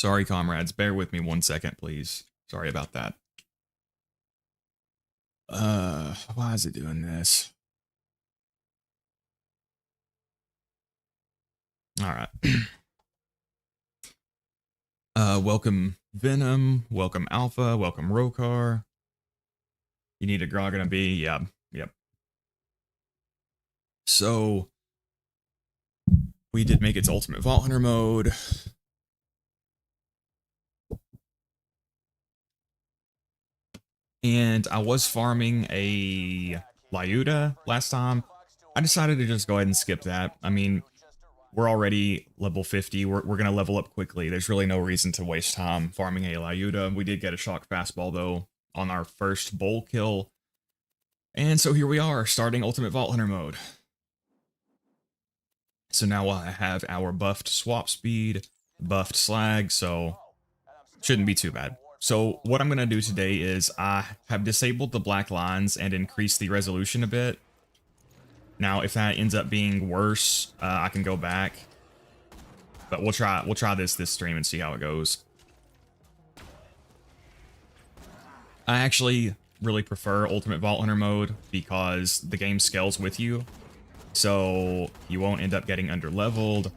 Sorry, comrades. Bear with me 1 second, please. Sorry about that. Why is it doing this? All right. Welcome Venom. Welcome Alpha. Welcome Rokar. You need a grog and a B. Yeah. Yep. So we did make its ultimate Vault Hunter mode. And I was farming a Lyuda last time. I decided to just go ahead and skip that. I mean, we're already level 50. We're going to level up quickly. There's really no reason to waste time farming a Lyuda. We did get a shock fastball, though, on our first bowl kill. And so here we are, starting Ultimate Vault Hunter mode. So now I have our buffed swap speed, buffed slag, so shouldn't be too bad. So what I'm going to do today is I have disabled the black lines and increased the resolution a bit. Now, if that ends up being worse, I can go back. But we'll try this stream and see how it goes. I actually really prefer Ultimate Vault Hunter mode because the game scales with you. So you won't end up getting underleveled.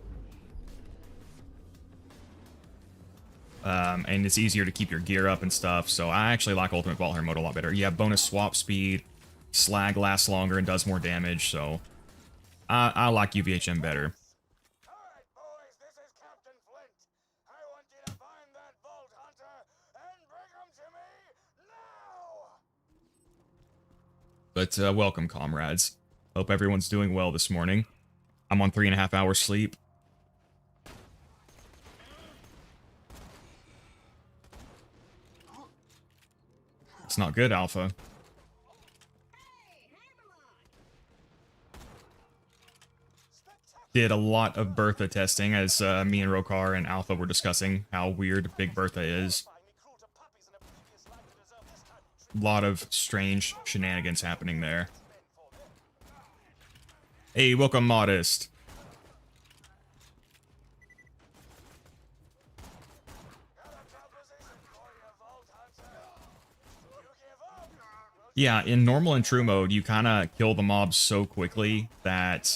And it's easier to keep your gear up and stuff. So I actually like Ultimate Vault Hunter mode a lot better. You have bonus swap speed. Slag lasts longer and does more damage, so I like UVHM better. Alright, boys, this is Captain Flint. I want you to find that Vault Hunter and bring him to me now! But welcome, comrades. Hope everyone's doing well this morning. I'm on 3.5 hours sleep. It's not good, Alpha. Did a lot of Bertha testing, as me and Rokar and Alpha were discussing how weird Big Bertha is. A lot of strange shenanigans happening there. Hey, welcome, Modest. Yeah, in normal and true mode, you kind of kill the mobs so quickly that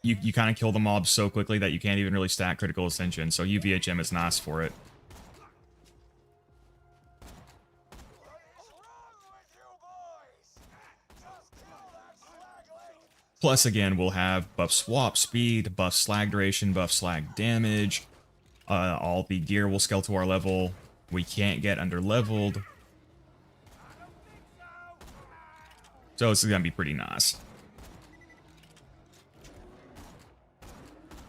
you kind of kill the mobs so quickly that you can't even really stack critical ascension. So UVHM is nice for it. Plus, again, we'll have buff swap speed, buff slag duration, buff slag damage. All the gear will scale to our level. We can't get underleveled. So this is going to be pretty nice.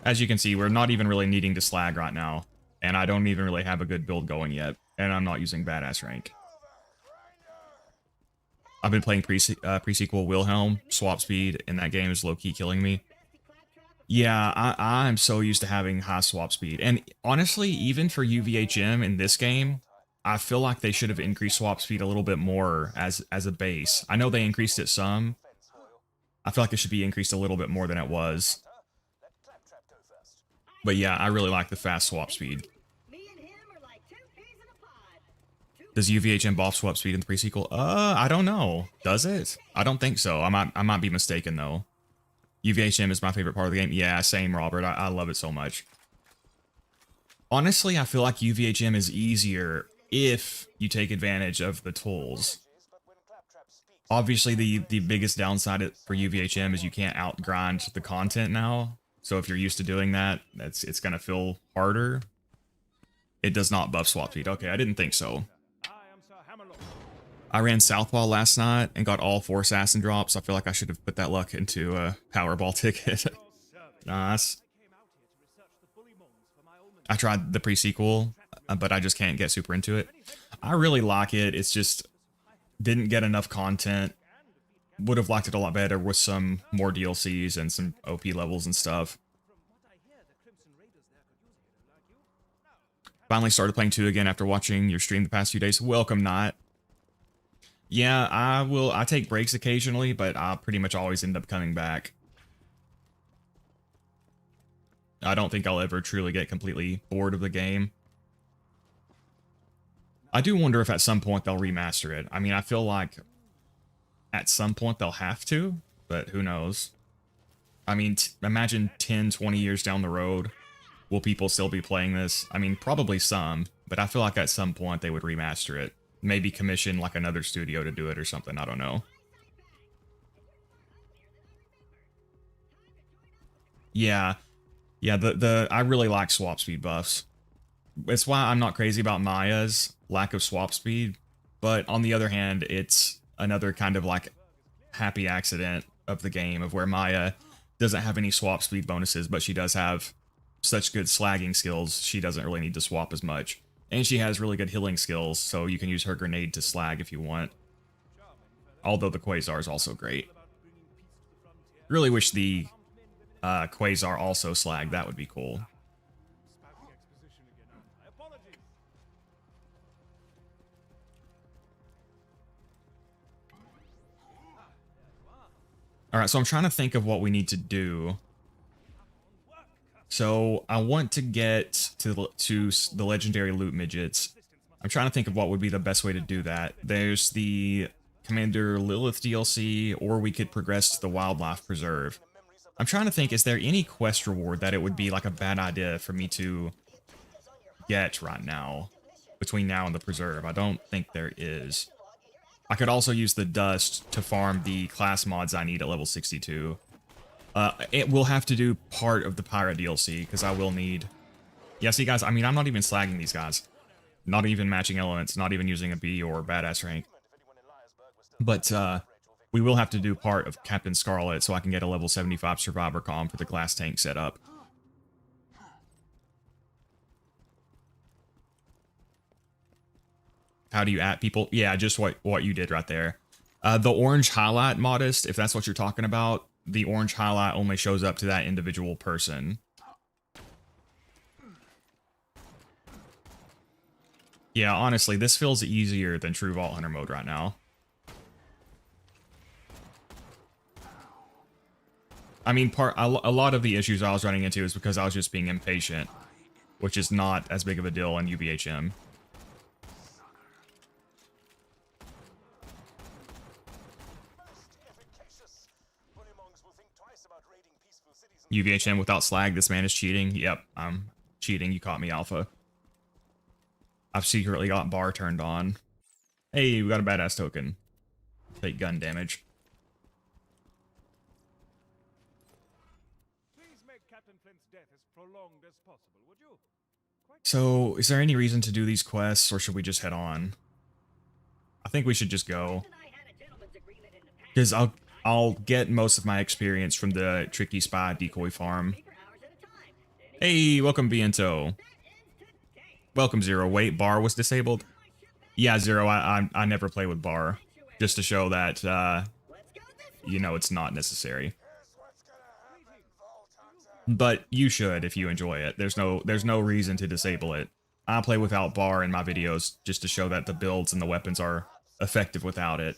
As you can see, we're not even really needing to slag right now. And I don't even really have a good build going yet. And I'm not using badass rank. I've been playing pre-sequel Wilhelm. Swap speed in that game is low-key killing me. Yeah, I'm so used to having high swap speed. And honestly, even for UVHM in this game, I feel like they should have increased swap speed a little bit more as a base. I know they increased it some. I feel like it should be increased a little bit more than it was. But yeah, I really like the fast swap speed. Does UVHM buff swap speed in the pre-sequel? I don't know. Does it? I don't think so. I might be mistaken though. UVHM is my favorite part of the game. Yeah, same, Robert. I love it so much. Honestly, I feel like UVHM is easier if you take advantage of the tools. Obviously, the biggest downside for UVHM is you can't outgrind the content now. So if you're used to doing that, it's gonna feel harder. It does not buff swap speed. Okay, I didn't think so. I ran Southpaw last night and got all 4 assassin drops. I feel like I should have put that luck into a Powerball ticket. Nice. I tried the pre-sequel, but I just can't get super into it. I really like it. It's just didn't get enough content. Would have liked it a lot better with some more DLCs and some OP levels and stuff. Finally started playing 2 again after watching your stream the past few days. Welcome, Knight. Yeah, I take breaks occasionally, but I pretty much always end up coming back. I don't think I'll ever truly get completely bored of the game. I do wonder if at some point they'll remaster it. I mean, I feel like at some point they'll have to, but who knows? I mean, imagine 10, 20 years down the road, will people still be playing this? I mean, probably some, but I feel like at some point they would remaster it. Maybe commission like another studio to do it or something, I don't know. Yeah, I really like swap speed buffs. It's why I'm not crazy about Maya's lack of swap speed, but on the other hand, it's another kind of like happy accident of the game of where Maya doesn't have any swap speed bonuses, but she does have such good slagging skills, she doesn't really need to swap as much. And she has really good healing skills, so you can use her grenade to slag if you want. Although the Quasar is also great. Really wish the Quasar also slag, that would be cool. Alright, so I'm trying to think of what we need to do. So I want to get to the legendary loot midgets. I'm trying to think of what would be the best way to do that. There's the Commander Lilith DLC, or we could progress to the Wildlife Preserve. I'm trying to think, is there any quest reward that it would be like a bad idea for me to get right now, between now and the Preserve? I don't think there is. I could also use the dust to farm the class mods I need at level 62. It will have to do part of the Pirate DLC, because I will need... Yeah, see guys, I mean, I'm not even slagging these guys. Not even matching elements, not even using a B or badass rank. But, we will have to do part of Captain Scarlet so I can get a level 75 Survivor comm for the glass tank setup. How do you at people? Yeah, just what you did right there. The orange highlight, Modest, if that's what you're talking about, the orange highlight only shows up to that individual person. Yeah, honestly, this feels easier than True Vault Hunter mode right now. I mean, a lot of the issues I was running into is because I was just being impatient, which is not as big of a deal in UVHM. UVHM without slag, this man is cheating. Yep, I'm cheating. You caught me, Alpha. I've secretly got bar turned on. Hey, we got a badass token. Take gun damage. So, is there any reason to do these quests, or should we just head on? I think we should just go. Because I'll get most of my experience from the Tricky Spy decoy farm. Hey, welcome Viento. Welcome Zer0. Wait, bar was disabled? Yeah, Zer0, I never play with bar. Just to show that, you know, it's not necessary. But you should if you enjoy it. There's no reason to disable it. I play without bar in my videos just to show that the builds and the weapons are effective without it.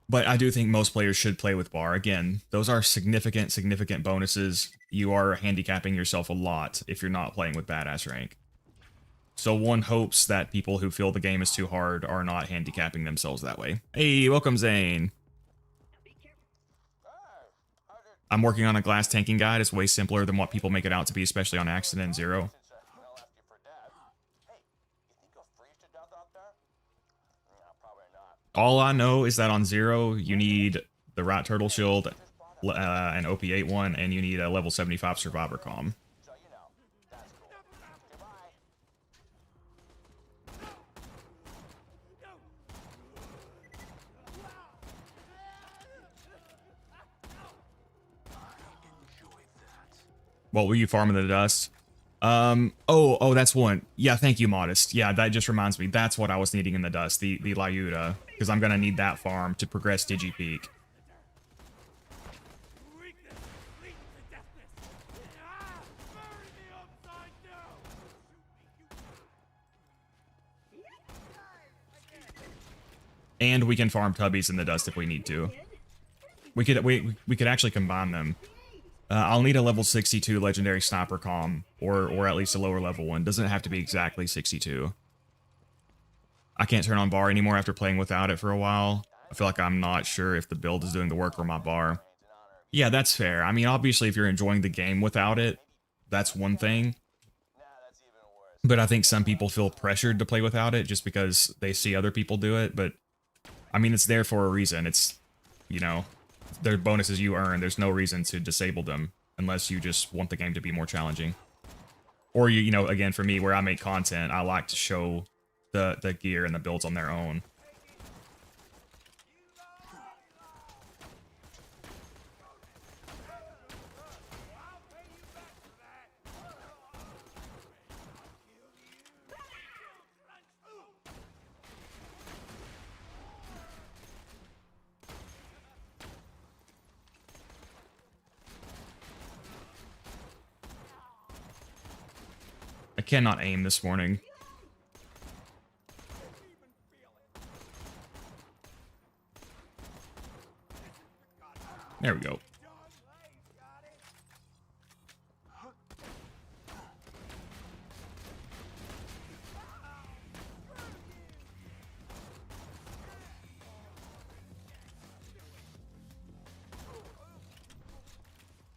But I do think most players should play with bar. Again, those are significant bonuses. You are handicapping yourself a lot if you're not playing with badass rank. So one hopes that people who feel the game is too hard are not handicapping themselves that way. Hey, welcome Zane. I'm working on a glass tanking guide. It's way simpler than what people make it out to be, especially on Accident and Zer0. All I know is that on Zer0, you need the Rat Turtle Shield, an OP8 one, and you need a level 75 Survivor comm. What were you farming the dust? Oh, that's one. Yeah, thank you, Modest. Yeah, that just reminds me. That's what I was needing in the dust, the Lyuda, because I'm gonna need that farm to progress DigiPeak. And we can farm Tubbies in the dust if we need to. We could actually combine them. I'll need a level 62 legendary sniper comm, or at least a lower level one. Doesn't have to be exactly 62. I can't turn on bar anymore after playing without it for a while. I feel like I'm not sure if the build is doing the work or my bar. Yeah, that's fair. I mean, obviously, if you're enjoying the game without it, that's one thing. But I think some people feel pressured to play without it just because they see other people do it. But, I mean, it's there for a reason. It's, you know, they're bonuses you earn. There's no reason to disable them unless you just want the game to be more challenging. Or, you know, again, for me, where I make content, I like to show the gear and the builds on their own. I cannot aim this morning. There we go.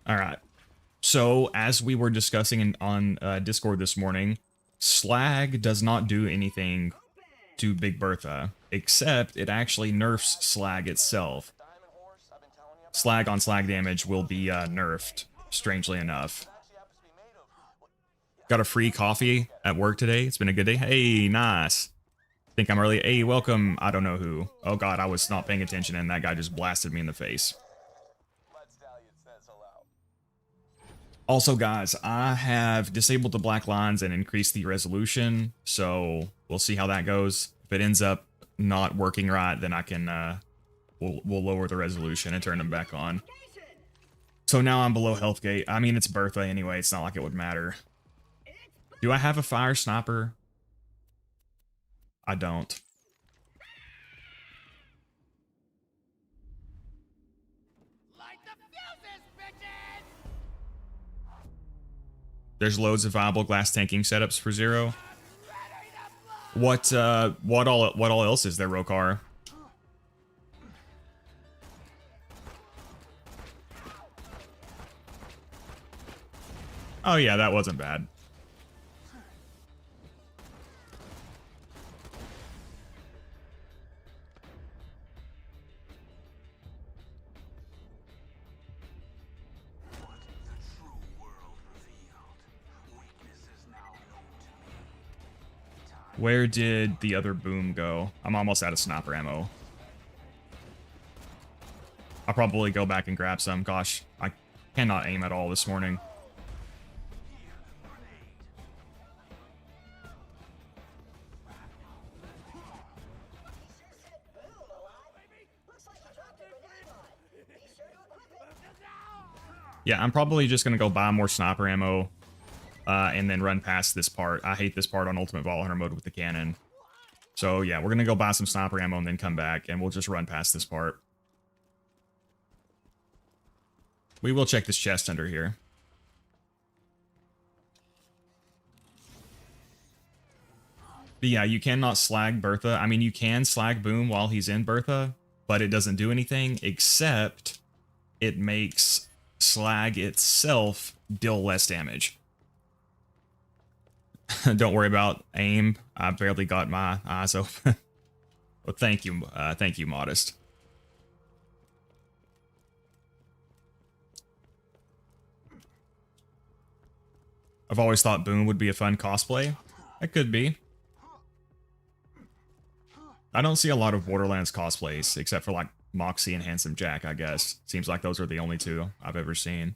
All right. So, as we were discussing on Discord this morning, Slag does not do anything to Big Bertha, except it actually nerfs Slag itself. Slag on Slag damage will be nerfed, strangely enough. Got a free coffee at work today. It's been a good day. Hey, nice. Think I'm early. Hey, welcome. I don't know who. Oh god, I was not paying attention and that guy just blasted me in the face. Also, guys, I have disabled the black lines and increased the resolution, so we'll see how that goes. If it ends up not working right, then I can, we'll lower the resolution and turn them back on. So now I'm below health gate. I mean, it's Bertha anyway. It's not like it would matter. Do I have a fire sniper? I don't. There's loads of viable glass tanking setups for Zer0. What all else is there, Rokar? Oh yeah, that wasn't bad. Where did the other boom go? I'm almost out of sniper ammo. I'll probably go back and grab some. Gosh, I cannot aim at all this morning. Yeah, I'm probably just going to go buy more sniper ammo. And then run past this part. I hate this part on Ultimate Vault Hunter mode with the cannon. So yeah, we're gonna go buy some sniper ammo and then come back, and we'll just run past this part. We will check this chest under here. But yeah, you cannot slag Bertha. I mean, you can slag Boom while he's in Bertha, but it doesn't do anything, except it makes slag itself deal less damage. Don't worry about aim. I barely got my eyes open. Well, thank you, Modest. I've always thought Boom would be a fun cosplay. It could be. I don't see a lot of Borderlands cosplays, except for like Moxie and Handsome Jack, I guess. Seems like those are the only two I've ever seen.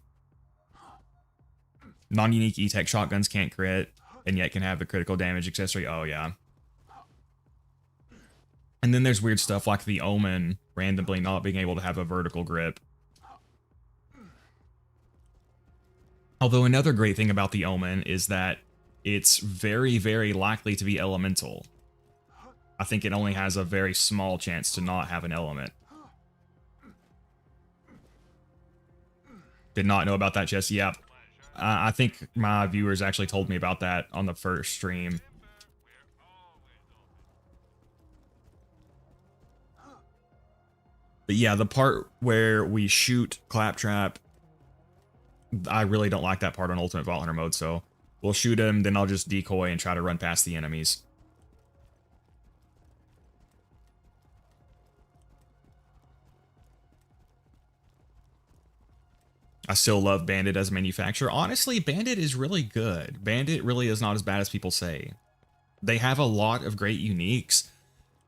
Non-unique E-Tech shotguns can't crit, and yet can have the critical damage accessory. Oh, yeah. And then there's weird stuff like the Omen randomly not being able to have a vertical grip. Although another great thing about the Omen is that it's very, very likely to be elemental. I think it only has a very small chance to not have an element. Did not know about that chest. Yep. I think my viewers actually told me about that on the first stream. But yeah, the part where we shoot Claptrap, I really don't like that part on Ultimate Vault Hunter mode, so we'll shoot him, then I'll just decoy and try to run past the enemies. I still love Bandit as a manufacturer. Honestly, Bandit is really good. Bandit really is not as bad as people say. They have a lot of great uniques,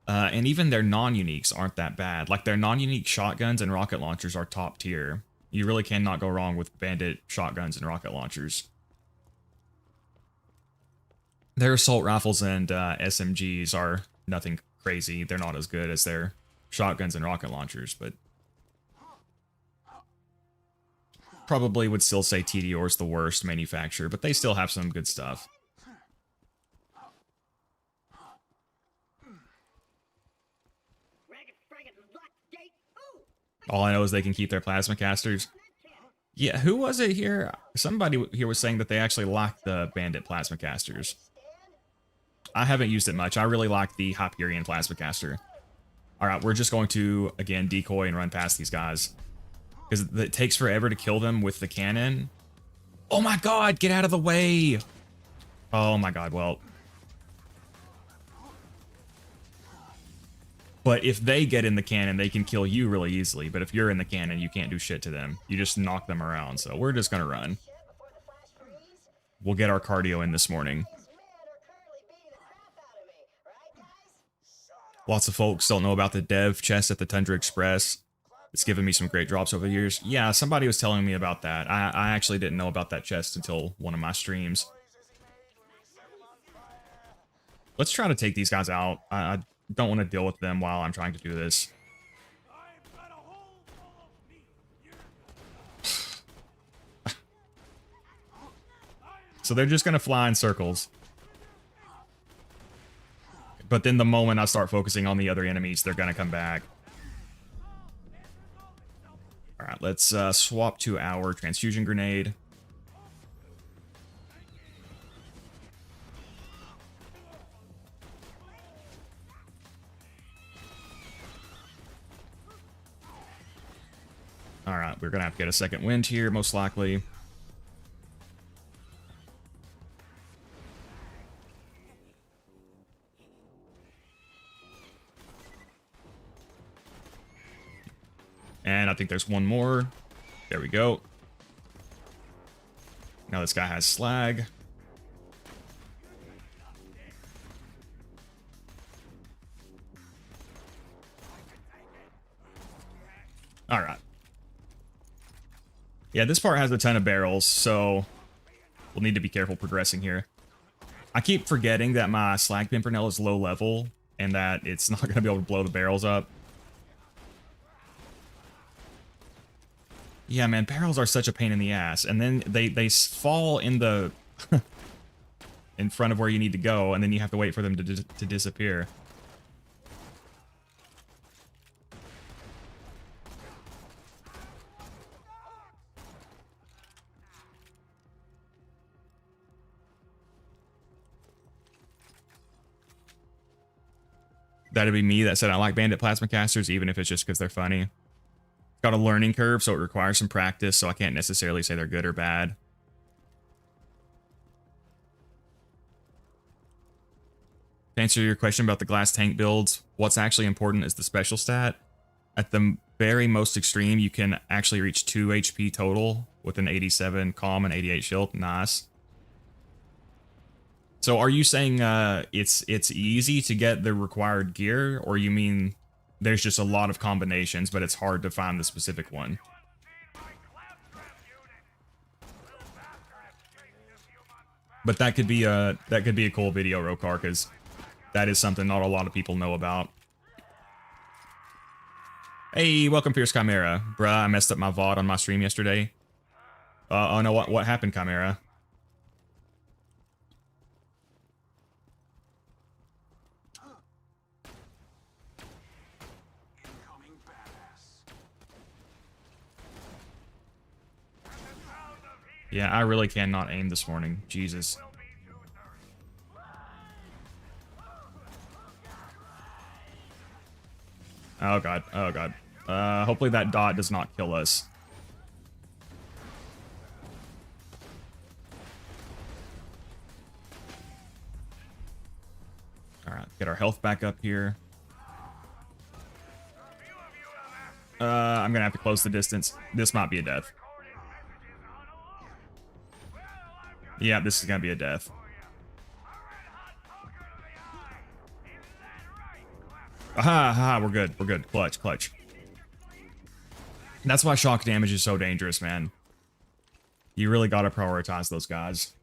and even their non-uniques aren't that bad. Like, their non-unique shotguns and rocket launchers are top tier. You really cannot go wrong with Bandit shotguns and rocket launchers. Their assault rifles and SMGs are nothing crazy. They're not as good as their shotguns and rocket launchers, but probably would still say TDR is the worst manufacturer, but they still have some good stuff. All I know is they can keep their plasma casters. Yeah, who was it here? Somebody here was saying that they actually like the Bandit plasma casters. I haven't used it much. I really like the Hyperion plasma caster. Alright, we're just going to, again, decoy and run past these guys. Because it takes forever to kill them with the cannon. Oh my god, get out of the way! Oh my god, well. But if they get in the cannon, they can kill you really easily. But if you're in the cannon, you can't do shit to them. You just knock them around. So we're just gonna run. We'll get our cardio in this morning. Lots of folks don't know about the dev chest at the Tundra Express. It's given me some great drops over the years. Yeah, somebody was telling me about that. I actually didn't know about that chest until one of my streams. Let's try to take these guys out. I don't want to deal with them while I'm trying to do this. So they're just going to fly in circles. But then the moment I start focusing on the other enemies, they're going to come back. Alright, let's swap to our transfusion grenade. Alright, we're going to have to get a second wind here, most likely. And I think there's one more. There we go. Now this guy has slag. All right. Yeah, this part has a ton of barrels, so we'll need to be careful progressing here. I keep forgetting that my slag pimpernel is low level and that it's not going to be able to blow the barrels up. Yeah, man, barrels are such a pain in the ass. And then they fall in the in front of where you need to go, and then you have to wait for them to disappear. That'd be me that said I like Bandit plasma casters, even if it's just because they're funny. Got a learning curve, so it requires some practice, so I can't necessarily say they're good or bad. To answer your question about the glass tank builds, what's actually important is the special stat. At the very most extreme, you can actually reach 2 HP total with an 87 calm and 88 shield. Nice. So are you saying it's easy to get the required gear, or you mean there's just a lot of combinations, but it's hard to find the specific one? But that could be a cool video, Rokar, because that is something not a lot of people know about. Hey, welcome, Fierce Chimera. Bruh, I messed up my VOD on my stream yesterday. Oh no, what happened, Chimera? Yeah, I really cannot aim this morning. Jesus. Oh god. Oh god. Hopefully that dot does not kill us. Alright, get our health back up here. I'm gonna have to close the distance. This might be a death. Yeah, this is gonna be a death. Aha, aha, we're good. We're good. Clutch, clutch. That's why shock damage is so dangerous, man. You really gotta prioritize those guys.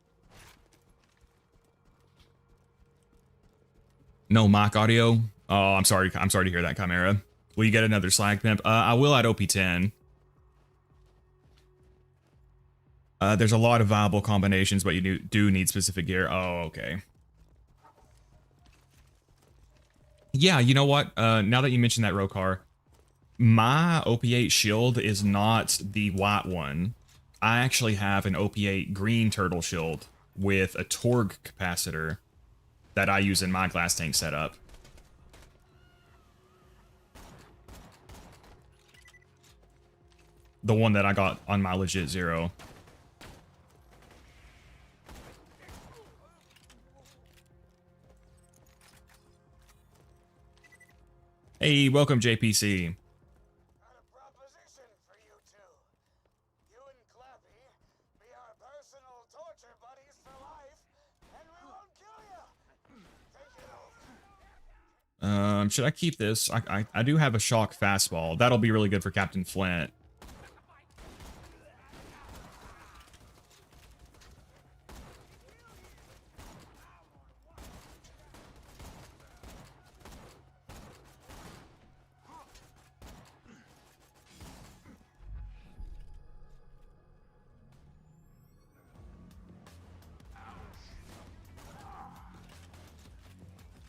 No mock audio. Oh, I'm sorry. I'm sorry to hear that, Chimera. Will you get another slag pimp? I will at OP10. There's a lot of viable combinations, but you do need specific gear. Oh, okay. Yeah, you know what? Now that you mentioned that, Rokar, my OP8 shield is not the white one. I actually have an OP8 green turtle shield with a Torg capacitor that I use in my glass tank setup. The one that I got on my legit Zer0. Hey, welcome JPC. Got a proposition for you two. You and Clappy be our personal torture buddies for life, and we won't kill you. Think it over. Should I keep this? I do have a shock fastball. That'll be really good for Captain Flint.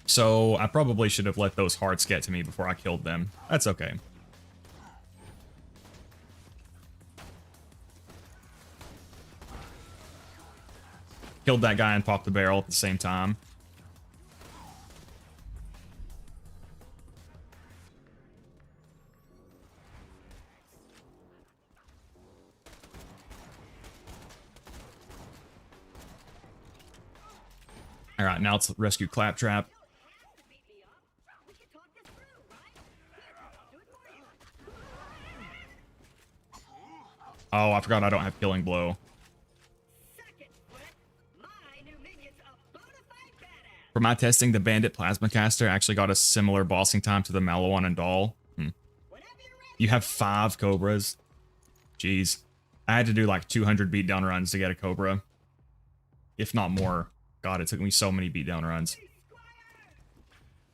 So I probably should have let those hearts get to me before I killed them. That's okay. Killed that guy and popped the barrel at the same time. Alright, now let's rescue Claptrap. Oh, I forgot I don't have Killing Blow. For my testing, the Bandit Plasma Caster actually got a similar bossing time to the Malawon and Doll. You have 5 Cobras. Jeez. I had to do like 200 beatdown runs to get a Cobra. If not more. God, it took me so many beatdown runs.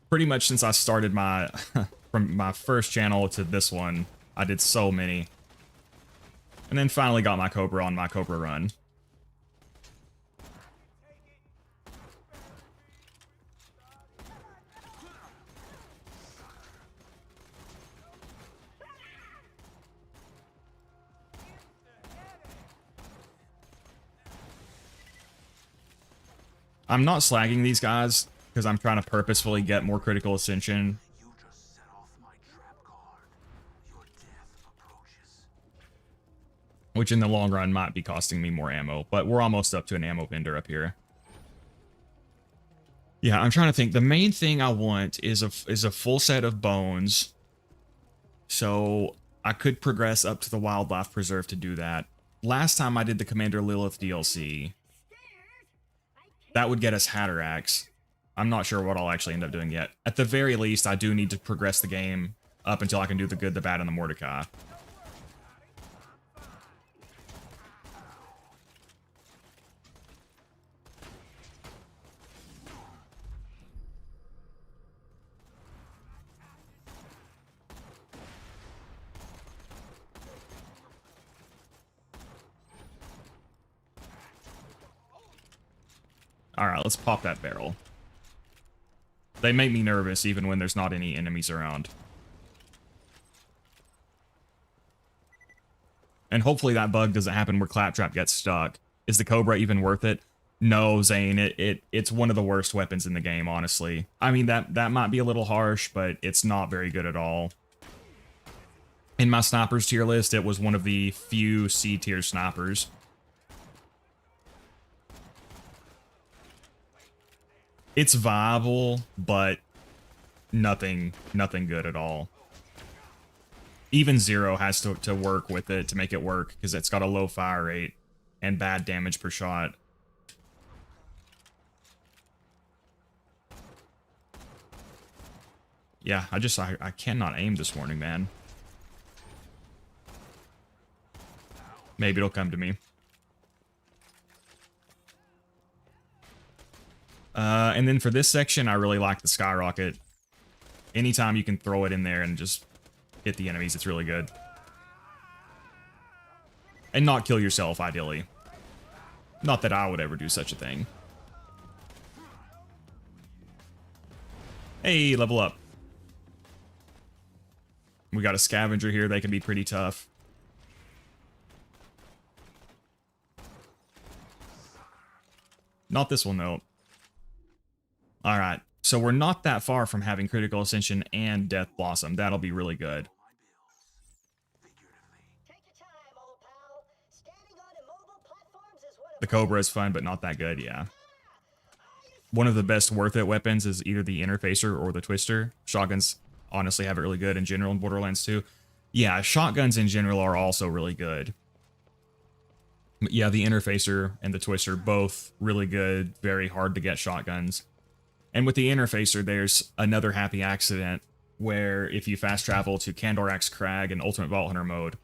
Pretty much since I started my... from my first channel to this one, I did so many. And then finally got my Cobra on my Cobra run. I'm not slagging these guys because I'm trying to purposefully get more critical ascension. You just set off my trap card. Your death approaches. Which in the long run might be costing me more ammo, but we're almost up to an ammo vendor up here. Yeah, I'm trying to think. The main thing I want is a full set of bones. So I could progress up to the Wildlife Preserve to do that. Last time I did the Commander Lilith DLC, that would get us Hatterax. I'm not sure what I'll actually end up doing yet. At the very least, I do need to progress the game up until I can do the Good, the Bad, and the Mordecai. Alright, let's pop that barrel. They make me nervous even when there's not any enemies around. And hopefully that bug doesn't happen where Claptrap gets stuck. Is the Cobra even worth it? No, Zane, it's one of the worst weapons in the game, honestly. I mean, that might be a little harsh, but it's not very good at all. In my snipers tier list, it was one of the few C tier snipers. It's viable, but nothing good at all. Even Zer0 has to work with it to make it work, because it's got a low fire rate and bad damage per shot. Yeah, I cannot aim this morning, man. Maybe it'll come to me. And then for this section, I really like the skyrocket. Anytime you can throw it in there and just hit the enemies, it's really good. And not kill yourself, ideally. Not that I would ever do such a thing. Hey, level up. We got a scavenger here. They can be pretty tough. Not this one, though. Alright, so we're not that far from having Critical Ascension and Death Blossom. That'll be really good. The Cobra is fun, but not that good, yeah. One of the best worth it weapons is either the Interfacer or the Twister. Shotguns honestly have it really good in general in Borderlands 2. Yeah, shotguns in general are also really good. But yeah, the Interfacer and the Twister, both really good, very hard to get shotguns. And with the Interfacer, there's another happy accident where if you fast travel to Kandorak's Crag in Ultimate Vault Hunter mode,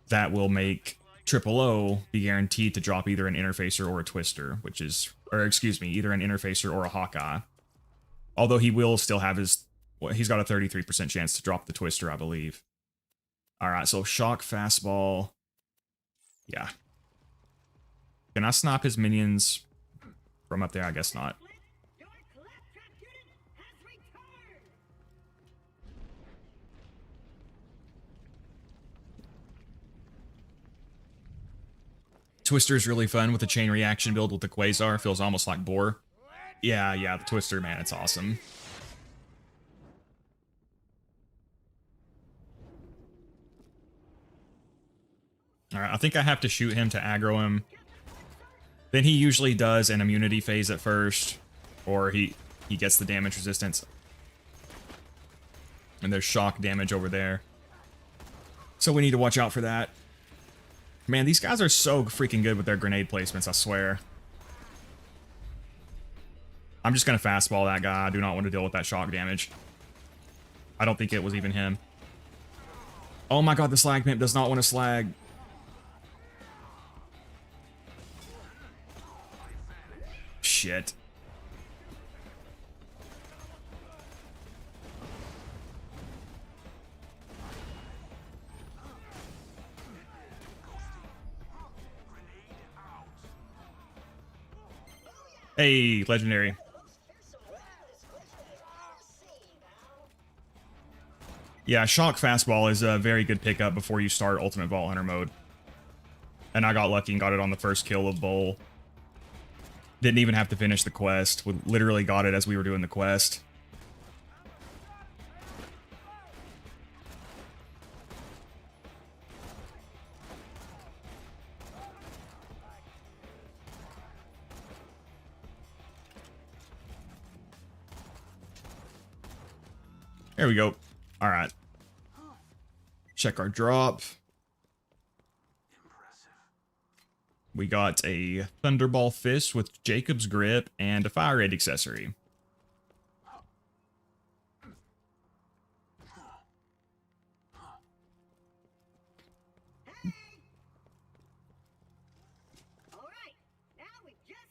that will make O be guaranteed to drop either an Interfacer or a Twister, which is, or excuse me, either an Interfacer or a Hawkeye. Although he will still have his, well, he's got a 33% chance to drop the Twister, I believe. Alright, so Shock Fastball. Yeah. Can I snipe his minions from up there? I guess not. Twister's really fun with the chain reaction build with the Quasar. Feels almost like Boar. Yeah, the Twister, man, it's awesome. Alright, I think I have to shoot him to aggro him. Then he usually does an immunity phase at first, or he gets the damage resistance. And there's shock damage over there. So we need to watch out for that. Man, these guys are so freaking good with their grenade placements, I swear. I'm just going to fastball that guy. I do not want to deal with that shock damage. I don't think it was even him. Oh my god, the slag pimp does not want to slag. Shit. Hey, legendary. Yeah, Shock Fastball is a very good pickup before you start Ultimate Vault Hunter mode. And I got lucky and got it on the first kill of Bull. Didn't even have to finish the quest. We literally got it as we were doing the quest. There we go. All right. Check our drop. We got a Thunderball Fist with Jacob's Grip and a Fire Rate accessory.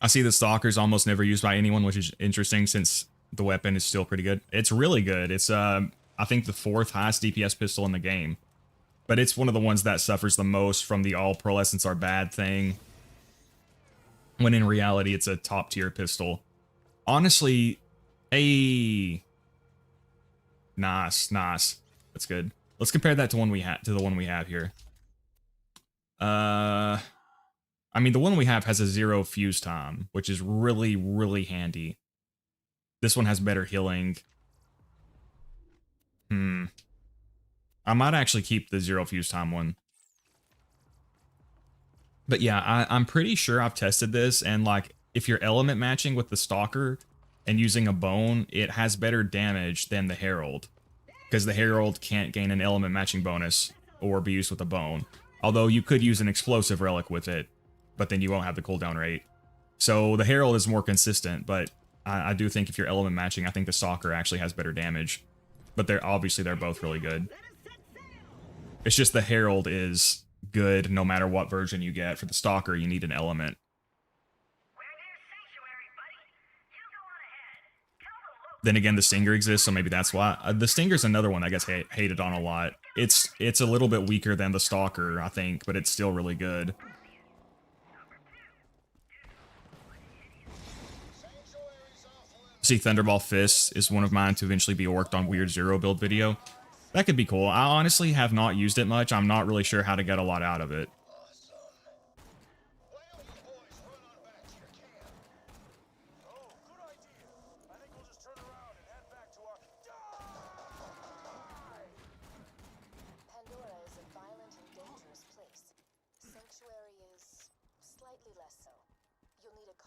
I see the Stalker's almost never used by anyone, which is interesting since the weapon is still pretty good. It's really good. It's, I think, the 4th highest DPS pistol in the game. But it's one of the ones that suffers the most from the all pearlescents are bad thing. When in reality, it's a top-tier pistol. Honestly, nice. That's good. Let's compare that to the one we have here. I mean, the one we have has a 0 fuse time, which is really, really handy. This one has better healing. I might actually keep the 0 fuse time one. But yeah, I'm pretty sure I've tested this, and like, if you're element matching with the Stalker and using a bone, it has better damage than the Herald. Because the Herald can't gain an element matching bonus or be used with a bone. Although you could use an explosive relic with it, but then you won't have the cooldown rate. So the Herald is more consistent, but I do think if you're element matching, I think the Stalker actually has better damage. But they're both really good. It's just the Herald is good no matter what version you get. For the Stalker, you need an element. Then again, the Stinger exists, so maybe that's why. The Stinger's another one that gets hated on a lot. It's a little bit weaker than the Stalker, I think, but it's still really good. See, Thunderball Fist is one of mine to eventually be orked on Weird Zero build video. That could be cool. I honestly have not used it much. I'm not really sure how to get a lot out of it.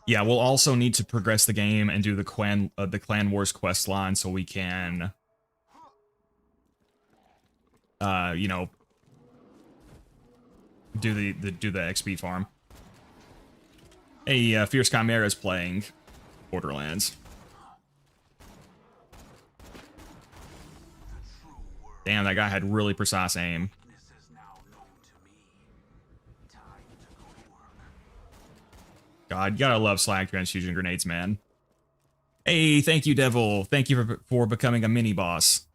Yeah, we'll also need to progress the game and do the Clan Wars quest line so we can, you know, do the XP farm. Hey, Fierce Chimera is playing Borderlands. Damn, that guy had really precise aim. God, you gotta love slag transfusion grenades, man. Hey, thank you, Devil. Thank you for becoming a mini boss.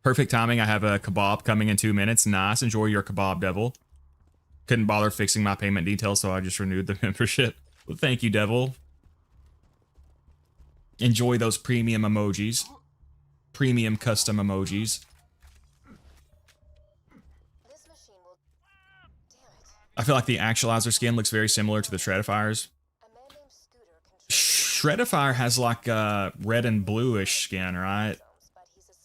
Perfect timing. I have a kebab coming in 2 minutes. Nice. Enjoy your kebab, Devil. Couldn't bother fixing my payment details, so I just renewed the membership. Well, thank you, Devil. Enjoy those premium emojis. Premium custom emojis. I feel like the Actualizer skin looks very similar to the Shredifier's. Shredifire has like a red and bluish skin, right?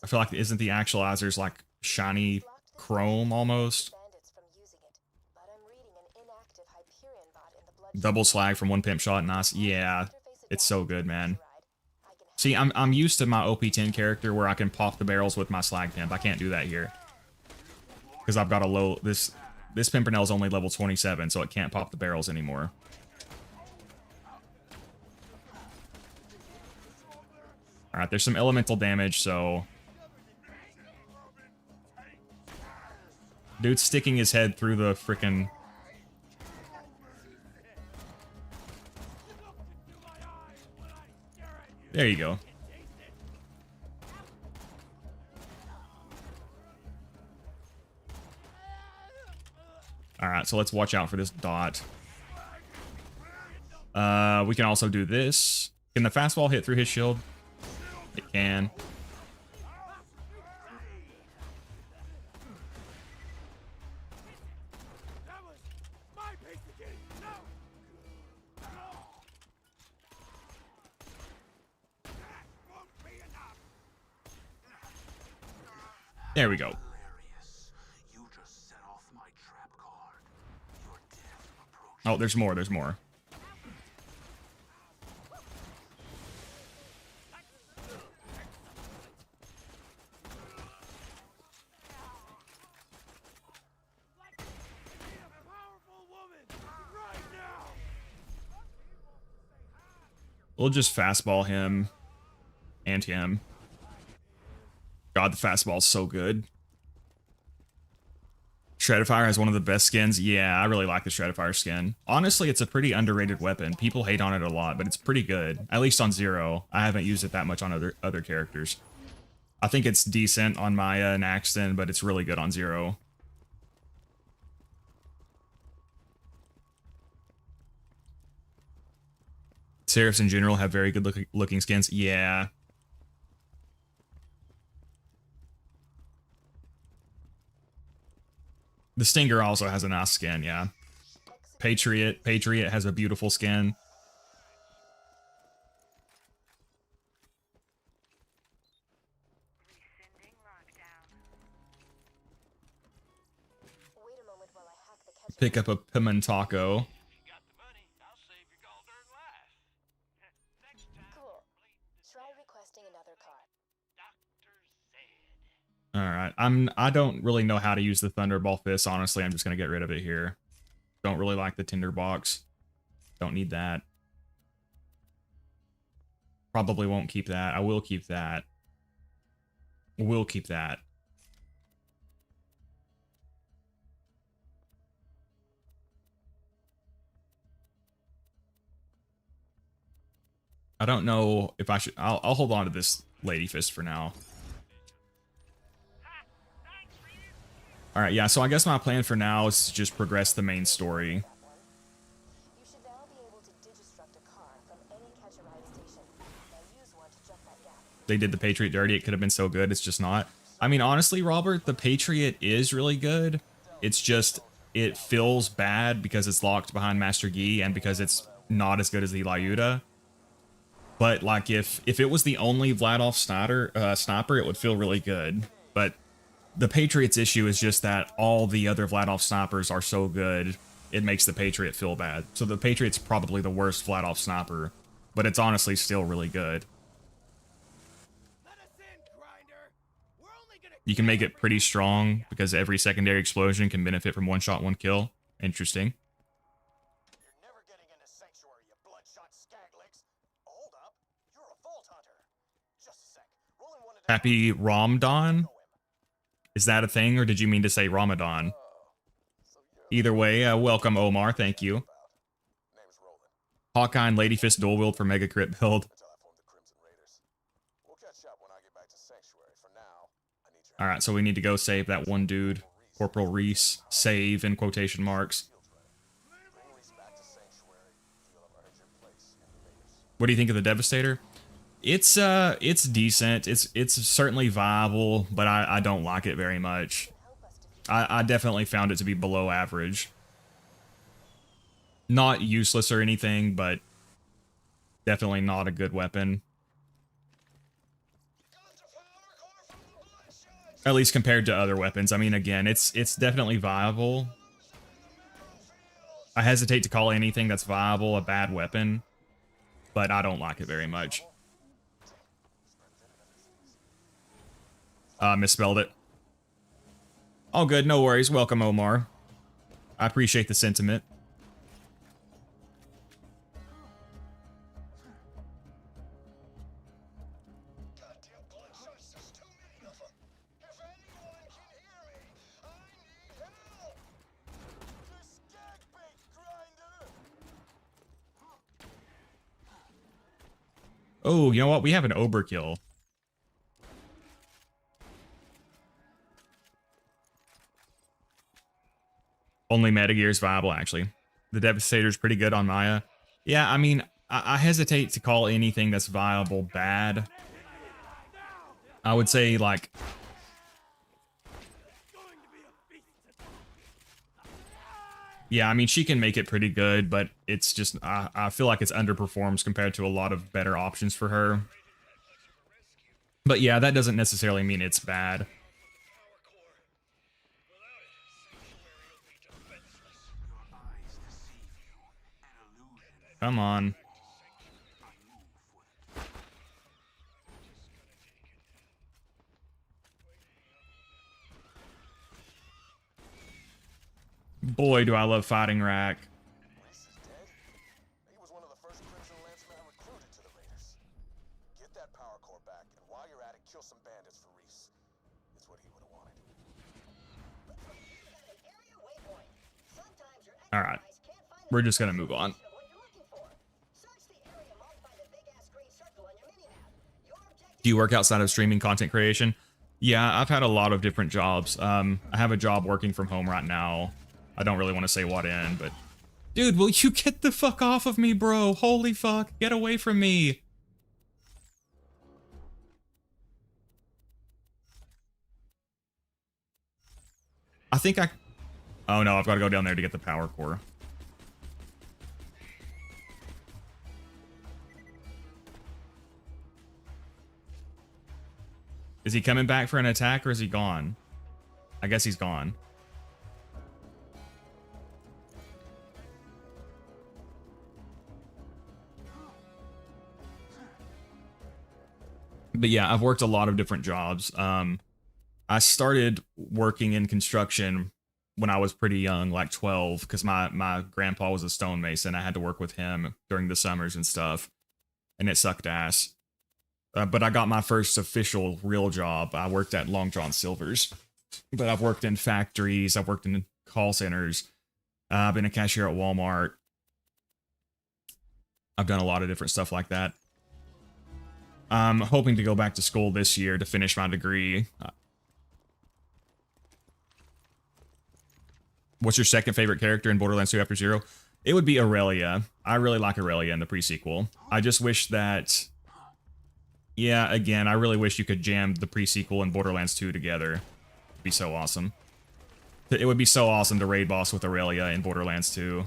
I feel like isn't the Actualizer's like shiny chrome almost? Double slag from one pimp shot, nice. Yeah, it's so good, man. See, I'm used to my OP10 character where I can pop the barrels with my slag pimp. I can't do that here because I've got a low. This Pimpernel is only level 27, so it can't pop the barrels anymore. All right, there's some elemental damage, so dude's sticking his head through the frickin'. There you go. All right, so let's watch out for this dot. We can also do this. Can the fastball hit through his shield? It can. There we go. Oh, there's more, there's more. We'll just fastball him and him. God, the fastball's so good. Shredifire has one of the best skins. Yeah, I really like the Shredifire skin. Honestly, it's a pretty underrated weapon. People hate on it a lot, but it's pretty good. At least on Zer0. I haven't used it that much on other characters. I think it's decent on Maya and Axton, but it's really good on Zer0. Seraphs in general have very good looking skins. Yeah. The Stinger also has a nice skin, yeah. Patriot. Patriot has a beautiful skin. Pick up a Pimentaco. All right, I don't really know how to use the Thunderball Fist. Honestly, I'm just gonna get rid of it here. Don't really like the Tinderbox. Don't need that. Probably won't keep that. I will keep that. Will keep that. I don't know if I should. I'll hold on to this Lady Fist for now. All right, yeah. So I guess my plan for now is to just progress the main story. They did the Patriot dirty. It could have been so good. It's just not. I mean, honestly, Robert, the Patriot is really good. It's just, it feels bad because it's locked behind Master Yi and because it's not as good as the Lyuda. But like, if it was the only Vladoff sniper, it would feel really good. But the Patriot's issue is just that all the other Vladoff snipers are so good, it makes the Patriot feel bad. So the Patriot's probably the worst Vladoff sniper, but it's honestly still really good. You can make it pretty strong because every secondary explosion can benefit from one shot, one kill. Interesting. You're never getting into Sanctuary, you bloodshot skaglicks. Hold up, you're a vault hunter. Just a sec. Rolling one to Happy Ramadan? Is that a thing, or did you mean to say Ramadan? Either way, welcome Omar, thank you. Hawkeye and Lady Fist dual wield for Mega Crit build. Alright, so we need to go save that one dude. Corporal Reese. Save in quotation marks. What do you think of the Devastator? It's decent. It's certainly viable, but I don't like it very much. I definitely found it to be below average. Not useless or anything, but definitely not a good weapon. At least compared to other weapons. I mean, again, it's definitely viable. I hesitate to call anything that's viable a bad weapon, but I don't like it very much. Misspelled it. All good, no worries. Welcome, Omar. I appreciate the sentiment. Oh, you know what? We have an overkill. Only Metagear is viable, actually. The Devastator's pretty good on Maya. Yeah, I mean, I hesitate to call anything that's viable bad. I would say, like... Yeah, I mean, she can make it pretty good, but it's just... I feel like it's underperforms compared to a lot of better options for her. But yeah, that doesn't necessarily mean it's bad. Come on. Boy, do I love fighting Rack. Reese is dead? He was one of the first Crimson Lancemen recruited to the Raiders. Get that power core back, and while you're at it, kill some bandits for Reese. It's what he would have wanted. Alright. We're just gonna move on. Do you work outside of streaming content creation? Yeah, I've had a lot of different jobs. I have a job working from home right now. I don't really want to say what in, but... Dude, will you get the fuck off of me, bro? Holy fuck, get away from me. I think I... Oh no, I've got to go down there to get the power core. Is he coming back for an attack or is he gone? I guess he's gone. But yeah, I've worked a lot of different jobs. I started working in construction when I was pretty young, like 12, because my grandpa was a stonemason. I had to work with him during the summers and stuff, and it sucked ass. But I got my first official real job. I worked at Long John Silver's. But I've worked in factories. I've worked in call centers. I've been a cashier at Walmart. I've done a lot of different stuff like that. I'm hoping to go back to school this year to finish my degree. What's your second favorite character in Borderlands 2 after Zero? It would be Aurelia. I really like Aurelia in the pre-sequel. I just wish that... Yeah, again, I really wish you could jam the pre-sequel and Borderlands 2 together. It'd be so awesome. It would be so awesome to raid boss with Aurelia in Borderlands 2.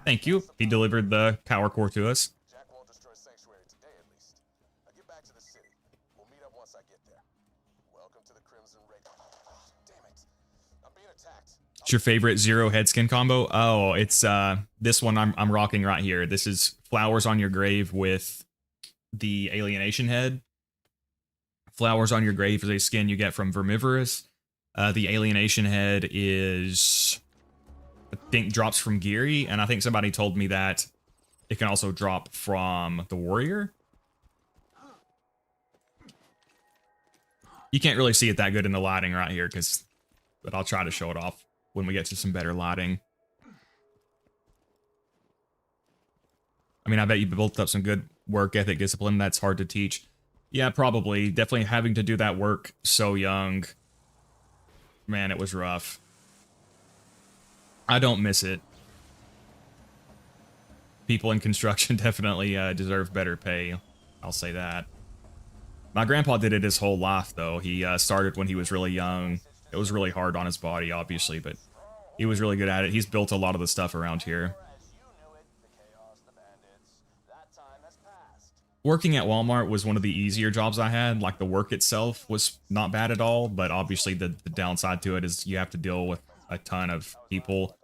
Thank you. He delivered the power core to us. Jack won't destroy Sanctuary today, at least. I'll get back to the city. We'll meet up once I get there. Welcome to the Crimson Raid. Damn it. I'm being attacked. It's your favorite Zero head skin combo? Oh, it's this one I'm rocking right here. This is Flowers on Your Grave with the Alienation head. Flowers on Your Grave is a skin you get from Vermivorous. The Alienation head is, I think, drops from Geary, and I think somebody told me that it can also drop from the Warrior. You can't really see it that good in the lighting right here, but I'll try to show it off when we get to some better lighting. I mean, I bet you built up some good work ethic discipline. That's hard to teach. Yeah, probably. Definitely having to do that work so young. Man, it was rough. I don't miss it. People in construction definitely deserve better pay. I'll say that. My grandpa did it his whole life, though. He started when he was really young. It was really hard on his body, obviously, but he was really good at it. He's built a lot of the stuff around here. Working at Walmart was one of the easier jobs I had. Like, the work itself was not bad at all, but obviously the downside to it is you have to deal with a ton of people.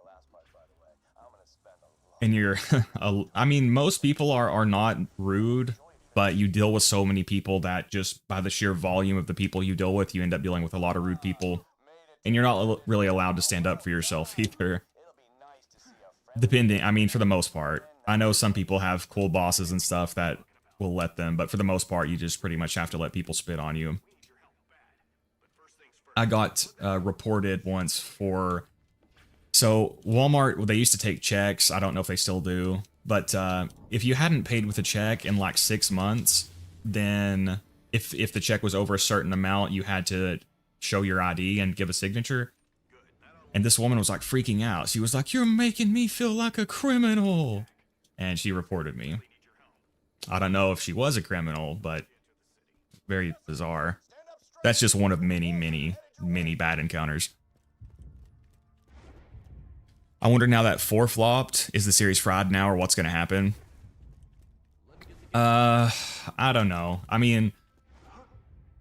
And you're, I mean, most people are not rude, but you deal with so many people that just by the sheer volume of the people you deal with, you end up dealing with a lot of rude people. And you're not really allowed to stand up for yourself either. Depending, I mean, for the most part. I know some people have cool bosses and stuff that will let them, but for the most part, you just pretty much have to let people spit on you. I got reported once for... So, Walmart, they used to take checks. I don't know if they still do. But if you hadn't paid with a check in like 6 months, then if the check was over a certain amount, you had to show your ID and give a signature. And this woman was like freaking out. She was like, "You're making me feel like a criminal." And she reported me. I don't know if she was a criminal, but very bizarre. That's just one of many, many, many bad encounters. I wonder now that 4 flopped, is the series fried now or what's going to happen? I don't know. I mean,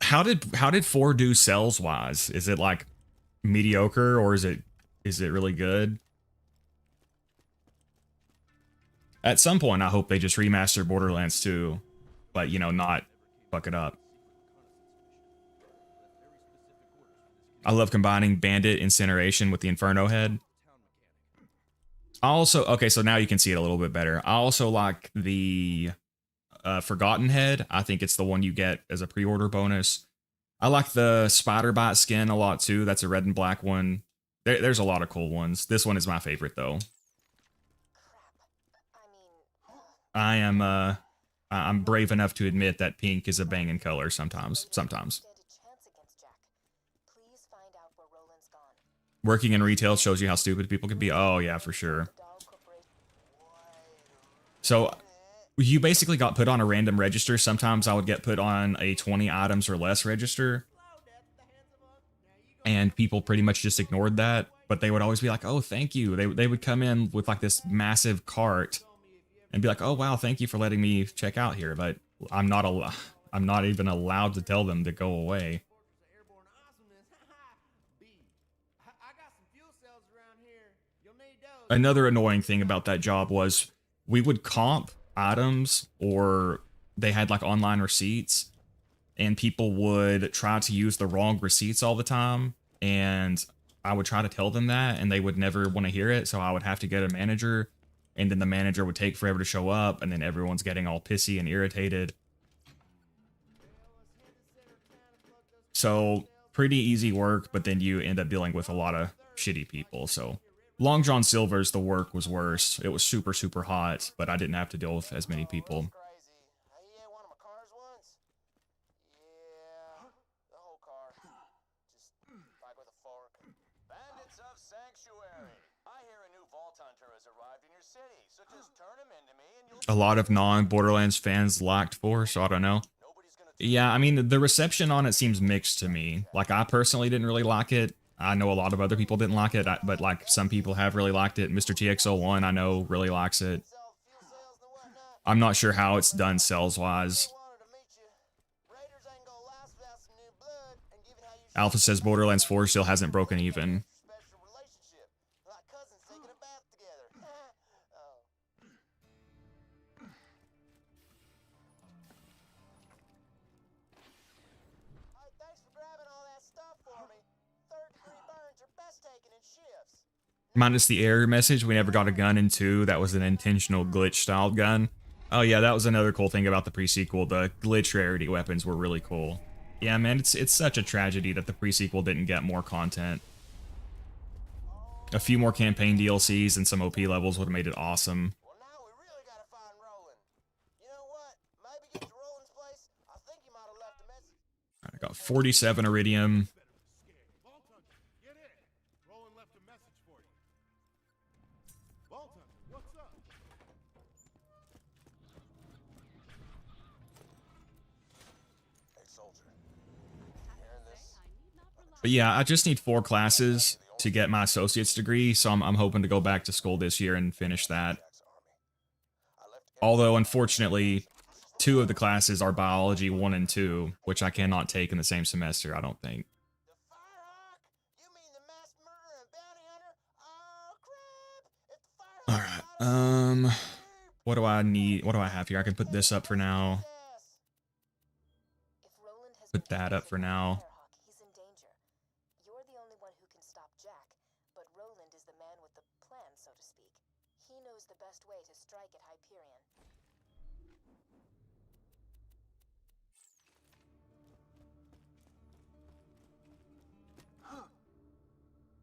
how did 4 do sales wise? Is it like mediocre or is it really good? At some point, I hope they just remaster Borderlands 2, but, you know, not fuck it up. I love combining Bandit Incineration with the Inferno head. I also, okay, so now you can see it a little bit better. I also like the Forgotten head. I think it's the one you get as a pre-order bonus. I like the Spider Bite skin a lot too. That's a red and black one. There's a lot of cool ones. This one is my favorite though. I'm brave enough to admit that pink is a banging color sometimes. Working in retail shows you how stupid people can be. Oh yeah, for sure. So you basically got put on a random register. Sometimes I would get put on a 20 items or less register. And people pretty much just ignored that. But they would always be like, "Oh, thank you." They would come in with like this massive cart and be like, "Oh wow, thank you for letting me check out here," but I'm not even allowed to tell them to go away. Another annoying thing about that job was we would comp items, or they had like online receipts, and people would try to use the wrong receipts all the time, and I would try to tell them that, and they would never want to hear it, so I would have to get a manager, and then the manager would take forever to show up, and then everyone's getting all pissy and irritated. So pretty easy work, but then you end up dealing with a lot of shitty people. So Long John Silver's, the work was worse. It was super, super hot, but I didn't have to deal with as many people. Crazy. He ate one of my cars once. Yeah, the whole car. Just like with a fork. Bandits of Sanctuary. I hear a new Vault Hunter has arrived in your city, so just turn him into me and you'll... A lot of non-Borderlands fans lacked for, so I don't know. Yeah, I mean, the reception on it seems mixed to me. Like, I personally didn't really like it. I know a lot of other people didn't like it, but, like, some people have really liked it. Mr. TX01, I know, really likes it. I'm not sure how it's done sales-wise. Alpha says Borderlands 4 still hasn't broken even. Minus the error message, we never got a gun in 2. That was an intentional glitch-styled gun. Oh yeah, that was another cool thing about the pre-sequel. The glitch rarity weapons were really cool. Yeah, man, it's such a tragedy that the pre-sequel didn't get more content. A few more campaign DLCs and some OP levels would have made it awesome. Well, now we really gotta find Roland. You know what? Maybe get to Roland's place. I think he might have left a message. I got 47 Iridium. But yeah, I just need 4 classes to get my associate's degree, so I'm hoping to go back to school this year and finish that. Although, unfortunately, 2 of the classes are biology 1 and 2, which I cannot take in the same semester, I don't think. Alright, what do I need? What do I have here? I can put this up for now. Put that up for now.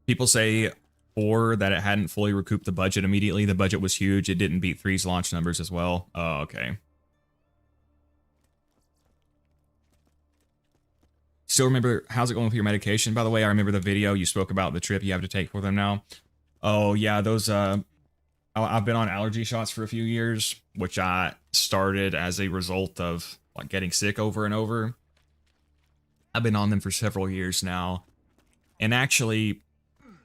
People say 4 that it hadn't fully recouped the budget immediately. The budget was huge. It didn't beat 3's launch numbers as well. Oh, okay. Still remember, how's it going with your medication? By the way, I remember the video you spoke about the trip you have to take for them now. Oh, yeah, those, I've been on allergy shots for a few years, which I started as a result of, like, getting sick over and over. I've been on them for several years now. And actually,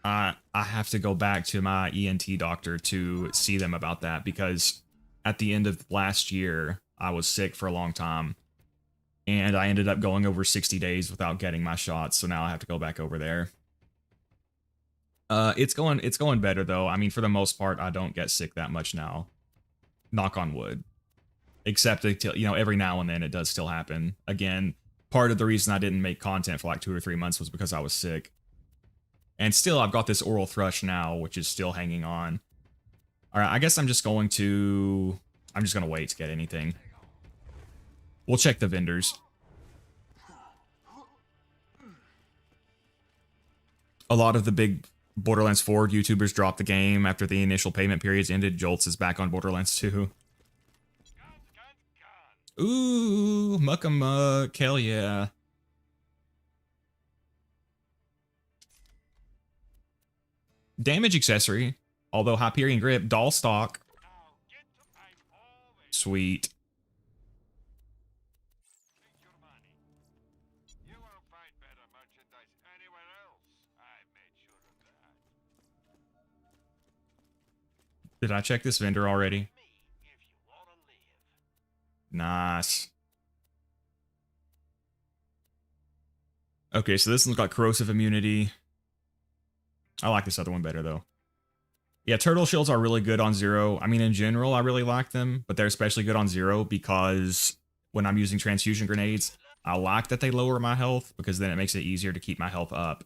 I have to go back to my ENT doctor to see them about that, because at the end of last year, I was sick for a long time, and I ended up going over 60 days without getting my shots, so now I have to go back over there. It's going better, though. I mean, for the most part, I don't get sick that much now. Knock on wood. Except, you know, every now and then it does still happen. Again, part of the reason I didn't make content for like 2 or 3 months was because I was sick. And still, I've got this oral thrush now, which is still hanging on. All right, I guess I'm just going to wait to get anything. We'll check the vendors. A lot of the big Borderlands 4 YouTubers dropped the game after the initial payment periods ended. Jolts is back on Borderlands 2. Ooh, Muckamuck, hell yeah. Damage accessory, although Hyperion Grip, doll stock. Sweet. Did I check this vendor already? Nice. Okay, so this one's got corrosive immunity. I like this other one better, though. Yeah, turtle shields are really good on Zer0. I mean, in general, I really like them, but they're especially good on Zer0 because when I'm using transfusion grenades, I like that they lower my health because then it makes it easier to keep my health up.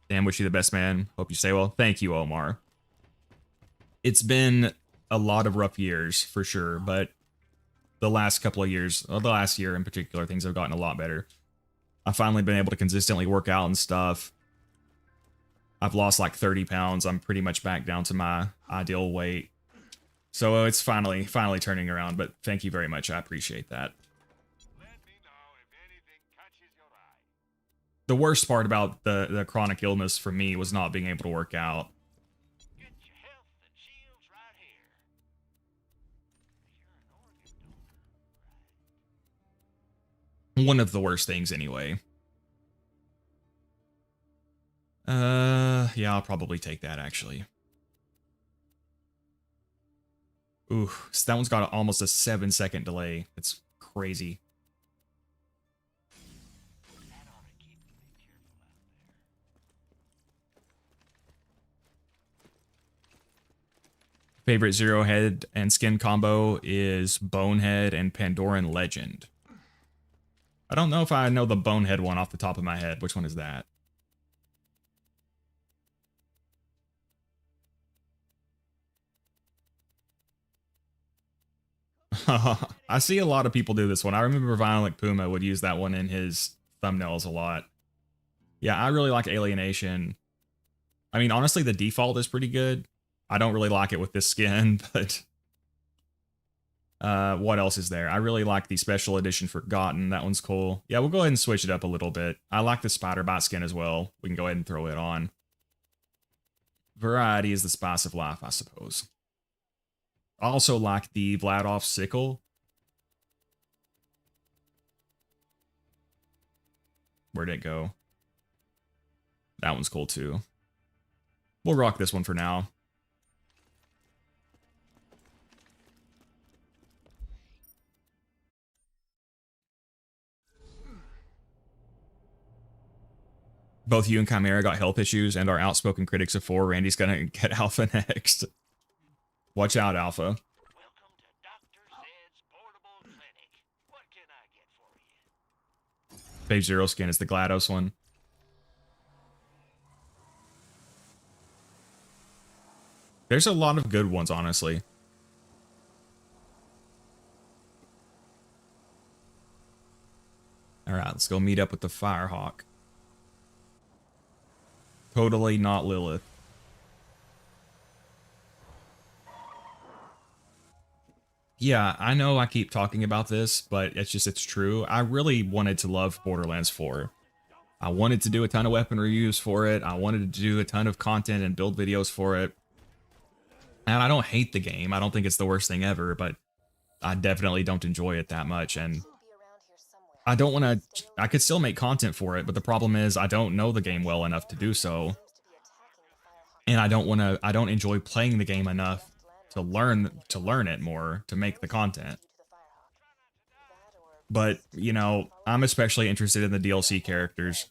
Damn, wish you the best, man. Hope you stay well. Thank you, Omar. It's been a lot of rough years, for sure, but the last couple of years, the last year in particular, things have gotten a lot better. I've finally been able to consistently work out and stuff. I've lost like 30 pounds. I'm pretty much back down to my ideal weight. So it's finally turning around, but thank you very much. I appreciate that. The worst part about the chronic illness for me was not being able to work out. One of the worst things anyway. Yeah, I'll probably take that actually. Ooh, so that one's got almost a 7-second delay. That's crazy. Favorite Zer0 head and skin combo is Bonehead and Pandoran Legend. I don't know if I know the Bonehead one off the top of my head. Which one is that? I see a lot of people do this one. I remember Violent Puma would use that one in his thumbnails a lot. Yeah, I really like Alienation. I mean, honestly, the default is pretty good. I don't really like it with this skin, but what else is there? I really like the special edition Forgotten. That one's cool. Yeah, we'll go ahead and switch it up a little bit. I like the Spider Bite skin as well. We can go ahead and throw it on. Variety is the spice of life, I suppose. I also like the Vladov Sickle. Where'd it go? That one's cool too. We'll rock this one for now. Both you and Chimera got health issues and are outspoken critics of 4. Randy's gonna get Alpha next. Watch out, Alpha. Welcome to Dr. Zed's portable clinic. What can I get for you? Babe Zero skin is the GLaDOS one. There's a lot of good ones, honestly. Alright, let's go meet up with the Firehawk. Totally not Lilith. Yeah, I know I keep talking about this, but it's true. I really wanted to love Borderlands 4. I wanted to do a ton of weapon reviews for it. I wanted to do a ton of content and build videos for it. And I don't hate the game. I don't think it's the worst thing ever, but I definitely don't enjoy it that much. And I don't want to... I could still make content for it, but the problem is I don't know the game well enough to do so. And I don't enjoy playing the game enough to learn it more, to make the content. But, you know, I'm especially interested in the DLC characters.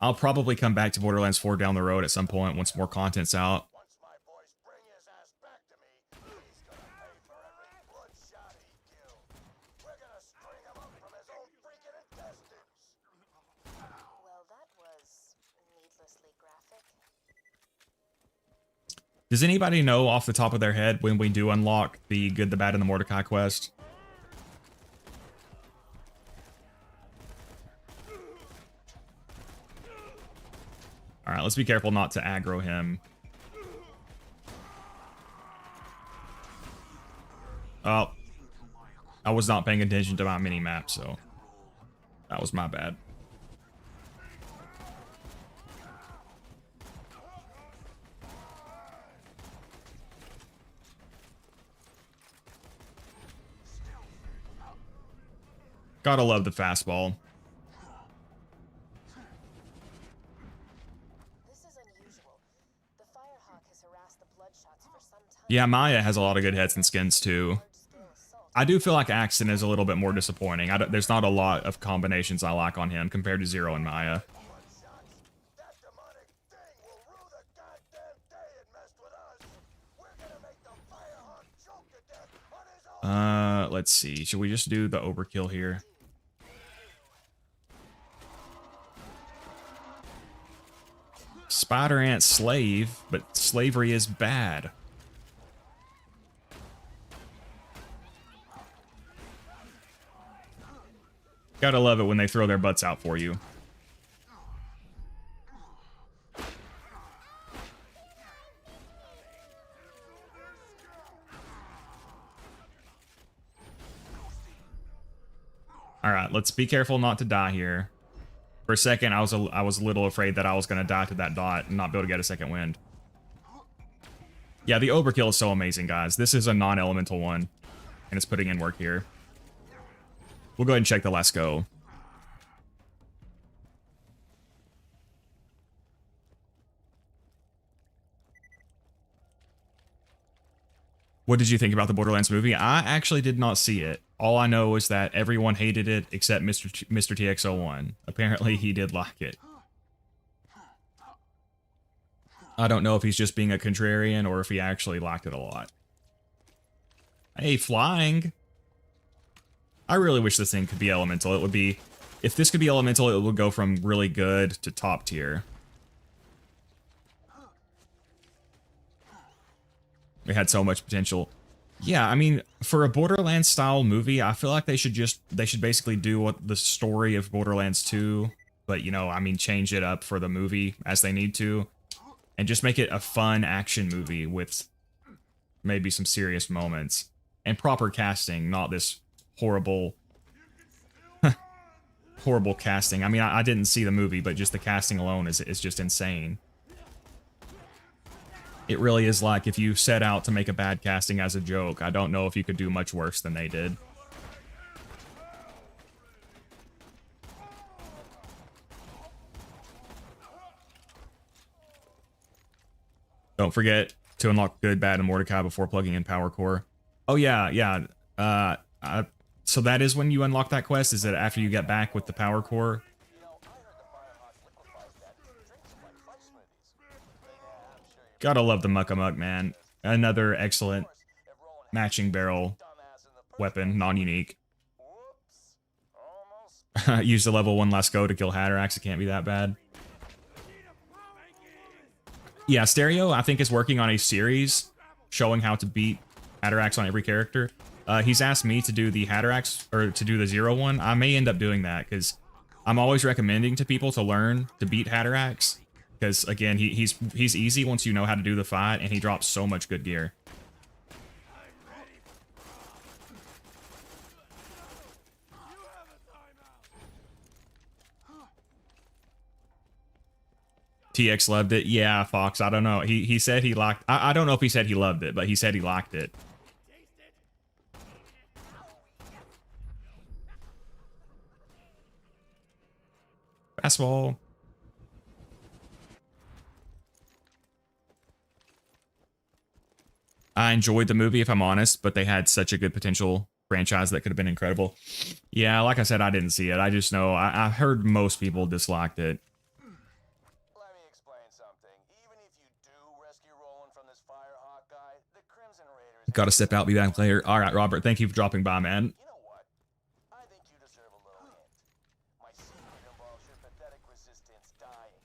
I'll probably come back to Borderlands 4 down the road at some point once more content's out. Once my boys bring his ass back to me, he's gonna pay for every bloodshot he killed. We're gonna string him up from his own freaking intestines. Well, that was needlessly graphic. Does anybody know off the top of their head when we do unlock the Good, the Bad, and the Mordecai quest? Alright, let's be careful not to aggro him. Oh. I was not paying attention to my mini-map, so... that was my bad. Gotta love the fastball. This is unusual. Yeah, Maya has a lot of good heads and skins too. I do feel like Axton is a little bit more disappointing. There's not a lot of combinations I like on him compared to Zero and Maya. That demonic thing will rue the goddamn day it messed with us. We're gonna make the Firehawk choke to death on his own. Let's see. Should we just do the overkill here? Spider Ant slave, but slavery is bad. Gotta love it when they throw their butts out for you. All right, let's be careful not to die here. For a second, I was a little afraid that I was gonna die to that dot and not be able to get a second wind. Yeah, the overkill is so amazing, guys. This is a non-elemental one, and it's putting in work here. We'll go ahead and check the Let's Go. What did you think about the Borderlands movie? I actually did not see it. All I know is that everyone hated it except Mr. TX01. Apparently, he did like it. I don't know if he's just being a contrarian or if he actually liked it a lot. Hey, flying! I really wish this thing could be elemental. It would be... If this could be elemental, it would go from really good to top tier. It had so much potential. Yeah, I mean, for a Borderlands style movie, I feel like they should basically do what the story of Borderlands 2, but you know, I mean, change it up for the movie as they need to, and just make it a fun action movie with maybe some serious moments and proper casting, not this horrible horrible casting. I mean, I didn't see the movie, but just the casting alone is just insane. It really is like if you set out to make a bad casting as a joke, I don't know if you could do much worse than they did. Don't forget to unlock good, bad, and Mordecai before plugging in Power Core. Oh yeah, yeah. So that is when you unlock that quest? Is it after you get back with the Power Core? Gotta love the Muck-a-Muck, man. Another excellent matching barrel weapon, non-unique. Use the level 1 Let's Go to kill Hatterax. It can't be that bad. Yeah, Stereo, I think, is working on a series showing how to beat Hatterax on every character. He's asked me to do the Hatterax, or to do the Zero one. I may end up doing that, because I'm always recommending to people to learn to beat Hatterax. Because, again, he's easy once you know how to do the fight, and he drops so much good gear. TX loved it. Yeah, Fox, I don't know. He said he liked... I don't know if he said he loved it, but he said he liked it. Fastball. I enjoyed the movie, if I'm honest, but they had such a good potential franchise that could have been incredible. Yeah, like I said, I didn't see it. I just know I heard most people disliked it. Let me explain something. Even if you do rescue Roland from this Firehawk guy, the Crimson Raiders... Gotta step out, be back later. All right, Robert, thank you for dropping by, man. You know what? I think you deserve a little hint. My secret involves your pathetic resistance dying,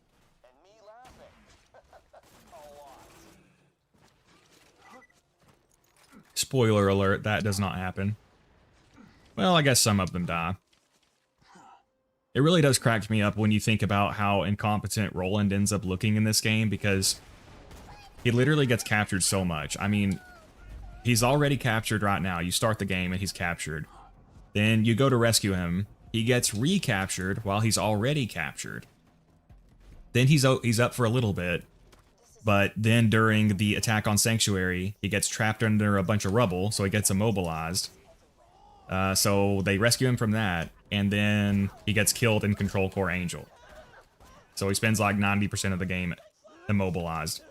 and me laughing. A lot. Spoiler alert, that does not happen. Well, I guess some of them die. It really does crack me up when you think about how incompetent Roland ends up looking in this game, because he literally gets captured so much. I mean, he's already captured right now. You start the game and he's captured. Then you go to rescue him. He gets recaptured while he's already captured. Then he's up for a little bit. But then during the attack on Sanctuary, he gets trapped under a bunch of rubble, so he gets immobilized. So they rescue him from that, and then he gets killed in Control Core Angel. So he spends like 90% of the game immobilized.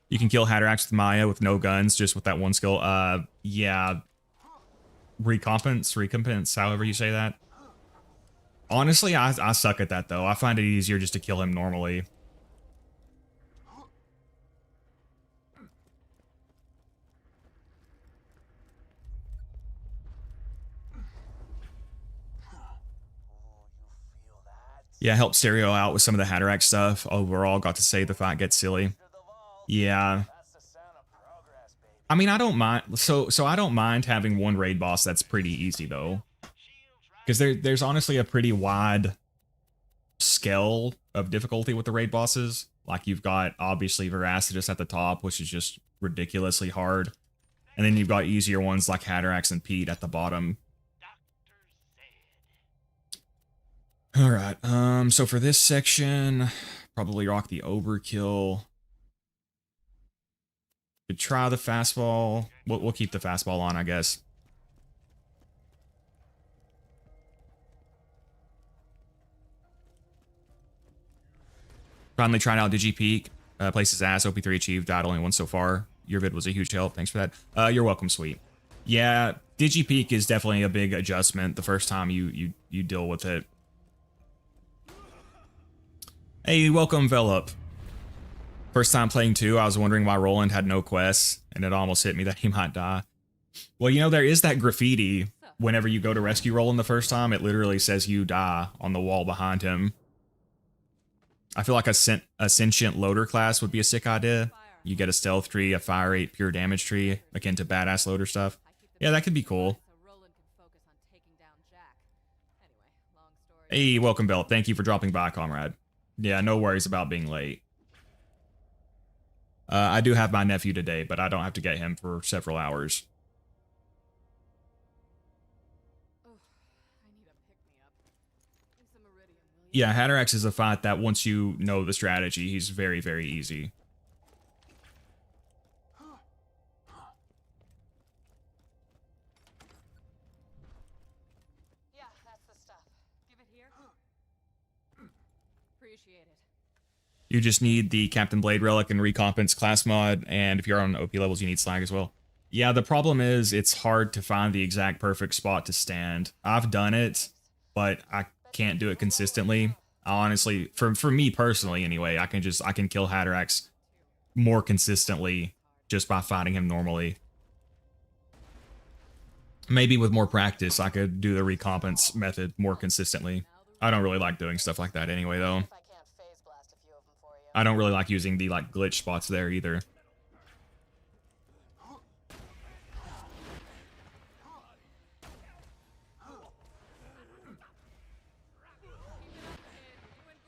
You can kill Hatterax with Maya with no guns, just with that one skill. Yeah. Recompense, however you say that. Honestly, I suck at that, though. I find it easier just to kill him normally. Yeah, help Stereo out with some of the Hatterax stuff. Overall, got to say the fight gets silly. Yeah. I mean, I don't mind. So I don't mind having one raid boss that's pretty easy, though. Because there's honestly a pretty wide scale of difficulty with the raid bosses. Like, you've got, obviously, Veracitus at the top, which is just ridiculously hard. And then you've got easier ones like Hatterax and Pete at the bottom. Alright, so for this section, probably rock the overkill. Could try the fastball. We'll keep the fastball on, I guess. Finally tried out DigiPeak. Places ass, OP3 achieved, died only once so far. Your vid was a huge help. Thanks for that. You're welcome, sweet. Yeah, DigiPeak is definitely a big adjustment the first time you deal with it. Hey, welcome, Velop. First time playing 2, I was wondering why Roland had no quests, and it almost hit me that he might die. Well, you know, there is that graffiti. Whenever you go to rescue Roland the first time, it literally says you die on the wall behind him. I feel like a sentient loader class would be a sick idea. You get a stealth tree, a fire rate, pure damage tree, akin to badass loader stuff. Yeah, that could be cool. Hey, welcome, Bell. Thank you for dropping by, comrade. Yeah, no worries about being late. I do have my nephew today, but I don't have to get him for several hours. Yeah, Hatterax is a fight that once you know the strategy, he's very, very easy. Yeah, that's the stuff. Give it here. Appreciate it. You just need the Captain Blade Relic and Recompense class mod, and if you're on OP levels, you need Slag as well. Yeah, the problem is it's hard to find the exact perfect spot to stand. I've done it, but I can't do it consistently. Honestly, for me personally anyway, I can kill Hatterax more consistently just by fighting him normally. Maybe with more practice, I could do the recompense method more consistently. I don't really like doing stuff like that anyway, though. I don't really like using the like glitch spots there either.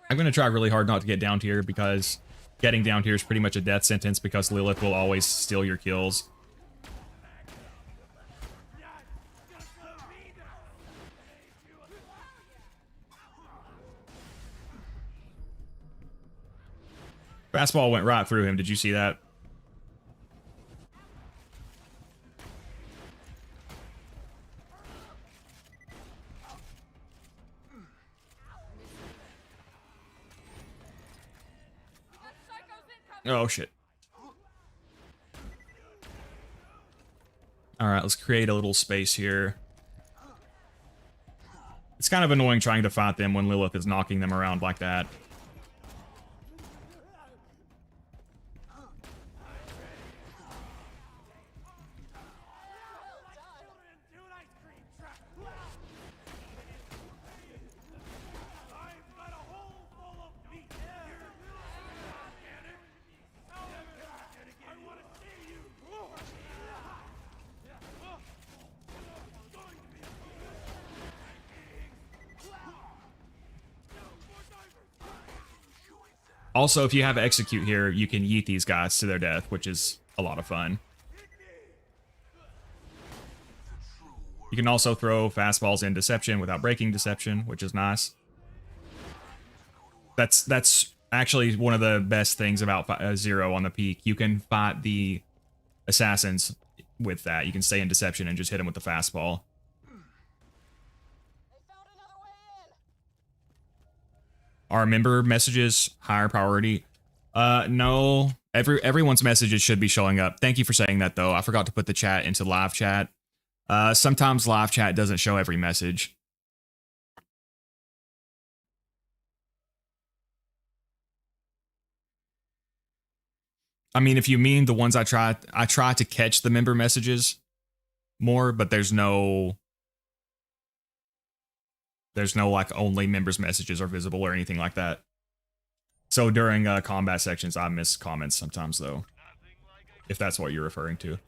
I'm going to try really hard not to get down tier because getting down tier is pretty much a death sentence because Lilith will always steal your kills. Fastball went right through him. Did you see that? Oh, shit. Alright, let's create a little space here. It's kind of annoying trying to fight them when Lilith is knocking them around like that. Also, if you have execute here, you can yeet these guys to their death, which is a lot of fun. You can also throw fastballs in deception without breaking deception, which is nice. That's actually one of the best things about Zero on the peak. You can fight the assassins with that. You can stay in deception and just hit them with the fastball. Are member messages higher priority? No, Everyone's messages should be showing up. Thank you for saying that, though. I forgot to put the chat into live chat. Sometimes live chat doesn't show every message. I mean, if you mean the ones I try to catch the member messages more, but there's no like only members' messages are visible or anything like that. So during combat sections, I miss comments sometimes, though, if that's what you're referring to.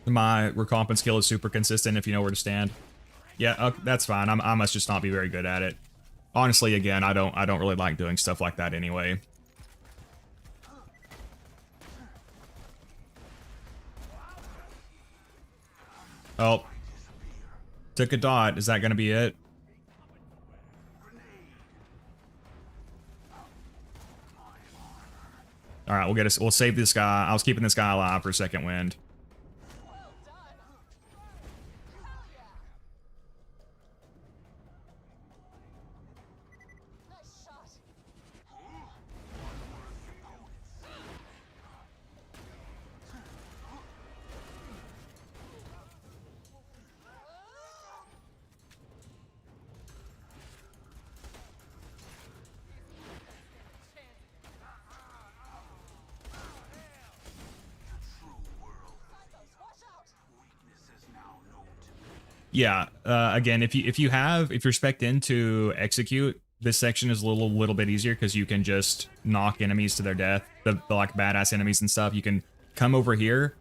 My recompense skill is super consistent if you know where to stand. Yeah, that's fine. I must just not be very good at it. Honestly, again, I don't really like doing stuff like that anyway. Oh. Took a dot. Is that going to be it? All right, we'll save this guy. I was keeping this guy alive for second wind. Yeah, again, if you're spec'd into execute, this section is a little bit easier because you can just knock enemies to their death. The like badass enemies and stuff. You can come over here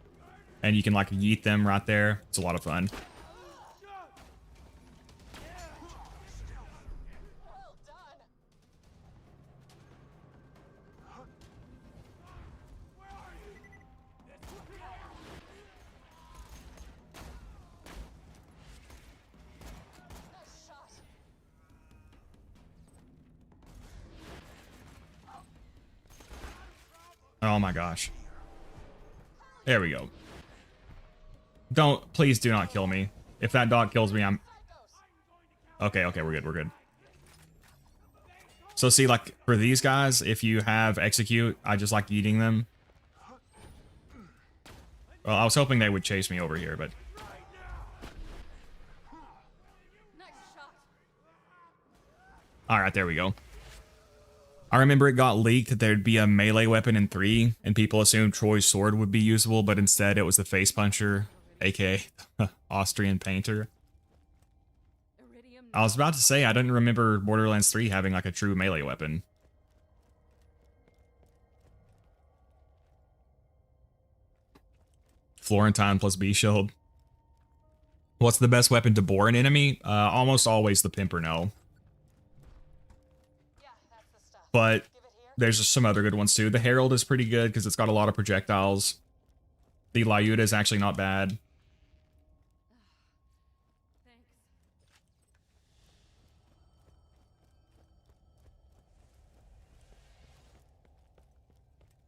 and you can like yeet them right there. It's a lot of fun. Oh my gosh. There we go. Please do not kill me. If that dog kills me, I'm... Okay, we're good. So see, like, for these guys, if you have execute, I just like eating them. Well, I was hoping they would chase me over here, but... Alright, there we go. I remember it got leaked that there'd be a melee weapon in 3, and people assumed Troy's sword would be usable, but instead it was the face puncher, aka Austrian painter. I was about to say, I didn't remember Borderlands 3 having like a true melee weapon. Florentine plus B-Shield. What's the best weapon to bore an enemy? Almost always the Pimpernel. But there's just some other good ones too. The Herald is pretty good because it's got a lot of projectiles. The Lyuda is actually not bad.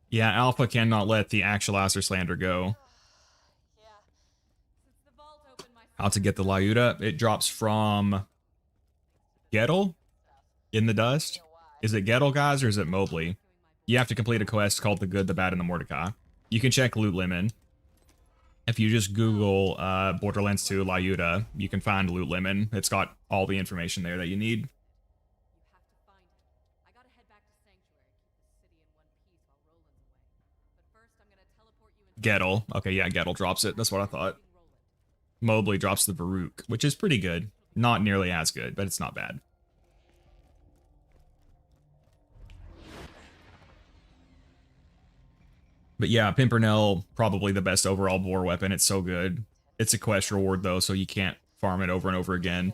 Yeah, Alpha cannot let the Actualizer Slander go. How to get the Lyuda? It drops from Gettle in the dust. Is it Gettle, guys, or is it Mobley? You have to complete a quest called The Good, the Bad, and the Mordecai. You can check Loot Lemon. If you just Google Borderlands 2 Lyuda, you can find Loot Lemon. It's got all the information there that you need. Gettle. Okay, yeah, Gettle drops it. That's what I thought. Mobley drops the Varuk, which is pretty good. Not nearly as good, but it's not bad. But yeah, Pimpernel, probably the best overall bore weapon. It's so good. It's a quest reward, though, so you can't farm it over and over again.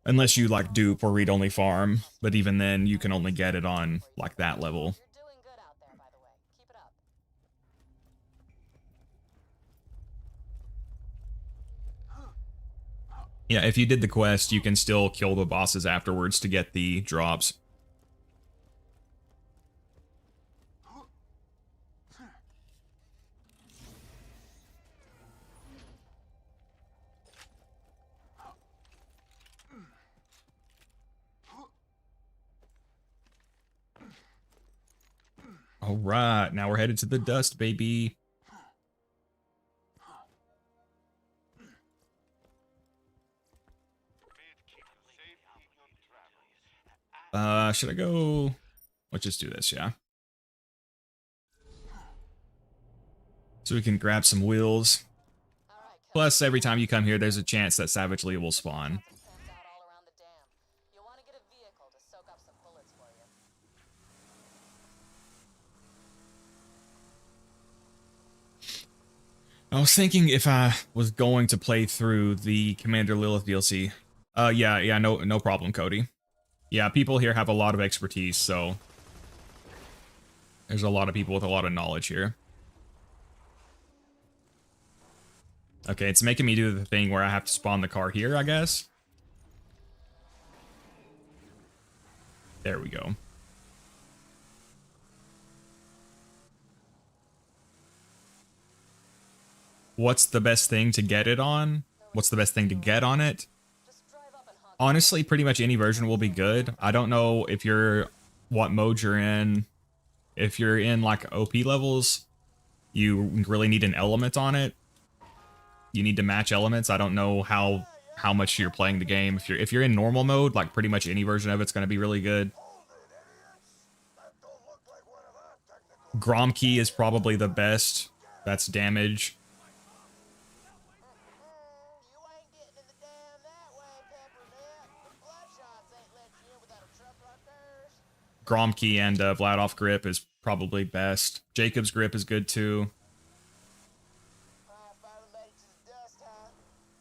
Unless you, like, dupe or read-only farm. But even then, you can only get it on, like, that level. Yeah, if you did the quest, you can still kill the bosses afterwards to get the drops. All right, now we're headed to the dust, baby. Should I go? Let's just do this, yeah. So we can grab some wheels. All right, Plus, every time you come here, there's a chance that Savage Lee will spawn. camped out all around the dam. You'll want to get a vehicle to soak up some bullets for you. I was thinking if I was going to play through the Commander Lilith DLC. Yeah, no problem, Cody. Yeah, people here have a lot of expertise, so there's a lot of people with a lot of knowledge here. Okay, it's making me do the thing where I have to spawn the car here, I guess. There we go. What's the best thing to get it on? What's the best thing to get on it? Just drive up and hunt. Honestly, pretty much any version will be good. I don't know if you're what mode you're in. If you're in like OP levels, you really need an element on it. You need to match elements. I don't know how much you're playing the game. If you're in normal mode, like pretty much any version of it's going to be really good. Gromkey is probably the best. That's damage. You ain't getting in the dam that way, Peppermint. The Bloodshots ain't let you in without a truck like theirs. Gromkey and Vladoff grip is probably best. Jacob's grip is good too. Finally made it to the dust, huh?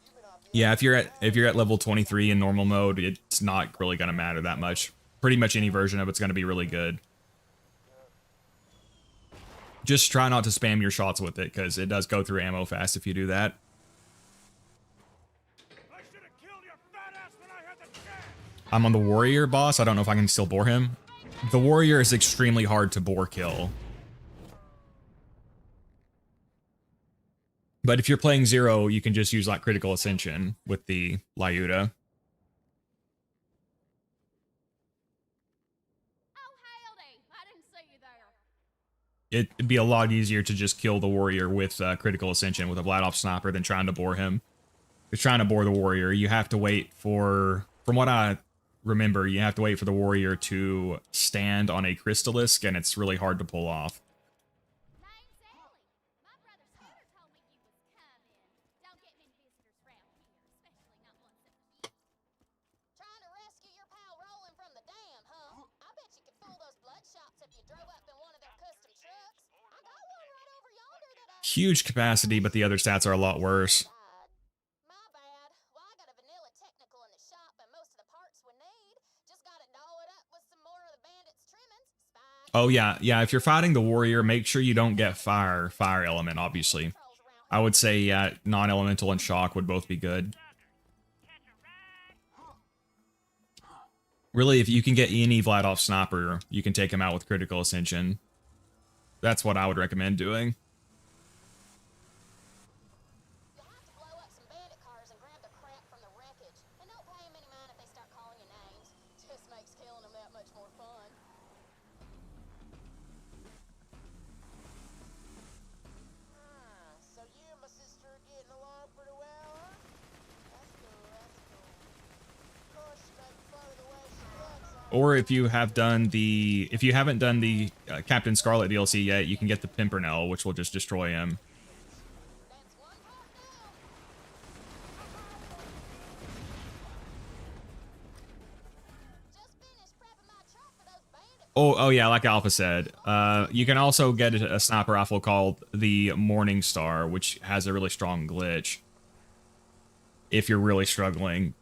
You've been off the Yeah, if you're at level 23 in normal mode, it's not really gonna matter that much. Pretty much any version of it's gonna be really good. Just try not to spam your shots with it, because it does go through ammo fast if you do that. I'm on the warrior boss. I don't know if I can still bore him. The warrior is extremely hard to bore kill. But if you're playing Zer0, you can just use like critical ascension with the Lyuda. Oh, howdy. I didn't see you there. It'd be a lot easier to just kill the warrior with critical ascension with a Vladoff sniper than trying to bore him. If you're trying to bore the warrior, you have to wait for, from what I remember, you have to wait for the warrior to stand on a crystallisk, and it's really hard to pull off. Name's Ellie. My brother Scooter told me you was coming. Don't get many visitors round here, especially not ones that were you. Trying to rescue your pal rolling from the dam, huh? I bet you could fool those Bloodshots if you drove up in one of their custom trucks. I got one right over yonder that I... Huge capacity, but the other stats are a lot worse. My bad. Well, I got a vanilla technical in the shop and most of the parts we need. Just gotta doll it up with some more of the bandits' trimmings. Spike. Oh yeah, if you're fighting the warrior, make sure you don't get fire element, obviously. I would say, yeah, non-elemental and shock would both be good. Really, if you can get any Vladoff sniper, you can take him out with critical ascension. That's what I would recommend doing. You'll have to blow up some bandit cars and grab the crap from the wreckage. And don't pay 'em any mind if they start calling you names. Just makes killing them that much more fun. So you and my sister are getting along pretty well, huh? That's cool, that's cool. Of course, you make fun of the way she looks, Or if you have done the, if you haven't done the Captain Scarlet DLC yet, you can get the Pimpernel, which will just destroy him. That's one part down. Just finished prepping my truck for those bandits. Oh yeah, like Alpha said, you can also get a sniper rifle called the Morning Star, which has a really strong glitch. If you're really struggling.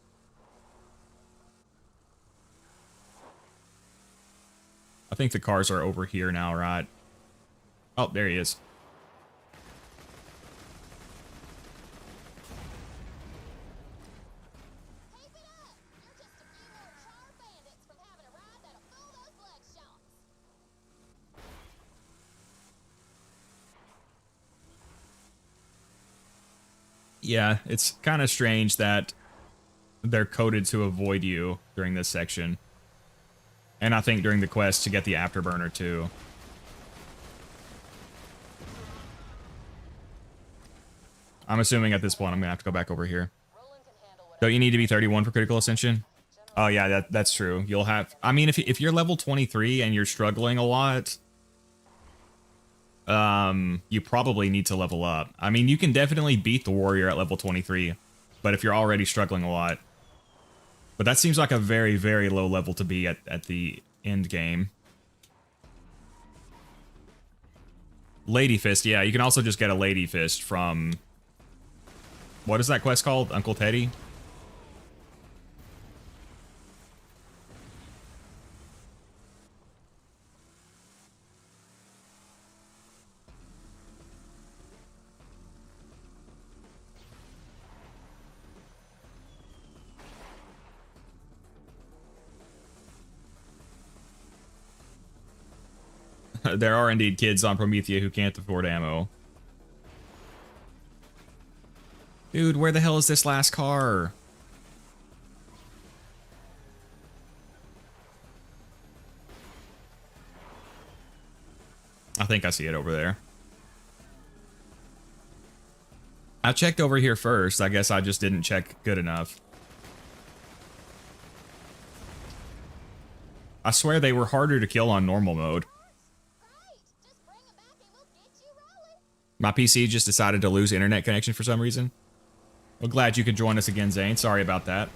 I think the cars are over here now, right? Oh, there he is. Keep it up! You're just a few more charred bandits from having a ride that'll fool those Bloodshots. Yeah, it's kind of strange that they're coded to avoid you during this section. And I think during the quest to get the afterburner too. I'm assuming at this point I'm gonna have to go back over here. Roland can handle whatever. Don't you need to be 31 for critical ascension? Oh yeah, that's true. You'll have. I mean, if you're level 23 and you're struggling a lot, you probably need to level up. I mean, you can definitely beat the warrior at level 23, but if you're already struggling a lot, but that seems like a very, very low level to be at the end game. Lady Fist, yeah, you can also just get a Lady Fist from, what is that quest called? Uncle Teddy? There are indeed kids on Promethea who can't afford ammo. Dude, where the hell is this last car? I think I see it over there. I checked over here first. I guess I just didn't check good enough. I swear they were harder to kill on normal mode. My PC just decided to lose internet connection for some reason. Well, glad you could join us again, Zane. Sorry about that.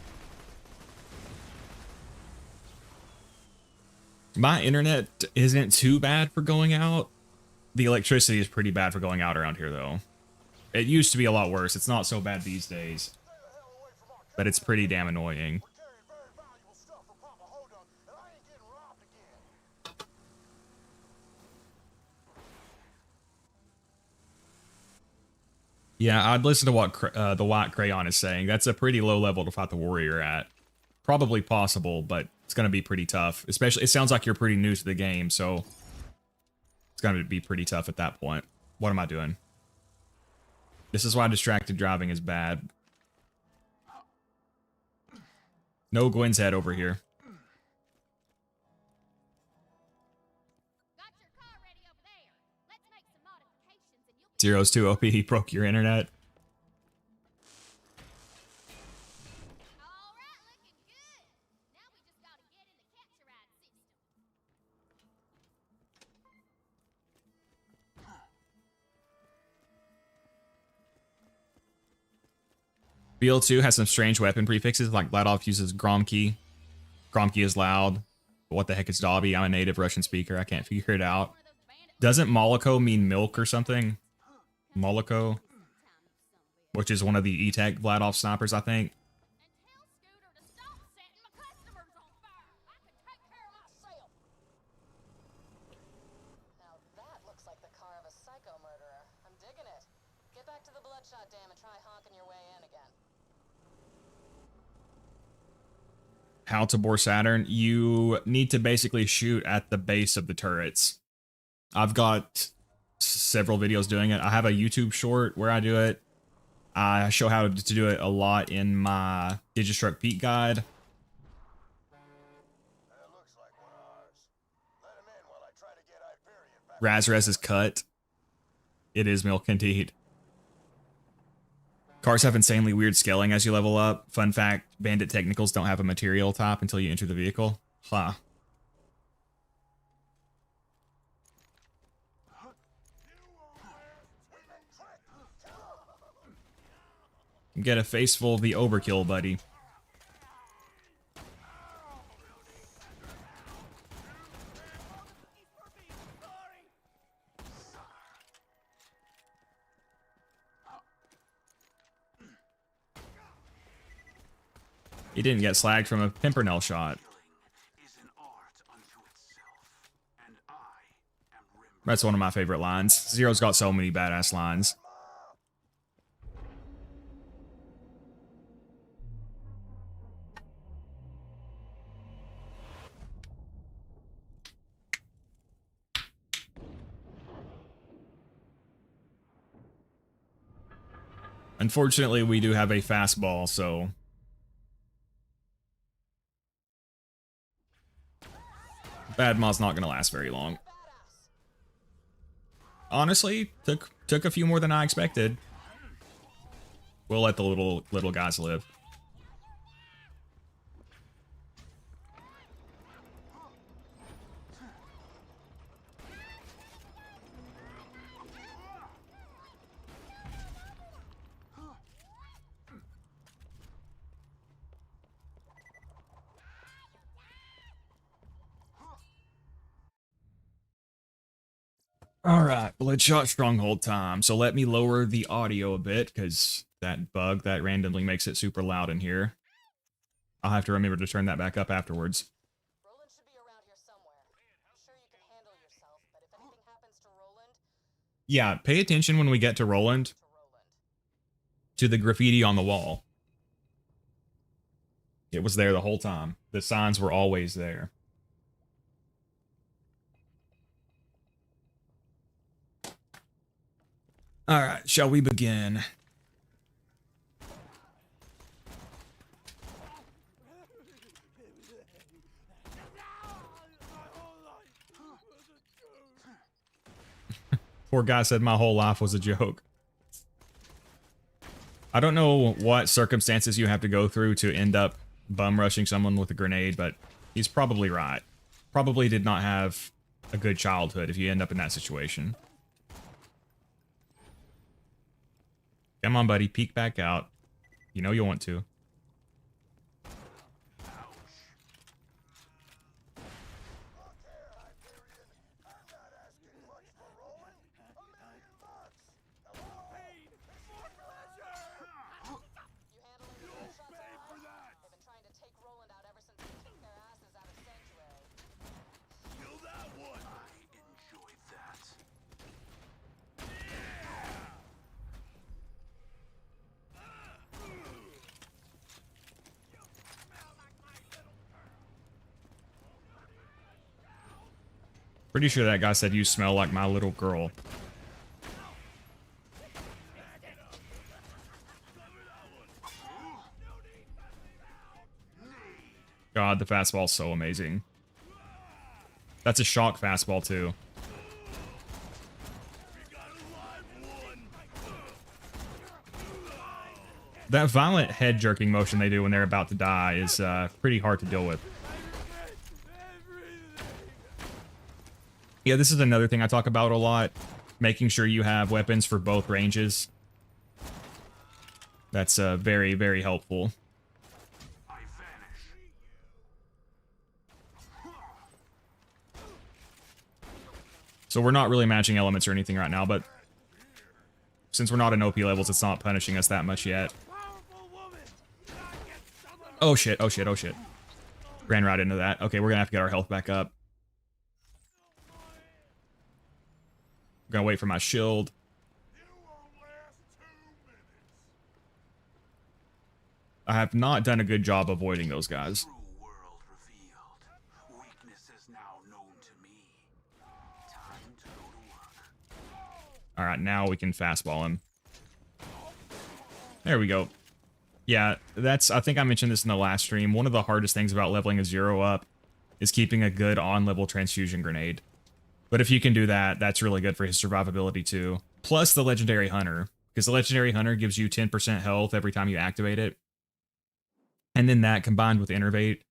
My internet isn't too bad for going out. The electricity is pretty bad for going out around here, though. It used to be a lot worse. It's not so bad these days. But it's pretty damn annoying. Yeah, I'd listen to what the White Crayon is saying. That's a pretty low level to fight the warrior at. Probably possible, but it's going to be pretty tough. Especially, it sounds like you're pretty new to the game, so it's going to be pretty tough at that point. What am I doing? This is why distracted driving is bad. No Gwen's head over here. Got your car ready over there. Let's make some modifications and you'll Zero's too OP, he broke your internet. all right, looking good. Now we just gotta get in the capture ride system. BL2 has some strange weapon prefixes, like Vladov uses Gromky. Gromky is loud. But what the heck is Dobby? I'm a native Russian speaker. I can't figure it out. Doesn't Moloko mean milk or something? Moloko, which is one of the E-Tech Vladov snipers, I think. And tell Scooter to stop setting my customers on fire. I can take care of myself. Now that looks like the car of a psycho murderer. I'm digging it. Get back to the Bloodshot Dam and try honking your way in again. How to bore Saturn? You need to basically shoot at the base of the turrets. I've got several videos doing it. I have a YouTube short where I do it. I show how to do it a lot in my Digistruct Peak guide. That looks like one of ours. Let him in while I try to get Iberian back. Razrez is cut. It is milk indeed. Cars have insanely weird scaling as you level up. Fun fact, Bandit Technicals don't have a material type until you enter the vehicle. Huh. Get a face full of the overkill, buddy. He didn't get slagged from a Pimpernel shot. That's one of my favorite lines. Zero's got so many badass lines. Unfortunately, we do have a fastball, so... Bad Ma's not gonna last very long. Honestly, took a few more than I expected. We'll let the little guys live. Alright, Bloodshot Stronghold time. So let me lower the audio a bit, because that bug that randomly makes it super loud in here. I'll have to remember to turn that back up afterwards. Roland should be around here somewhere. I'm sure you can handle yourself, but if anything happens to Roland, Yeah, pay attention when we get to Roland, to the graffiti on the wall. It was there the whole time. The signs were always there. Alright, shall we begin? Poor guy said my whole life was a joke. I don't know what circumstances you have to go through to end up bum rushing someone with a grenade, but he's probably right. Probably did not have a good childhood if you end up in that situation. Come on, buddy, peek back out. You know you want to. Pretty sure that guy said you smell like my little girl. God, the fastball's so amazing. That's a shock fastball, too. That violent head jerking motion they do when they're about to die is pretty hard to deal with. Yeah, this is another thing I talk about a lot. Making sure you have weapons for both ranges. That's very, very helpful. So we're not really matching elements or anything right now, but since we're not in OP levels, it's not punishing us that much yet. Oh shit, oh shit, oh shit. Ran right into that. Okay, we're gonna have to get our health back up. I'm gonna wait for my shield. I have not done a good job avoiding those guys. Alright, now we can fastball him. There we go. Yeah, that's, I think I mentioned this in the last stream. One of the hardest things about leveling a Zero up is keeping a good on-level transfusion grenade. But if you can do that, that's really good for his survivability too. Plus the Legendary Hunter, because the Legendary Hunter gives you 10% health every time you activate it. And then that combined with Innervate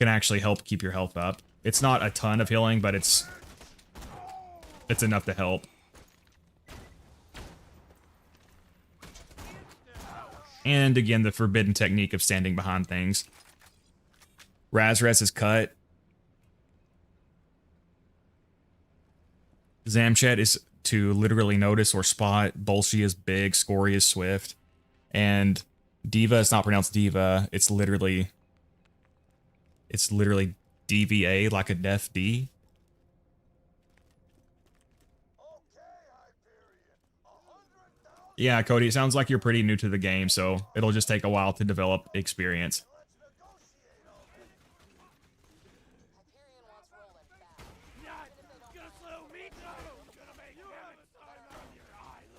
can actually help keep your health up. It's not a ton of healing, but it's enough to help. And again, the forbidden technique of standing behind things. Razres is cut. Zamchet is to literally notice or spot. Bolshi is big. Scory is swift. And Diva is not pronounced Diva. It's literally DVA, like a death D. Yeah, Cody, it sounds like you're pretty new to the game, so it'll just take a while to develop experience.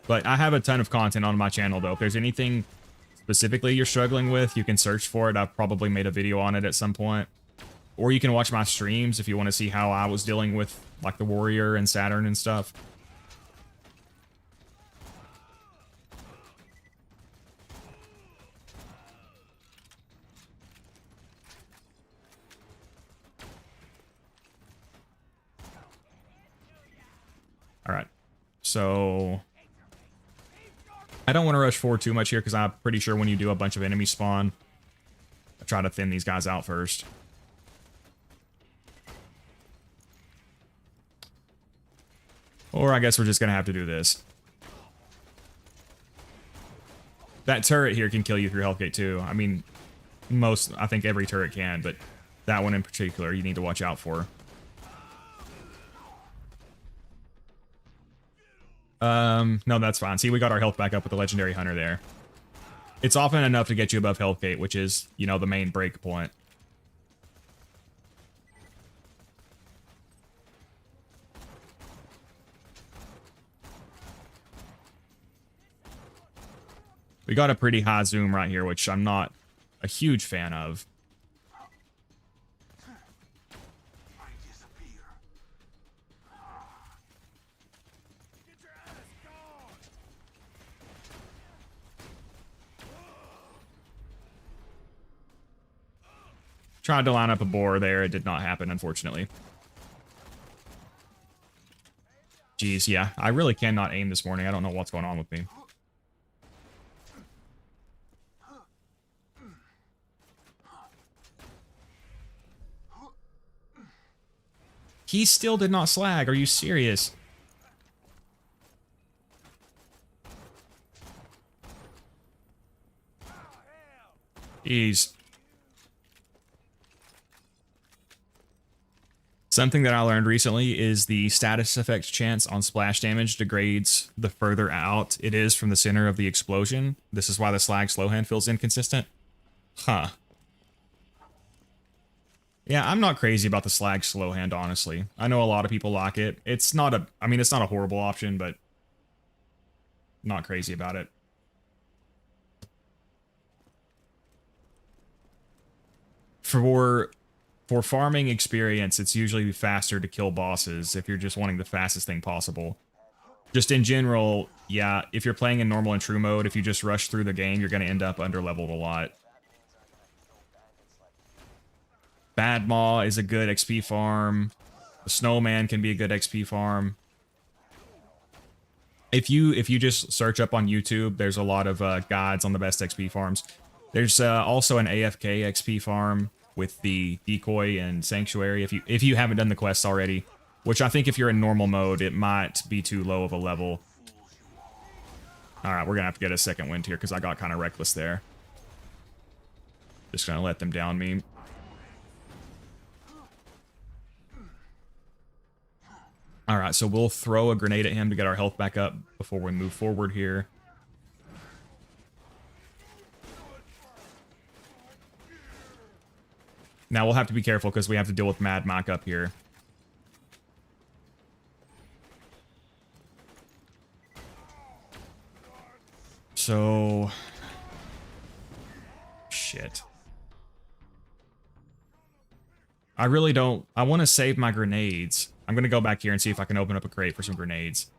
But I have a ton of content on my channel, though. If there's anything specifically you're struggling with, you can search for it. I've probably made a video on it at some point. Or you can watch my streams if you want to see how I was dealing with, like, the Warrior and Saturn and stuff. So I don't want to rush forward too much here because I'm pretty sure when you do a bunch of enemies spawn, I try to thin these guys out first. Or I guess we're just going to have to do this. That turret here can kill you through Healthgate too. I mean, I think every turret can, but that one in particular you need to watch out for. No, that's fine. See, we got our health back up with the Legendary Hunter there. It's often enough to get you above Healthgate, which is, you know, the main break point. We got a pretty high zoom right here, which I'm not a huge fan of. Tried to line up a boar there. It did not happen, unfortunately. Jeez, yeah. I really cannot aim this morning. I don't know what's going on with me. He still did not slag. Are you serious? Jeez. Something that I learned recently is the status effect chance on splash damage degrades the further out it is from the center of the explosion. This is why the slag slow hand feels inconsistent. Huh. Yeah, I'm not crazy about the slag slow hand, honestly. I know a lot of people like it. It's not a, I mean, it's not a horrible option, but not crazy about it. For farming experience, it's usually faster to kill bosses if you're just wanting the fastest thing possible. Just in general, yeah, if you're playing in normal and true mode, if you just rush through the game, you're going to end up under-leveled a lot. Bad Maw is a good XP farm. The Snowman can be a good XP farm. If you just search up on YouTube, there's a lot of guides on the best XP farms. There's also an AFK XP farm with the Decoy and Sanctuary if you haven't done the quests already, which I think if you're in normal mode, it might be too low of a level. All right, we're gonna have to get a second wind here because I got kind of reckless there. Just gonna let them down me. All right, so we'll throw a grenade at him to get our health back up before we move forward here. Now we'll have to be careful because we have to deal with Mad Mike up here. So... shit. I really don't... I want to save my grenades. I'm going to go back here and see if I can open up a crate for some grenades.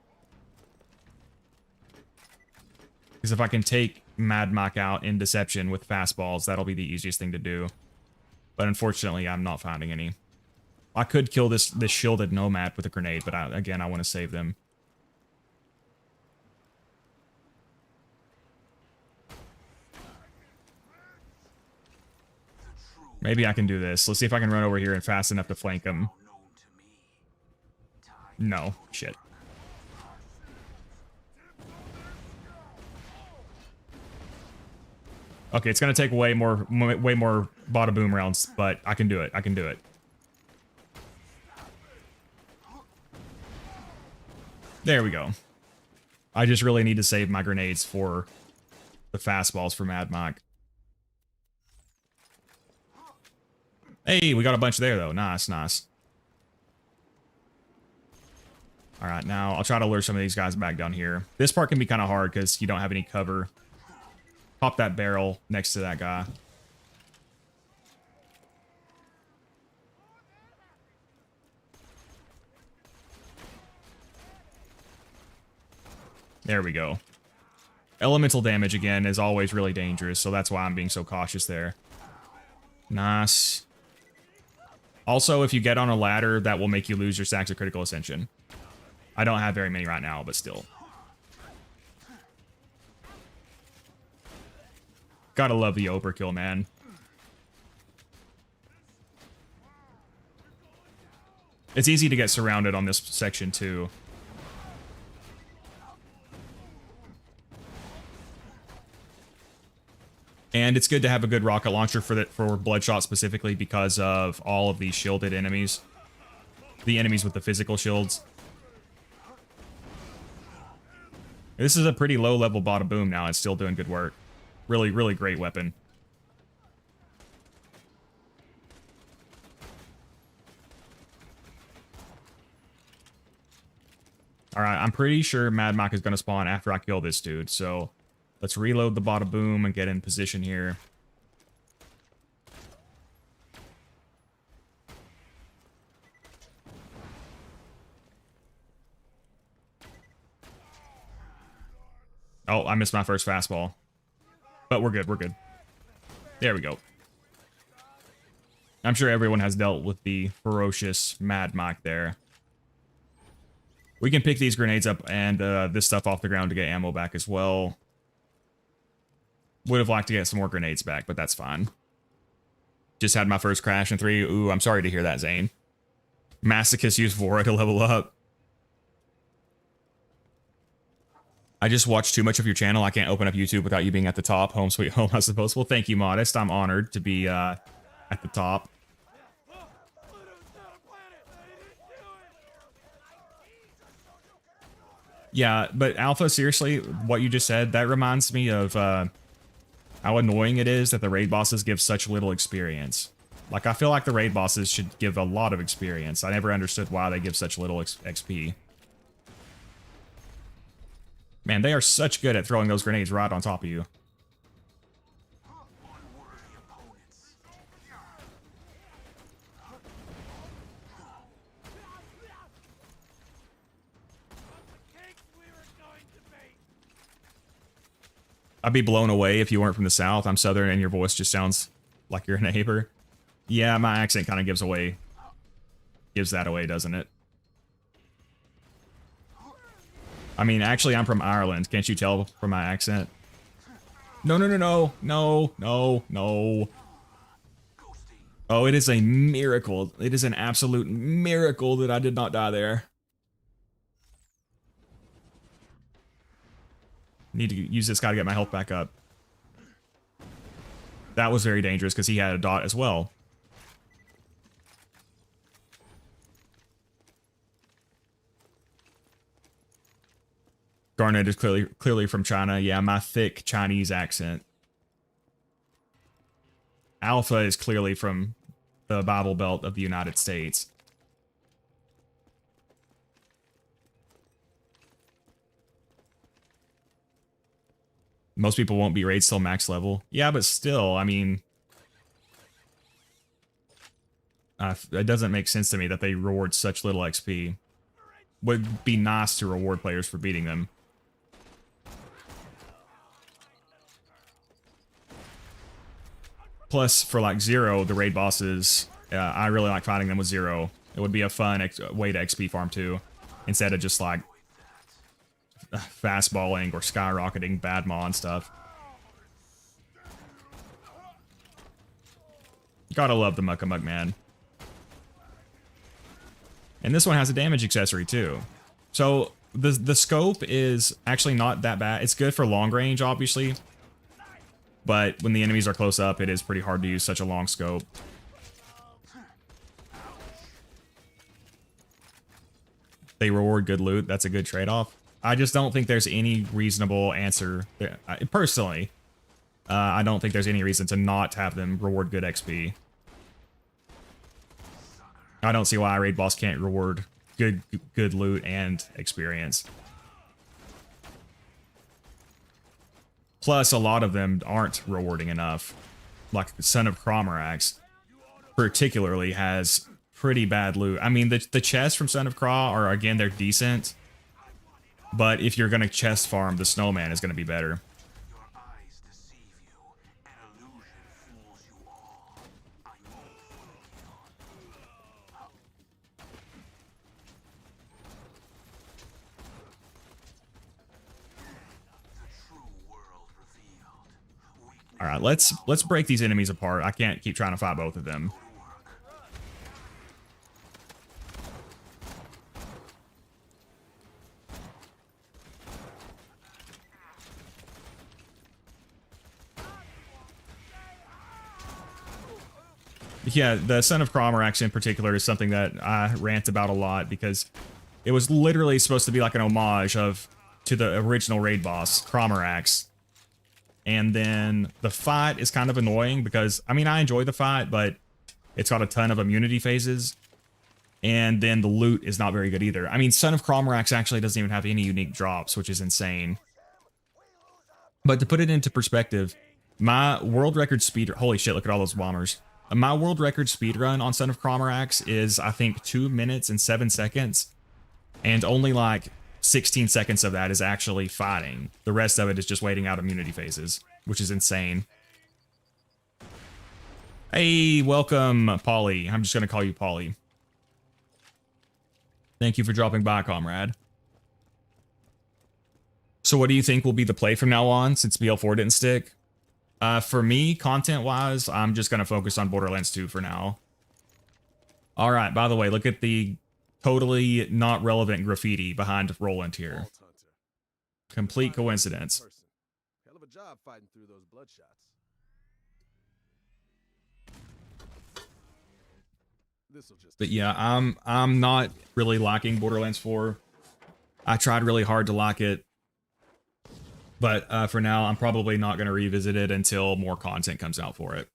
Because if I can take Mad Mike out in Deception with fastballs, that'll be the easiest thing to do. But unfortunately, I'm not finding any. I could kill this shielded nomad with a grenade, but again, I want to save them. Maybe I can do this. Let's see if I can run over here and fast enough to flank him. No. Shit. Okay, it's gonna take way more bada boom rounds, but I can do it. I can do it. There we go. I just really need to save my grenades for the fastballs for Mad Mike. Hey, we got a bunch there though. Nice, nice. All right, now I'll try to lure some of these guys back down here. This part can be kind of hard because you don't have any cover. Pop that barrel next to that guy. There we go. Elemental damage, again, is always really dangerous, so that's why I'm being so cautious there. Nice. Also, if you get on a ladder, that will make you lose your stacks of critical ascension. I don't have very many right now, but still. Gotta love the overkill, man. It's easy to get surrounded on this section, too. And it's good to have a good rocket launcher for Bloodshot specifically because of all of these shielded enemies. The enemies with the physical shields. This is a pretty low-level bada boom now. It's still doing good work. Really, really great weapon. Alright, I'm pretty sure Mad Mike is going to spawn after I kill this dude, so let's reload the bada boom and get in position here. Oh, I missed my first fastball. But we're good, we're good. There we go. I'm sure everyone has dealt with the ferocious Mad Mike there. We can pick these grenades up and this stuff off the ground to get ammo back as well. Would have liked to get some more grenades back, but that's fine. Just had my first crash in 3. Ooh, I'm sorry to hear that, Zane. Masochist used Vora to level up. I just watched too much of your channel. I can't open up YouTube without you being at the top. Home sweet home, I suppose. Well, thank you, Modest. I'm honored to be at the top. Yeah, but Alpha, seriously, what you just said, that reminds me of how annoying it is that the raid bosses give such little experience. Like, I feel like the raid bosses should give a lot of experience. I never understood why they give such little XP. Man, they are such good at throwing those grenades right on top of you. I'd be blown away if you weren't from the South. I'm Southern and your voice just sounds like you're a neighbor. Yeah, my accent kind of gives that away, doesn't it? I mean, actually, I'm from Ireland. Can't you tell from my accent? No, no, no, no, no, no, no. Oh, it is a miracle. It is an absolute miracle that I did not die there. Need to use this guy to get my health back up. That was very dangerous because he had a dot as well. Garnet is clearly from China. Yeah, my thick Chinese accent. Alpha is clearly from the Bible Belt of the United States. Most people won't be raids till max level. Yeah, but still, I mean... it doesn't make sense to me that they reward such little XP. Would be nice to reward players for beating them. Plus, for like Zer0, the raid bosses, I really like fighting them with Zer0. It would be a fun way to XP farm too, instead of just like fastballing or skyrocketing bad mon stuff. Gotta love the Muckamug, man. And this one has a damage accessory too. So the scope is actually not that bad. It's good for long range, obviously. But when the enemies are close up, it is pretty hard to use such a long scope. They reward good loot. That's a good trade-off. I just don't think there's any reasonable answer. Personally, I don't think there's any reason to not have them reward good XP. I don't see why a raid boss can't reward good loot and experience. Plus, a lot of them aren't rewarding enough. Like Son of Cromarax, particularly, has pretty bad loot. I mean, the chests from Son of Craw are, again, they're decent. But if you're going to chest farm, the Snowman is going to be better. All right, let's break these enemies apart. I can't keep trying to fight both of them. Yeah, the Son of Cromarax in particular is something that I rant about a lot because it was literally supposed to be like an homage to the original raid boss, Cromarax. And then the fight is kind of annoying because, I mean, I enjoy the fight, but it's got a ton of immunity phases. And then the loot is not very good either. I mean, Son of Cromarax actually doesn't even have any unique drops, which is insane. But to put it into perspective, my world record speed... Holy shit, look at all those bombers. My world record speedrun on Son of Cromarax is, I think, 2 minutes and 7 seconds. And only like 16 seconds of that is actually fighting. The rest of it is just waiting out immunity phases, which is insane. Hey, welcome, Polly. I'm just going to call you Polly. Thank you for dropping by, comrade. So what do you think will be the play from now on, since BL4 didn't stick? For me, content-wise, I'm just going to focus on Borderlands 2 for now. Alright, by the way, look at the totally not relevant graffiti behind Roland here. Complete coincidence. Hell of a job fighting through those bloodshots. But yeah, I'm not really liking Borderlands 4. I tried really hard to like it. But for now, I'm probably not going to revisit it until more content comes out for it.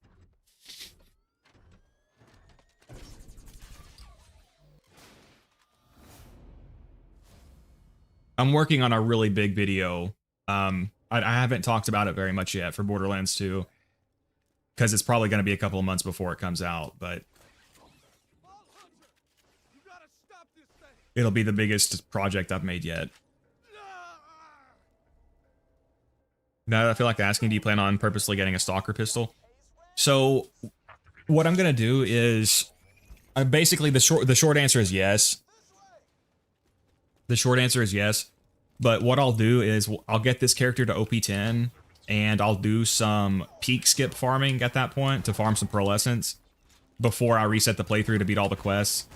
I'm working on a really big video. I haven't talked about it very much yet for Borderlands 2. Because it's probably going to be a couple of months before it comes out. But it'll be the biggest project I've made yet. Now I feel like asking, do you plan on purposely getting a stalker pistol? So what I'm gonna do is basically the short answer is yes. The short answer is yes. But what I'll do is I'll get this character to OP10 and I'll do some peak skip farming at that point to farm some pearlescence before I reset the playthrough to beat all the quests.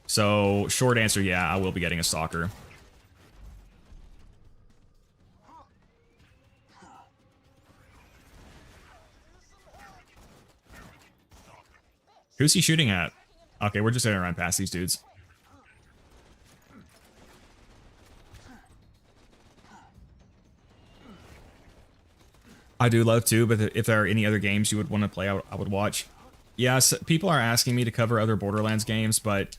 So short answer, yeah, I will be getting a stalker. Who's he shooting at? Okay, we're just gonna run past these dudes. I do love to, but if there are any other games you would want to play, I would watch. Yes, people are asking me to cover other Borderlands games, but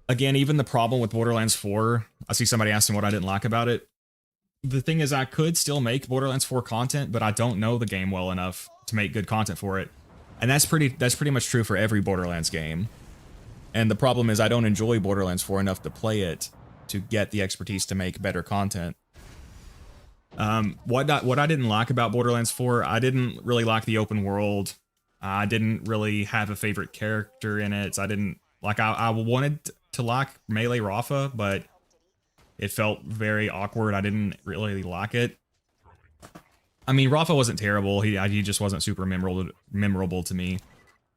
again, even the problem with Borderlands 4, I see somebody asking what I didn't like about it. The thing is, I could still make Borderlands 4 content, but I don't know the game well enough to make good content for it. And that's pretty much true for every Borderlands game. And the problem is I don't enjoy Borderlands 4 enough to play it to get the expertise to make better content. What I didn't like about Borderlands 4, I didn't really like the open world. I didn't really have a favorite character in it. I didn't like. I wanted to like Melee Rafa, but it felt very awkward. I didn't really like it. I mean, Rafa wasn't terrible. He just wasn't super memorable to me.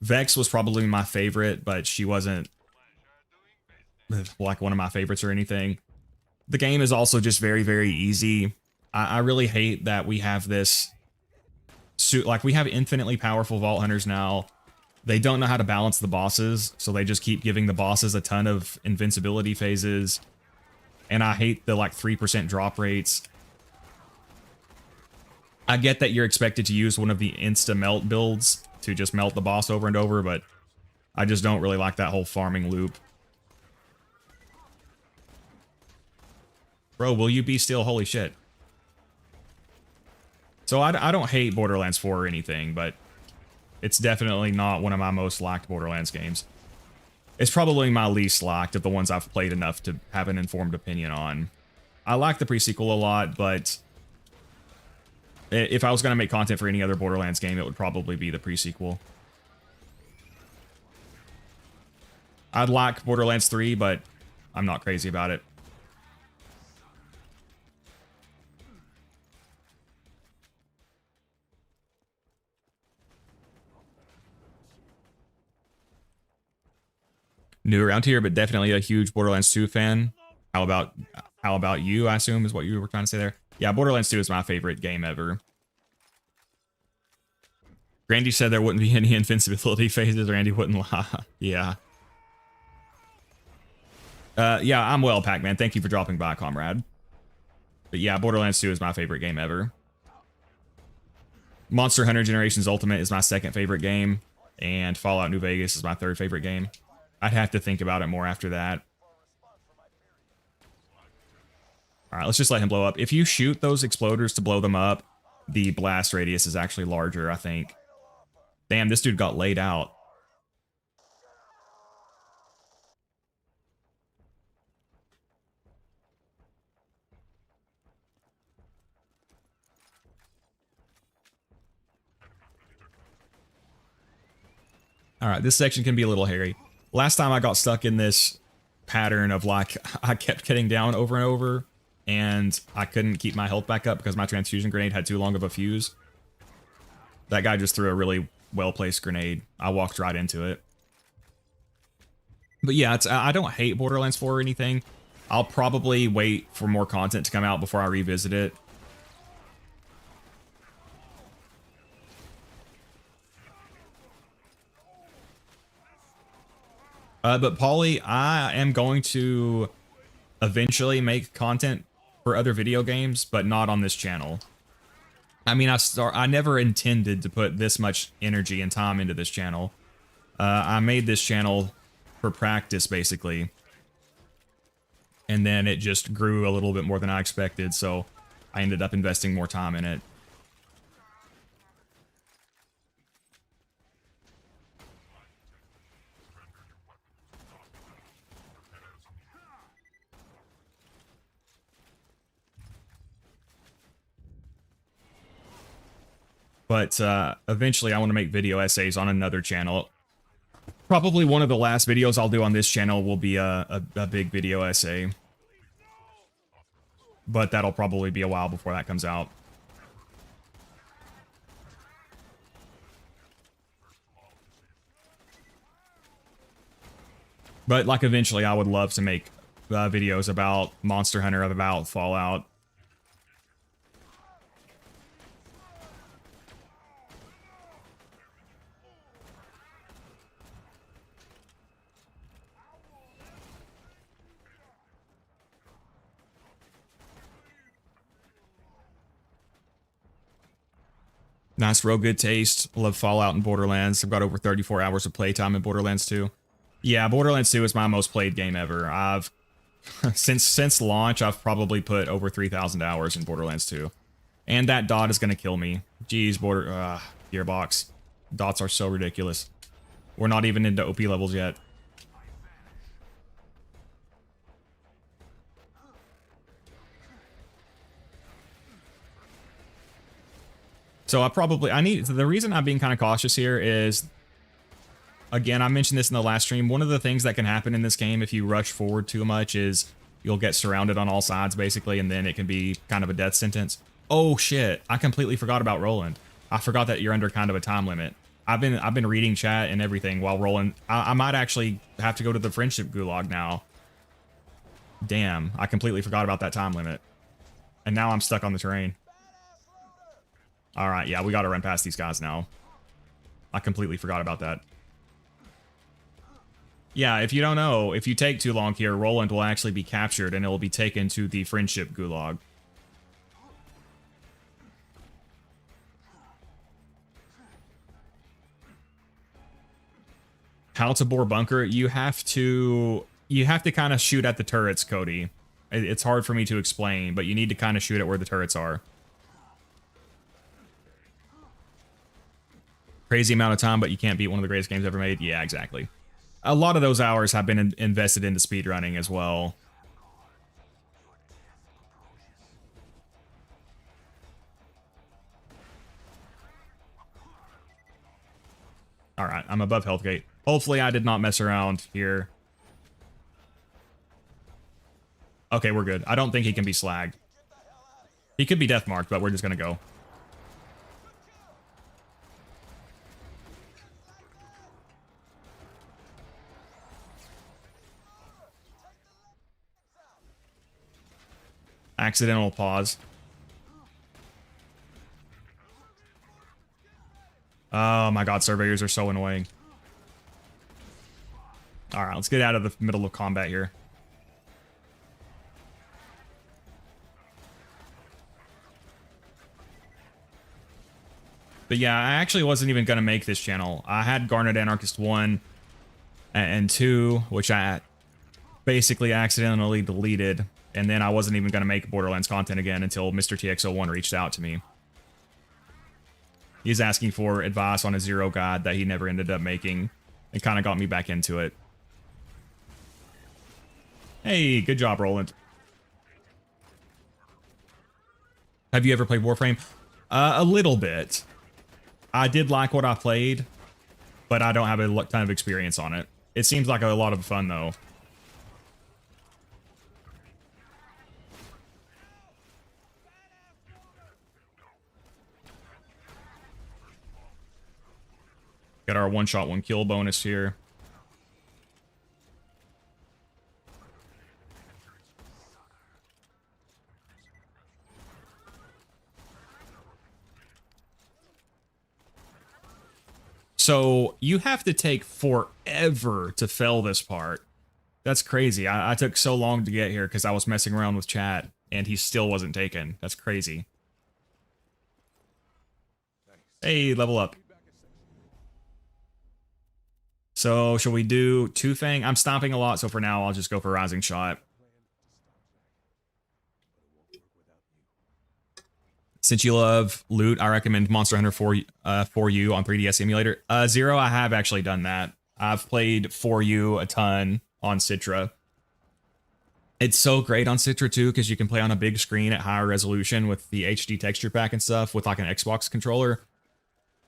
Vex was probably my favorite, but she wasn't like one of my favorites or anything. The game is also just very, very easy. I really hate that we have this like we have infinitely powerful Vault Hunters now. They don't know how to balance the bosses, so they just keep giving the bosses a ton of invincibility phases. And I hate the like 3% drop rates. I get that you're expected to use one of the insta-melt builds to just melt the boss over and over, but I just don't really like that whole farming loop. Bro, will you be still? Holy shit. So I don't hate Borderlands 4 or anything, but it's definitely not one of my most liked Borderlands games. It's probably my least liked of the ones I've played enough to have an informed opinion on. I like the pre-sequel a lot, but if I was going to make content for any other Borderlands game, it would probably be the pre-sequel. I'd like Borderlands 3, but I'm not crazy about it. new around here, but definitely a huge Borderlands 2 fan. How about you? I assume is what you were trying to say there. Yeah, Borderlands 2 is my favorite game ever. Randy said there wouldn't be any invincibility phases. Randy wouldn't lie. Yeah. Yeah, I'm well, Pac-Man. Thank you for dropping by, comrade. But yeah, Borderlands 2 is my favorite game ever. Monster Hunter Generations Ultimate is my second favorite game, and Fallout New Vegas is my third favorite game. I'd have to think about it more after that. Alright, let's just let him blow up. If you shoot those exploders to blow them up, the blast radius is actually larger, I think. Damn, this dude got laid out. Alright, this section can be a little hairy. Last time I got stuck in this pattern of like, I kept getting down over and over, and I couldn't keep my health back up because my transfusion grenade had too long of a fuse. That guy just threw a really well-placed grenade. I walked right into it. But yeah, I don't hate Borderlands 4 or anything. I'll probably wait for more content to come out before I revisit it. But Paulie, I am going to eventually make content for other video games, but not on this channel. I mean, I never intended to put this much energy and time into this channel. I made this channel for practice, basically. And then it just grew a little bit more than I expected, so I ended up investing more time in it. But eventually I want to make video essays on another channel. Probably one of the last videos I'll do on this channel will be a big video essay. But that'll probably be a while before that comes out. But like eventually I would love to make videos about Monster Hunter, about Fallout. Nice, real good taste. Love Fallout and Borderlands. I've got over 34 hours of playtime in Borderlands 2. Yeah, Borderlands 2 is my most played game ever. I've since launch, I've probably put over 3,000 hours in Borderlands 2. And that dot is gonna kill me. Jeez, Gearbox. Dots are so ridiculous. We're not even into OP levels yet. So the reason I'm being kind of cautious here is, again, I mentioned this in the last stream, one of the things that can happen in this game if you rush forward too much is you'll get surrounded on all sides, basically, and then it can be kind of a death sentence. Oh shit, I completely forgot about Roland. I forgot that you're under kind of a time limit. I've been reading chat and everything while Roland, I might actually have to go to the friendship gulag now. Damn, I completely forgot about that time limit. And now I'm stuck on the terrain. Alright, yeah, we gotta run past these guys now. I completely forgot about that. Yeah, if you don't know, if you take too long here, Roland will actually be captured and it will be taken to the friendship gulag. How to bore bunker? You have to kind of shoot at the turrets, Cody. It's hard for me to explain, but you need to kind of shoot at where the turrets are. Crazy amount of time, but you can't beat one of the greatest games ever made. Yeah, exactly. A lot of those hours have been invested into speedrunning as well. Alright, I'm above health gate. Hopefully I did not mess around here. Okay, we're good. I don't think he can be slagged. He could be death marked, but we're just gonna go. Accidental pause. Oh my god, surveyors are so annoying. Alright, let's get out of the middle of combat here. But yeah, I actually wasn't even going to make this channel. I had Garnet Anarchist 1 and 2, which I basically accidentally deleted. And then I wasn't even going to make Borderlands content again until Mr. TX01 reached out to me. He's asking for advice on a Zer0 guide that he never ended up making. It kind of got me back into it. Hey, good job, Roland. Have you ever played Warframe? A little bit. I did like what I played, but I don't have a ton of experience on it. It seems like a lot of fun, though. Got our one-shot, one-kill bonus here. So you have to take forever to fell this part. That's crazy. I took so long to get here because I was messing around with chat and he still wasn't taken. That's crazy. Hey, level up. So shall we do two thing? I'm stomping a lot, so for now I'll just go for rising shot. Since you love loot, I recommend Monster Hunter for you on 3DS emulator. Zer0, I have actually done that. I've played For You a ton on Citra. It's so great on Citra too, because you can play on a big screen at higher resolution with the HD texture pack and stuff with like an Xbox controller.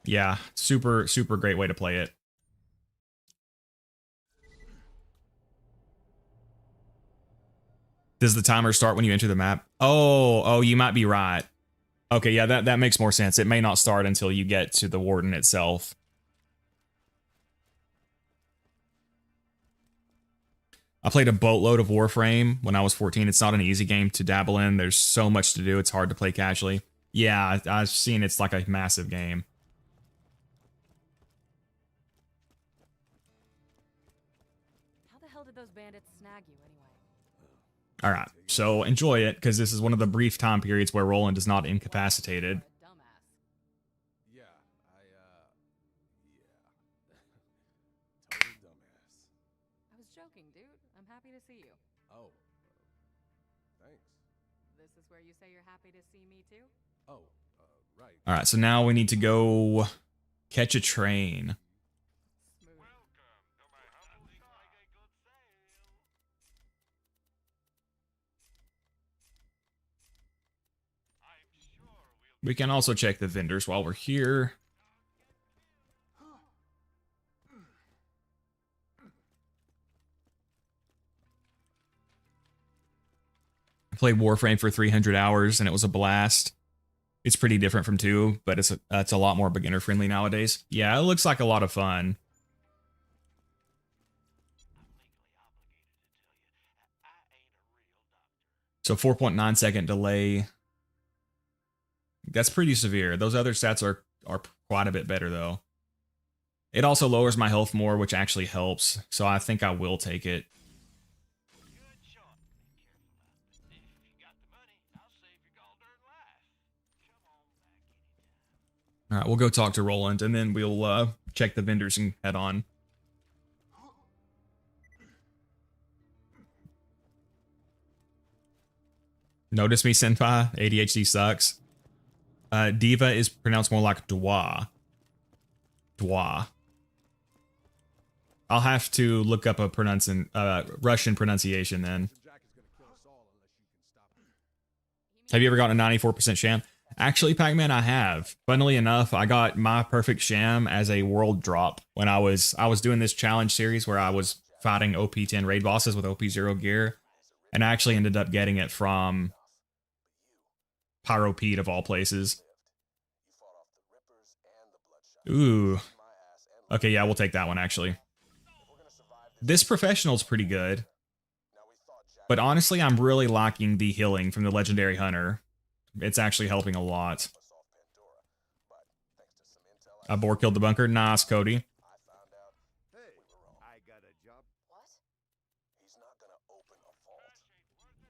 Yeah, super, super great way to play it. Does the timer start when you enter the map? Oh, you might be right. Okay, yeah, that makes more sense. It may not start until you get to the warden itself. I played a boatload of Warframe when I was 14. It's not an easy game to dabble in. There's so much to do. It's hard to play casually. Yeah, I've seen it's like a massive game. How the hell did those bandits snag you anyway? All right, so enjoy it, because this is one of the brief time periods where Roland is not incapacitated. Dumbass. Yeah, totally dumbass. I was joking, dude. I'm happy to see you. Oh, thanks. This is where you say you're happy to see me too? Oh, right. All right, so now we need to go catch a train. Smooth. We can also check the vendors while we're here. I played Warframe for 300 hours and it was a blast. It's pretty different from 2, but it's a lot more beginner friendly nowadays. Yeah, it looks like a lot of fun. So 4.9 second delay. That's pretty severe. Those other stats are quite a bit better though. It also lowers my health more, which actually helps. So I think I will take it. All right, we'll go talk to Roland and then we'll check the vendors and head on. Notice me, Senpai? ADHD sucks. Diva is pronounced more like Dwa. Dwa. I'll have to look up a Russian pronunciation then. Jack is gonna kill us all unless you can stop him. Have you ever gotten a 94% sham? Actually, Pac-Man, I have. Funnily enough, I got my perfect sham as a world drop when I was doing this challenge series where I was fighting OP10 raid bosses with OP0 gear, and I actually ended up getting it from Pyro Pete of all places. Ooh. Okay, yeah, we'll take that one actually. This professional's pretty good, But honestly, I'm really liking the healing from the Legendary Hunter. It's actually helping a lot. Boar killed the bunker. Nice, Cody. Hey, I got a job. What? He's not gonna open a vault.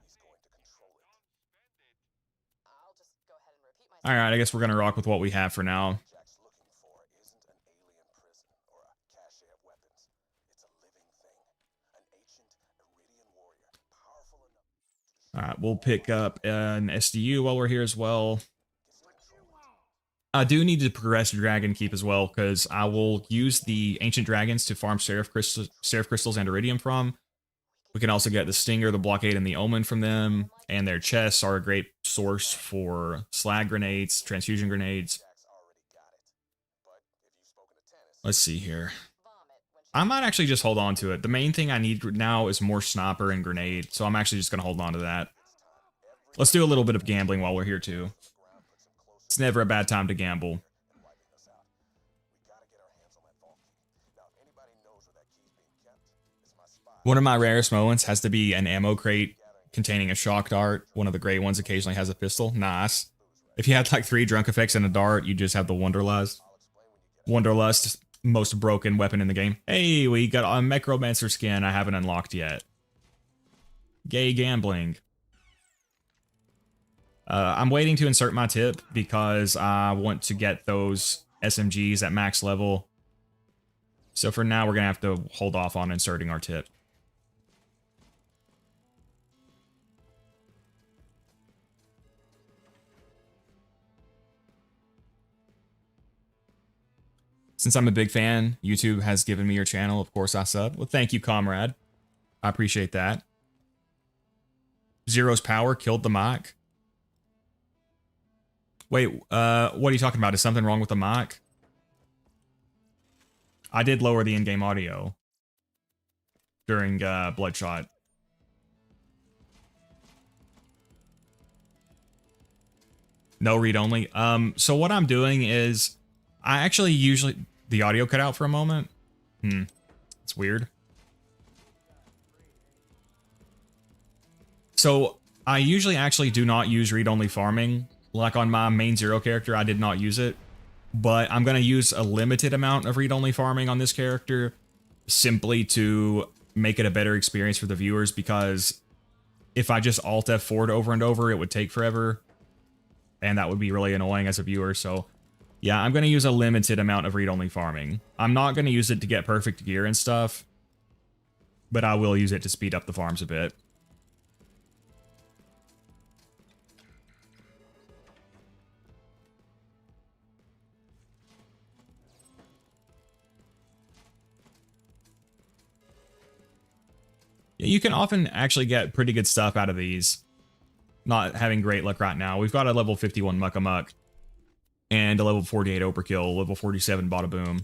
He's going to control it. I'll just go ahead and repeat myself. Alright, I guess we're gonna rock with what we have for now. Jack's looking for isn't an alien prison or a cache of weapons. It's a living thing. An ancient Iridian warrior, powerful enough. Alright, we'll pick up an SDU while we're here as well. I do need to progress Dragon Keep as well, because I will use the Ancient Dragons to farm Seraph Crystals and Iridium from. We can also get the Stinger, the Blockade, and the Omen from them, and their chests are a great source for slag grenades, transfusion grenades. Jack's already got it. But if you've spoken to Tennis, Let's see here. Vomit when she I might actually just hold on to it. The main thing I need now is more Sniper and Grenade, so I'm actually just going to hold on to that. Let's do a little bit of gambling while we're here, too. It's never a bad time to gamble. wiping us out. We gotta get our hands on that vault key. Now, if anybody knows where that key's being kept, it's my spy. One of my rarest moments has to be an ammo crate containing a shock dart. One of the gray ones occasionally has a pistol. Nice. If you had like 3 drunk effects and a dart, you just have the Wanderlust. Wanderlust, most broken weapon in the game. Hey, we got a Necromancer skin I haven't unlocked yet. Gay gambling. I'm waiting to insert my tip because I want to get those SMGs at max level. So for now, we're going to have to hold off on inserting our tip. Since I'm a big fan, YouTube has given me your channel. Of course, I sub. Well, thank you, comrade. I appreciate that. Zero's power killed the mic. Wait, what are you talking about? Is something wrong with the mic? I did lower the in-game audio during Bloodshot. No read-only. So what I'm doing is I actually usually... The audio cut out for a moment. It's weird. So I usually actually do not use read-only farming. Like on my main Zero character, I did not use it. But I'm going to use a limited amount of read-only farming on this character simply to make it a better experience for the viewers, because if I just Alt F4'd over and over, it would take forever. And that would be really annoying as a viewer, so... Yeah, I'm going to use a limited amount of read-only farming. I'm not going to use it to get perfect gear and stuff, but I will use it to speed up the farms a bit. Yeah, you can often actually get pretty good stuff out of these. Not having great luck right now. We've got a level 51 Muck-a-Muck. And a level 48 Overkill, level 47 Bada Boom.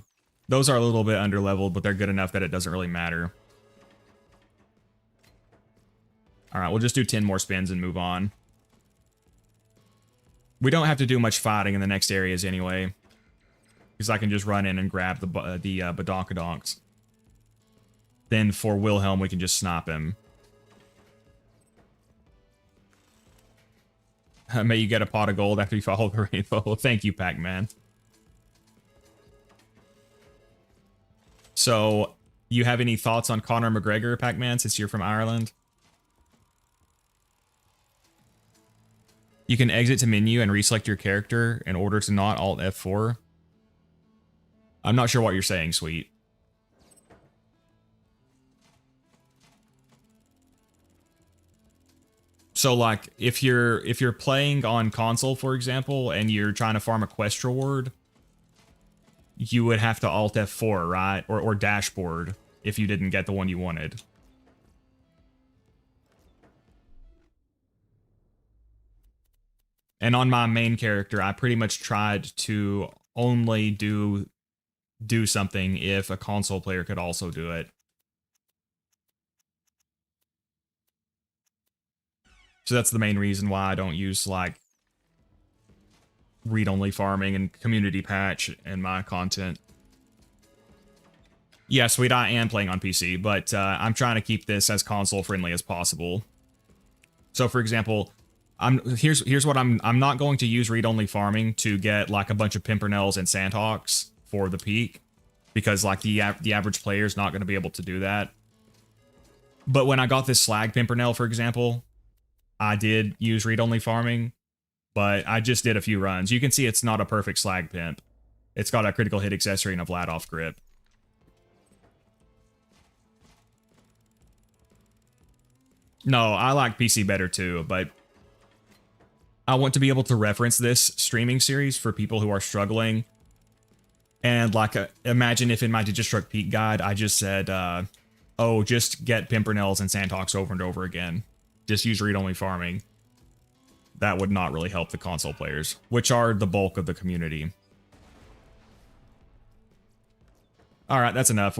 Those are a little bit underleveled, but they're good enough that it doesn't really matter. Alright, we'll just do 10 more spins and move on. We don't have to do much fighting in the next areas anyway. Because I can just run in and grab the Badonkadonks. Then for Wilhelm, we can just snipe him. May you get a pot of gold after you follow the rainbow. Thank you, Pac-Man. So, you have any thoughts on Conor McGregor, Pac-Man, since you're from Ireland? You can exit to menu and reselect your character in order to not Alt F4. I'm not sure what you're saying, sweet. So like if you're playing on console, for example, and you're trying to farm a quest reward, you would have to Alt F4, right? Or dashboard if you didn't get the one you wanted. And on my main character, I pretty much tried to only do something if a console player could also do it. So that's the main reason why I don't use, like, read-only farming and community patch in my content. Yeah, sweet, I am playing on PC, but I'm trying to keep this as console-friendly as possible. So for example, here's what I'm not going to use read-only farming to get like a bunch of Pimpernels and Sandhawks for the peak, because like the average player is not going to be able to do that. But when I got this Slag Pimpernel, for example, I did use read-only farming, but I just did a few runs. You can see it's not a perfect Slag Pimp. It's got a critical hit accessory and a Vladoff grip. No, I like PC better too, but I want to be able to reference this streaming series for people who are struggling. And like, imagine if in my Digistruct Peak guide, I just said, oh, just get Pimpernels and Sandhawks over and over again. Just use read-only farming. That would not really help the console players, which are the bulk of the community. All right, that's enough.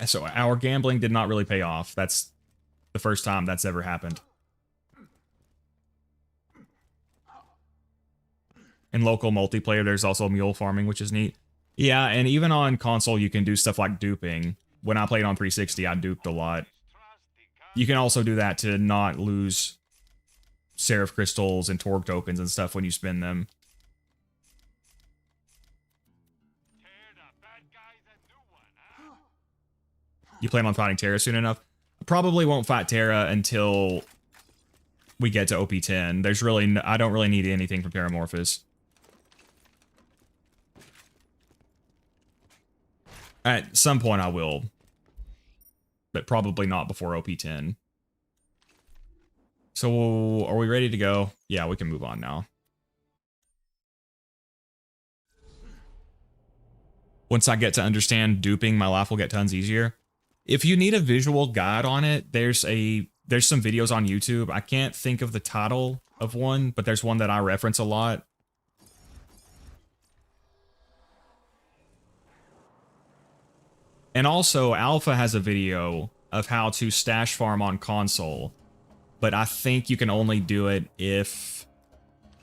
So our gambling did not really pay off. That's the first time that's ever happened. In local multiplayer, there's also mule farming, which is neat. Yeah, and even on console, you can do stuff like duping. When I played on 360, I duped a lot. You can also do that to not lose Seraph Crystals and Torque tokens and stuff when you spin them. You plan on fighting Terra soon enough? Probably won't fight Terra until we get to OP10. There's really, I don't really need anything from Terramorphous. At some point I will, but probably not before OP10. So are we ready to go? Yeah, we can move on now. Once I get to understand duping, my life will get tons easier. If you need a visual guide on it, there's some videos on YouTube. I can't think of the title of one, but there's one that I reference a lot. And also, Alpha has a video of how to stash farm on console, but I think you can only do it if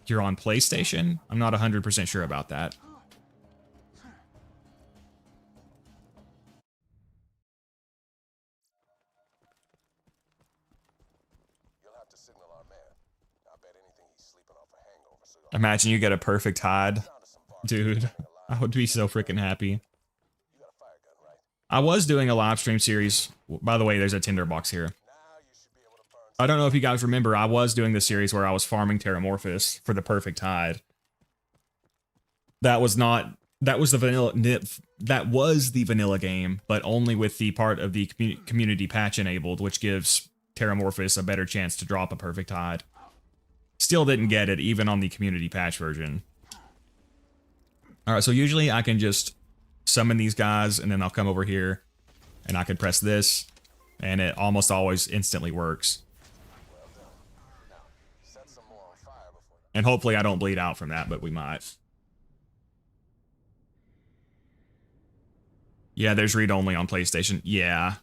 you're on PlayStation. I'm not 100% sure about that. Imagine you get a perfect hide. Dude, I would be so freaking happy. I was doing a live stream series. By the way, there's a tinderbox here. I don't know if you guys remember, I was doing the series where I was farming Terramorphous for the perfect hide. That was the vanilla game, but only with the part of the community patch enabled, which gives Terramorphous a better chance to drop a perfect hide. Still didn't get it, even on the community patch version. Alright, so usually I can just summon these guys, and then I'll come over here, and I can press this, and it almost always instantly works. And hopefully I don't bleed out from that, but we might. Yeah, there's read-only on PlayStation. Yeah.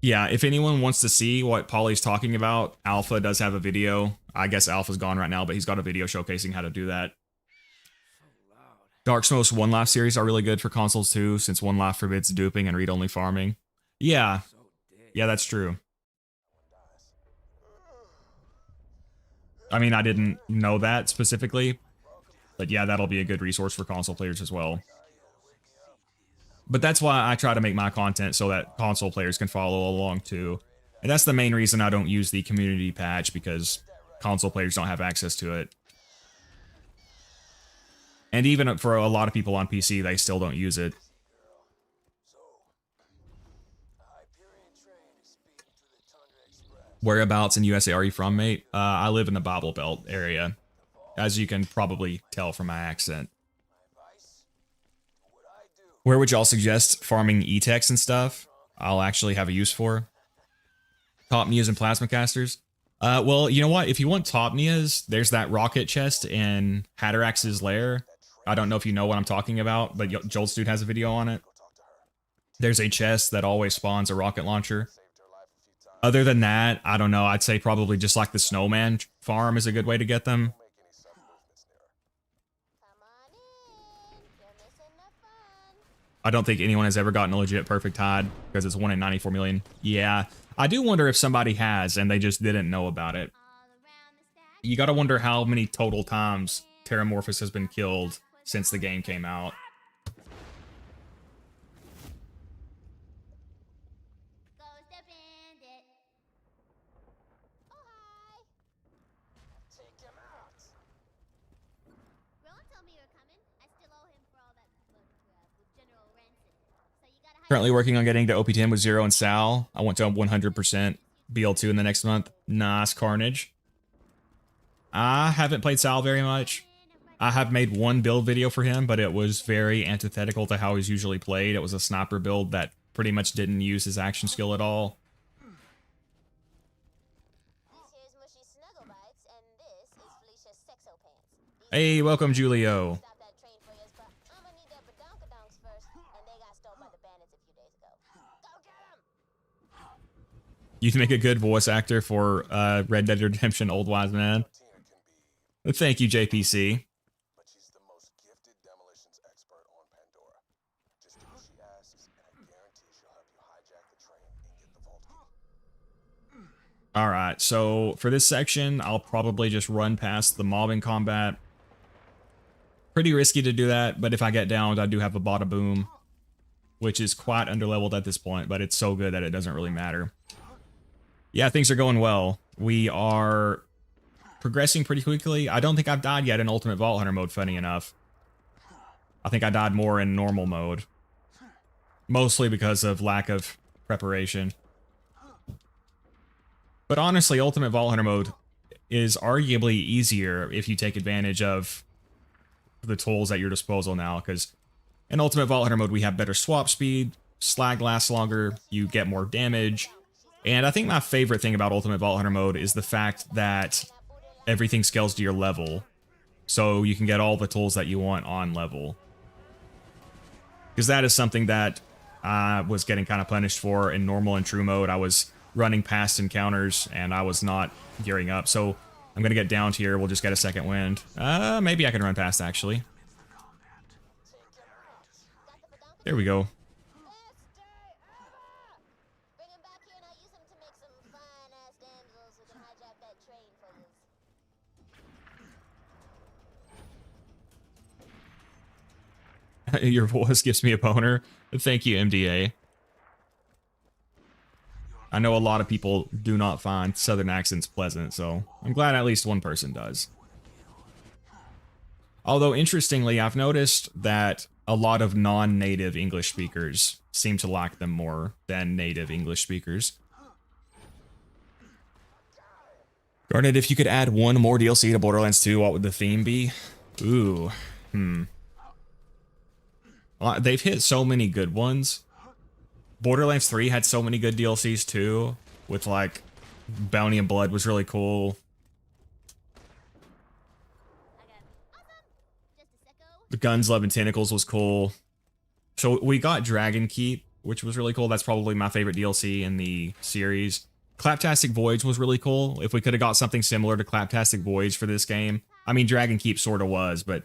Yeah, if anyone wants to see what Polly's talking about, Alpha does have a video. I guess Alpha's gone right now, but he's got a video showcasing how to do that. Dark Smoke's One Life series are really good for consoles too, since One Life forbids duping and read-only farming. Yeah. Yeah, that's true. I mean, I didn't know that specifically, but yeah, that'll be a good resource for console players as well. But that's why I try to make my content so that console players can follow along too. And that's the main reason I don't use the community patch, because console players don't have access to it. And even for a lot of people on PC, they still don't use it. Whereabouts in USA are you from, mate? I live in the Bible Belt area, as you can probably tell from my accent. Where would y'all suggest farming E-Techs and stuff? I'll actually have a use for. Top Nias and Plasma Casters? Well, you know what? If you want Top Nias, there's that rocket chest in Hatterax's lair. I don't know if you know what I'm talking about, but Jolt's Dude has a video on it. There's a chest that always spawns a rocket launcher. Other than that, I don't know. I'd say probably just like the Snowman farm is a good way to get them. Come on in. You're missing the fun. I don't think anyone has ever gotten a legit perfect hide because it's 1 in 94 million. Yeah, I do wonder if somebody has and they just didn't know about it. You gotta wonder how many total times Terramorphous has been killed since the game came out. Goes the bandit. Oh, hi. Take him out. Rowan told me you were coming. I still owe him for all that blood crap with General Rancid. So you gotta hide. Currently working on getting to OP10 with Zer0 and Sal. I want to 100% BL2 in the next month. Nice carnage. I haven't played Sal very much. I have made one build video for him, but it was very antithetical to how he's usually played. It was a sniper build that pretty much didn't use his action skill at all. This here's Mushy Snugglebites, and this is Felicia's Sexo Pants. Hey, welcome, Julio. Stop that train for you, but I'ma need their badonkadonks first, and they got stolen by the bandits a few days ago. Go get 'em! You'd make a good voice actor for Red Dead Redemption Old Wise Man. Tina can be, Thank you, JPC. but she's the most gifted demolitions expert on Pandora. Just do what she asks, and I guarantee she'll help you hijack the train and get the vault key. Alright, so for this section, I'll probably just run past the mobbing combat. Pretty risky to do that, but if I get downed, I do have a bada boom, which is quite underleveled at this point, but it's so good that it doesn't really matter. Yeah, things are going well. We are progressing pretty quickly. I don't think I've died yet in Ultimate Vault Hunter mode, funny enough. I think I died more in normal mode. Mostly because of lack of preparation. But honestly, Ultimate Vault Hunter mode is arguably easier if you take advantage of the tools at your disposal now, because in Ultimate Vault Hunter mode we have better swap speed, slag lasts longer, you get more damage, and I think my favorite thing about Ultimate Vault Hunter mode is the fact that everything scales to your level, so you can get all the tools that you want on level. Because that is something that I was getting kind of punished for in normal and true mode. I was running past encounters and I was not gearing up, so I'm gonna get down here. We'll just get a second wind. Maybe I can run past, actually. There we go. Best day ever! Bring him back here and I'll use him to make some fine-ass damsels who can hijack that train for you. Your voice gives me a boner. Thank you, MDA. I know a lot of people do not find southern accents pleasant, so I'm glad at least one person does. Although, interestingly, I've noticed that a lot of non-native English speakers seem to like them more than native English speakers. Garnet, if you could add one more DLC to Borderlands 2, what would the theme be? Ooh, they've hit so many good ones. Borderlands 3 had so many good DLCs too, with like Bounty and Blood was really cool. The Guns, Love, and Tentacles was cool. So we got Dragon Keep, which was really cool. That's probably my favorite DLC in the series. Claptastic Voyage was really cool. If we could have got something similar to Claptastic Voyage for this game. I mean, Dragon Keep sort of was, but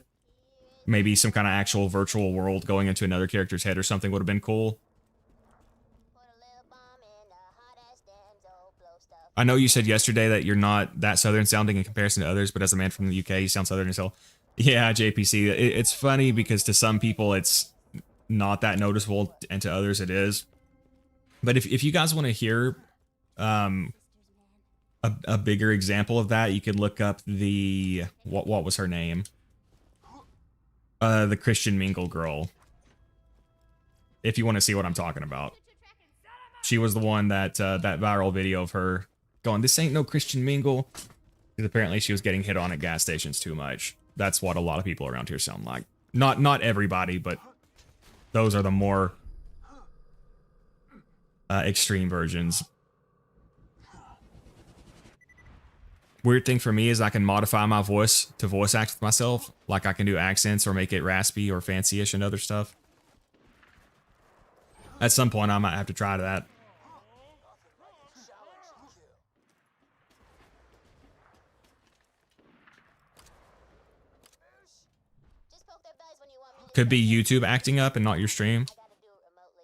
maybe some kind of actual virtual world going into another character's head or something would have been cool. I know you said yesterday that you're not that southern sounding in comparison to others, but as a man from the UK, you sound southern as hell. Yeah, JPC. It's funny because to some people it's not that noticeable, and to others it is. But if you guys want to hear a bigger example of that, you could look up the what was her name? The Christian Mingle girl. If you want to see what I'm talking about. She was the one that that viral video of her going, "This ain't no Christian Mingle," because apparently she was getting hit on at gas stations too much. That's what a lot of people around here sound like. Not everybody, but those are the more extreme versions. Weird thing for me is I can modify my voice to voice act with myself. Like I can do accents or make it raspy or fancy-ish and other stuff. At some point I might have to try that. Could be YouTube acting up and not your stream.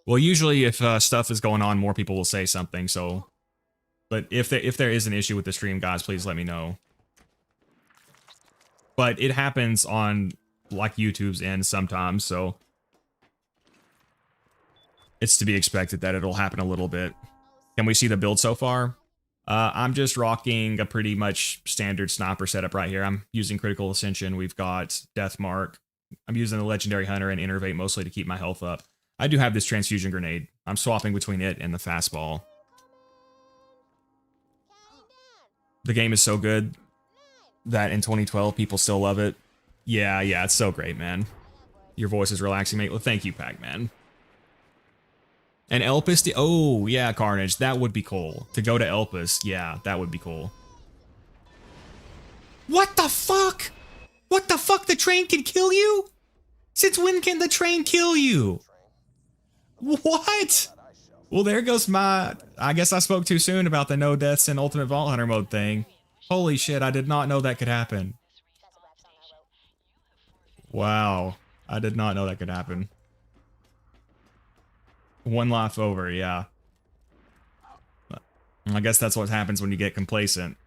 Well, usually if stuff is going on, more people will say something. So, but if there is an issue with the stream, guys, please let me know. But it happens on like YouTube's end sometimes, so it's to be expected that it'll happen a little bit. Can we see the build so far? I'm just rocking a pretty much standard sniper setup right here. I'm using Critical Ascension. We've got Death Mark. I'm using the Legendary Hunter and Innervate mostly to keep my health up. I do have this Transfusion Grenade. I'm swapping between it and the Fastball. The game is so good that in 2012 people still love it. Yeah, it's so great, man. Your voice is relaxing, mate. Well, thank you, Pac-Man. And Elpis, oh yeah, Carnage, that would be cool. To go to Elpis, yeah, that would be cool. What the fuck? What the fuck? The train can kill you? Since when can the train kill you? What? Well, there goes my... I guess I spoke too soon about the no deaths in Ultimate Vault Hunter mode thing. Holy shit, I did not know that could happen. Wow. I did not know that could happen. One life over, yeah. I guess that's what happens when you get complacent.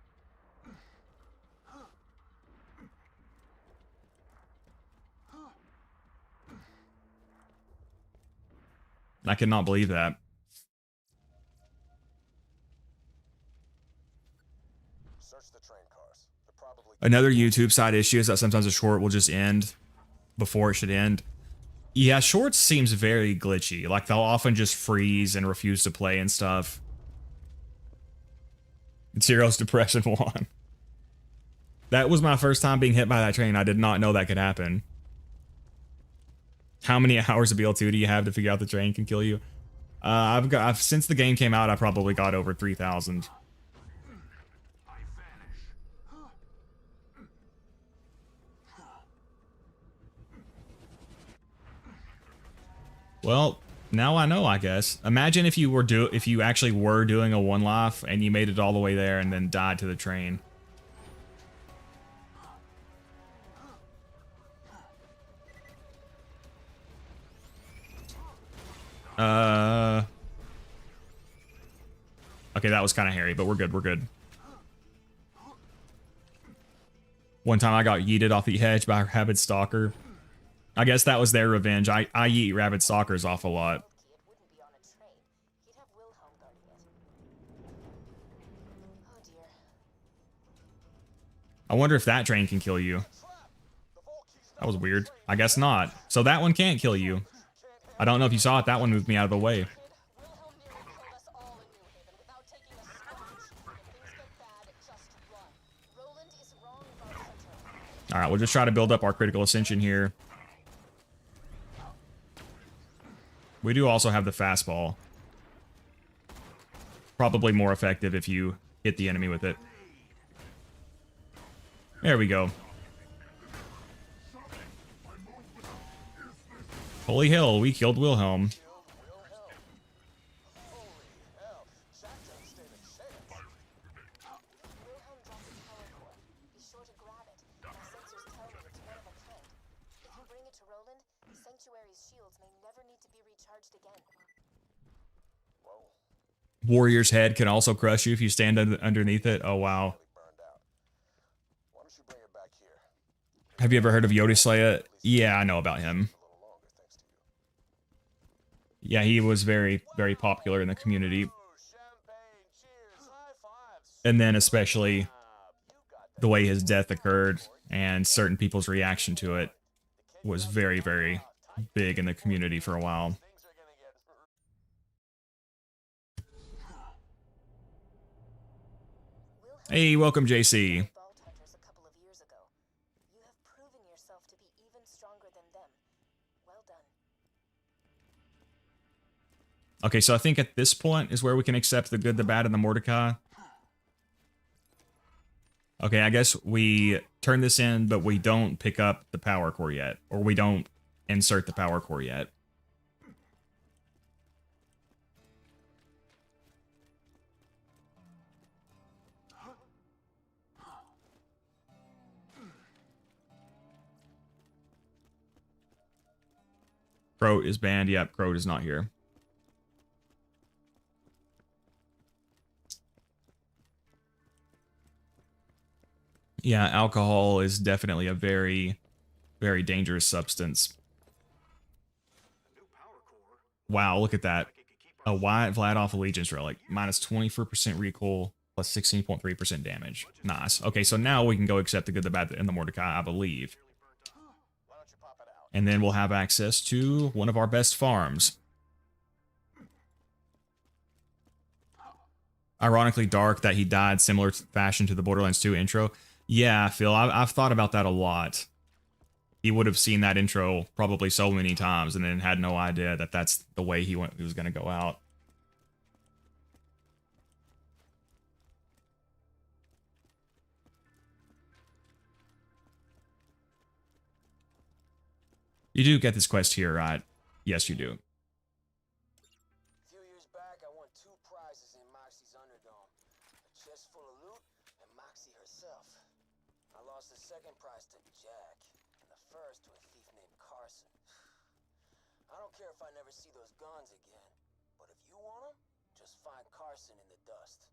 I cannot believe that. Another YouTube side issue is that sometimes a short will just end before it should end. Yeah, shorts seems very glitchy. Like, they'll often just freeze and refuse to play and stuff. Zero's Depression 1. That was my first time being hit by that train. I did not know that could happen. How many hours of BL2 do you have to figure out the train can kill you? Since the game came out, I probably got over 3,000. Well, now I know, I guess. Imagine if you actually were doing a one life and you made it all the way there and then died to the train. Okay, that was kind of hairy, but we're good, we're good. One time I got yeeted off the edge by a rabid stalker. I guess that was their revenge. I yeet rabid stalkers off a lot. I wonder if that train can kill you. That was weird. I guess not. So that one can't kill you. I don't know if you saw it. That one moved me out of the way. Alright, we'll just try to build up our critical ascension here. We do also have the fastball. Probably more effective if you hit the enemy with it. There we go. Holy hell, we killed Wilhelm. Warrior's head can also crush you if you stand underneath it. Oh, wow. Have you ever heard of Yodislaya? Yeah, I know about him. Yeah, he was very, very popular in the community. And then especially the way his death occurred and certain people's reaction to it was very, very big in the community for a while. Hey, welcome, JC. Okay, so I think at this point is where we can accept the good, the bad, and the Mordecai. Okay, I guess we turn this in, but we don't pick up the power core yet. Or we don't insert the power core yet. Croat is banned. Yep, Croat is not here. Yeah, alcohol is definitely a very, very dangerous substance. Wow, look at that. A white Vlad Allegiance relic, minus 24% recoil, plus 16.3% damage. Nice. Okay, so now we can go accept the good, the bad, and the Mordecai, I believe. And then we'll have access to one of our best farms. Ironically dark that he died similar fashion to the Borderlands 2 intro. Yeah, Phil, I've thought about that a lot. He would have seen that intro probably so many times and then had no idea that that's the way he was going to go out. You do get this quest here, right? Yes, you do. A few years back, I won 2 prizes in Moxie's Underdome. A chest full of loot and Moxie herself. I lost the second prize to Jack, and the first to a thief named Carson. I don't care if I never see those guns again, but if you want them, just find Carson in the dust.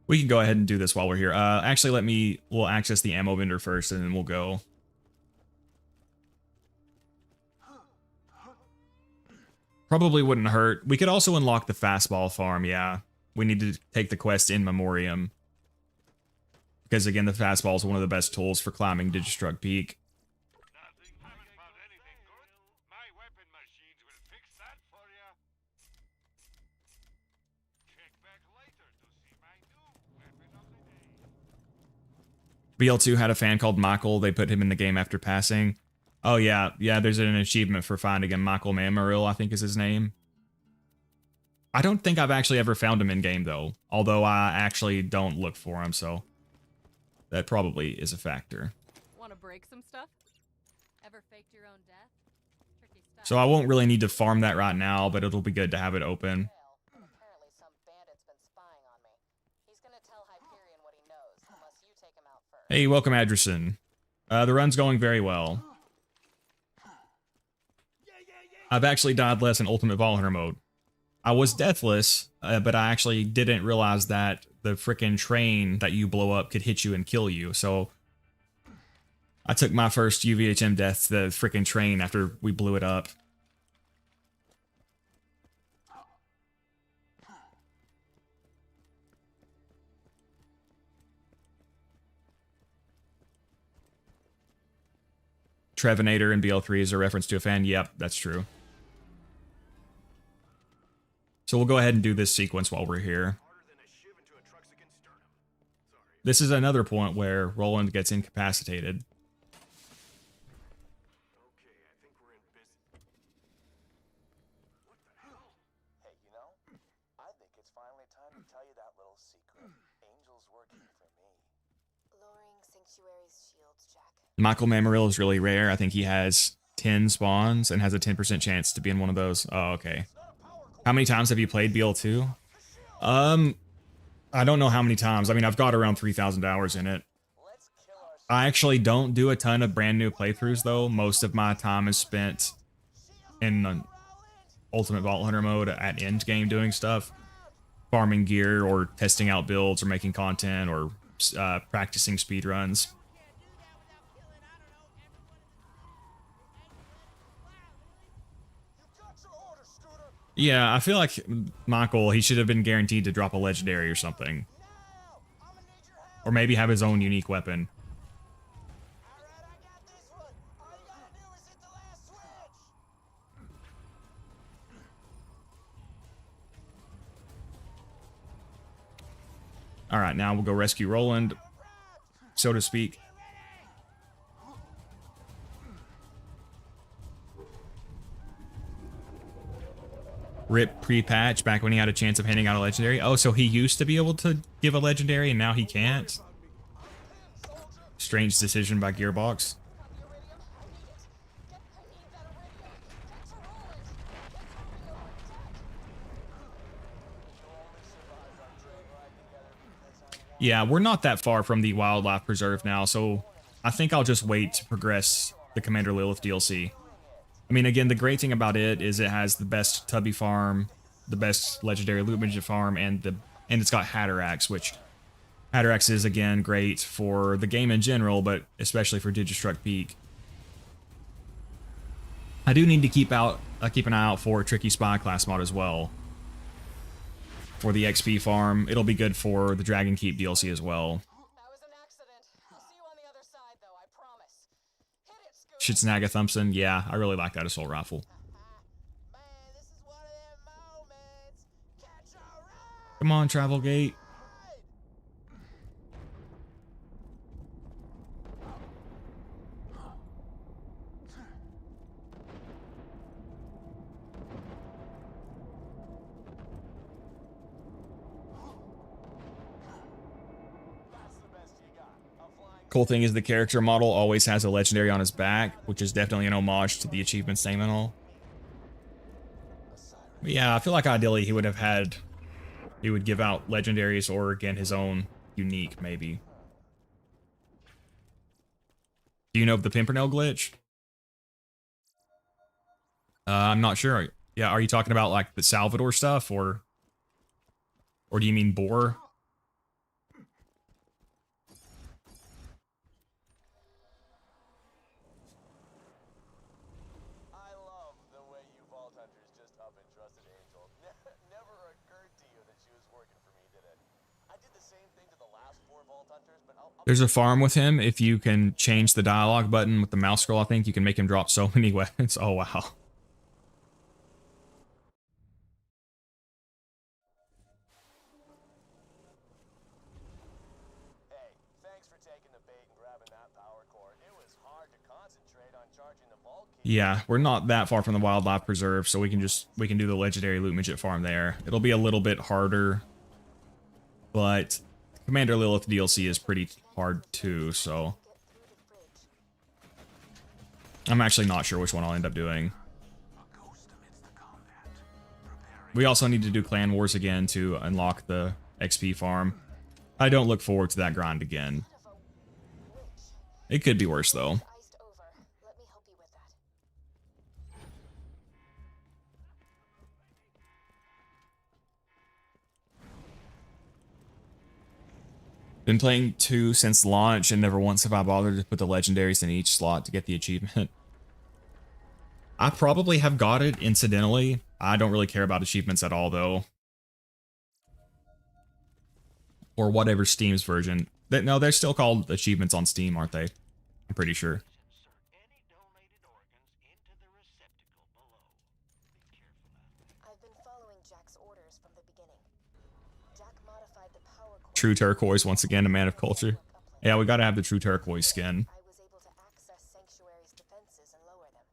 We can go ahead and do this while we're here. Actually, we'll access the ammo vendor first, and then we'll go. Probably wouldn't hurt. We could also unlock the fastball farm, yeah. We need to take the quest in memoriam. Because again, the fastball is one of the best tools for climbing Digistruct Peak. BL2 had a fan called Michael. They put him in the game after passing. Oh, yeah. Yeah, there's an achievement for finding him. Michael Mamaril, I think is his name. I don't think I've actually ever found him in-game, though. Although I actually don't look for him, so that probably is a factor. Want to break some stuff? Ever faked your own death? Tricky stuff. So I won't really need to farm that right now, but it'll be good to have it open. Apparently some bandit's been spying on me. He's gonna tell Hyperion what he knows, unless you take him out first. Hey, welcome, Adderson. The run's going very well. I've actually died less in Ultimate Vault Hunter mode. I was deathless, but I actually didn't realize that the frickin' train that you blow up could hit you and kill you, so I took my first UVHM death to the frickin' train after we blew it up. Trevinator in BL3 is a reference to a fan. Yep, that's true. So we'll go ahead and do this sequence while we're here. This is another point where Roland gets incapacitated. Hey, you know, I think it's finally time to tell you that little secret. Angel's working for me. Lowering Sanctuary's shields, Jack. Michael Mamaril is really rare. I think he has 10 spawns and has a 10% chance to be in one of those. Oh, okay. How many times have you played BL2? I don't know how many times. I mean, I've got around 3,000 hours in it. I actually don't do a ton of brand new playthroughs, though. Most of my time is spent in Ultimate Vault Hunter mode at endgame doing stuff. Farming gear, or testing out builds, or making content, or practicing speedruns. Yeah, I feel like Michael, he should have been guaranteed to drop a legendary or something. Or maybe have his own unique weapon. Alright, now we'll go rescue Roland, so to speak. Rip pre-patch back when he had a chance of handing out a legendary. Oh, so he used to be able to give a legendary and now he can't? Strange decision by Gearbox. Yeah, we're not that far from the wildlife preserve now, so I think I'll just wait to progress the Commander Lilith DLC. I mean, again, the great thing about it is it has the best Tubby farm, the best legendary loot midget farm, and it's got Hatterax, which Hatterax is, again, great for the game in general, but especially for Digistruct Peak. I do need to keep an eye out for Tricky Spy class mod as well. For the XP farm, it'll be good for the Dragon Keep DLC as well. That was an accident. I'll see you on the other side, though, I promise. Hit it, Scooter. Shitsnaga Thumpson, yeah, I really like that assault rifle. Man, this is one of them moments. Catch a ride. Come on, Travelgate. Cool thing is the character model always has a legendary on his back, which is definitely an homage to the achievements name and all. But yeah, I feel like ideally he would give out legendaries or again his own unique maybe. Do you know of the Pimpernel glitch? I'm not sure. Yeah, are you talking about like the Salvador stuff or do you mean Boar? There's a farm with him. If you can change the dialogue button with the mouse scroll, I think you can make him drop so many weapons. Oh, wow. Hey, thanks for taking the bait and grabbing that power cord. It was hard to concentrate on charging the bulk key. Yeah, we're not that far from the wildlife preserve, so we can do the legendary loot midget farm there. It'll be a little bit harder, but Commander Lilith DLC is pretty hard too, so I'm actually not sure which one I'll end up doing. We also need to do Clan Wars again to unlock the XP farm. I don't look forward to that grind again. It could be worse though. Iced over. Let me help you with that. Been playing 2 since launch, and never once have I bothered to put the legendaries in each slot to get the achievement. I probably have got it incidentally. I don't really care about achievements at all, though. Or whatever Steam's version. No, they're still called achievements on Steam, aren't they? I'm pretty sure. I've been following Jack's orders from the beginning. Jack modified the power cord. True Turquoise, once again, a man of culture. Yeah, we gotta have the True Turquoise skin. I was able to access Sanctuary's defenses and lower them.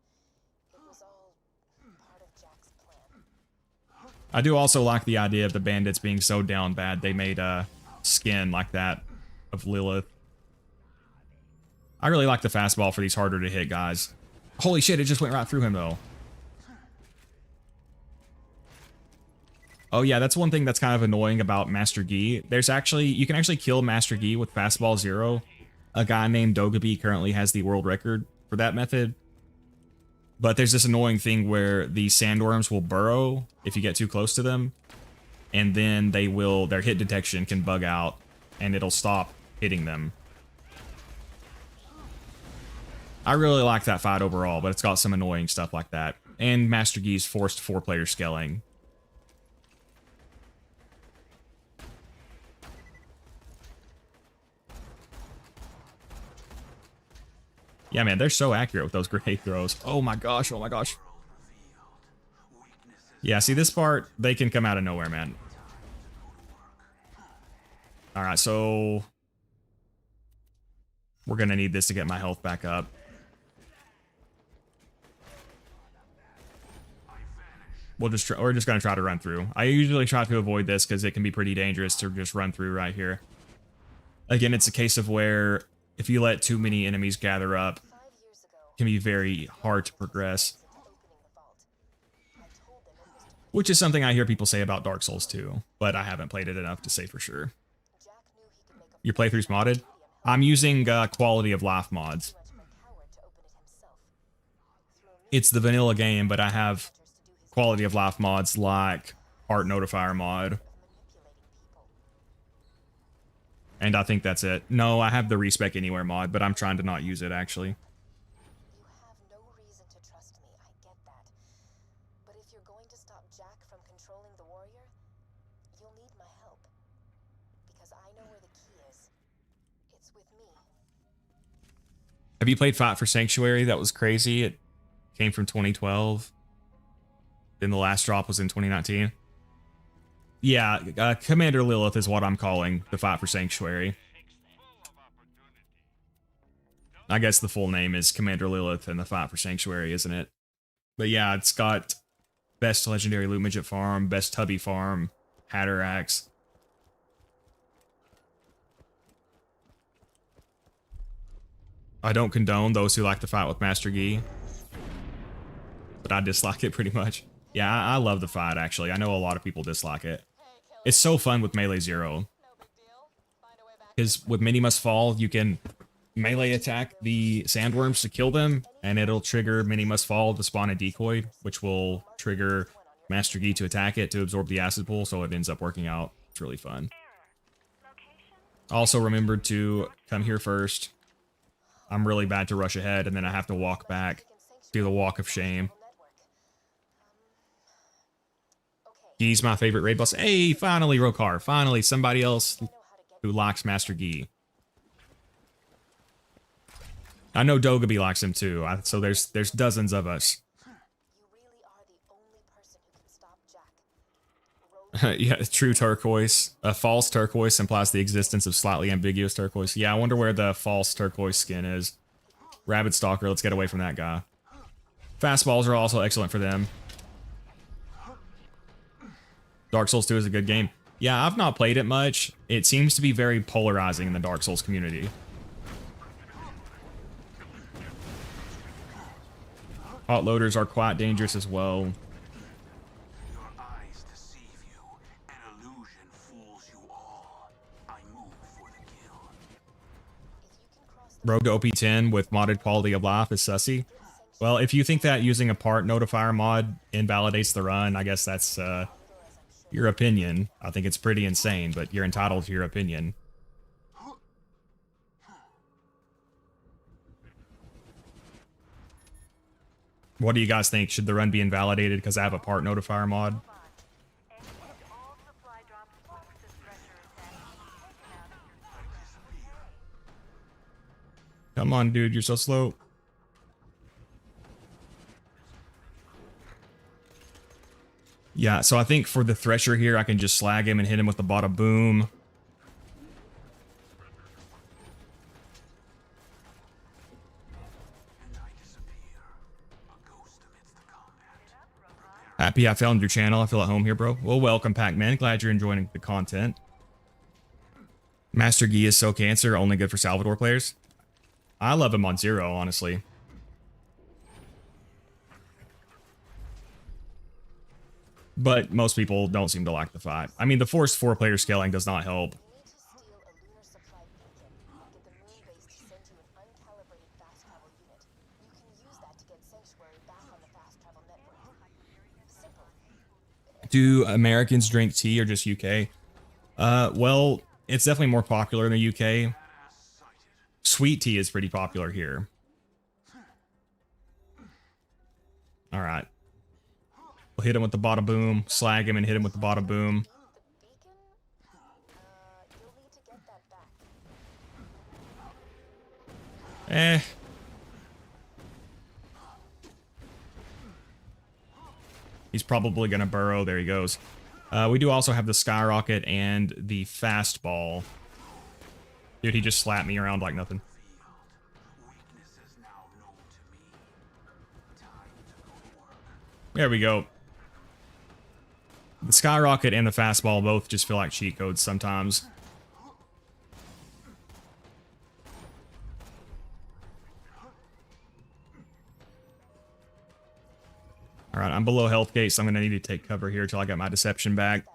It was all part of Jack's plan. I do also like the idea of the bandits being so down bad they made a skin like that of Lilith. I really like the fastball for these harder to hit guys. Holy shit, it just went right through him though. Oh yeah, that's one thing that's kind of annoying about Master Gi. You can actually kill Master Gi with Fastball 0. A guy named Dogaby currently has the world record for that method. But there's this annoying thing where the sandworms will burrow if you get too close to them. And then their hit detection can bug out and it'll stop hitting them. I really like that fight overall, but it's got some annoying stuff like that. And Master Gi's forced 4-player scaling. Yeah, man, they're so accurate with those grenade throws. Oh my gosh, oh my gosh. Yeah, see this part, they can come out of nowhere, man. Alright, so we're gonna need this to get my health back up. We're just gonna try to run through. I usually try to avoid this because it can be pretty dangerous to just run through right here. Again, it's a case of where if you let too many enemies gather up, it can be very hard to progress. Which is something I hear people say about Dark Souls too, but I haven't played it enough to say for sure. Your playthrough's modded? I'm using quality of life mods. It's the vanilla game, but I have quality of life mods like Heart Notifier mod. And I think that's it. No, I have the Respec Anywhere mod, but I'm trying to not use it, actually. You have no reason to trust me, I get that. But if you're going to stop Jack from controlling the warrior, you'll need my help. Because I know where the key is. It's with me. Have you played Fight for Sanctuary? That was crazy. It came from 2012. Then the last drop was in 2019. Yeah, Commander Lilith is what I'm calling the Fight for Sanctuary. I guess the full name is Commander Lilith and the Fight for Sanctuary, isn't it? But yeah, it's got best legendary loot midget farm, best tubby farm, Hatter Axe. I don't condone those who like to fight with Master Gi, but I dislike it pretty much. Yeah, I love the fight, actually. I know a lot of people dislike it. It's so fun with Melee Zero. Because with Many Must Fall, you can melee attack the sandworms to kill them, and it'll trigger Many Must Fall to spawn a decoy, which will trigger Master Gi to attack it to absorb the acid pool, so it ends up working out. It's really fun. Also remembered to come here first. I'm really bad to rush ahead, and then I have to walk back. Do the walk of shame. Gi's my favorite raid boss. Hey, finally, Rokar. Finally, somebody else who likes Master Gi. I know Dogaby likes him too, so there's dozens of us. You really are the only person who can stop Jack. Yeah, true turquoise. A false turquoise implies the existence of slightly ambiguous turquoise. Yeah, I wonder where the false turquoise skin is. Rabid Stalker, let's get away from that guy. Fastballs are also excellent for them. Dark Souls 2 is a good game. Yeah, I've not played it much. It seems to be very polarizing in the Dark Souls community. Hot loaders are quite dangerous as well. Your eyes deceive you. An illusion fools you all. I move for the kill. Rogue to OP10 with modded quality of life is sussy. Well, if you think that using a part notifier mod invalidates the run, I guess that's your opinion. I think it's pretty insane, but you're entitled to your opinion. What do you guys think? Should the run be invalidated because I have a part notifier mod? Come on, dude, you're so slow. Yeah, so I think for the Thresher here, I can just slag him and hit him with the bada boom. Happy I found your channel. I feel at home here, bro. Well, welcome, Pac-Man. Glad you're enjoying the content. Master Gi is so cancer, only good for Salvador players. I love him on Zero, honestly. But most people don't seem to like the fight. I mean, the forced 4-player scaling does not help. Do Americans drink tea or just UK? Well, it's definitely more popular in the UK. Sweet tea is pretty popular here. All right. We'll hit him with the bada boom, slag him and hit him with the bada boom. He's probably going to burrow. There he goes. We do also have the skyrocket and the fastball. Dude, he just slapped me around like nothing. There we go. The skyrocket and the fastball both just feel like cheat codes sometimes. All right, I'm below health gate, so I'm going to need to take cover here till I get my deception back.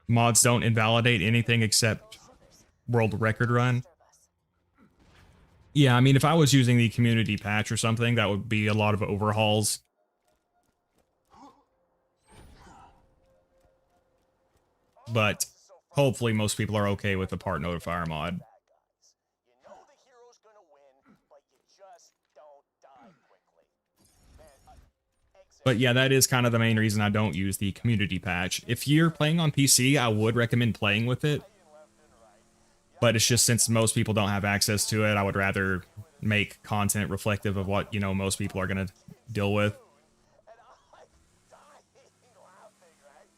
Mods don't invalidate anything except world record run. Yeah, I mean, if I was using the community patch or something, that would be a lot of overhauls. But hopefully most people are okay with the part notifier mod. You know the hero's gonna win, but you just don't die quickly. Man, But yeah, that is kind of the main reason I don't use the community patch. If you're playing on PC, I would recommend playing with it. But it's just since most people don't have access to it, I would rather make content reflective of what, you know, most people are going to deal with. and I'm dying laughing, right?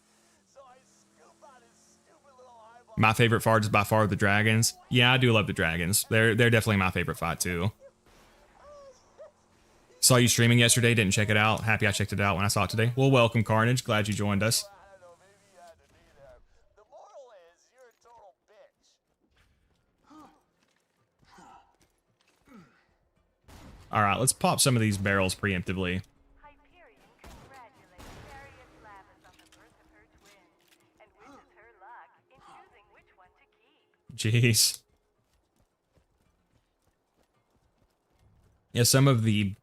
So I scoop out his stupid little eyeball. My favorite fight is by far the dragons. Yeah, I do love the dragons. They're definitely my favorite fight too. Saw you streaming yesterday, didn't check it out. Happy I checked it out when I saw it today. Well, welcome, Carnage. Glad you joined us. I don't know, maybe you had to be there. The moral is, you're a total bitch. All right, let's pop some of these barrels preemptively. Hyperion congratulates Darius Lavis on the birth of her twin and wishes her luck in choosing which one to keep. Jeez. Yeah, some of the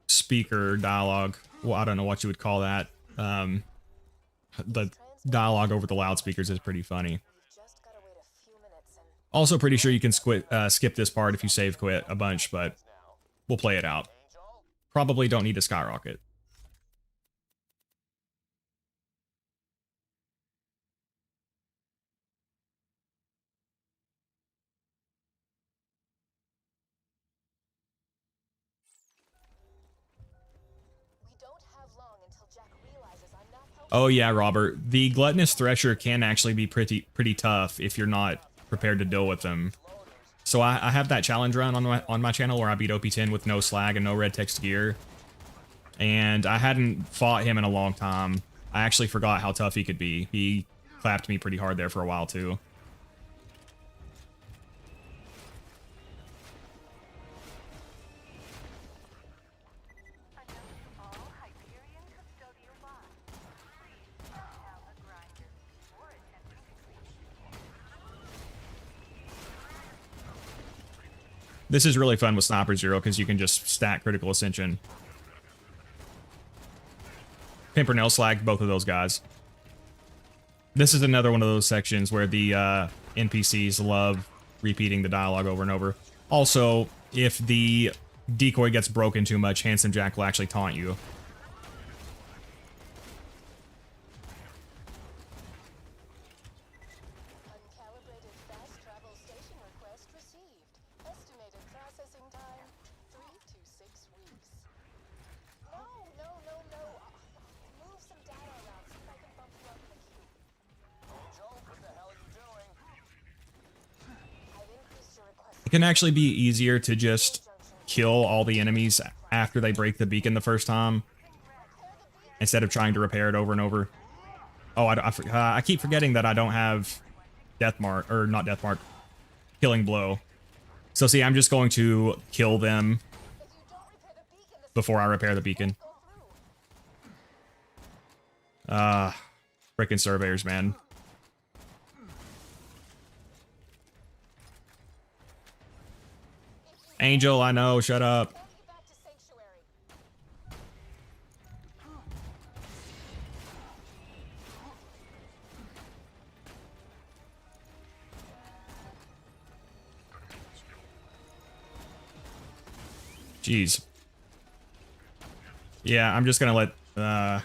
speaker dialogue, well, I don't know what you would call that. The dialogue over the loudspeakers is pretty funny. Just gotta wait a few minutes and Also pretty sure you can skip this part if you save quit a bunch, but we'll play it out. Probably don't need to skyrocket. we don't have long until Jack realizes I'm not helping. Oh yeah, Robert. The Gluttonous Thresher can actually be pretty tough if you're not prepared to deal with them. So I have that challenge run on my channel where I beat OP10 with no slag and no red text gear. And I hadn't fought him in a long time. I actually forgot how tough he could be. He clapped me pretty hard there for a while too. A note to all Hyperion custodial bots. Please don't tell a grinder or attempting to clean. This is really fun with Sniper Zero because you can just stack Critical Ascension. Pimpernel slagged both of those guys. This is another one of those sections where the NPCs love repeating the dialogue over and over. Also, if the decoy gets broken too much, Handsome Jack will actually taunt you. Uncalibrated fast travel station request received. Estimated processing time 3 to 6 weeks. No. Move some data around so I can bump you up the queue. Angel, what the hell are you doing? I've increased your request. It can actually be easier to just kill all the enemies after they break the beacon the first time, instead of trying to repair it over and over. Oh, I keep forgetting that I don't have Death Mark, or not Death Mark, Killing Blow. So see, I'm just going to kill them before I repair the beacon. Frickin' surveyors, man. Angel, I know, shut up. Gotta get back to Sanctuary. Jeez. Yeah, I'm just gonna let, I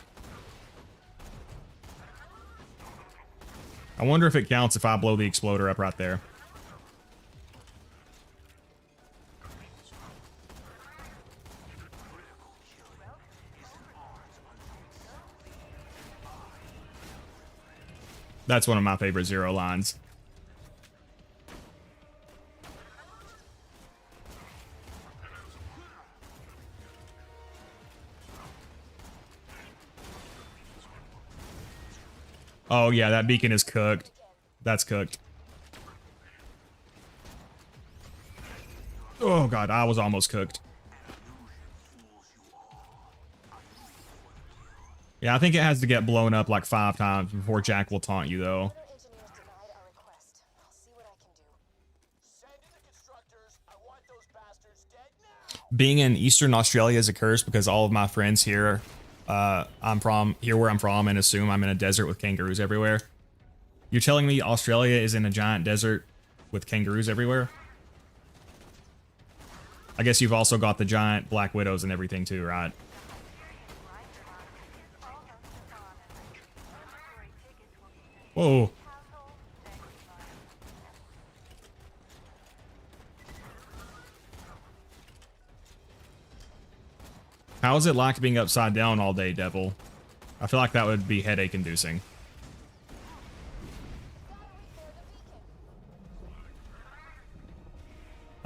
wonder if it counts if I blow the exploder up right there. That's one of my favorite Zero lines. Oh yeah, that beacon is cooked. That's cooked. Oh god, I was almost cooked. Yeah, I think it has to get blown up like 5 times before Jack will taunt you, though. Other engineers denied our request. I'll see what I can do. Send in the constructors. I want those Being in Eastern Australia is a curse because all of my friends here, where I'm from, and assume I'm in a desert with kangaroos everywhere. You're telling me Australia is in a giant desert with kangaroos everywhere? I guess you've also got the giant black widows and everything too, right? Whoa. How is it like being upside down all day, Devil? I feel like that would be headache inducing.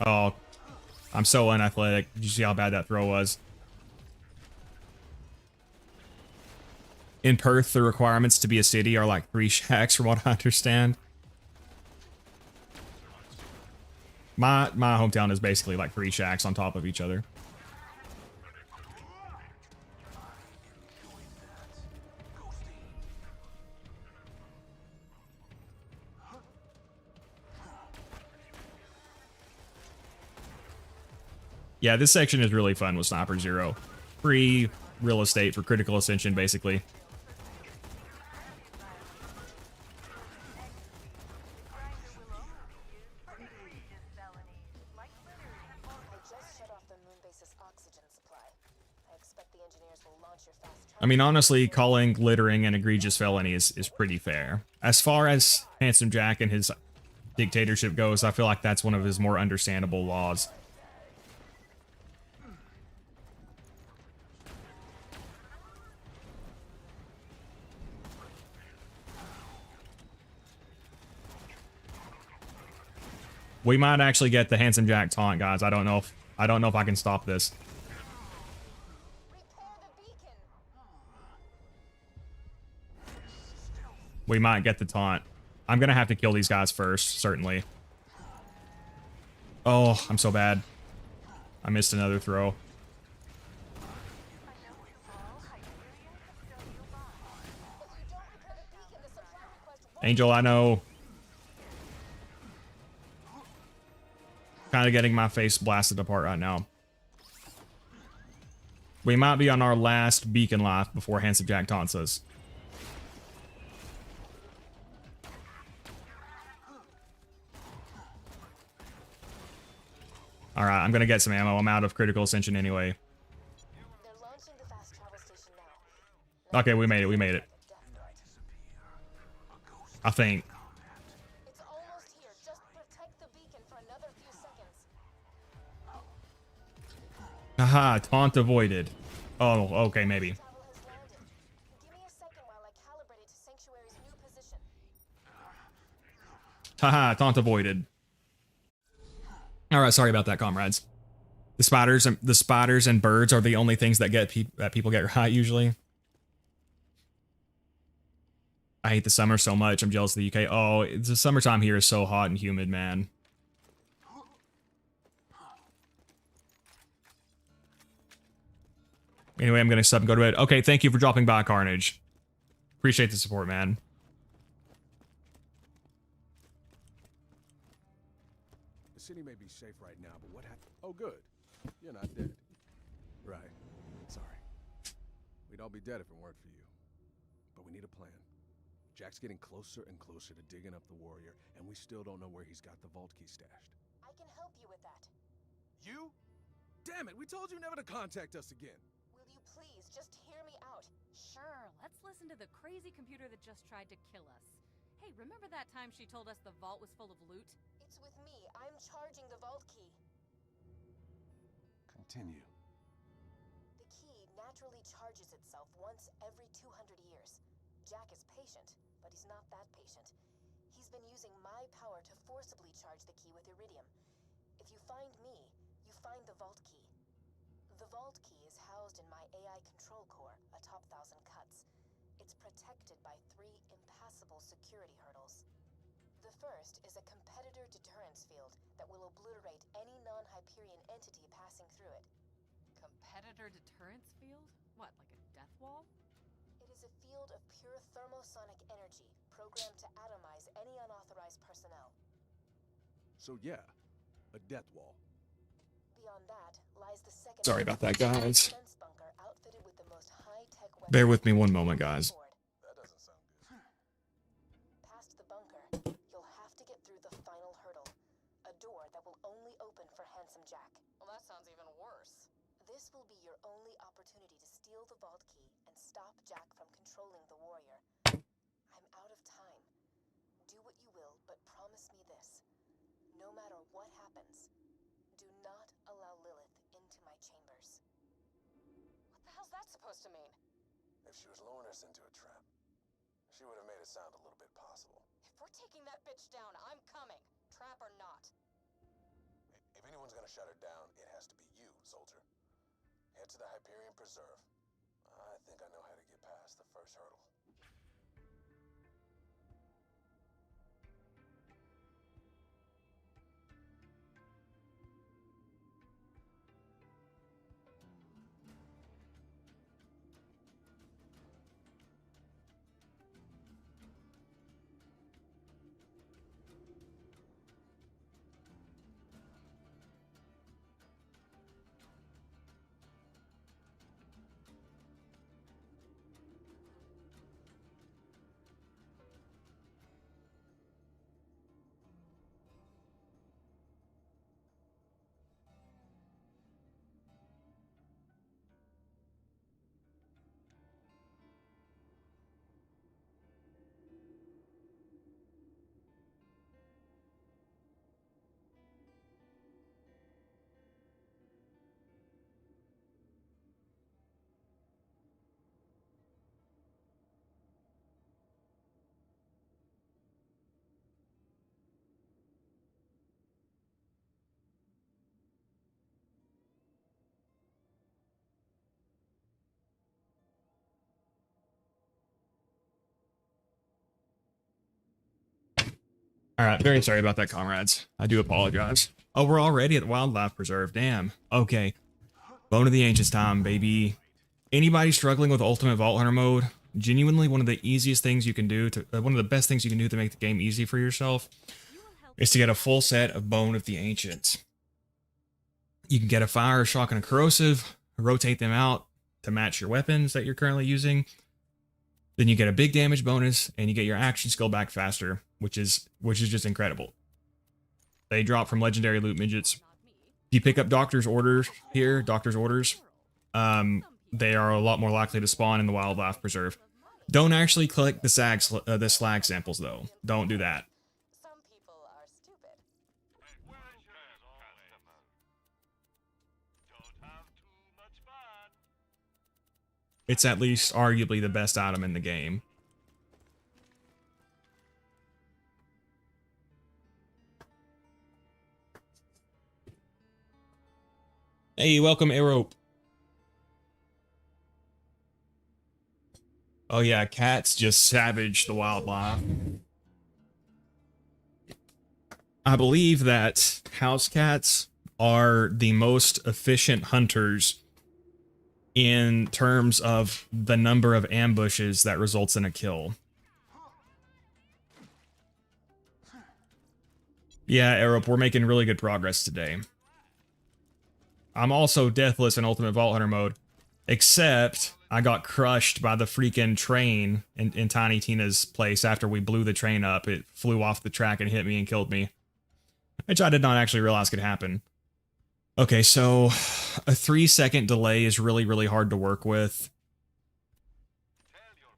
Oh, I'm so unathletic. Did you see how bad that throw was? In Perth, the requirements to be a city are like 3 shacks from what I understand. My hometown is basically like 3 shacks on top of each other. Yeah, this section is really fun with Sniper Zero. Free real estate for critical ascension, basically. I mean, honestly, calling littering an egregious felony is pretty fair. As far as Handsome Jack and his dictatorship goes, I feel like that's one of his more understandable laws. We might actually get the Handsome Jack taunt, guys. I don't know if I can stop this. We might get the taunt. I'm gonna have to kill these guys first, certainly. Oh, I'm so bad. I missed another throw. Angel, I know. Kind of getting my face blasted apart right now. We might be on our last beacon life before Handsome Jack taunts us. Alright, I'm gonna get some ammo. I'm out of critical ascension anyway. Okay, we made it. We made it. I think. Haha, taunt avoided. Oh, okay, maybe. Haha, taunt avoided. Alright, sorry about that, comrades. The spiders and birds are the only things that people get right usually. I hate the summer so much. I'm jealous of the UK. Oh, the summertime here is so hot and humid, man. Anyway, I'm gonna sub and go to bed. Okay, thank you for dropping by, Carnage. Appreciate the support, man. The city may be safe right now, but what happened? Oh, good. You're not dead. Right. Sorry. We'd all be dead if it weren't for you. But we need a plan. Jack's getting closer and closer to digging up the warrior, and we still don't know where he's got the vault key stashed. I can help you with that. You? Damn it, we told you never to contact us again. Will you please just hear me out? Sure, let's listen to the crazy computer that just tried to kill us. Hey, remember that time she told us the vault was full of loot? It's with me. I'm charging the vault key. Continue. The key naturally charges itself once every 200 years. Jack is patient, but he's not that patient. He's been using my power to forcibly charge the key with iridium. If you find me, you find the vault key. The vault key is housed in my AI control core atop Thousand Cuts. It's protected by 3 impassable security hurdles. The first is a competitor deterrence field that will obliterate any non-Hyperion entity passing through it. Competitor deterrence field? What, like a death wall? It is a field of pure thermosonic energy programmed to atomize any unauthorized personnel. So yeah, a death wall. Beyond that lies the second Sorry about that, guys. defense bunker outfitted with the most high-tech weapons. Bear with me one moment, guys. That doesn't sound good. Past the bunker, you'll have to get through the final hurdle. A door that will only open for Handsome Jack. Well, that sounds even worse. This will be your only opportunity to steal the vault key and stop Jack from controlling the warrior. I'm out of time. Do what you will, but promise me this. No matter what happens, do not allow Lilith into my chambers. What the hell's that supposed to mean? If she was luring us into a trap, she would have made it sound a little bit possible. If we're taking that bitch down, I'm coming. Trap or not. If anyone's gonna shut her down, it has to be you, soldier. Head to the Hyperion Preserve. I think I know how to get past the first hurdle. All right, very sorry about that, comrades. I do apologize. Oh, we're already at the Wildlife Preserve. Damn. Okay. Bone of the Ancients time, baby. Anybody struggling with Ultimate Vault Hunter mode, genuinely one of the easiest things you can do, one of the best things you can do to make the game easy for yourself, is to get a full set of Bone of the Ancients. You can get a fire, shock, and a corrosive, rotate them out to match your weapons that you're currently using. Then you get a big damage bonus, and you get your action skill back faster, which is just incredible. They drop from legendary loot midgets. If you pick up Doctor's Orders here, Doctor's Orders, they are a lot more likely to spawn in the Wildlife Preserve. Don't actually collect the slag samples, though. Don't do that. Some people are stupid. It's at least arguably the best item in the game. Hey, welcome, Arrow. Oh yeah, cats just savage the wildlife. I believe that house cats are the most efficient hunters in terms of the number of ambushes that results in a kill. Yeah, Arab, we're making really good progress today. I'm also deathless in Ultimate Vault Hunter mode, except I got crushed by the freaking train in Tiny Tina's place after we blew the train up. It flew off the track and hit me and killed me, which I did not actually realize could happen. Okay, so a 3-second delay is really, really hard to work with.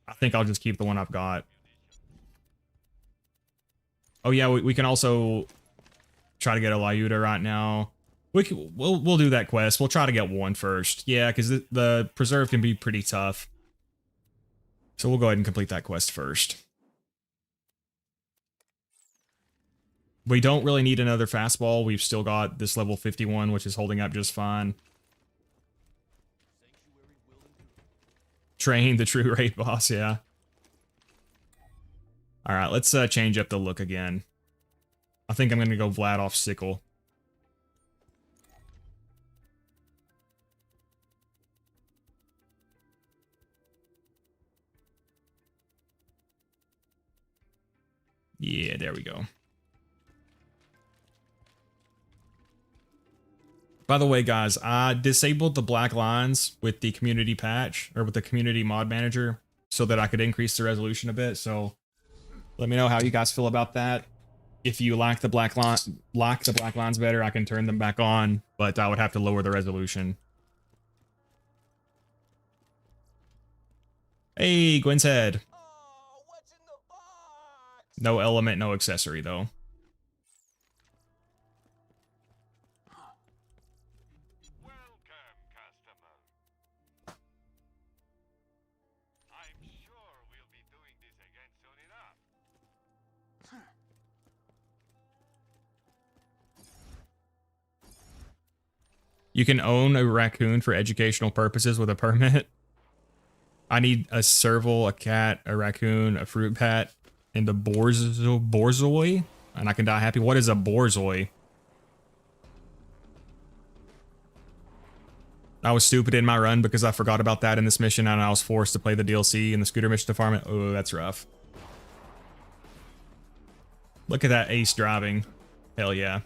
I think I'll just keep the one I've got. Oh yeah, we can also try to get a Lyuda right now. We'll do that quest. We'll try to get one first. Yeah, because the preserve can be pretty tough. So we'll go ahead and complete that quest first. We don't really need another fastball. We've still got this level 51, which is holding up just fine. Train the true raid boss, yeah. Alright, let's change up the look again. I think I'm going to go Vlad off Sickle. Yeah, there we go. By the way, guys, I disabled the black lines with the community patch, or with the community mod manager, so that I could increase the resolution a bit. So let me know how you guys feel about that. If you like the black lines better, I can turn them back on, but I would have to lower the resolution. Hey, Gwen's head. Oh, what's in the box? No element, no accessory, though. Welcome, customer. I'm sure we'll be doing this again soon enough. You can own a raccoon for educational purposes with a permit. I need a serval, a cat, a raccoon, a fruit bat, and a borzoi, and I can die happy. What is a borzoi? I was stupid in my run because I forgot about that in this mission, and I was forced to play the DLC in the scooter mission department. Oh, that's rough. Look at that ace driving. Hell yeah.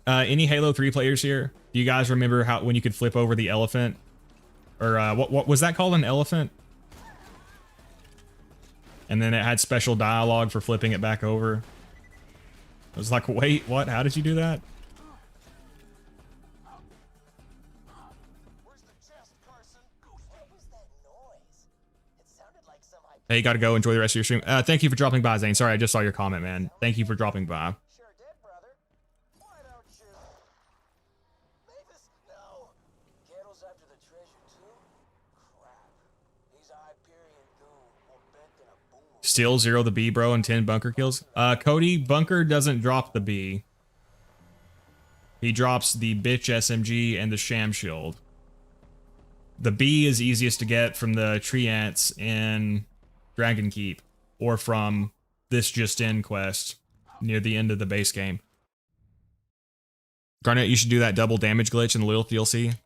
Any Halo 3 players here? Do you guys remember how when you could flip over the elephant? Or what was that called, an elephant? And then it had special dialogue for flipping it back over. I was like, wait, what? How did you do that? Where's the chest, Carson? What was that noise? It sounded like some Hey, gotta go. Enjoy the rest of your stream. Thank you for dropping by, Zane. Sorry, I just saw your comment, man. Thank you for dropping by. Sure did, brother. Why don't you? Mavis, no. Carol's after the treasure too? Crap. He's a Hyperion goon, more bent than a boomer. Still 0 the B, bro, and 10 bunker kills. Cody, bunker doesn't drop the B. He drops the bitch SMG and the sham shield. The B is easiest to get from the tree ants in Dragon Keep, or from this just in quest near the end of the base game. Garnet, you should do that double damage glitch in the Lilith DLC.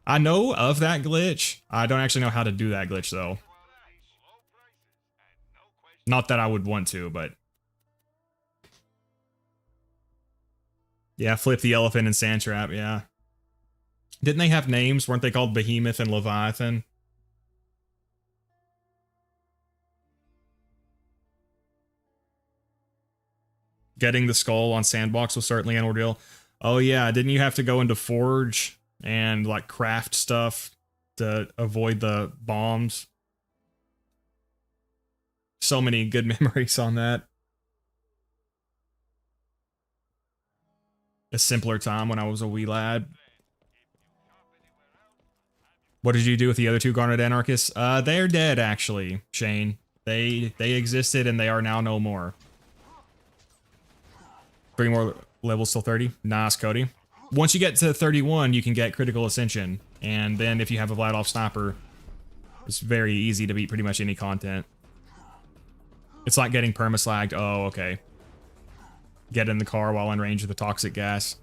I know of that glitch. I don't actually know how to do that glitch though. Not that I would want to, but yeah, flip the elephant and sand trap, yeah. Didn't they have names? Weren't they called Behemoth and Leviathan? Getting the skull on Sandbox was certainly an ordeal. Oh yeah, didn't you have to go into Forge and like craft stuff to avoid the bombs? So many good memories on that. A simpler time when I was a wee lad. What did you do with the other two Garnet Anarchists? They're dead, actually, Shane. They existed and they are now no more. 3 more levels till 30. Nice, Cody. Once you get to 31, you can get Critical Ascension. And then if you have a Vladoff Sniper, it's very easy to beat pretty much any content. It's like getting permaslagged. Oh, okay. Get in the car while in range of the toxic gas.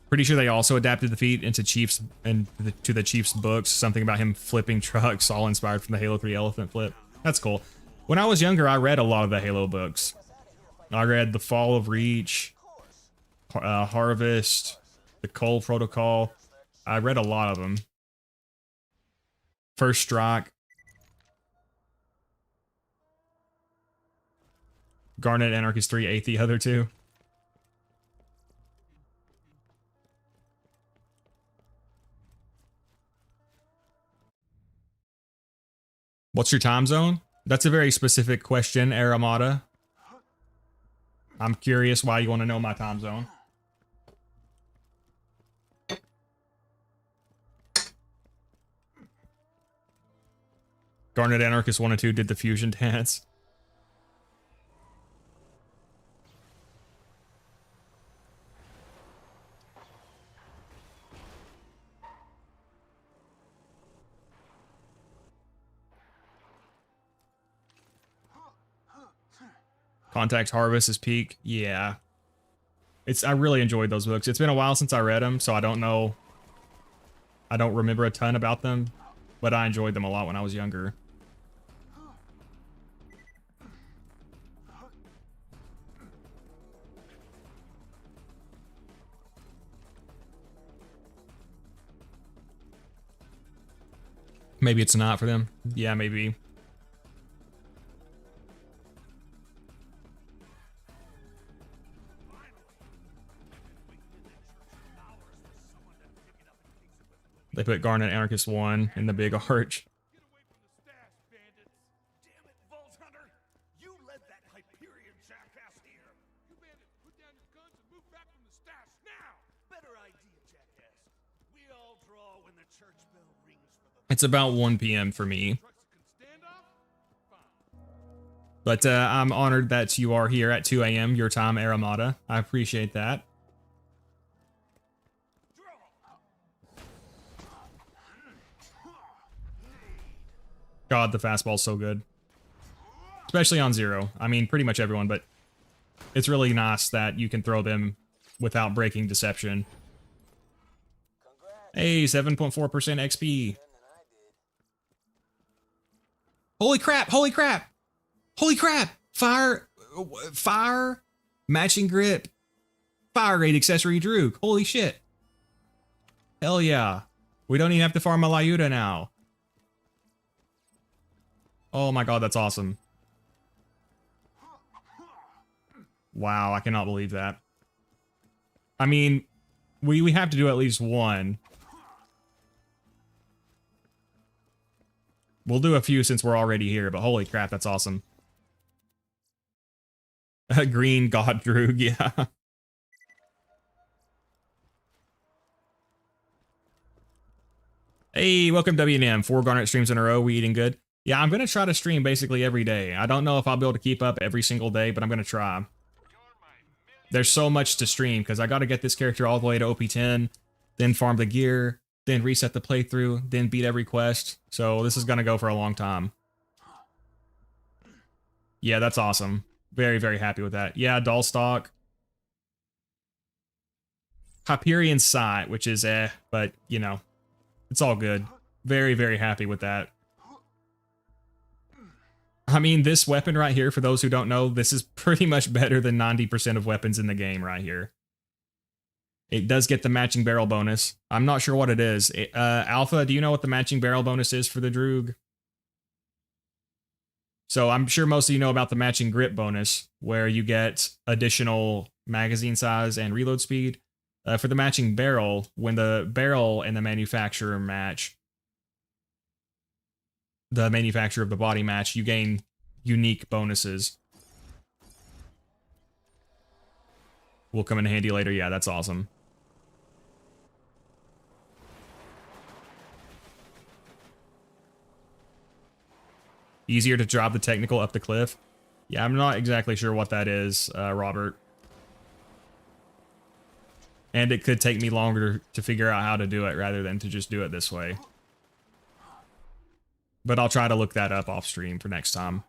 Pretty sure they also adapted the feat into Chiefs and to the Chiefs books. Something about him flipping trucks, all inspired from the Halo 3 elephant flip. That's cool. When I was younger, I read a lot of the Halo books. I read The Fall of Reach, Harvest, The Cole Protocol. I read a lot of them. First Strike. Garnet Anarchist 3 ate the other two. What's your time zone? That's a very specific question, Aramata. I'm curious why you want to know my time zone. Garnet Anarchist 1 and 2 did the fusion dance. Contact Harvest is peak. Yeah. I really enjoyed those books. It's been a while since I read them, so I don't know. I don't remember a ton about them, but I enjoyed them a lot when I was younger. Maybe it's not for them. Yeah, maybe. They put Garnet Anarchist 1 in the big arch. Get away from the stash, bandits! Damn it, Vault Hunter! You led that Hyperion jackass here! You bandits, put down your guns and move back from the stash now! Better idea, jackass. We all draw when the church bell rings for the It's about 1 p.m. for me. Trucks that can stand off? Fine. But I'm honored that you are here at 2 a.m. your time, Aramata. I appreciate that. God, the fastball's so good. Especially on Zero. I mean, pretty much everyone, but it's really nice that you can throw them without breaking deception. Hey, 7.4% XP. Holy crap, holy crap! Holy crap! Fire, matching grip, fire rate accessory Droog. Holy shit. Hell yeah. We don't even have to farm a Lyuda now. Oh my god, that's awesome. Wow, I cannot believe that. I mean, we have to do at least one. We'll do a few since we're already here, but holy crap, that's awesome. Green God Droog, yeah. Hey, welcome WNM. 4 Garnet streams in a row. We eating good? Yeah, I'm going to try to stream basically every day. I don't know if I'll be able to keep up every single day, but I'm going to try. There's so much to stream because I got to get this character all the way to OP10, then farm the gear, then reset the playthrough, then beat every quest. So this is going to go for a long time. Yeah, that's awesome. Very, very happy with that. Yeah, doll stock. Hyperion Sight, which is but you know, it's all good. Very, very happy with that. I mean, this weapon right here, for those who don't know, this is pretty much better than 90% of weapons in the game right here. It does get the matching barrel bonus. I'm not sure what it is. Alpha, do you know what the matching barrel bonus is for the Droog? So I'm sure most of you know about the matching grip bonus, where you get additional magazine size and reload speed. For the matching barrel, when the barrel and the manufacturer match, the manufacturer of the body match, you gain unique bonuses. Will come in handy later. Yeah, that's awesome. Easier to drop the technical up the cliff. Yeah, I'm not exactly sure what that is, Robert. And it could take me longer to figure out how to do it rather than to just do it this way. But I'll try to look that up off stream for next time.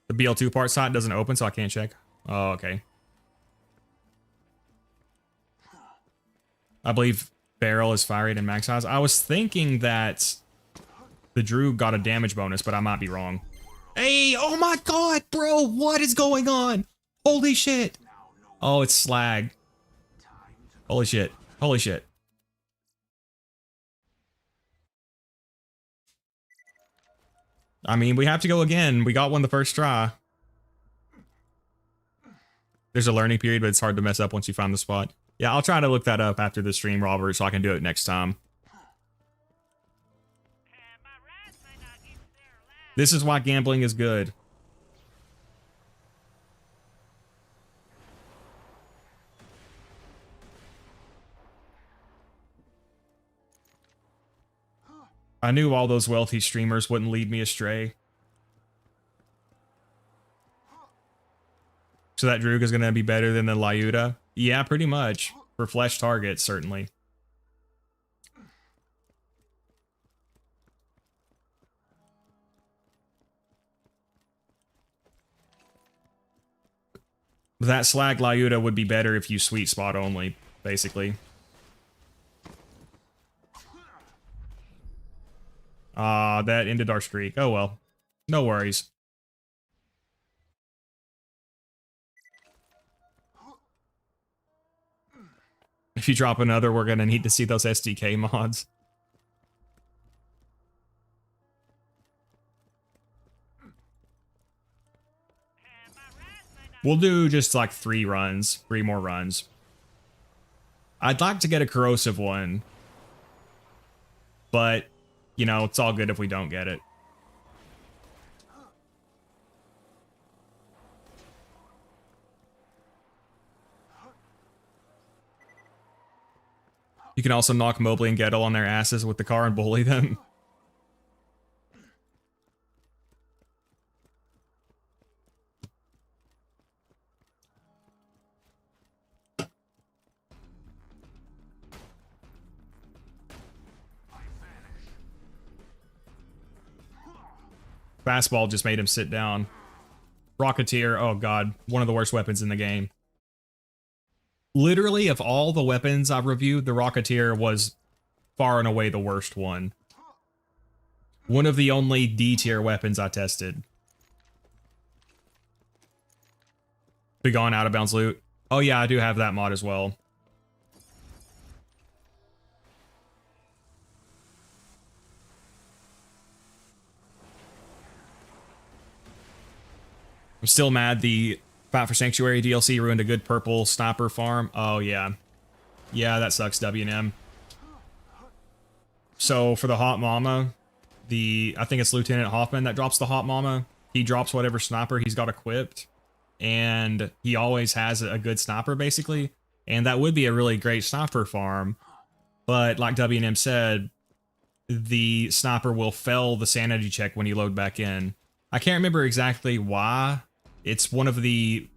The BL2 part site doesn't open, so I can't check. Oh, okay. I believe barrel is fire rate and max size. I was thinking that the Droog got a damage bonus, but I might be wrong. Hey, oh my god, bro, what is going on? Holy shit. Oh, it's slag. Holy shit. Holy shit. I mean, we have to go again. We got one the first try. There's a learning period, but it's hard to mess up once you find the spot. Yeah, I'll try to look that up after the stream, Robert, so I can do it next time. This is why gambling is good. I knew all those wealthy streamers wouldn't lead me astray. So that Droog is going to be better than the Lyuda? Yeah, pretty much. For flesh targets, certainly. That slag Lyuda would be better if you sweet spot only, basically. That ended our streak. Oh well. No worries. If you drop another, we're gonna need to see those SDK mods. We'll do just like 3 more runs. I'd like to get a corrosive one, but, you know, it's all good if we don't get it. You can also knock Mobley and Gettle on their asses with the car and bully them. Fastball just made him sit down. Rocketeer, oh god, one of the worst weapons in the game. Literally, of all the weapons I've reviewed, the Rocketeer was far and away the worst one. One of the only D tier weapons I tested. Begone out of bounds loot. Oh yeah, I do have that mod as well. I'm still mad the Fight for Sanctuary DLC ruined a good purple sniper farm. Oh, yeah. Yeah, that sucks, W&M. So, for the Hot Mama, I think it's Lieutenant Hoffman that drops the Hot Mama. He drops whatever sniper he's got equipped. And he always has a good sniper, basically. And that would be a really great sniper farm. But, like W&M said, the sniper will fail the sanity check when you load back in. I can't remember exactly why. It's one of the...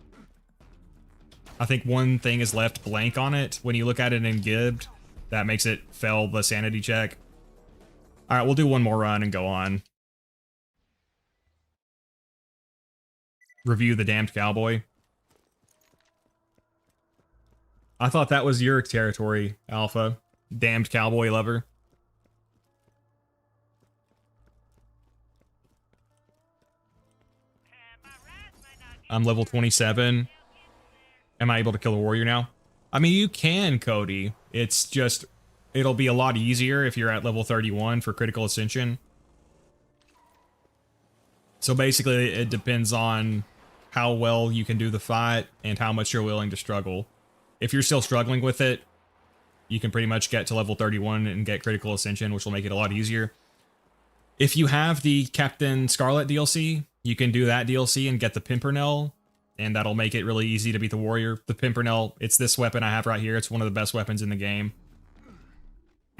I think one thing is left blank on it when you look at it in Gibbed. That makes it fail the sanity check. Alright, we'll do one more run and go on. Review the Damned Cowboy. I thought that was your territory, Alpha. Damned Cowboy lover. I'm level 27. Am I able to kill a warrior now? I mean, you can, Cody. It's just, it'll be a lot easier if you're at level 31 for critical ascension. So basically, it depends on how well you can do the fight and how much you're willing to struggle. If you're still struggling with it, you can pretty much get to level 31 and get critical ascension, which will make it a lot easier. If you have the Captain Scarlet DLC, you can do that DLC and get the Pimpernel, and that'll make it really easy to beat the warrior. The Pimpernel, it's this weapon I have right here. It's one of the best weapons in the game.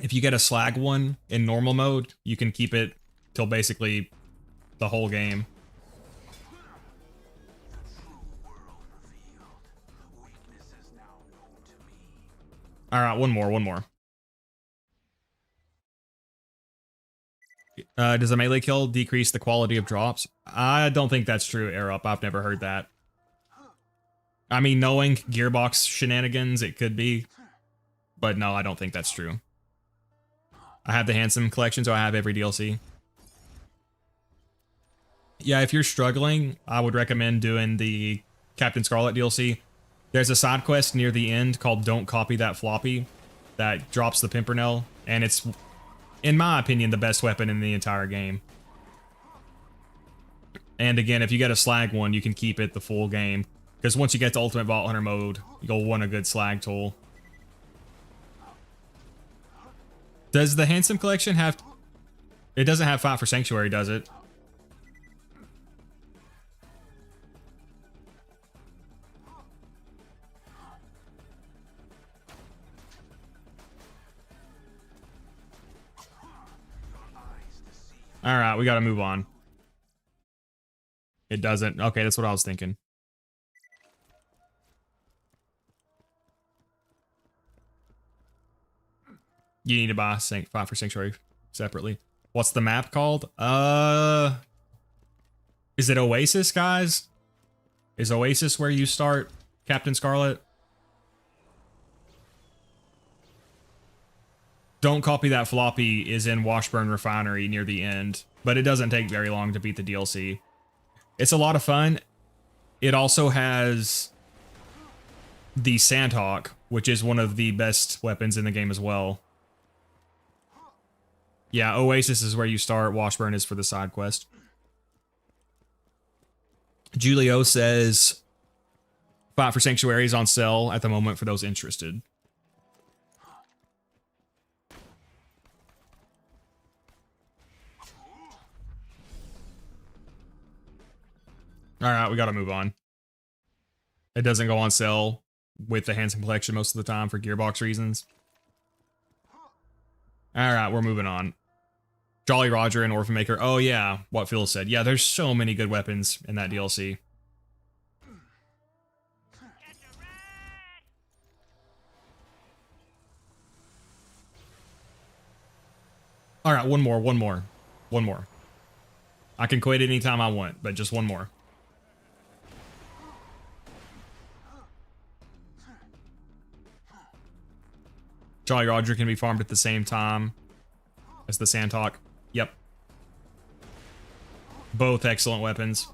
If you get a slag one in normal mode, you can keep it till basically the whole game. Alright, one more. Does a melee kill decrease the quality of drops? I don't think that's true, Air Up. I've never heard that. I mean, knowing Gearbox shenanigans, it could be. But no, I don't think that's true. I have the Handsome collection, so I have every DLC. Yeah, if you're struggling, I would recommend doing the Captain Scarlet DLC. There's a side quest near the end called Don't Copy That Floppy that drops the Pimpernel, and it's, in my opinion, the best weapon in the entire game. And again, if you get a slag one, you can keep it the full game. Because once you get to Ultimate Vault Hunter mode, you'll want a good slag tool. Does the Handsome collection have... It doesn't have Fight for Sanctuary, does it? Alright, we gotta move on. It doesn't. Okay, that's what I was thinking. You need to buy Fight for Sanctuary separately. What's the map called? Is it Oasis, guys? Is Oasis where you start, Captain Scarlet? Don't Copy That Floppy is in Washburn Refinery near the end, but it doesn't take very long to beat the DLC. It's a lot of fun. It also has the Sandhawk, which is one of the best weapons in the game as well. Yeah, Oasis is where you start. Washburn is for the side quest. Julio says, Fight for Sanctuary is on sale at the moment for those interested. Alright, we gotta move on. It doesn't go on sale with the Handsome Collection most of the time for Gearbox reasons. Alright, we're moving on. Jolly Roger and Orphan Maker. Oh yeah, what Phil said. Yeah, there's so many good weapons in that DLC. Alright, one more. One more. I can quit anytime I want, but just one more. Jolly Roger can be farmed at the same time as the Sandtalk. Yep. Both excellent weapons.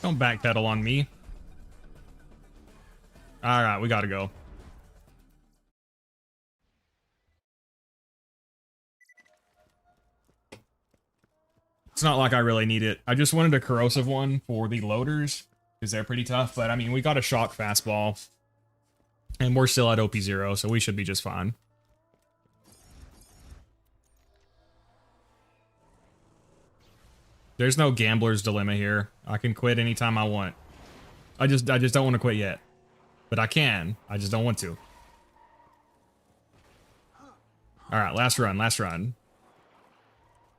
Don't backpedal on me. Alright, we gotta go. It's not like I really need it. I just wanted a corrosive one for the loaders, because they're pretty tough, but I mean, we got a shock fastball. And we're still at OP0, so we should be just fine. There's no gambler's dilemma here. I can quit anytime I want. I just don't want to quit yet. But I can. I just don't want to. Alright, last run, last run.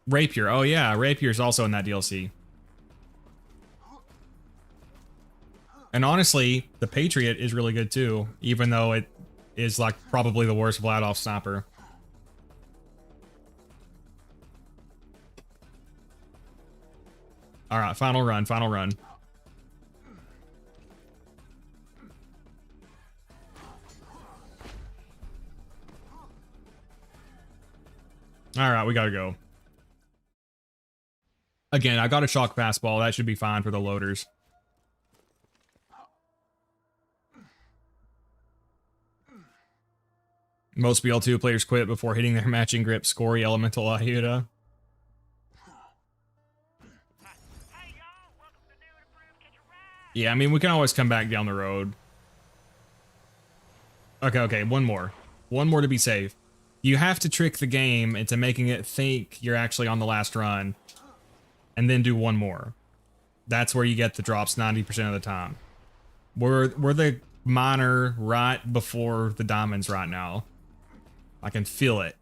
Rapier. Oh yeah, Rapier's also in that DLC. And honestly, the Patriot is really good too, even though it is like probably the worst Vladoff sniper. Alright, final run, final run. Alright, we gotta go. Again, I got a shock fastball. That should be fine for the loaders. Most BL2 players quit before hitting their matching grip. Scory, Elemental, Iota. Yeah, I mean, we can always come back down the road. Okay, one more. One more to be safe. You have to trick the game into making it think you're actually on the last run. And then do one more. That's where you get the drops 90% of the time. We're the minor right before the diamonds right now. I can feel it.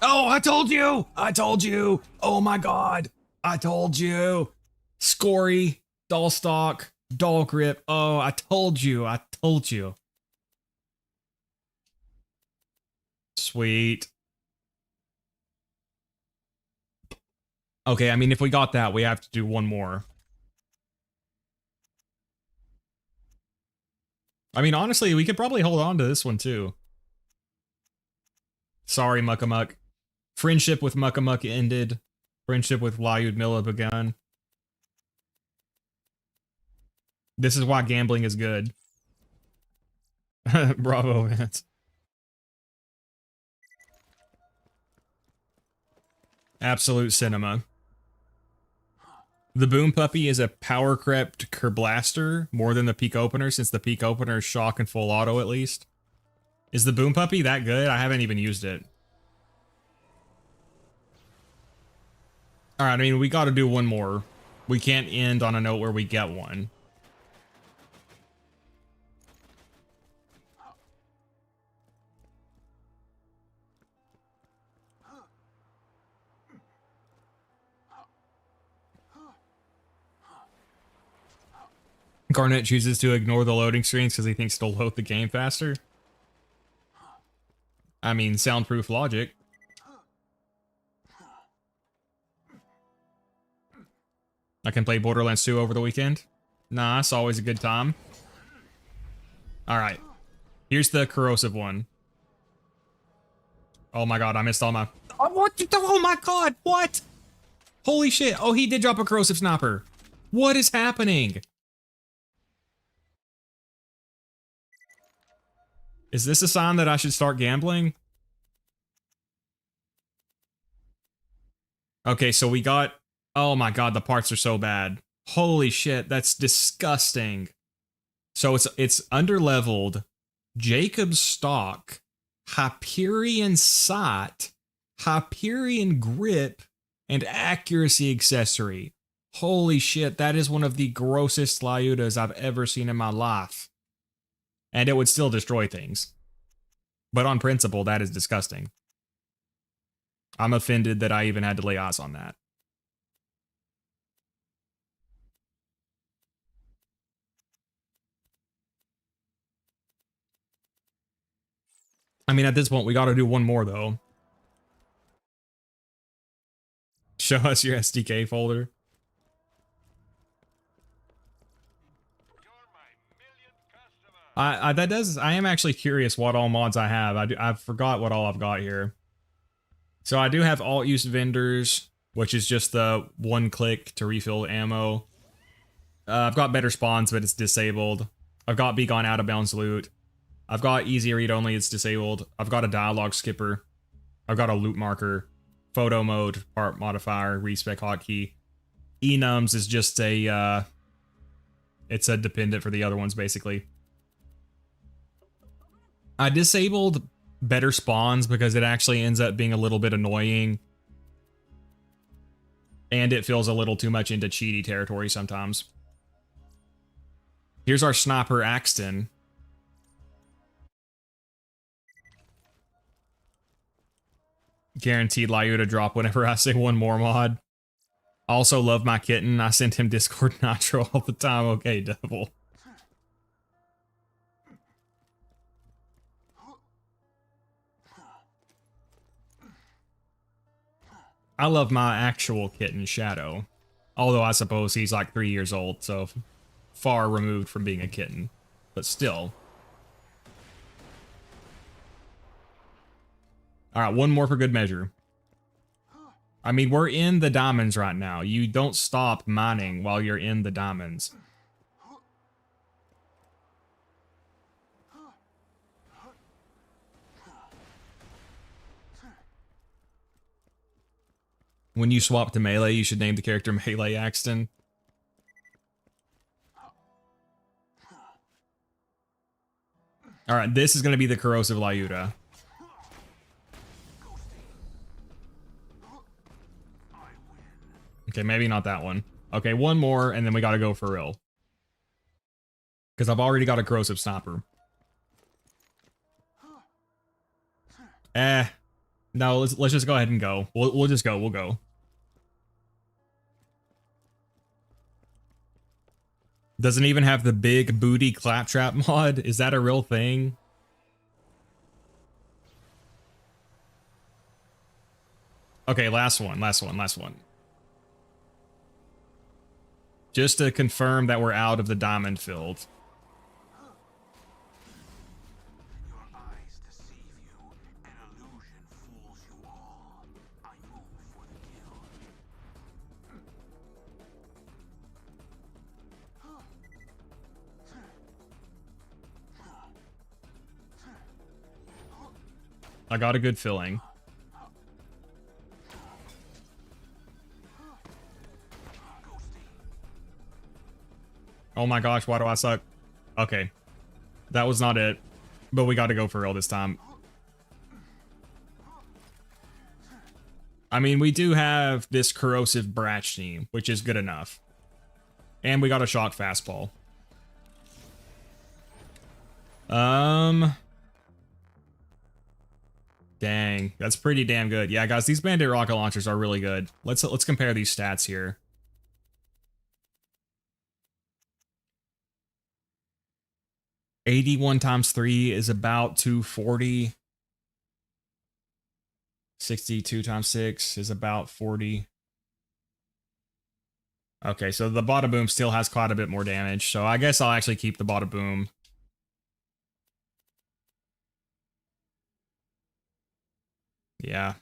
Oh, I told you! I told you! Oh my god! I told you! Scory, doll stock, doll grip. Oh, I told you! I told you! Sweet. Okay, I mean, if we got that, we have to do one more. I mean, honestly, we could probably hold on to this one, too. Sorry, Muckamuck. Friendship with Muckamuck ended. Friendship with Lyudmilla begun. This is why gambling is good. Bravo, Vance. Absolute cinema. The Boom Puppy is a power crept Kerblaster more than the Peak Opener, since the Peak Opener is shock and full auto at least. Is the Boom Puppy that good? I haven't even used it. Alright, I mean, we gotta do one more. We can't end on a note where we get one. Garnet chooses to ignore the loading screens because he thinks it'll load the game faster. I mean, soundproof logic. I can play Borderlands 2 over the weekend. Nah, it's always a good time. Alright. Here's the corrosive one. Oh my god, I missed all my... Oh, what? Oh my god, what? Holy shit. Oh, he did drop a corrosive sniper. What is happening? Is this a sign that I should start gambling? Okay, so we got... Oh my god, the parts are so bad. Holy shit, that's disgusting. So it's underleveled, Jacob's stock, Hyperion sight, Hyperion grip, and accuracy accessory. Holy shit, that is one of the grossest Lyudas I've ever seen in my life. And it would still destroy things. But on principle, that is disgusting. I'm offended that I even had to lay eyes on that. I mean, at this point, we gotta do one more, though. Show us your SDK folder. I am actually curious what all mods I have. I forgot what all I've got here. So I do have alt use vendors, which is just the one click to refill ammo. I've got better spawns, but it's disabled. I've got be gone out of bounds loot. I've got easy read only, it's disabled. I've got a dialogue skipper. I've got a loot marker. Photo mode, part modifier, respec hotkey. Enums is just a, it's a dependent for the other ones, basically. I disabled better spawns because it actually ends up being a little bit annoying. And it feels a little too much into cheaty territory sometimes. Here's our sniper Axton. Guaranteed Lyuda drop whenever I say one more mod. Also love my kitten. I send him Discord Nitro all the time. Okay, devil. I love my actual kitten, Shadow. Although I suppose he's like 3 years old, so far removed from being a kitten. But still. Alright, one more for good measure. I mean, we're in the diamonds right now. You don't stop mining while you're in the diamonds. When you swap to melee, you should name the character Melee Axton. Alright, this is going to be the corrosive Lyuda. Okay, maybe not that one. Okay, one more, and then we gotta go for real. Because I've already got a corrosive sniper. No, let's just go ahead and go. We'll just go, we'll go. Doesn't even have the big booty claptrap mod. Is that a real thing? Okay, last one. Just to confirm that we're out of the diamond field. Your eyes deceive you. An illusion fools you all. I move for the kill. I got a good feeling. Oh my gosh, why do I suck? Okay. That was not it. But we gotta go for real this time. I mean, we do have this corrosive Bratch team, which is good enough. And we got a shock fastball. Dang, that's pretty damn good. Yeah, guys, these Bandit rocket launchers are really good. Let's compare these stats here. 81 times 3 is about 240. 62 times 6 is about 40. Okay, so the Bada Boom still has quite a bit more damage, so I guess I'll actually keep the Bada Boom. Yeah.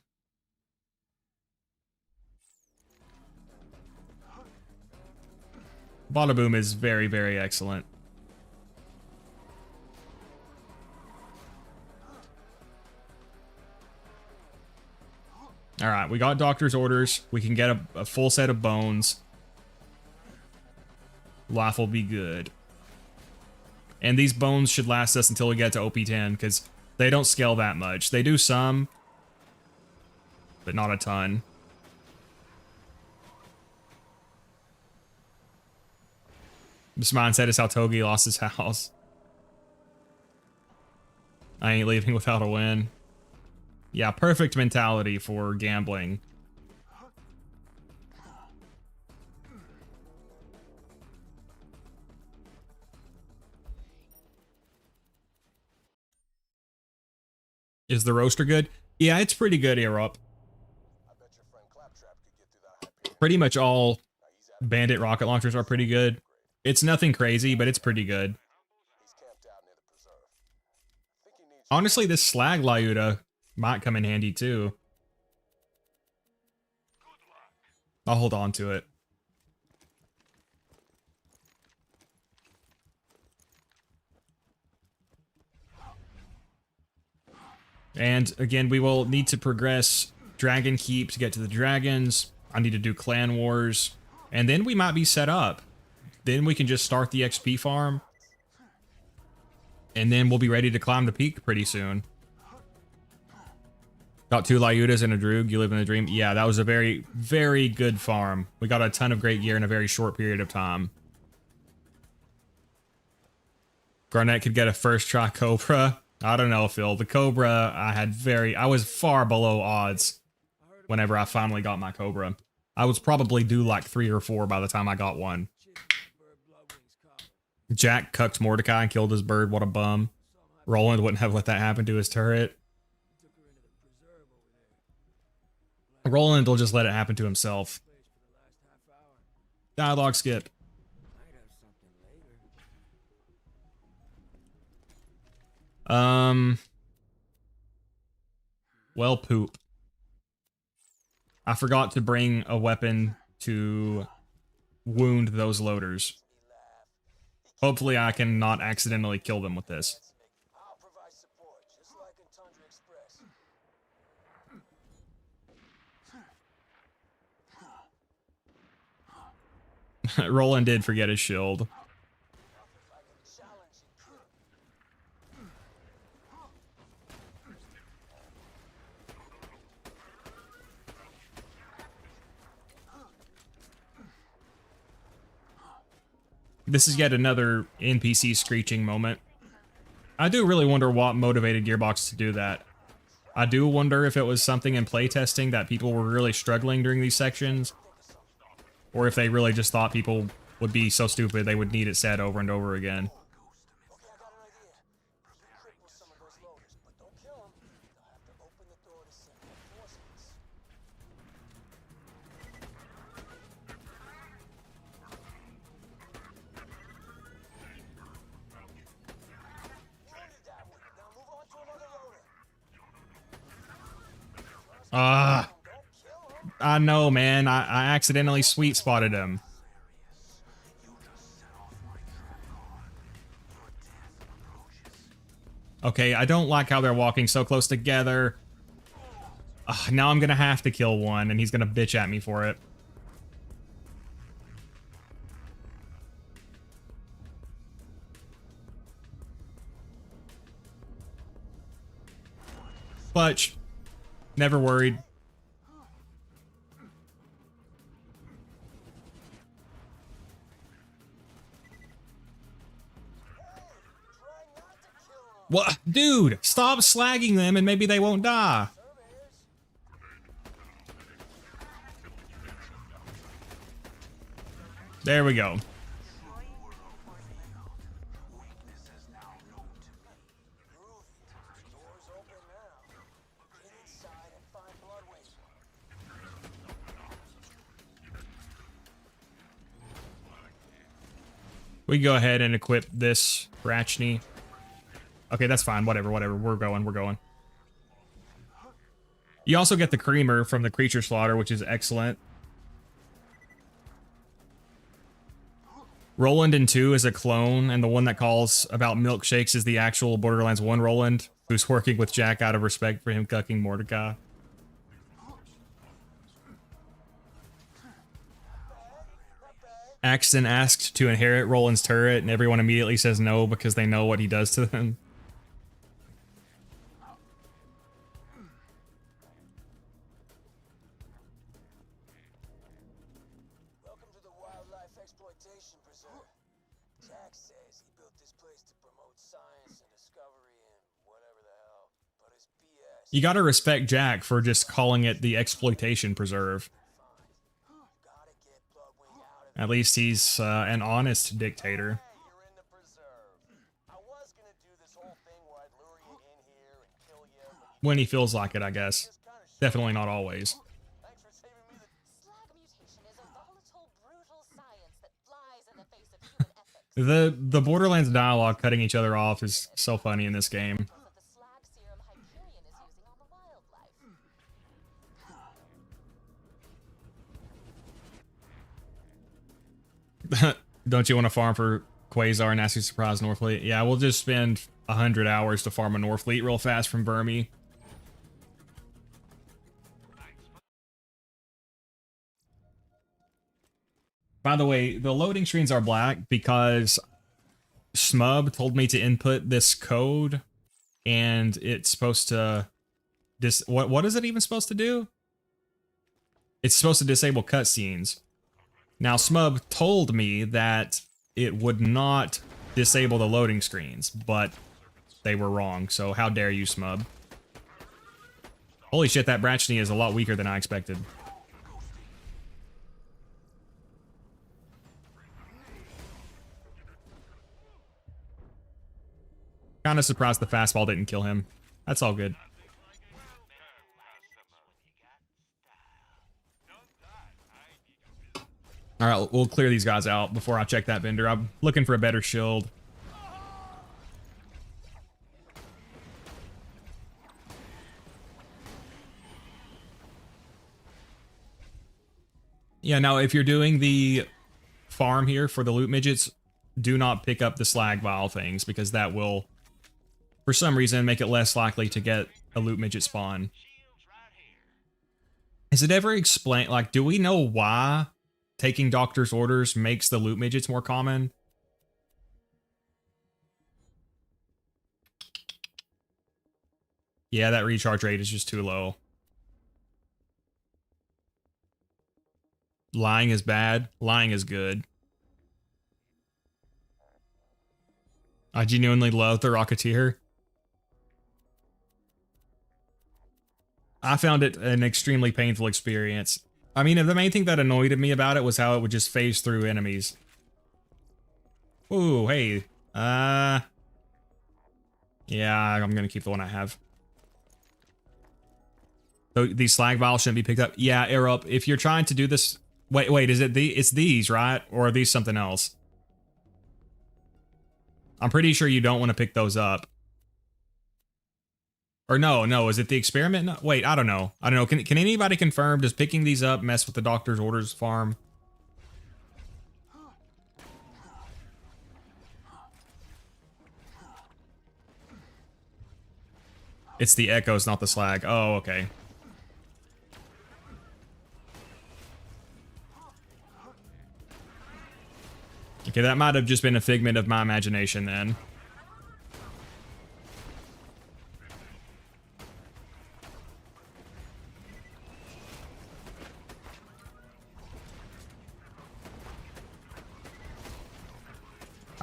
Bada Boom is very, very excellent. Alright, we got doctor's orders. We can get a full set of bones. Life will be good. And these bones should last us until we get to OP10, because they don't scale that much. They do some, but not a ton. This mindset is how Togi lost his house. I ain't leaving without a win. Yeah, perfect mentality for gambling. Is the roaster good? Yeah, it's pretty good, Erup. Pretty much all Bandit rocket launchers are pretty good. It's nothing crazy, but it's pretty good. Honestly, this slag Lyuda might come in handy too. I'll hold on to it. And again, we will need to progress Dragon Keep to get to the dragons. I need to do Clan Wars. And then we might be set up. Then we can just start the XP farm. And then we'll be ready to climb the peak pretty soon. Got 2 Lyudas and a Droog. You live in a dream. Yeah, that was a very, very good farm. We got a ton of great gear in a very short period of time. Garnet could get a first try Cobra. I don't know, Phil. The Cobra, I was far below odds whenever I finally got my Cobra. I was probably due like 3 or 4 by the time I got one. Jack cucked Mordecai and killed his bird. What a bum. Roland wouldn't have let that happen to his turret. Roland will just let it happen to himself. Dialogue skip. Well, poop. I forgot to bring a weapon to wound those loaders. Hopefully I can not accidentally kill them with this. I'll provide support, just like in Tundra Express. Roland did forget his shield. This is yet another NPC screeching moment. I do really wonder what motivated Gearbox to do that. I do wonder if it was something in playtesting that people were really struggling during these sections, or if they really just thought people would be so stupid they would need it said over and over again. Okay, I got an idea. Cripple some of those loaders, but don't kill them. They'll have to open the door to send reinforcements. Wounded that one. Now move on to another loader. Ah, I know, man. I accidentally sweet spotted him. Okay, I don't like how they're walking so close together. Now I'm gonna have to kill one, and he's gonna bitch at me for it. Clutch. Never worried. What? Dude, stop slagging them and maybe they won't die. There we go. We can go ahead and equip this Ratchny. Okay, that's fine. Whatever. We're going. You also get the creamer from the creature slaughter, which is excellent. Roland in 2 is a clone, and the one that calls about milkshakes is the actual Borderlands 1 Roland, who's working with Jack out of respect for him cucking Mordecai. Axton asked to inherit Roland's turret, and everyone immediately says no because they know what he does to them. Welcome to the Wildlife Exploitation Preserve. Jack says he built this place to promote science and discovery and whatever the hell, but it's BS. You gotta respect Jack for just calling it the Exploitation Preserve. Gotta get Bloodwing out of At least he's an honest dictator. Hey, you're in the preserve. I was gonna do this whole thing where I'd lure you in here and kill you, but When he feels like it, I guess. Definitely not always. thanks for saving me the Slag mutation is a volatile, brutal science that flies in the face of human ethics. The Borderlands dialogue cutting each other off is so funny in this game. Because of the slag serum Hyperion is using on the wildlife. Don't you want to farm for Quasar, Nasty Surprise, Northfleet? Yeah, we'll just spend 100 hours to farm a Northfleet real fast from Vermi. By the way, the loading screens are black because Smub told me to input this code, and it's supposed to... What is it even supposed to do? It's supposed to disable cutscenes. Now, Smub told me that it would not disable the loading screens, but they were wrong, so how dare you, Smub. Holy shit, that Brachny is a lot weaker than I expected. Kinda surprised the fastball didn't kill him. That's all good. Alright, we'll clear these guys out before I check that vendor. I'm looking for a better shield. Yeah, now if you're doing the farm here for the loot midgets, do not pick up the slag vial things, because that will, for some reason, make it less likely to get a loot midget spawn. Is it ever explained, like, do we know why taking doctor's orders makes the loot midgets more common? Yeah, that recharge rate is just too low. Lying is bad. Lying is good. I genuinely love the Rocketeer. I found it an extremely painful experience. I mean, the main thing that annoyed me about it was how it would just phase through enemies. Ooh, hey. Yeah, I'm gonna keep the one I have. So these slag vials shouldn't be picked up. Yeah, air up. If you're trying to do this... Wait, is it it's these, right? Or are these something else? I'm pretty sure you don't want to pick those up. Or no, is it the experiment? No, wait, I don't know. Can anybody confirm, does picking these up mess with the doctor's orders farm? It's the echoes, not the slag. Oh, okay. Okay, that might have just been a figment of my imagination then.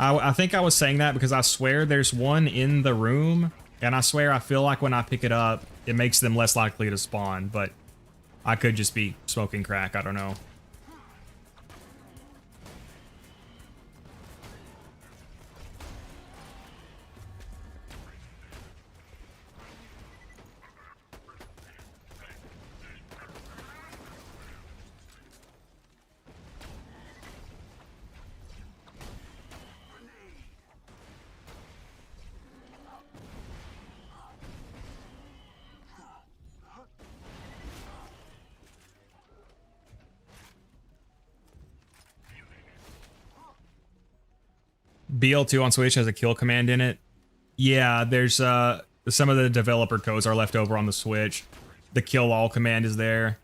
I think I was saying that because I swear there's one in the room, and I swear I feel like when I pick it up, it makes them less likely to spawn, but I could just be smoking crack, I don't know. BL2 on Switch has a kill command in it. Yeah, there's some of the developer codes are left over on the Switch. The kill all command is there.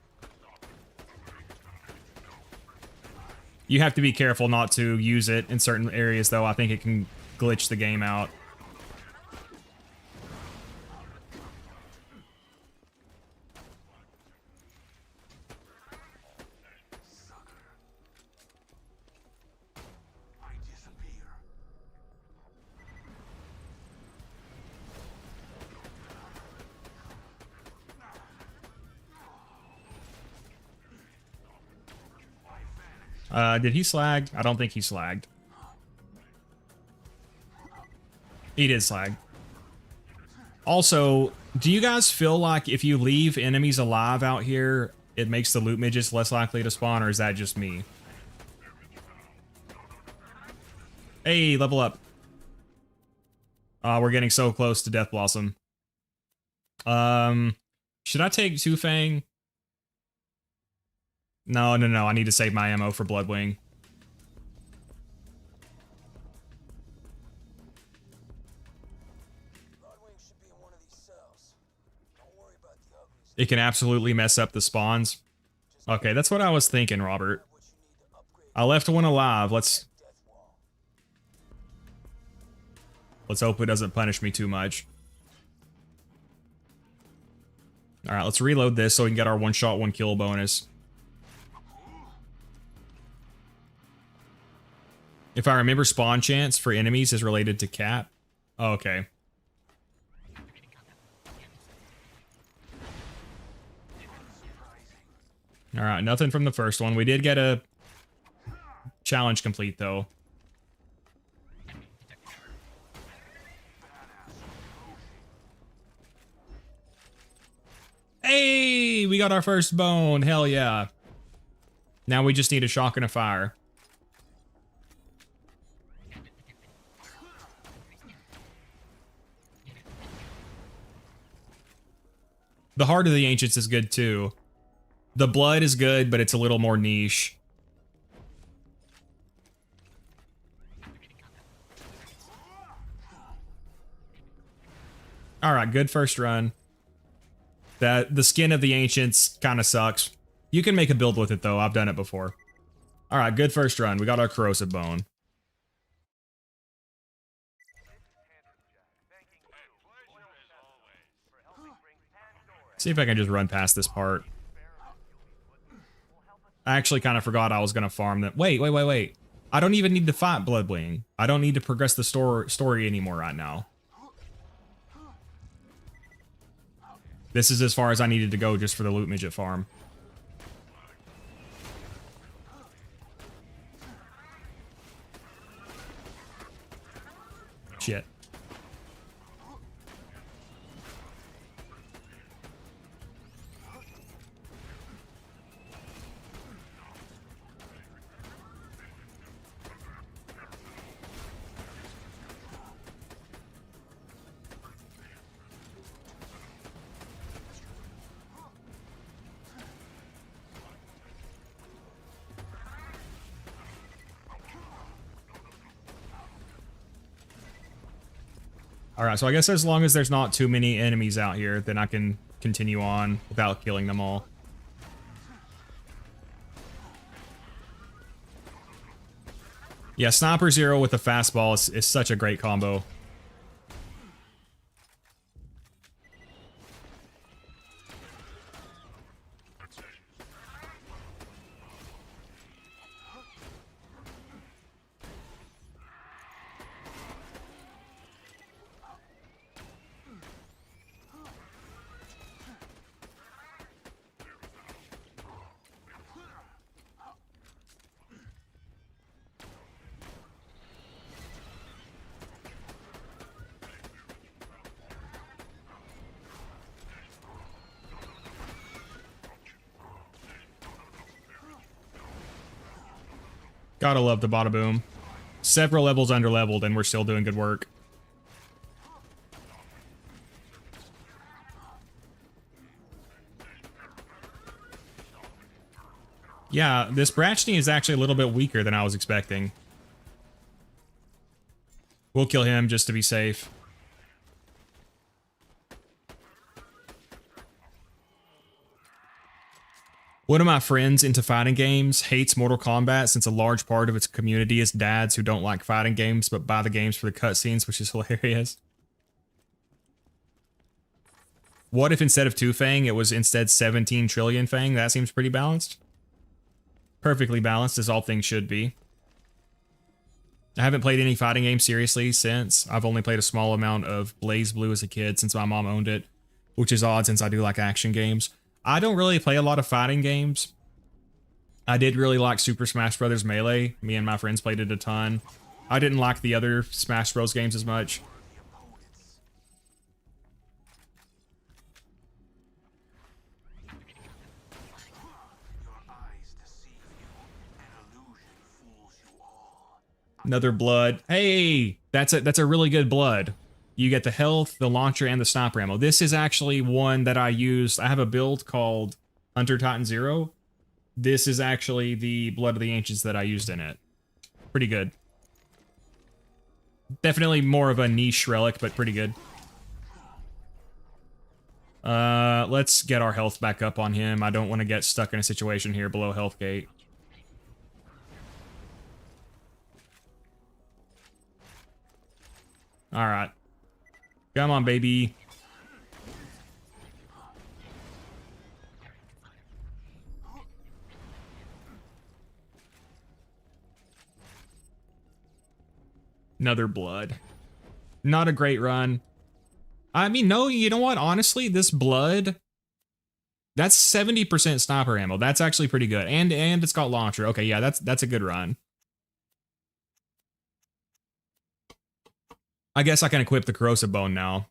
You have to be careful not to use it in certain areas, though. I think it can glitch the game out. Did he slag? I don't think he slagged. He did slag. Also, do you guys feel like if you leave enemies alive out here, it makes the loot midgets less likely to spawn, or is that just me? Hey, level up. We're getting so close to Death Blossom. Should I take Two Fang? No, I need to save my ammo for Bloodwing. Bloodwing should be in one of these cells. Don't worry about the uglies. It can absolutely mess up the spawns. Okay, that's what I was thinking, Robert. What you need to upgrade I left one alive. Let's death wall. hope it doesn't punish me too much. All right, let's reload this so we can get our one shot, one kill bonus. If I remember, spawn chance for enemies is related to cap. Oh, okay. All right, nothing from the first one. We did get a challenge complete, though. Hey, we got our first bone. Hell yeah. Now we just need a shock and a fire. The Heart of the Ancients is good too. The Blood is good, but it's a little more niche. Alright, good first run. The Skin of the Ancients kind of sucks. You can make a build with it though, I've done it before. Alright, good first run. We got our Corrosive Bone. See if I can just run past this part. I actually kind of forgot I was going to farm them. Wait. I don't even need to fight Bloodwing. I don't need to progress the story anymore right now. This is as far as I needed to go just for the loot midget farm. Shit. Alright, so I guess as long as there's not too many enemies out here, then I can continue on without killing them all. Yeah, Sniper Zero with the fastball is such a great combo. Gotta love the bada boom. Several levels underleveled and we're still doing good work. Yeah, this Brachny is actually a little bit weaker than I was expecting. We'll kill him just to be safe. One of my friends into fighting games hates Mortal Kombat since a large part of its community is dads who don't like fighting games but buy the games for the cutscenes, which is hilarious. What if instead of 2 Fang, it was instead 17 trillion Fang? That seems pretty balanced. Perfectly balanced, as all things should be. I haven't played any fighting games seriously since. I've only played a small amount of Blaze Blue as a kid since my mom owned it, which is odd since I do like action games. I don't really play a lot of fighting games. I did really like Super Smash Bros. Melee. Me and my friends played it a ton. I didn't like the other Smash Bros. Games as much. Another blood. Hey, that's a really good blood. You get the health, the launcher, and the sniper ammo. This is actually one that I used. I have a build called Hunter Titan Zer0. This is actually the Blood of the Ancients that I used in it. Pretty good. Definitely more of a niche relic, but pretty good. Let's get our health back up on him. I don't want to get stuck in a situation here below health gate. All right. Come on, baby. Another blood. Not a great run. I mean, no, you know what? Honestly, this blood, that's 70% sniper ammo. That's actually pretty good. And it's got launcher. Okay, yeah, that's a good run. I guess I can equip the corrosive bone now.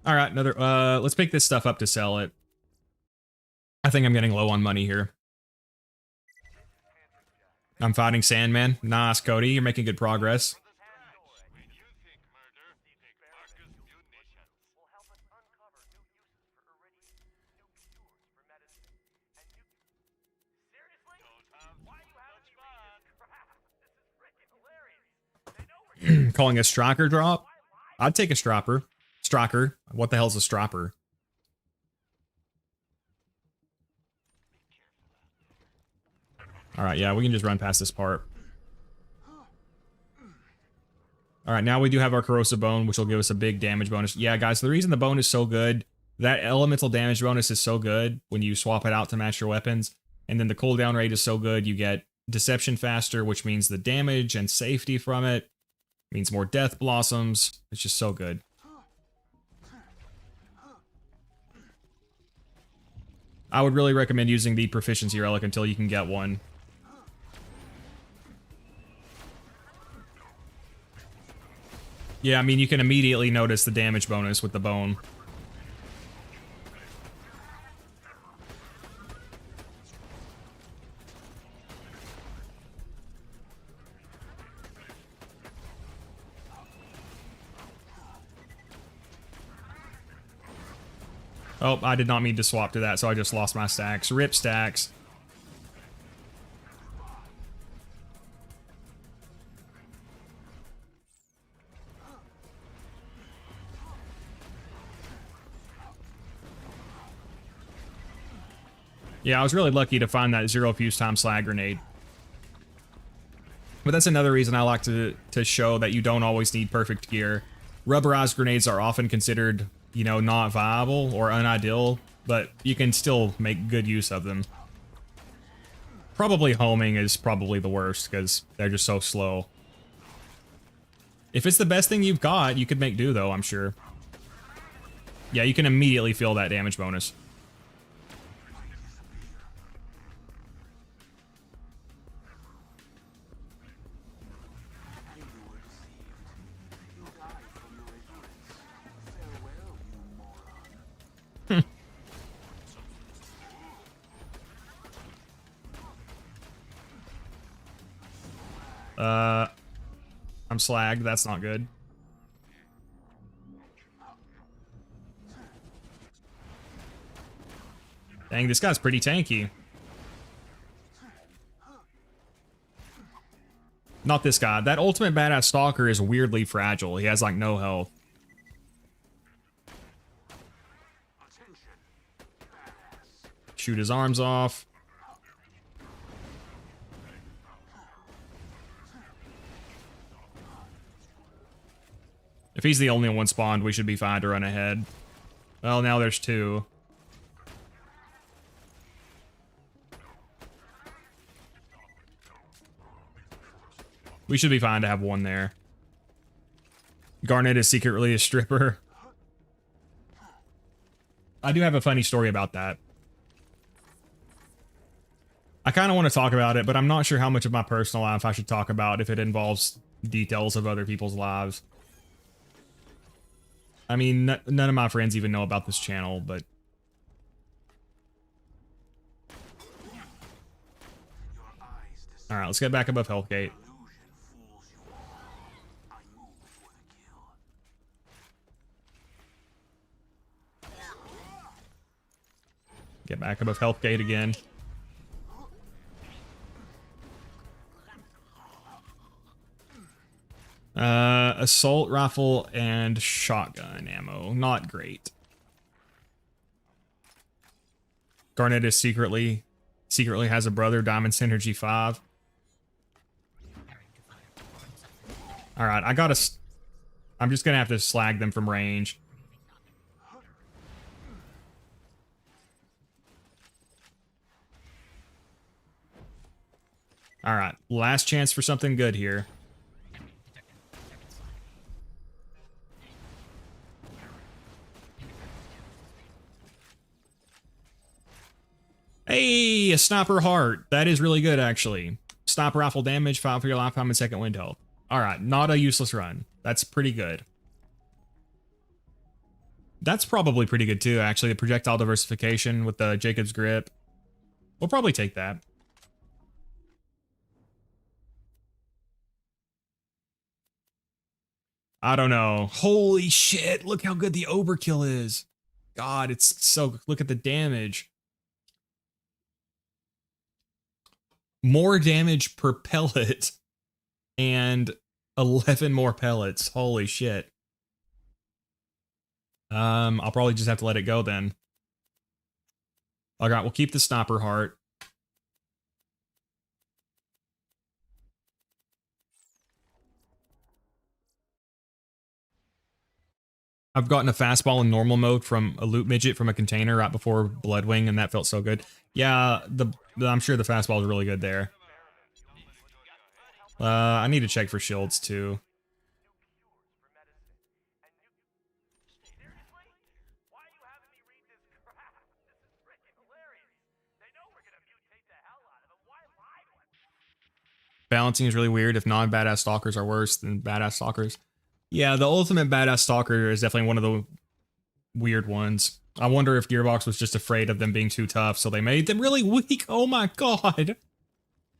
All right, another, let's pick this stuff up to sell it. I think I'm getting low on money here. I'm fighting Sandman. Nice, Cody. You're making good progress. Calling a striker drop? I'd take a stropper. Striker. What the hell's a stropper? Alright, yeah, we can just run past this part. Alright, now we do have our corrosive bone, which will give us a big damage bonus. Yeah, guys, the reason the bone is so good, that elemental damage bonus is so good when you swap it out to match your weapons. And then the cooldown rate is so good, you get deception faster, which means the damage and safety from it means more death blossoms. It's just so good. I would really recommend using the proficiency relic until you can get one. Yeah, I mean, you can immediately notice the damage bonus with the bone. Oh, I did not mean to swap to that, so I just lost my stacks. Rip stacks. Yeah, I was really lucky to find that 0 fuse time slag grenade. But that's another reason I like to show that you don't always need perfect gear. Rubberized grenades are often considered, you know, not viable or unideal, but you can still make good use of them. Probably homing is probably the worst because they're just so slow. If it's the best thing you've got, you could make do though, I'm sure. Yeah, you can immediately feel that damage bonus. I'm slagged. That's not good. Dang, this guy's pretty tanky. Not this guy. That ultimate badass stalker is weirdly fragile. He has like no health. Shoot his arms off. If he's the only one spawned, we should be fine to run ahead. Well, now there's two. We should be fine to have one there. Garnet is secretly a stripper. I do have a funny story about that. I kind of want to talk about it, but I'm not sure how much of my personal life I should talk about if it involves details of other people's lives. I mean, none of my friends even know about this channel, but... Alright, let's get back above Health Gate. Get back above Health Gate again. Assault rifle and shotgun ammo. Not great. Garnet is secretly has a brother, Diamond Synergy 5. Alright, I'm just gonna have to slag them from range. Alright, last chance for something good here. Hey, a sniper heart. That is really good, actually. Sniper rifle damage, 5 for your lifetime and second wind health. Alright, not a useless run. That's pretty good. That's probably pretty good too, actually. The projectile diversification with the Jacob's grip. We'll probably take that. I don't know. Holy shit, look how good the overkill is. God, it's so... Look at the damage. More damage per pellet. And 11 more pellets. Holy shit. I'll probably just have to let it go then. Alright, we'll keep the sniper heart. I've gotten a fastball in normal mode from a loot midget from a container right before Bloodwing, and that felt so good. Yeah, I'm sure the fastball is really good there. I need to check for shields too. Balancing is really weird if non-badass stalkers are worse than badass stalkers. Yeah, the ultimate badass stalker is definitely one of the weird ones. I wonder if Gearbox was just afraid of them being too tough, so they made them really weak. Oh my god.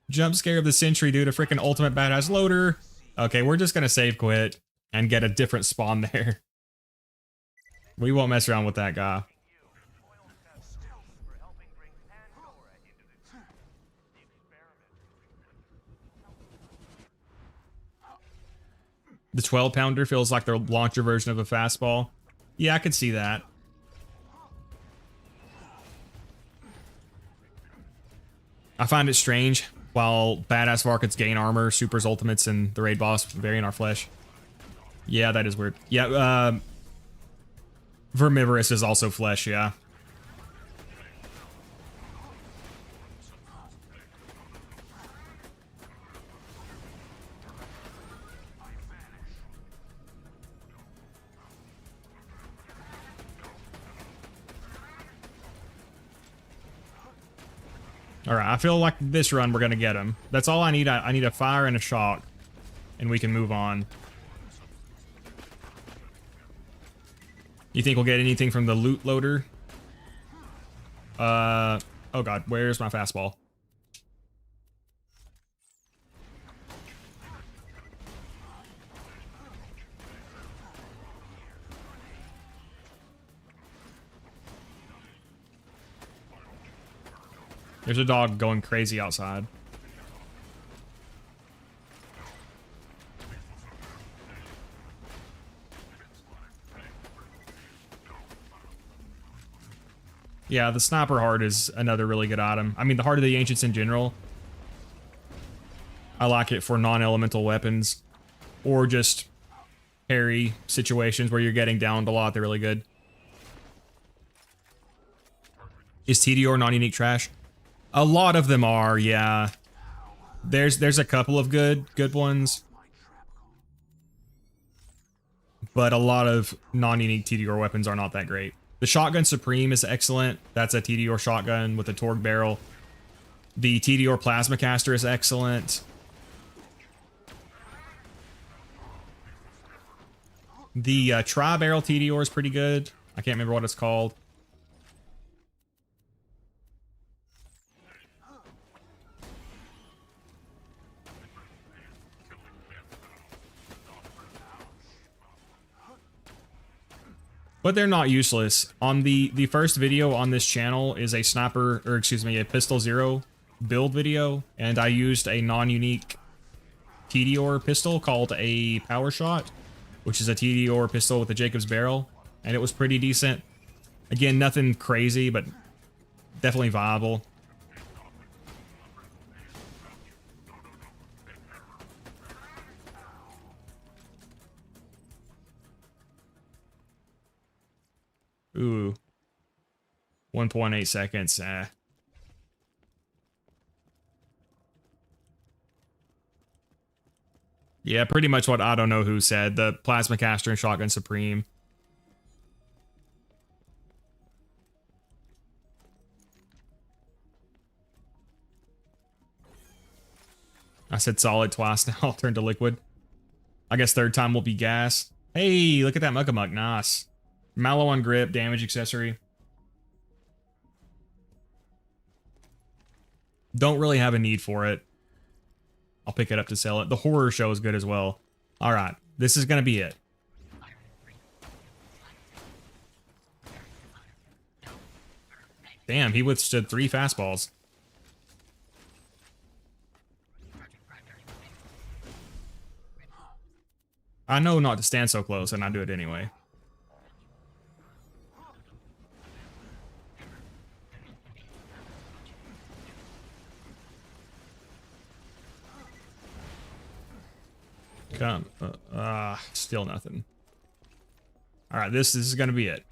Jump scare of the century, dude. A freaking ultimate badass loader. Okay, we're just gonna save quit and get a different spawn there. We won't mess around with that guy. The 12-pounder feels like the launcher version of a fastball. Yeah, I could see that. I find it strange. While badass Varkets gain armor, supers, ultimates, and the raid boss vary in our flesh. Yeah, that is weird. Yeah, Vermivorous is also flesh, yeah. Alright, I feel like this run we're gonna get him. That's all I need. I need a fire and a shock. And we can move on. You think we'll get anything from the loot loader? Oh god, where's my fastball? There's a dog going crazy outside. Yeah, the sniper heart is another really good item. I mean, the heart of the ancients in general. I like it for non-elemental weapons or just parry situations where you're getting downed a lot. They're really good. Is TDR non-unique trash? A lot of them are, yeah. There's a couple of good ones. But a lot of non-unique TDR weapons are not that great. The Shotgun Supreme is excellent. That's a TDR shotgun with a torque barrel. The TDR Plasma Caster is excellent. The Tri-Barrel TDR is pretty good. I can't remember what it's called. But they're not useless. On the first video on this channel is a sniper, or excuse me, a Pistol Zero build video, and I used a non-unique TDR pistol called a Power Shot, which is a TDR pistol with a Jacob's barrel, and it was pretty decent. Again, nothing crazy, but definitely viable. Ooh. 1.8 seconds. Yeah, pretty much what I don't know who said. The Plasma Caster and Shotgun Supreme. I said solid twice now. I'll turn to liquid. I guess third time will be gas. Hey, look at that Muckamuck. Nice. Mallow on grip, damage accessory. Don't really have a need for it. I'll pick it up to sell it. The horror show is good as well. All right, this is going to be it. Damn, he withstood 3 fastballs. I know not to stand so close, and I do it anyway. Come. Still nothing. All right, this is going to be it.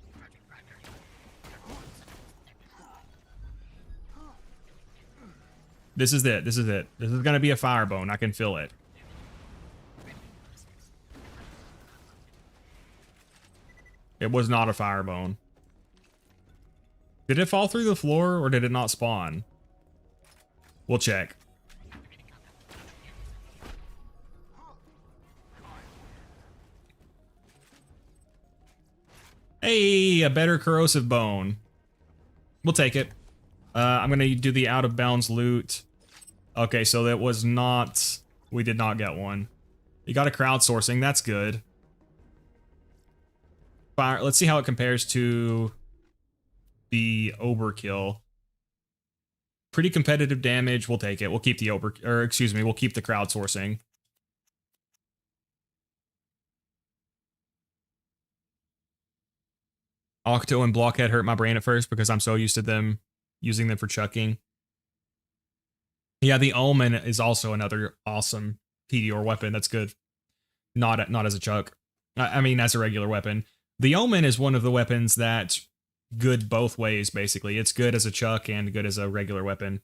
This is it. This is it. This is going to be a firebone. I can feel it. It was not a firebone. Did it fall through the floor or did it not spawn? We'll check. Hey, a better corrosive bone. We'll take it. I'm going to do the out of bounds loot. Okay, so that was not... We did not get one. You got a crowdsourcing. That's good. Fire. Let's see how it compares to the overkill. Pretty competitive damage. We'll take it. We'll keep the we'll keep the crowdsourcing. Octo and Blockhead hurt my brain at first because I'm so used to them using them for chucking. Yeah, the Omen is also another awesome TDR weapon. That's good. Not as a chuck. I mean, as a regular weapon. The Omen is one of the weapons that's good both ways, basically. It's good as a chuck and good as a regular weapon.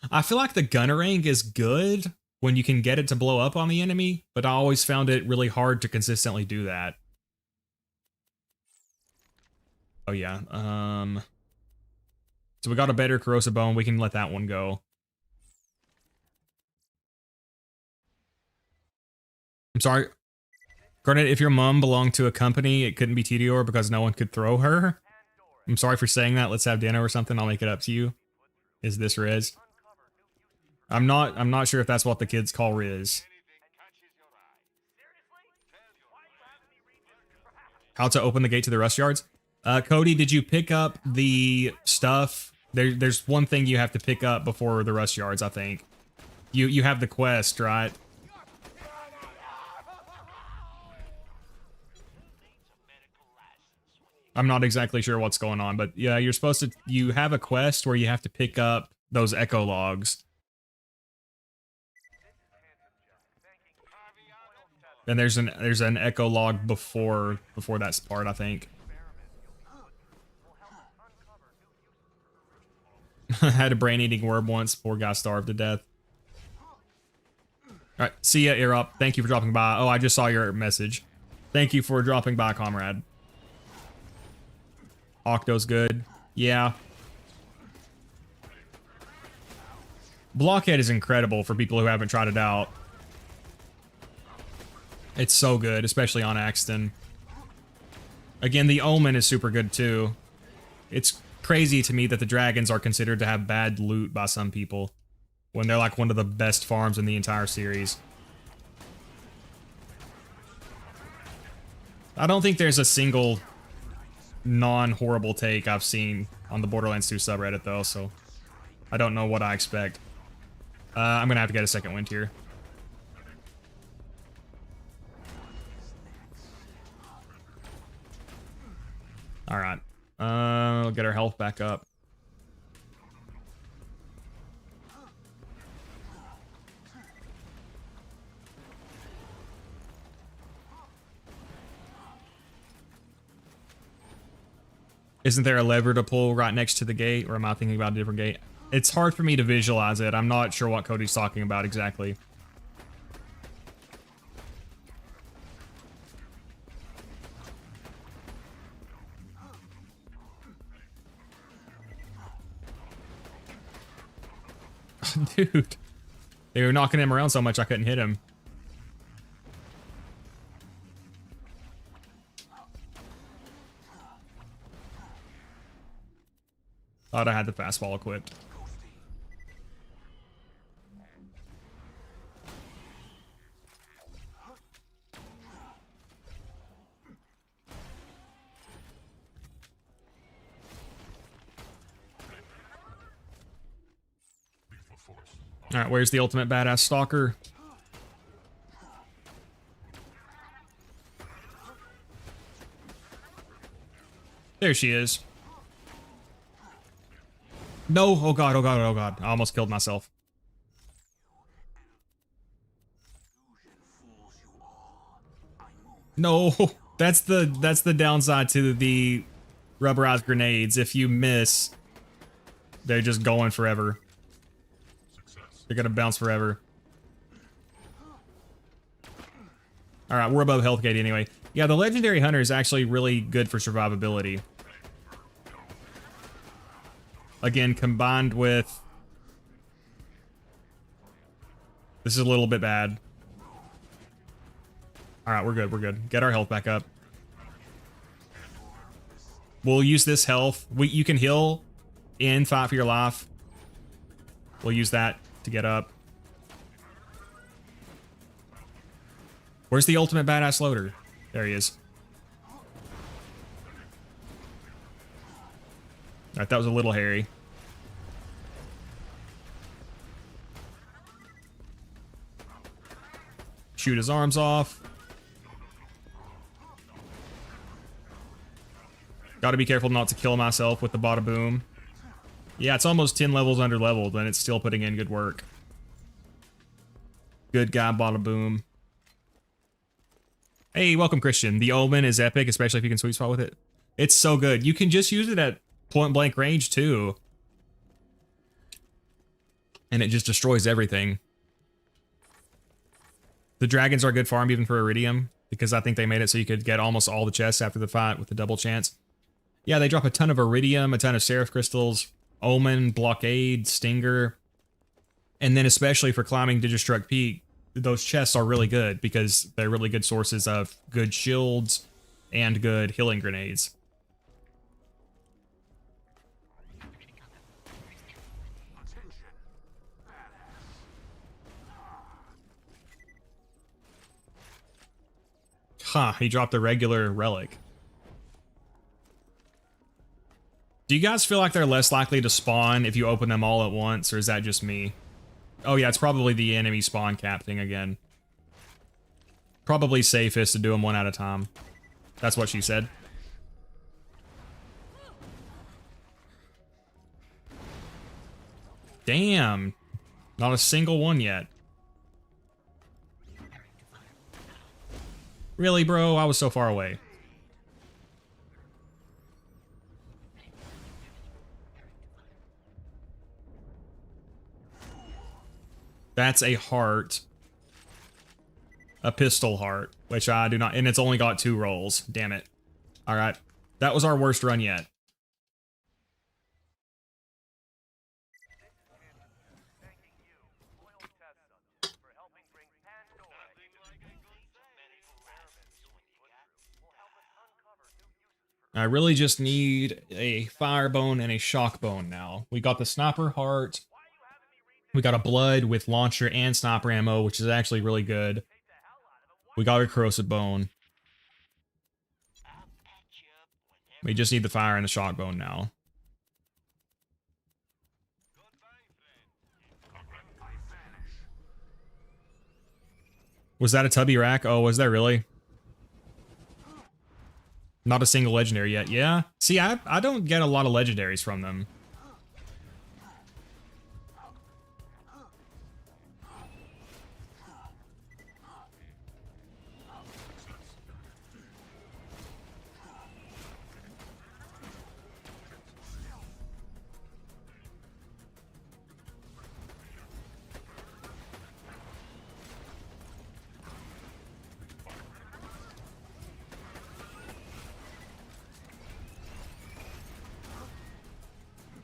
I feel like the Gunnerang is good when you can get it to blow up on the enemy, but I always found it really hard to consistently do that. Oh, yeah. So we got a better corrosive bone. We can let that one go. I'm sorry. Garnet, if your mom belonged to a company, it couldn't be TDR because no one could throw her. I'm sorry for saying that. Let's have dinner or something. I'll make it up to you. Is this Riz? I'm not sure if that's what the kids call Riz. How to open the gate to the rust yards? Cody, did you pick up the stuff There's one thing you have to pick up before the rust yards, I think. You have the quest, right? I'm not exactly sure what's going on, but yeah, you have a quest where you have to pick up those echo logs. And there's an echo log before that part, I think. I had a brain-eating worm once. Poor guy starved to death. Alright, see ya, Irop. Thank you for dropping by. Oh, I just saw your message. Thank you for dropping by, comrade. Octo's good. Yeah. Blockhead is incredible for people who haven't tried it out. It's so good, especially on Axton. Again, the Omen is super good too. It's crazy to me that the dragons are considered to have bad loot by some people, when they're like one of the best farms in the entire series. I don't think there's a single non-horrible take I've seen on the Borderlands 2 subreddit though, so I don't know what I expect. I'm gonna have to get a second wind here. Alright. We'll get our health back up. Isn't there a lever to pull right next to the gate, or am I thinking about a different gate? It's hard for me to visualize it. I'm not sure what Cody's talking about exactly. Dude. They were knocking him around so much I couldn't hit him. Thought I had the fastball equipped. Alright, where's the ultimate badass stalker? There she is. No, oh god, oh god, oh god. I almost killed myself. No, that's the downside to the rubberized grenades. If you miss, they're just going forever. They're gonna bounce forever. Alright, we're above health gate anyway. Yeah, the legendary hunter is actually really good for survivability. Again, combined with... This is a little bit bad. Alright, we're good, we're good. Get our health back up. We'll use this health. You can heal and fight for your life. We'll use that to get up. Where's the ultimate badass loader? There he is. Alright, that was a little hairy. Shoot his arms off. Gotta be careful not to kill myself with the bada boom. Yeah, it's almost 10 levels under leveled, and it's still putting in good work. Good guy, bada boom. Hey, welcome, Christian. The Omen is epic, especially if you can sweet spot with it. It's so good. You can just use it at point blank range, too. And it just destroys everything. The dragons are a good farm even for Iridium, because I think they made it so you could get almost all the chests after the fight with the double chance. Yeah, they drop a ton of Iridium, a ton of Seraph Crystals, Omen, Blockade, Stinger. And then especially for climbing Digistruct Peak, those chests are really good because they're really good sources of good shields and good healing grenades. Huh, he dropped a regular relic. Do you guys feel like they're less likely to spawn if you open them all at once, or is that just me? Oh yeah, it's probably the enemy spawn cap thing again. Probably safest to do them one at a time. That's what she said. Damn. Not a single one yet. Really, bro? I was so far away. That's a heart. A pistol heart, which I do not, and it's only got 2 rolls. Damn it. All right. That was our worst run yet. I really just need a fire bone and a shock bone now. We got the sniper heart. We got a blood with launcher and sniper ammo, which is actually really good. We got a corrosive bone. We just need the fire and the shock bone now. Was that a tubby rack? Oh, was that really? Not a single legendary yet. Yeah. See, I don't get a lot of legendaries from them.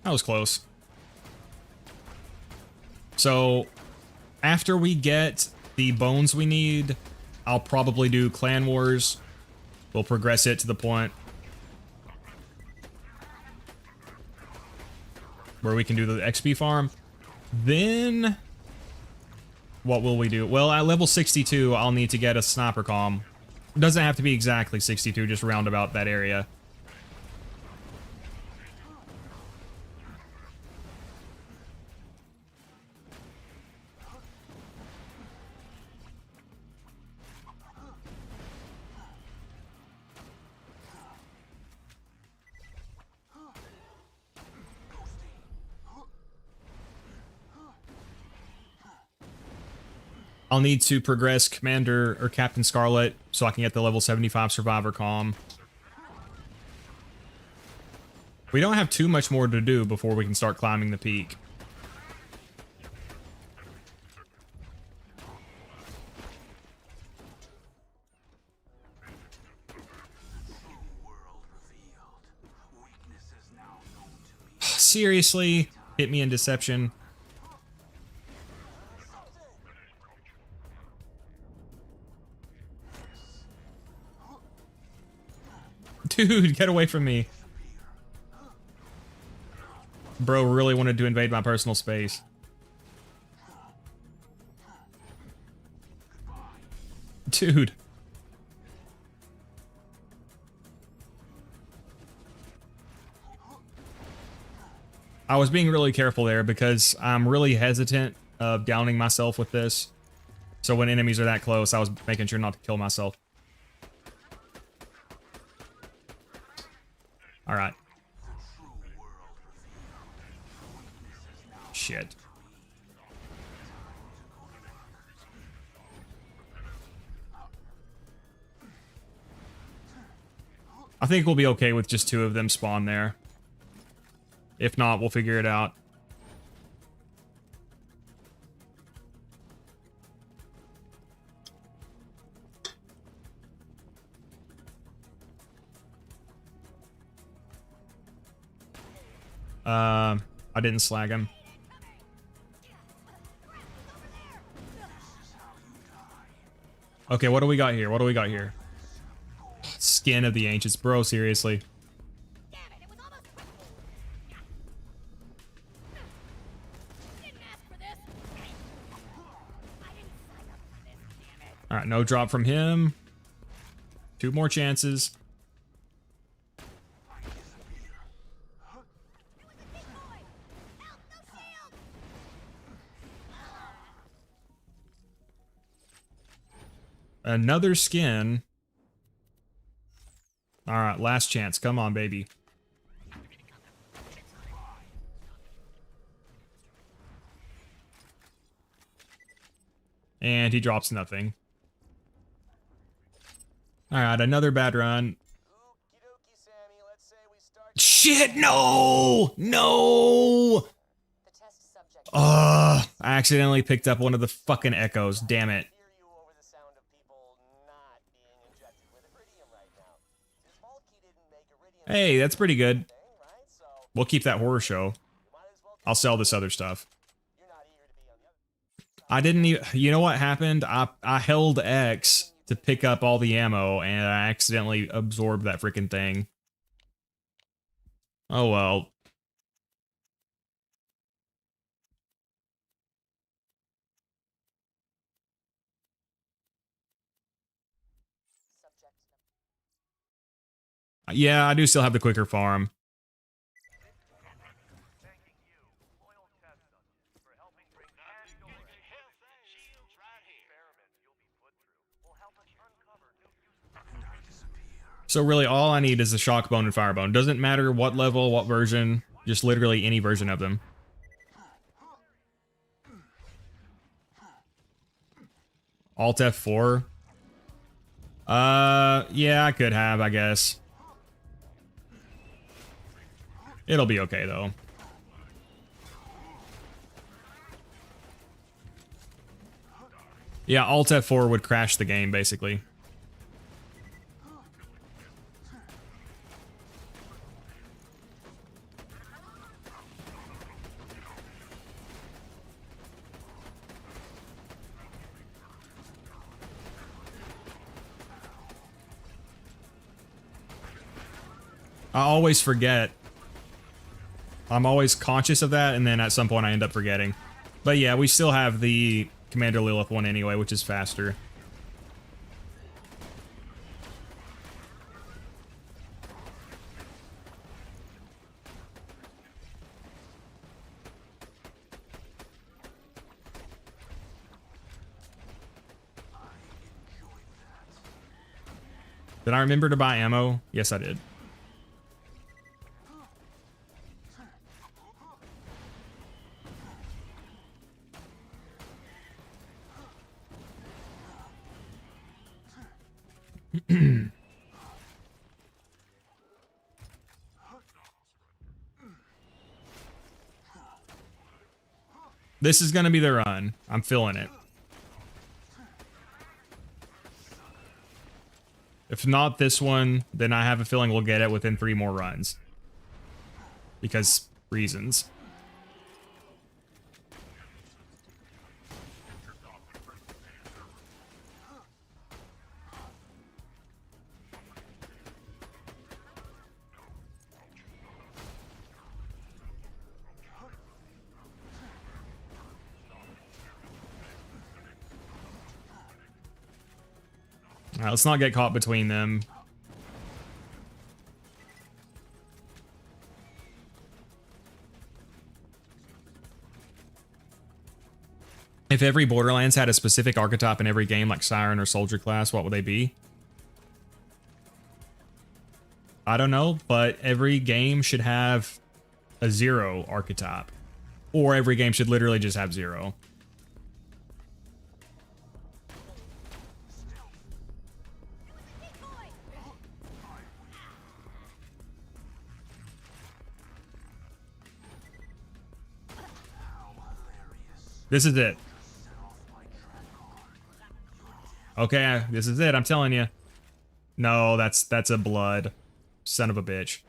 That was close. So, after we get the bones we need, I'll probably do Clan Wars. We'll progress it to the point where we can do the XP farm. Then, what will we do? Well, at level 62, I'll need to get a sniper comm. It doesn't have to be exactly 62, just round about that area. I'll need to progress Commander or Captain Scarlet so I can get the level 75 Survivor comm. We don't have too much more to do before we can start climbing the peak. Seriously? Hit me in deception. Dude, get away from me. Bro really wanted to invade my personal space. Dude. I was being really careful there because I'm really hesitant of downing myself with this. So when enemies are that close, I was making sure not to kill myself. Alright. Shit. I think we'll be okay with just 2 of them spawn there. If not, we'll figure it out. I didn't slag him. Okay, what do we got here? What do we got here? Skin of the Ancients. Bro, seriously. Alright, no drop from him. 2 more chances. another skin. Alright, last chance. Come on, baby. And he drops nothing. Alright, another bad run. Okie dokie, Sammy. Let's say we start. Shit, no! No! The test subject. I accidentally picked up one of the fucking echoes. Damn it. Hear you over the sound of people not being injected with iridium right now. This vault key didn't make iridium Hey, that's pretty good. thing, right? So We'll keep that horror show. you might as well. I'll sell this other stuff. You're not eager to be on the other. I didn't even... You know what happened? I held X to pick up all the ammo, and I accidentally absorbed that freaking thing. Oh well. Subject. Yeah, I do still have the quicker farm. Thanking you, loyal test subject, for helping bring Pandora to Shields right here. experiments you'll be put through will help us uncover new uses. And I disappear. So really all I need is the shock bone and fire bone. Doesn't matter what level, what version, just literally any version of them. Alt F4. Yeah, I could have, I guess. It'll be okay though. Yeah, Alt F4 would crash the game basically. I always forget. I'm always conscious of that, and then at some point I end up forgetting. But yeah, we still have the Commander Lilith one anyway, which is faster. Did I remember to buy ammo? Yes, I did. This is gonna be the run. I'm feeling it. If not this one, then I have a feeling we'll get it within 3 more runs. Because reasons. Alright, let's not get caught between them. If every Borderlands had a specific archetype in every game, like Siren or Soldier class, what would they be? I don't know, but every game should have a Zer0 archetype. Or every game should literally just have Zer0. This is it. Okay, this is it, I'm telling you. No, that's a blood. Son of a bitch.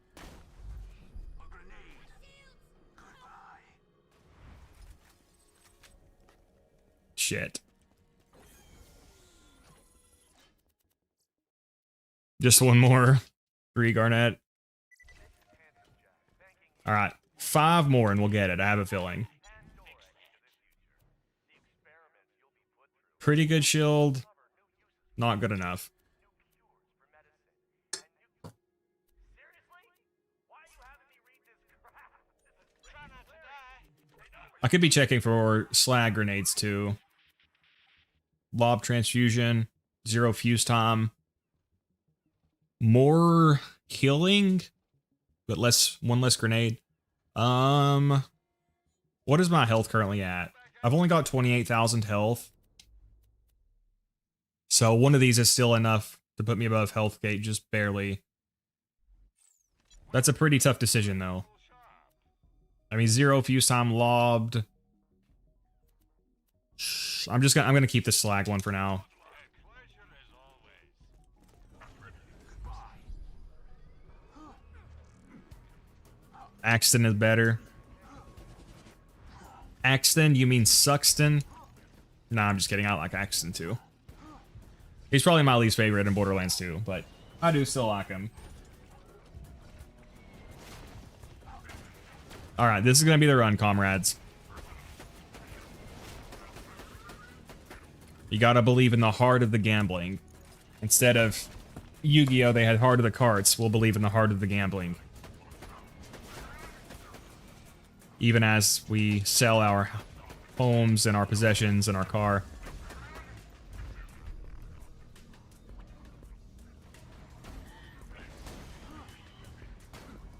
A grenade. Goodbye. Shit. Just one more. 3 Garnet. Alright. 5 more and we'll get it. I have a feeling. Pretty good shield. Not good enough. Seriously? Why are you having me read this crap? Try not to die. I could be checking for slag grenades too. Lob transfusion, 0 fuse time. More killing, but one less grenade. What is my health currently at? I've only got 28,000 health. So one of these is still enough to put me above health gate, just barely. That's a pretty tough decision though. I mean, 0 fuse time lobbed. I'm gonna keep the slag one for now. Axton is better. Axton? You mean Suxton? Nah, I'm just kidding. I like Axton too. He's probably my least favorite in Borderlands 2, but I do still like him. Alright, this is gonna be the run, comrades. You gotta believe in the heart of the gambling. Instead of Yu-Gi-Oh! They had heart of the cards, we'll believe in the heart of the gambling. Even as we sell our homes and our possessions and our car.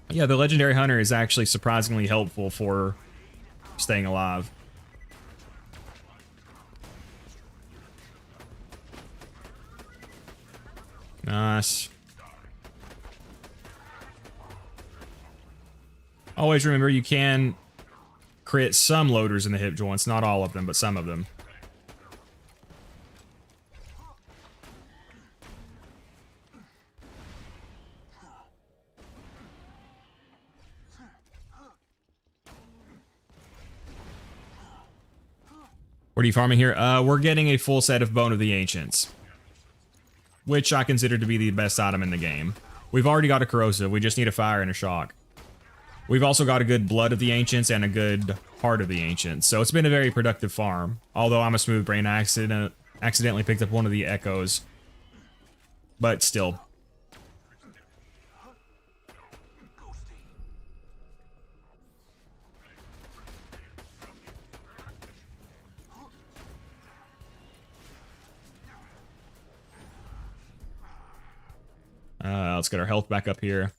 Yeah, the Legendary Hunter is actually surprisingly helpful for staying alive. Nice. Always remember you can crit some loaders in the hip joints, not all of them, but some of them. What are you farming here? We're getting a full set of Bone of the Ancients, which I consider to be the best item in the game. We've already got a Corrosive, we just need a Fire and a Shock. We've also got a good Blood of the Ancients and a good Heart of the Ancients, so it's been a very productive farm. Although I'm a smooth brain, I accidentally picked up one of the Echoes. But still. Let's get our health back up here.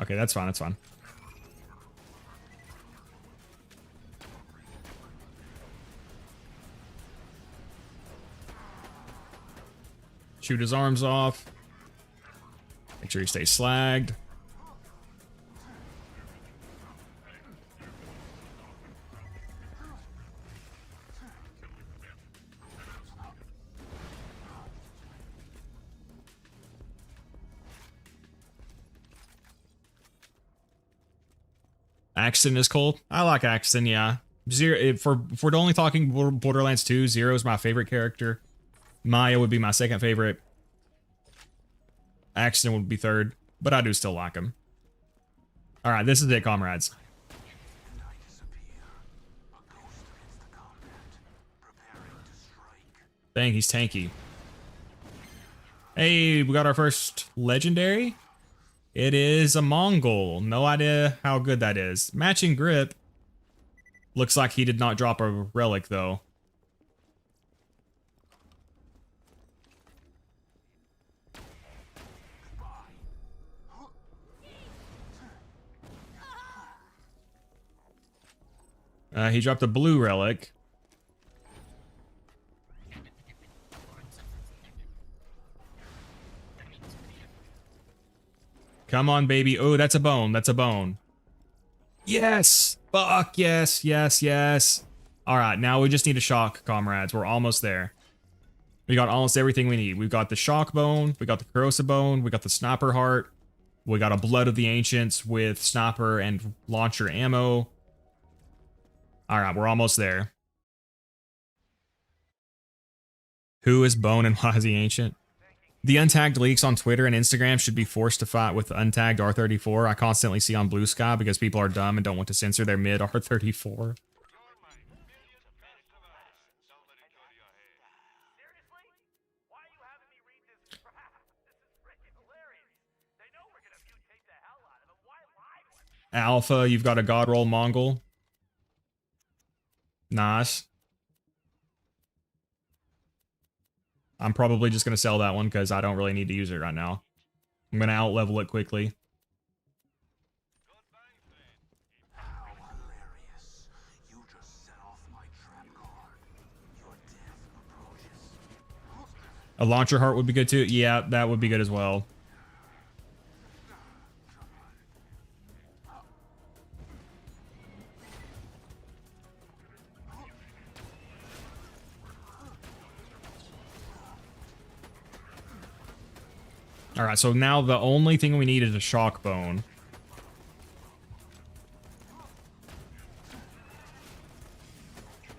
Okay, that's fine, that's fine. Shoot his arms off. Make sure he stays slagged. Axton is cool. I like Axton, yeah. Zer, if we're only talking Borderlands 2, Zer0 is my favorite character. Maya would be my second favorite. Axton would be third, but I do still like him. Alright, this is it, comrades. Dang, he's tanky. Hey, we got our first legendary. It is a Mongol. No idea how good that is. Matching grip. Looks like he did not drop a relic, though. He dropped a blue relic. Come on, baby. Oh, that's a bone. That's a bone. Yes! Fuck, yes, yes, yes. Alright, now we just need a shock, comrades. We're almost there. We got almost everything we need. We've got the shock bone, we got the corrosive bone, we got the sniper heart, we got a blood of the ancients with sniper and launcher ammo. Alright, we're almost there. Who is Bone and why is he ancient? The untagged leaks on Twitter and Instagram should be forced to fight with untagged R34 I constantly see on Blue Sky because people are dumb and don't want to censor their mid R34. Alpha, you've got a God Roll Mongol. Nice. I'm probably just going to sell that one because I don't really need to use it right now. I'm going to out-level it quickly. How hilarious. You just set off my trap card. Your death approaches. A launcher heart would be good too. Yeah, that would be good as well. Alright, so now the only thing we need is a shock bone.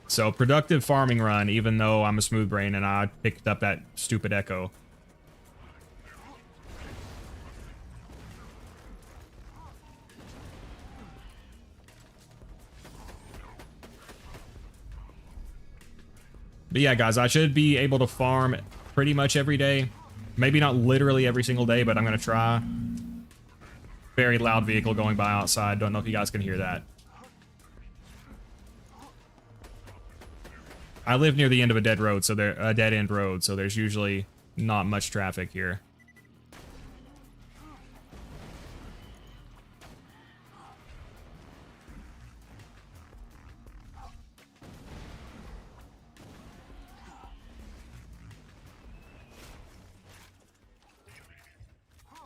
So, productive farming run, even though I'm a smooth brain and I picked up that stupid echo. But yeah, guys, I should be able to farm pretty much every day. Maybe not literally every single day, but I'm going to try. Very loud vehicle going by outside. Don't know if you guys can hear that. I live near the end of a dead road, so a dead end road, so there's usually not much traffic here.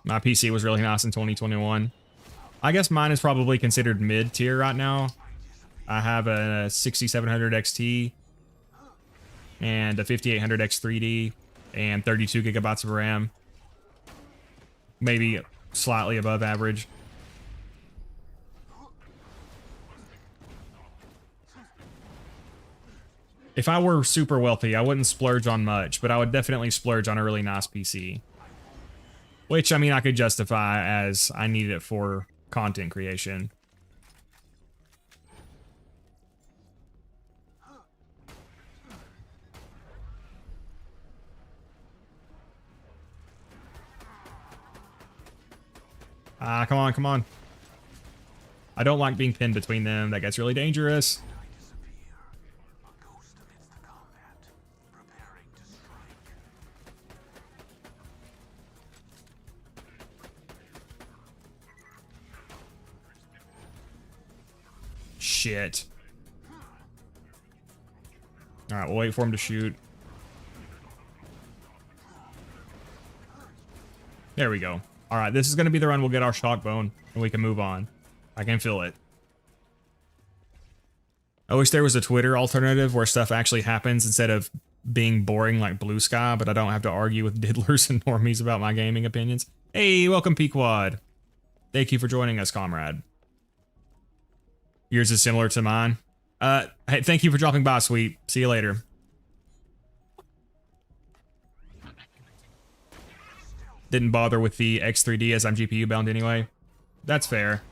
My PC was really nice in 2021. I guess mine is probably considered mid-tier right now. I have a 6700 XT and a 5800 X3D and 32 gigabytes of RAM. Maybe slightly above average. If I were super wealthy, I wouldn't splurge on much, but I would definitely splurge on a really nice PC. Which, I mean, I could justify as I need it for content creation. Ah, come on, come on. I don't like being pinned between them. That gets really dangerous. Shit. Alright, we'll wait for him to shoot. There we go. Alright, this is going to be the run we'll get our shock bone, and we can move on. I can feel it. I wish there was a Twitter alternative where stuff actually happens instead of being boring like Blue Sky, but I don't have to argue with diddlers and normies about my gaming opinions. Hey, welcome Pequod. Thank you for joining us, comrade. Yours is similar to mine. Hey, thank you for dropping by, sweet. See you later. Didn't bother with the X3D as I'm GPU bound anyway. That's fair.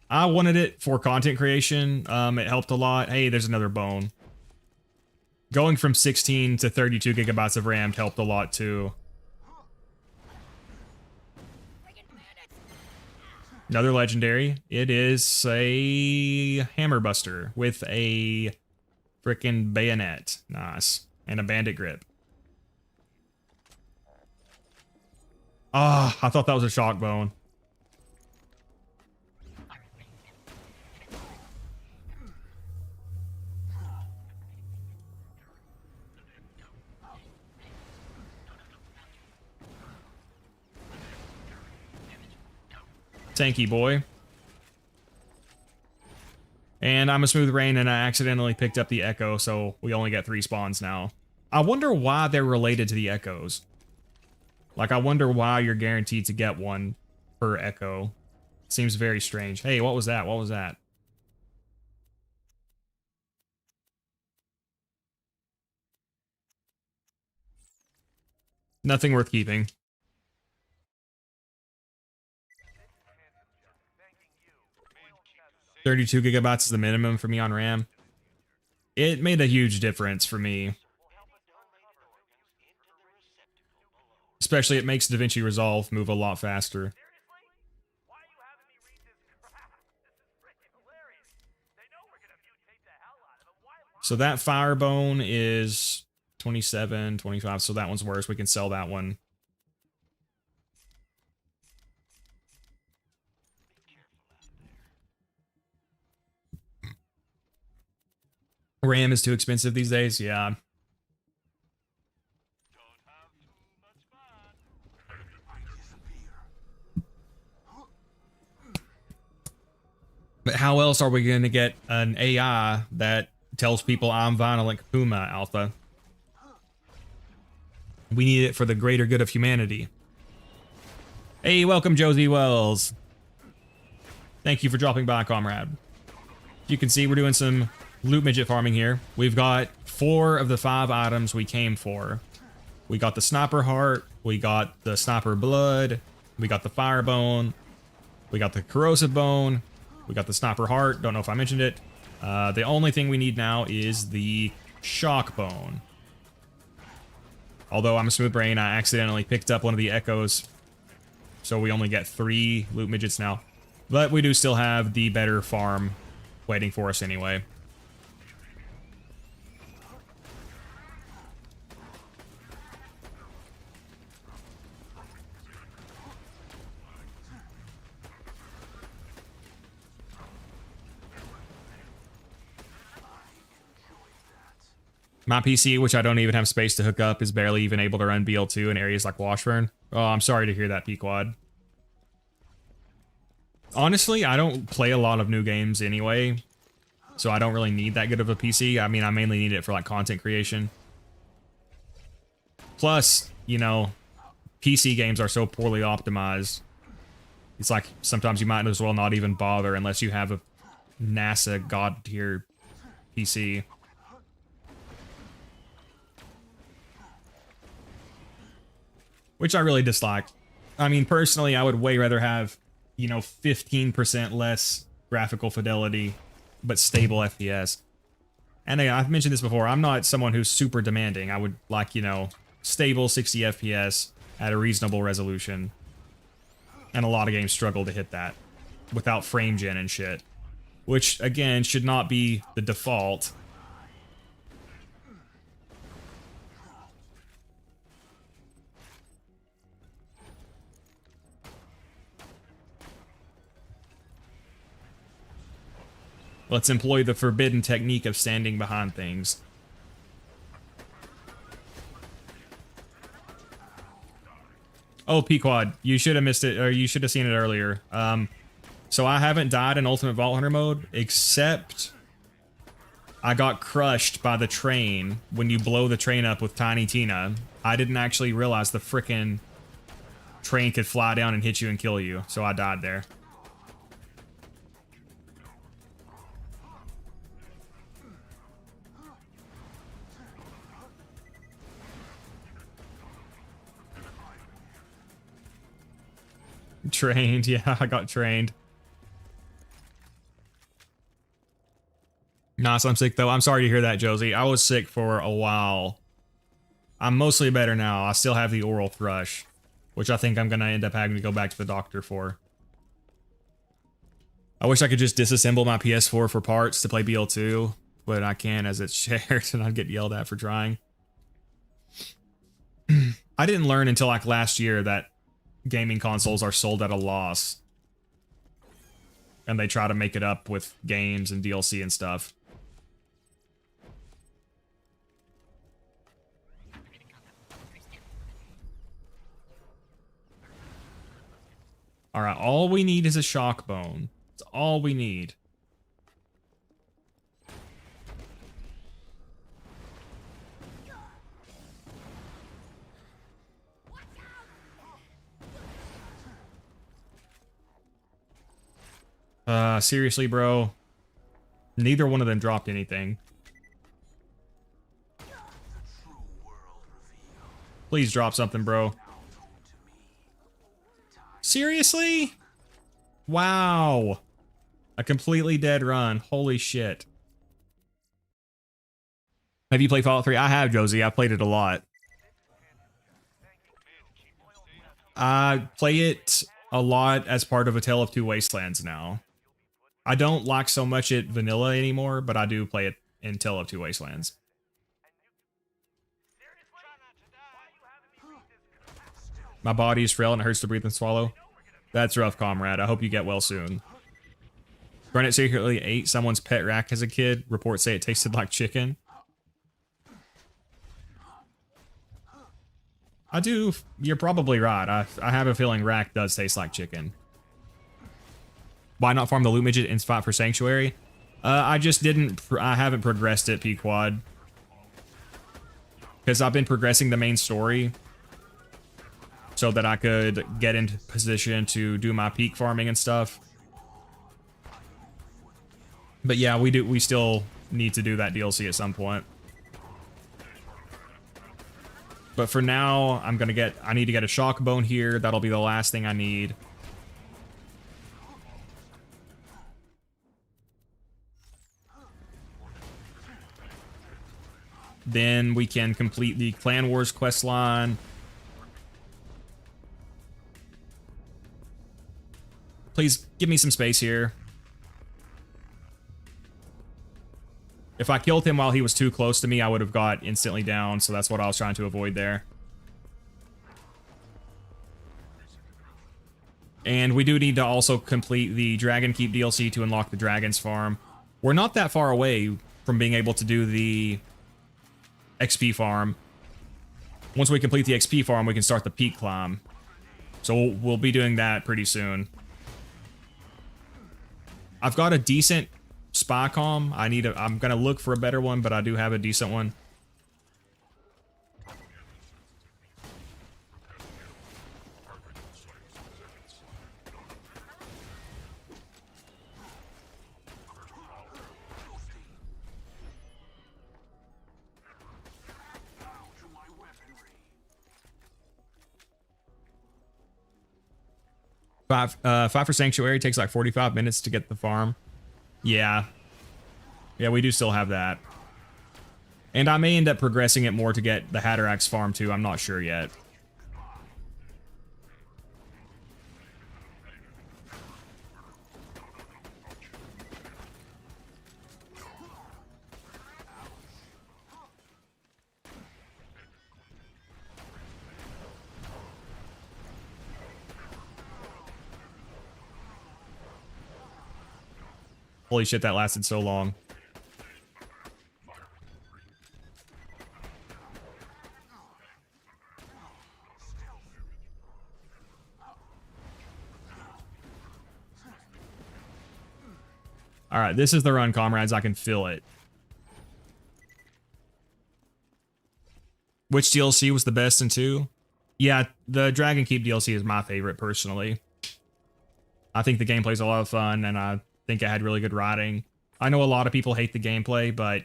I wanted it for content creation. It helped a lot. Hey, there's another bone. Going from 16 to 32 gigabytes of RAM helped a lot too. Another legendary. It is a Hammer Buster with a frickin' bayonet. Nice. And a bandit grip. Ah, I thought that was a shock bone. Tanky boy. And I'm a smooth brain and I accidentally picked up the echo, so we only get 3 spawns now. I wonder why they're related to the echoes. Like, I wonder why you're guaranteed to get one per echo. Seems very strange. Hey, what was that? What was that? Nothing worth keeping. 32 gigabytes is the minimum for me on RAM. It made a huge difference for me. Especially it makes DaVinci Resolve move a lot faster. So that Firebone is 27, 25. So that one's worse. We can sell that one. RAM is too expensive these days. Yeah. But how else are we going to get an AI that tells people I'm Violent Puma Alpha? We need it for the greater good of humanity. Hey, welcome, Josie Wells. Thank you for dropping by, comrade. You can see we're doing some loot midget farming here. We've got 4 of the 5 items we came for. We got the sniper heart, we got the sniper blood, we got the firebone, we got the corrosive bone, we got the sniper heart, don't know if I mentioned it. The only thing we need now is the shock bone. Although I'm a smooth brain, I accidentally picked up one of the echoes, so we only get 3 loot midgets now. But we do still have the better farm waiting for us anyway. My PC, which I don't even have space to hook up, is barely even able to run BL2 in areas like Washburn. Oh, I'm sorry to hear that, Pequod. Honestly, I don't play a lot of new games anyway, so I don't really need that good of a PC. I mean, I mainly need it for like content creation. Plus, you know, PC games are so poorly optimized. It's like sometimes you might as well not even bother unless you have a NASA god tier PC. Which I really dislike. I mean, personally, I would way rather have, you know, 15% less graphical fidelity, but stable FPS. And again, I've mentioned this before, I'm not someone who's super demanding. I would like, you know, stable 60 FPS at a reasonable resolution. And a lot of games struggle to hit that without frame gen and shit. Which, again, should not be the default. Let's employ the forbidden technique of standing behind things. Oh, Pequod, you should have missed it, or you should have seen it earlier. So I haven't died in Ultimate Vault Hunter mode, except I got crushed by the train when you blow the train up with Tiny Tina. I didn't actually realize the frickin' train could fly down and hit you and kill you, so I died there. Trained, yeah, I got trained. Nice, I'm sick though. I'm sorry to hear that, Josie. I was sick for a while. I'm mostly better now. I still have the oral thrush, which I think I'm gonna end up having to go back to the doctor for. I wish I could just disassemble my PS4 for parts to play BL2, but I can't as it's shared and I'd get yelled at for trying. I didn't learn until like last year that gaming consoles are sold at a loss. And they try to make it up with games and DLC and stuff. Alright, all we need is a shock bone. That's all we need. Seriously, bro. Neither one of them dropped anything. Please drop something, bro. Seriously? Wow. A completely dead run. Holy shit. Have you played Fallout 3? I have, Josie. I played it a lot. I play it a lot as part of A Tale of Two Wastelands now. I don't like so much it vanilla anymore, but I do play it in Tale of Two Wastelands. My body is frail and it hurts to breathe and swallow. That's rough, comrade. I hope you get well soon. Garnet secretly ate someone's pet rack as a kid. Reports say it tasted like chicken. I do. You're probably right. I have a feeling rack does taste like chicken. Why not farm the loot midget and spot for Sanctuary? I just didn't. I haven't progressed it, P-Quad. Because I've been progressing the main story. So that I could get into position to do my peak farming and stuff. But yeah, we still need to do that DLC at some point. But for now, I need to get a shock bone here. That'll be the last thing I need. Then we can complete the Clan Wars quest line. Please give me some space here. If I killed him while he was too close to me, I would have got instantly down, so that's what I was trying to avoid there. And we do need to also complete the Dragon Keep DLC to unlock the Dragon's Farm. We're not that far away from being able to do the XP farm. Once we complete the XP farm, we can start the peak climb. So we'll be doing that pretty soon. I've got a decent spy comm. I'm gonna look for a better one, but I do have a decent one. Five for Sanctuary takes like 45 minutes to get the farm. Yeah. Yeah, we do still have that. And I may end up progressing it more to get the Hatterax farm too. I'm not sure yet. Holy shit, that lasted so long. All right, this is the run, comrades. I can feel it. Which DLC was the best in 2? Yeah, the Dragon Keep DLC is my favorite, personally. I think the gameplay's a lot of fun, and I think it had really good writing. I know a lot of people hate the gameplay, but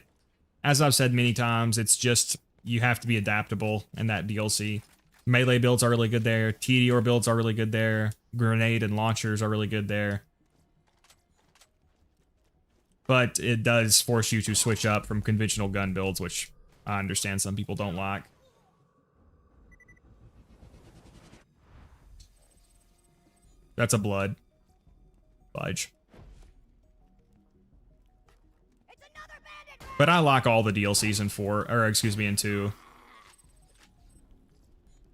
as I've said many times, it's just, you have to be adaptable in that DLC. Melee builds are really good there. TDR builds are really good there. Grenade and launchers are really good there. But it does force you to switch up from conventional gun builds, which I understand some people don't like. That's a blood. Fudge. But I like all the DLCs in 4, or excuse me, in 2.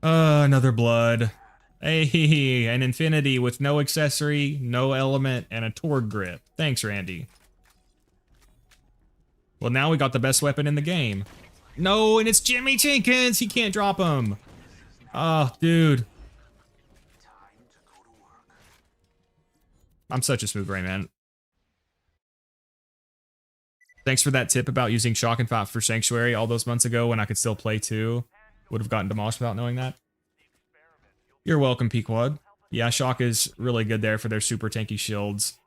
Another blood. Hey, an infinity with no accessory, no element, and a Torg grip. Thanks, Randy. Well, now we got the best weapon in the game. No, and it's Jimmy Jenkins! He can't drop him! Oh, dude. I'm such a smooth brain, man. Thanks for that tip about using Shock and Fight for Sanctuary all those months ago when I could still play 2. Would have gotten demolished without knowing that. You're welcome, Pequod. Yeah, Shock is really good there for their super tanky shields.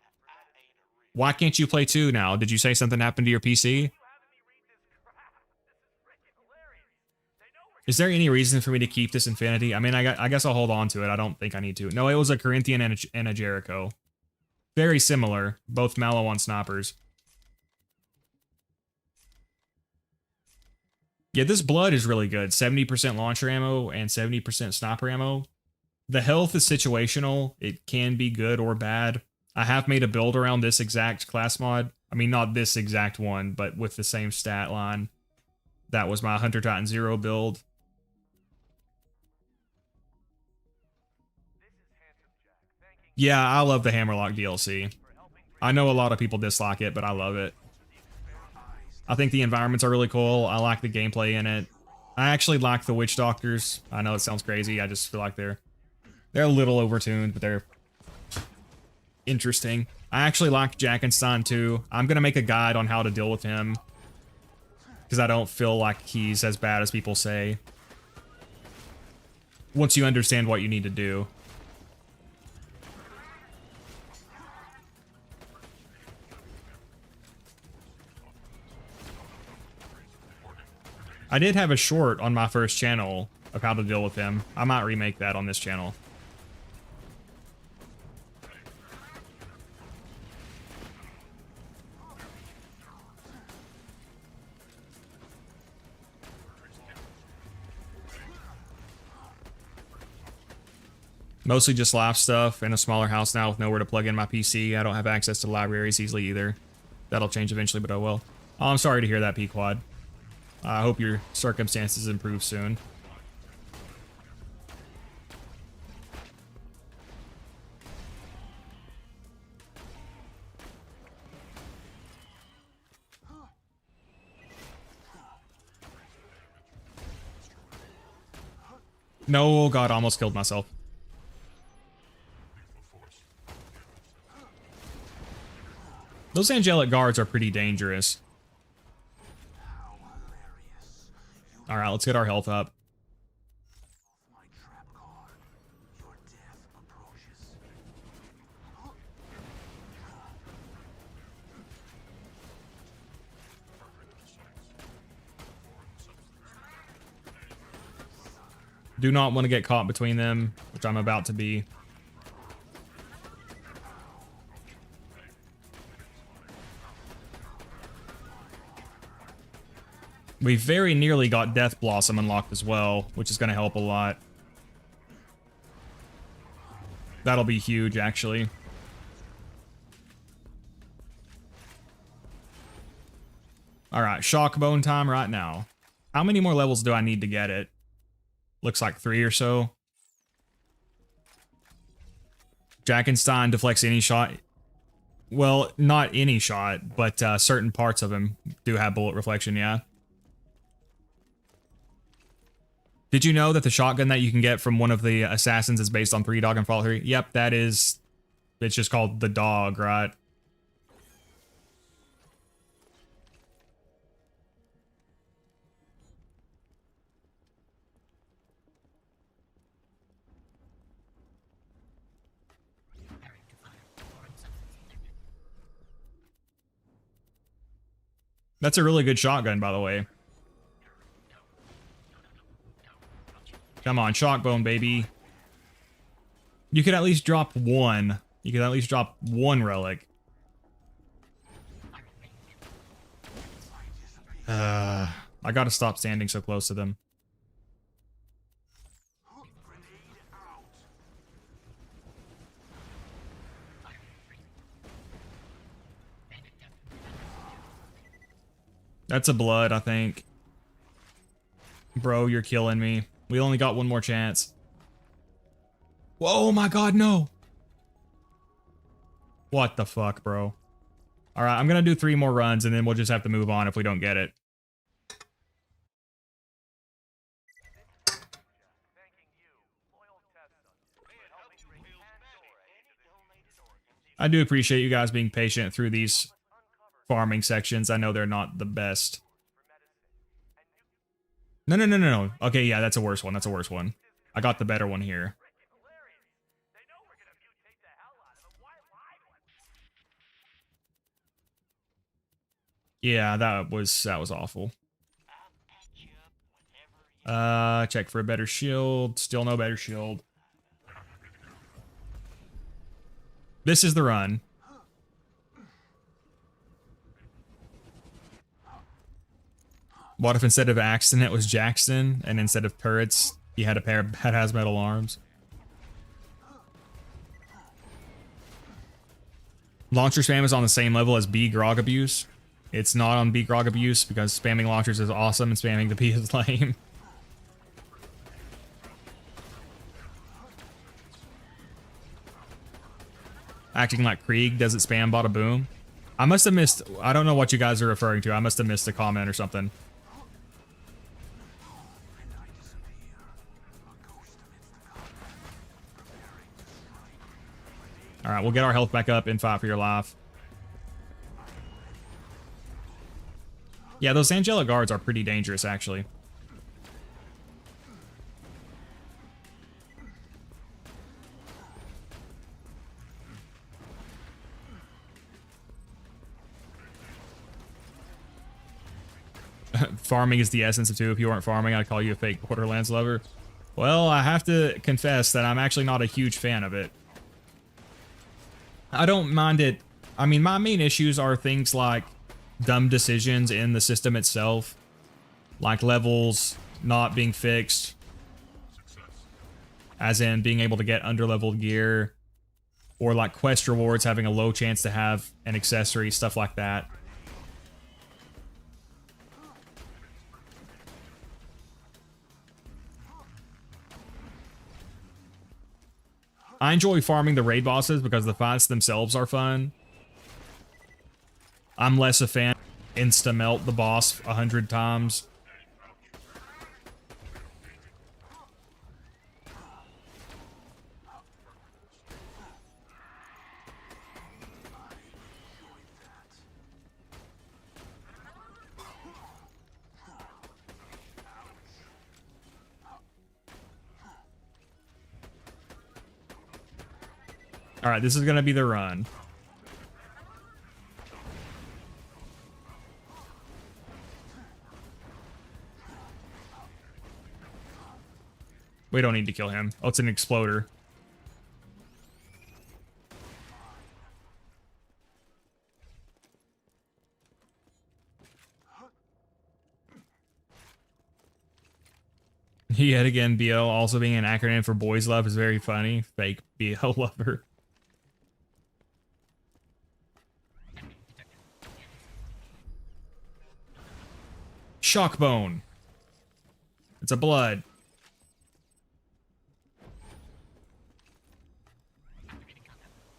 Why can't you play 2 now? Did you say something happened to your PC? Is there any reason for me to keep this Infinity? I mean, I guess I'll hold on to it. I don't think I need to. No, it was a Corinthian and a Jericho. Very similar. Both Mallow on snipers. Yeah, this blood is really good. 70% launcher ammo and 70% sniper ammo. The health is situational. It can be good or bad. I have made a build around this exact class mod, I mean, not this exact one, but with the same stat line. That was my Hunter Titan Zer0 build. Yeah, I love the Hammerlock DLC. I know a lot of people dislike it, but I love it. I think the environments are really cool. I like the gameplay in it. I actually like the Witch Doctors. I know it sounds crazy. I just feel like they're a little overtuned, but they're interesting. I actually like Jackenstein too. I'm gonna make a guide on how to deal with him, because I don't feel like he's as bad as people say. Once you understand what you need to do. I did have a short on my first channel of how to deal with him. I might remake that on this channel. Mostly just live stuff in a smaller house now with nowhere to plug in my PC. I don't have access to libraries easily either. That'll change eventually, but oh well. Oh, I'm sorry to hear that, Pequod. I hope your circumstances improve soon. No, God, almost killed myself. Those angelic guards are pretty dangerous. Alright, let's get our health up. Do not want to get caught between them, which I'm about to be. We very nearly got Death Blossom unlocked as well, which is going to help a lot. That'll be huge, actually. Alright, shock bone time right now. How many more levels do I need to get it? Looks like 3 or so. Jackenstein deflects any shot. Well, not any shot, but certain parts of him do have bullet reflection, yeah. Did you know that the shotgun that you can get from one of the assassins is based on 3 Dog and Fallout 3? Yep, that is... It's just called the Dog, right? That's a really good shotgun, by the way. Come on, Shockbone, baby. You could at least drop one. You could at least drop one relic. I gotta stop standing so close to them. That's a blood, I think. Bro, you're killing me. We only got one more chance. Whoa, oh my God, no. What the fuck, bro? Alright, I'm gonna do 3 more runs and then we'll just have to move on if we don't get it. I do appreciate you guys being patient through these farming sections. I know they're not the best. No. Okay, yeah, that's a worse one. That's a worse one. I got the better one here. Yeah, that was awful. Check for a better shield. Still no better shield. This is the run. What if instead of Axton it was Jackson, and instead of turrets he had a pair of badass metal arms? Launcher spam is on the same level as B grog abuse. It's not on B grog abuse because spamming launchers is awesome and spamming the B is lame. Acting like Krieg doesn't spam bada boom. I must have missed, I don't know what you guys are referring to. I must have missed a comment or something. Alright, we'll get our health back up in fight for your life. Yeah, those Angelic Guards are pretty dangerous, actually. Farming is the essence of 2. If you weren't farming, I'd call you a fake Borderlands lover. Well, I have to confess that I'm actually not a huge fan of it. I don't mind it. I mean, my main issues are things like dumb decisions in the system itself, like levels not being fixed, as in being able to get underleveled gear, or like quest rewards having a low chance to have an accessory, stuff like that. I enjoy farming the raid bosses because the fights themselves are fun. I'm less a fan of insta-melt the boss 100 times. All right, this is going to be the run. We don't need to kill him. Oh, it's an exploder. Yet again, BL also being an acronym for boys love is very funny. Fake BL lover. Shockbone. It's a blood.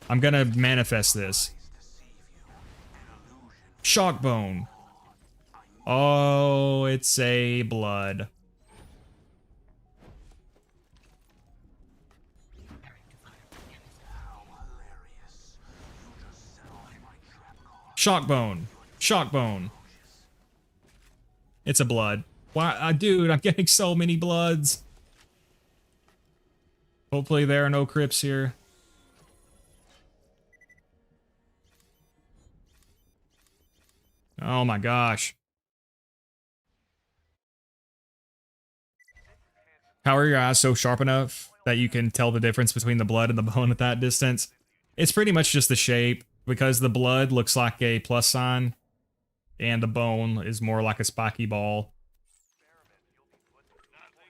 I'm gonna manifest this. Shockbone. Oh, it's a blood. Shockbone. Shockbone. It's a blood. Why, dude, I'm getting so many bloods. Hopefully there are no crypts here. Oh my gosh. How are your eyes so sharp enough that you can tell the difference between the blood and the bone at that distance? It's pretty much just the shape, because the blood looks like a plus sign, and the bone is more like a spiky ball.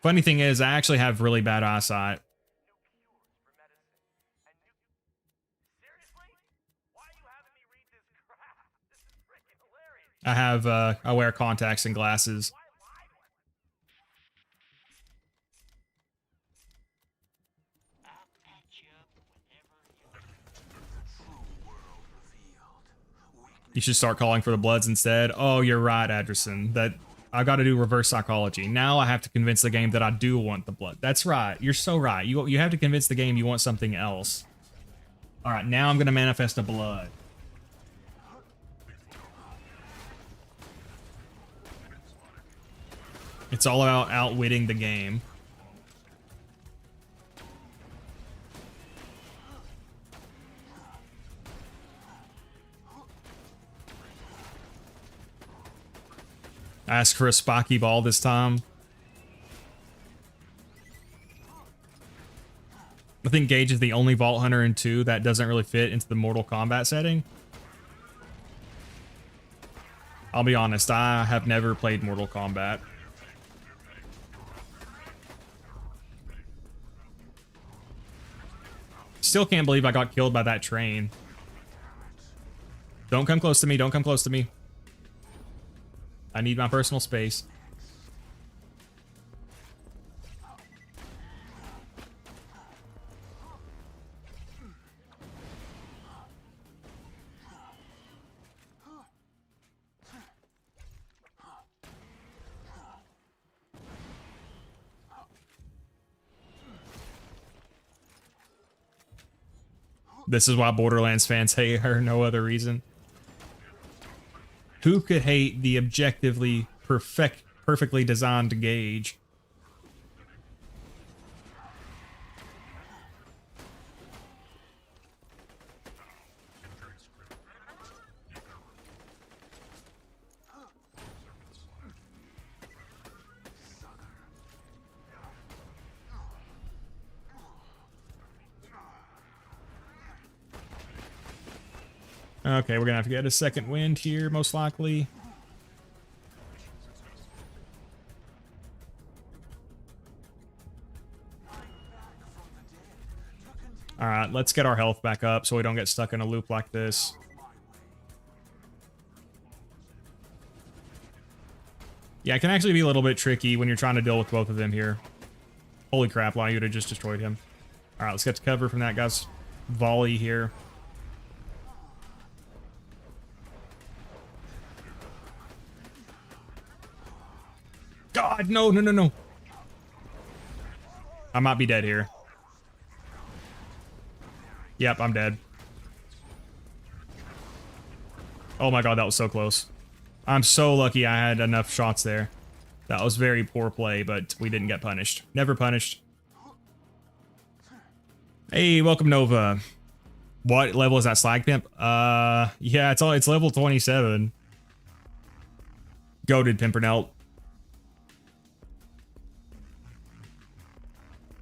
Funny thing is, I actually have really bad eyesight. I wear contacts and glasses. You should start calling for the bloods instead. Oh, you're right, Adderson. That I got to do reverse psychology. Now I have to convince the game that I do want the blood. That's right. You're so right. You have to convince the game you want something else. All right, now I'm going to manifest a blood. It's all about outwitting the game. Ask for a spiky ball this time. I think Gage is the only Vault Hunter in 2 that doesn't really fit into the Mortal Kombat setting. I'll be honest, I have never played Mortal Kombat. Still can't believe I got killed by that train. Don't come close to me. Don't come close to me. I need my personal space. This is why Borderlands fans hate her, no other reason. Who could hate the objectively perfectly designed gauge? Okay, we're gonna have to get a second wind here, most likely. Alright, let's get our health back up so we don't get stuck in a loop like this. Yeah, it can actually be a little bit tricky when you're trying to deal with both of them here. Holy crap, Lyuda would have just destroyed him. Alright, let's get to cover from that guy's volley here. God, no, no, no, no. I might be dead here. Yep, I'm dead. Oh my god, that was so close. I'm so lucky I had enough shots there. That was very poor play, but we didn't get punished. Never punished. Hey, welcome Nova. What level is that Slag Pimp? Yeah, it's level 27. Goated Pimpernel.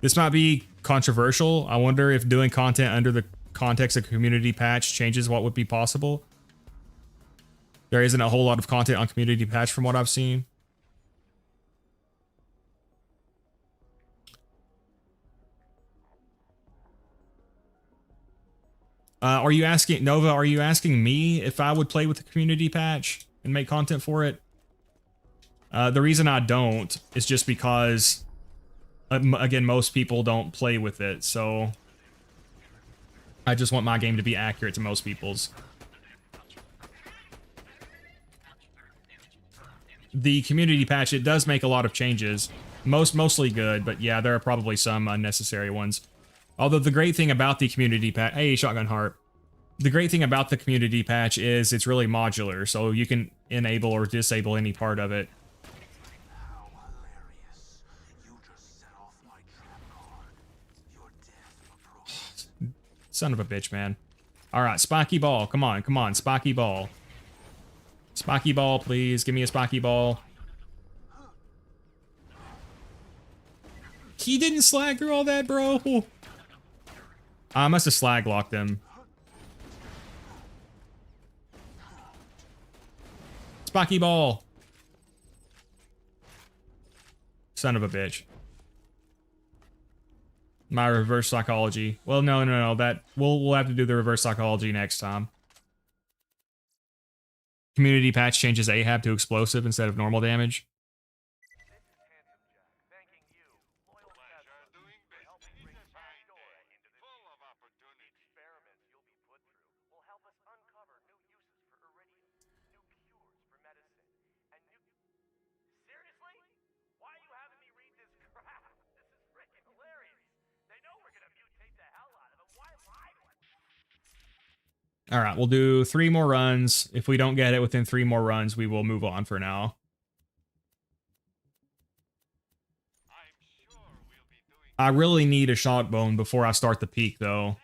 This might be controversial. I wonder if doing content under the context of community patch changes what would be possible. There isn't a whole lot of content on community patch from what I've seen. Are you asking, Nova, are you asking me if I would play with the community patch and make content for it? The reason I don't is just because, again, most people don't play with it, so I just want my game to be accurate to most people's. The community patch, it does make a lot of changes. Mostly good, but yeah, there are probably some unnecessary ones. Although the great thing about the community patch... Hey, Shotgun Heart. The great thing about the community patch is it's really modular, so you can enable or disable any part of it. How hilarious. You just set off my trap card. Your death approaches. Son of a bitch, man. Alright, Spiky Ball. Come on, come on. Spiky Ball. Spiky Ball, please. Give me a Spiky Ball. He didn't slag through all that, bro. I must have slag locked him. Spiky Ball. Son of a bitch. My reverse psychology. Well, no. That we'll have to do the reverse psychology next time. Community patch changes Ahab to explosive instead of normal damage. All right, we'll do 3 more runs. If we don't get it within 3 more runs, we will move on for now. I really need a shock bone before I start the peak, though.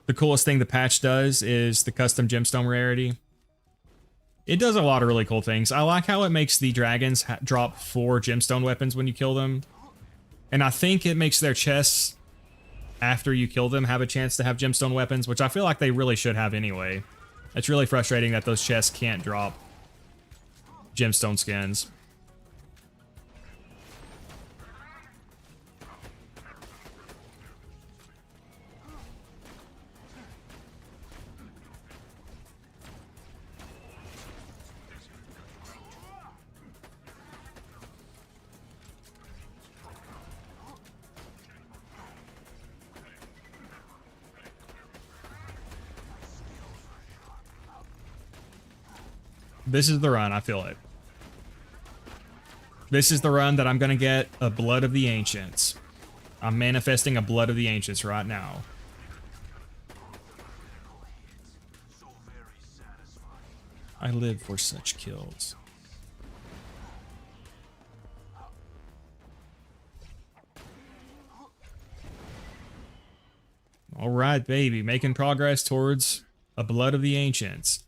The coolest thing the patch does is the custom gemstone rarity. It does a lot of really cool things. I like how it makes the dragons drop 4 gemstone weapons when you kill them. And I think it makes their chests, after you kill them, have a chance to have gemstone weapons, which I feel like they really should have anyway. It's really frustrating that those chests can't drop gemstone skins. This is the run. I feel it. This is the run that I'm going to get a Blood of the Ancients. I'm manifesting a Blood of the Ancients right now. I live for such kills. All right, baby. Making progress towards a Blood of the Ancients.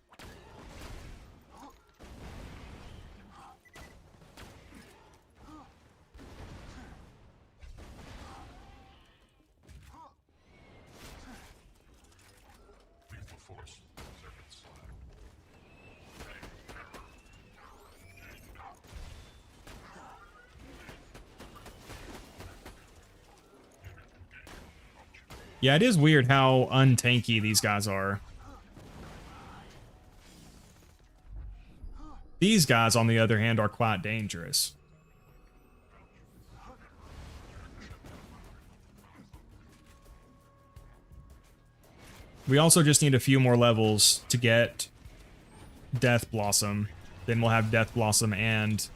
Yeah, it is weird how untanky these guys are. These guys, on the other hand, are quite dangerous. We also just need a few more levels to get Death Blossom. Then we'll have Death Blossom and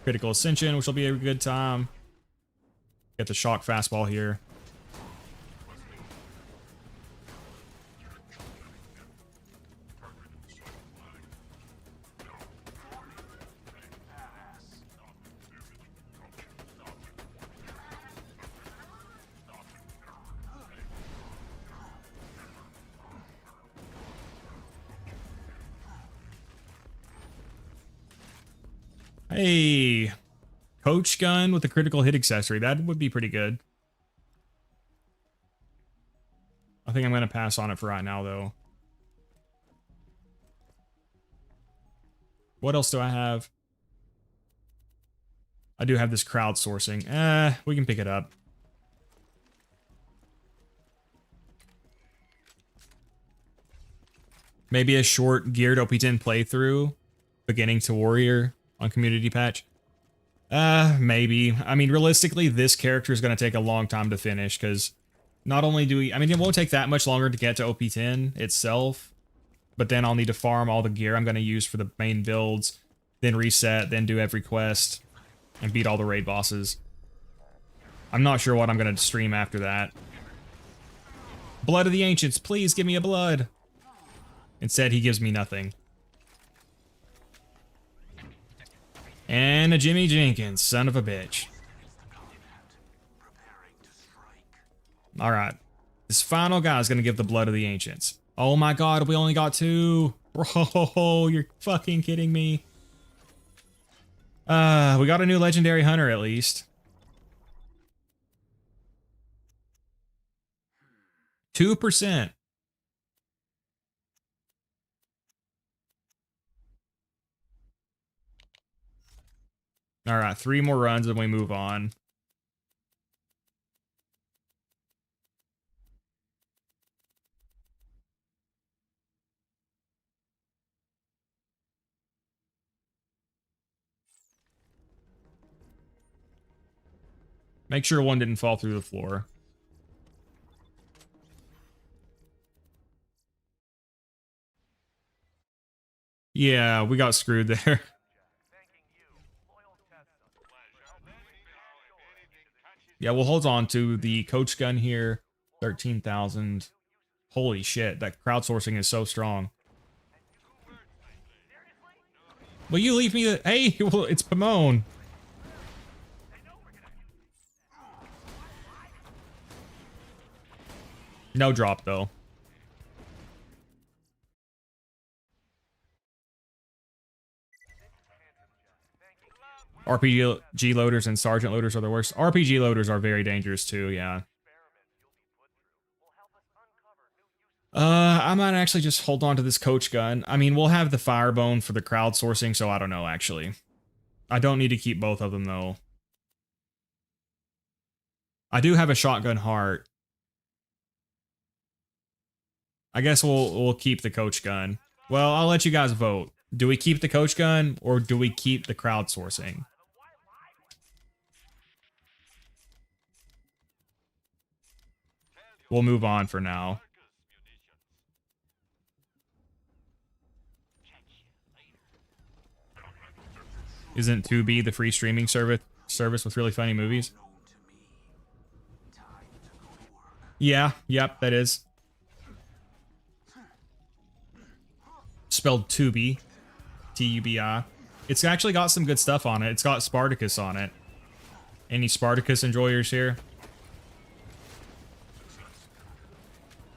Critical Ascension, which will be a good time. Get the shock fastball here. Hey, Coach Gun with a critical hit accessory. That would be pretty good. I think I'm going to pass on it for right now, though. What else do I have? I do have this crowdsourcing. We can pick it up. Maybe a short geared OP10 playthrough, beginning to warrior on community patch. Maybe. I mean, realistically, this character is going to take a long time to finish, because not only do we... I mean, it won't take that much longer to get to OP10 itself, but then I'll need to farm all the gear I'm going to use for the main builds, then reset, then do every quest, and beat all the raid bosses. I'm not sure what I'm going to stream after that. Blood of the Ancients, please give me a blood. Instead, he gives me nothing. And a Jimmy Jenkins, son of a bitch. Alright. This final guy is going to give the Blood of the Ancients. Oh my god, we only got 2. Bro, you're fucking kidding me. We got a new Legendary Hunter at least. 2%. Alright, 3 more runs and we move on. Make sure one didn't fall through the floor. Yeah, we got screwed there. Yeah, we'll hold on to the Coach Gun here. 13,000. Holy shit, that crowdsourcing is so strong. Will you leave me the... Hey, well, it's Pomone. No drop, though. RPG loaders and Sergeant loaders are the worst. RPG loaders are very dangerous too, yeah. I might actually just hold on to this Coach Gun. I mean, we'll have the Firebone for the crowdsourcing, so I don't know, actually. I don't need to keep both of them, though. I do have a Shotgun Heart. I guess we'll keep the Coach Gun. Well, I'll let you guys vote. Do we keep the Coach Gun, or do we keep the crowdsourcing? We'll move on for now. Isn't Tubi the free streaming service with really funny movies? Yeah, yep, that is. Spelled Tubi. T-U-B-I. It's actually got some good stuff on it. It's got Spartacus on it. Any Spartacus enjoyers here?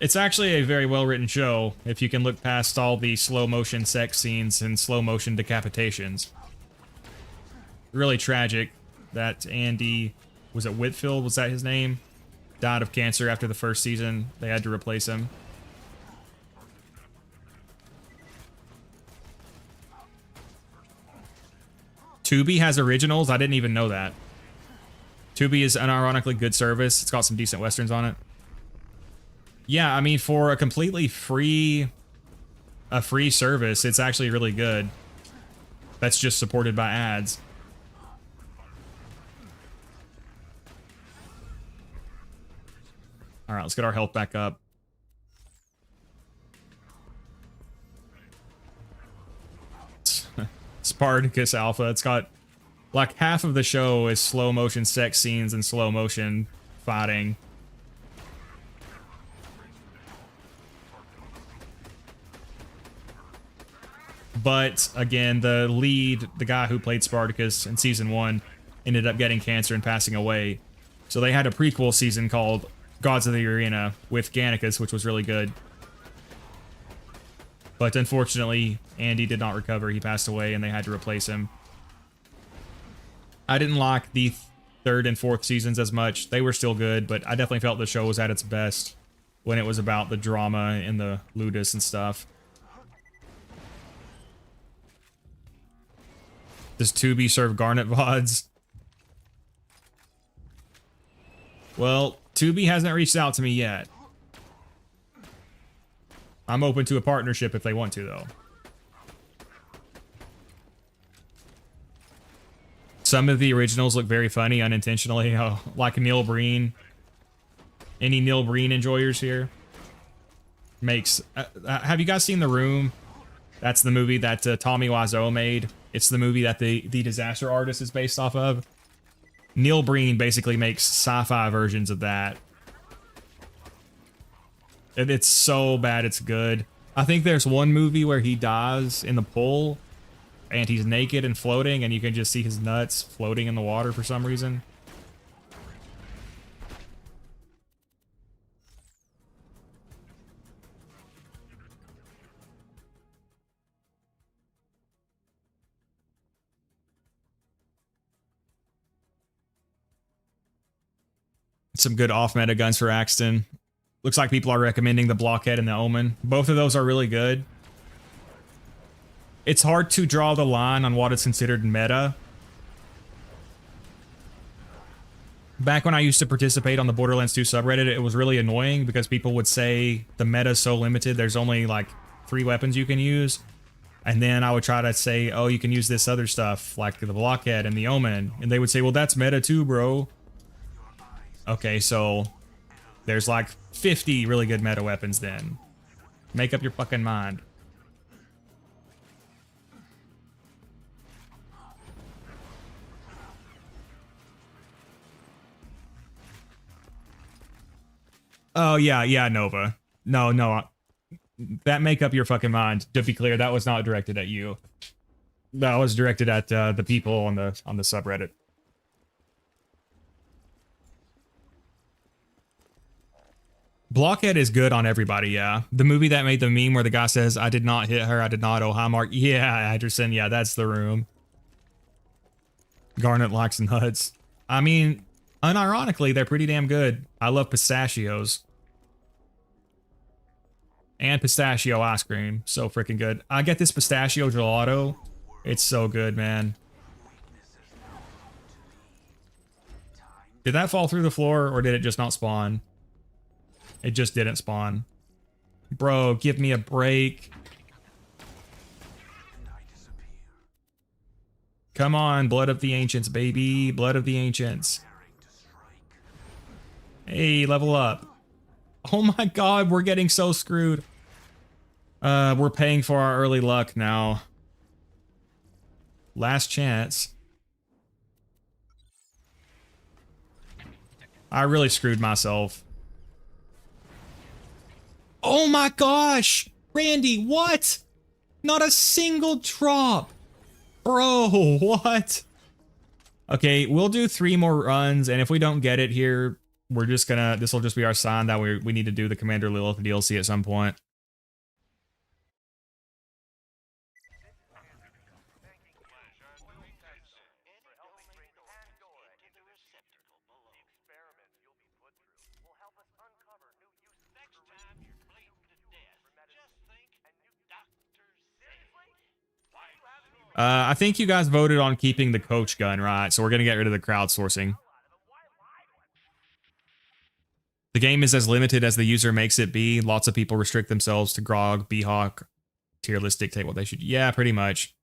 It's actually a very well-written show, if you can look past all the slow-motion sex scenes and slow-motion decapitations. Really tragic that Andy, was it Whitfield, was that his name? Died of cancer after the first season. They had to replace him. Tubi has originals? I didn't even know that. Tubi is unironically good service. It's got some decent westerns on it. Yeah, I mean, for a completely free service, it's actually really good. That's just supported by ads. All right, let's get our health back up. Spartacus Alpha. It's got like half of the show is slow motion sex scenes and slow motion fighting. But again, the lead, the guy who played Spartacus in season 1, ended up getting cancer and passing away. So they had a prequel season called Gods of the Arena with Gannicus, which was really good. But unfortunately, Andy did not recover. He passed away and they had to replace him. I didn't like the 3rd and 4th seasons as much. They were still good, but I definitely felt the show was at its best when it was about the drama and the ludus and stuff. Does Tubi serve Garnet VODs? Well, Tubi hasn't reached out to me yet. I'm open to a partnership if they want to, though. Some of the originals look very funny unintentionally, like Neil Breen. Any Neil Breen enjoyers here? Makes... have you guys seen The Room? That's the movie that Tommy Wiseau made. It's the movie that the Disaster Artist is based off of. Neil Breen basically makes sci-fi versions of that. And it's so bad it's good. I think there's one movie where he dies in the pool and he's naked and floating and you can just see his nuts floating in the water for some reason. Some good off-meta guns for Axton. Looks like people are recommending the Blockhead and the Omen. Both of those are really good. It's hard to draw the line on what is considered meta. Back when I used to participate on the Borderlands 2 subreddit, it was really annoying because people would say the meta is so limited, there's only like 3 weapons you can use. And then I would try to say, oh, you can use this other stuff, like the Blockhead and the Omen. And they would say, well, that's meta too, bro. Okay, so there's like 50 really good meta weapons then. Make up your fucking mind. Oh, yeah, Nova. No. That make up your fucking mind. To be clear, that was not directed at you. That was directed at the people on the subreddit. Blockhead is good on everybody, yeah. The movie that made the meme where the guy says, I did not hit her, I did not, oh hi Mark. Yeah, Anderson, yeah, that's The Room. Garnet likes nuts. I mean, unironically, they're pretty damn good. I love pistachios. And pistachio ice cream. So freaking good. I get this pistachio gelato. It's so good, man. Did that fall through the floor or did it just not spawn? It just didn't spawn. Bro, give me a break. Come on, Blood of the Ancients, baby. Blood of the Ancients. Hey, level up. Oh my god, we're getting so screwed. We're paying for our early luck now. Last chance. I really screwed myself. Oh my gosh! Randy, what? Not a single drop! Bro, what? Okay, we'll do 3 more runs, and if we don't get it here, we're just gonna... This will just be our sign that we need to do the Commander Lilith DLC at some point. I think you guys voted on keeping the coach gun, right? So we're gonna get rid of the crowdsourcing. The game is as limited as the user makes it be. Lots of people restrict themselves to Grog, B-Hawk. Tier lists dictate what they should... Yeah, pretty much.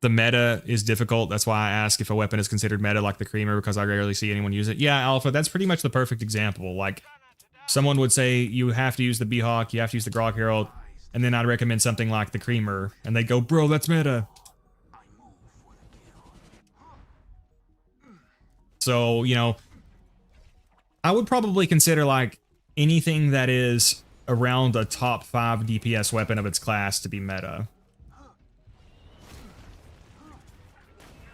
The meta is difficult. That's why I ask if a weapon is considered meta like the Creamer, because I rarely see anyone use it. Yeah, Alpha, that's pretty much the perfect example. Like, someone would say you have to use the B-Hawk, you have to use the Grog Herald, and then I'd recommend something like the Creamer, and they'd go, bro, that's meta. So, you know, I would probably consider, like, anything that is around a top 5 DPS weapon of its class to be meta.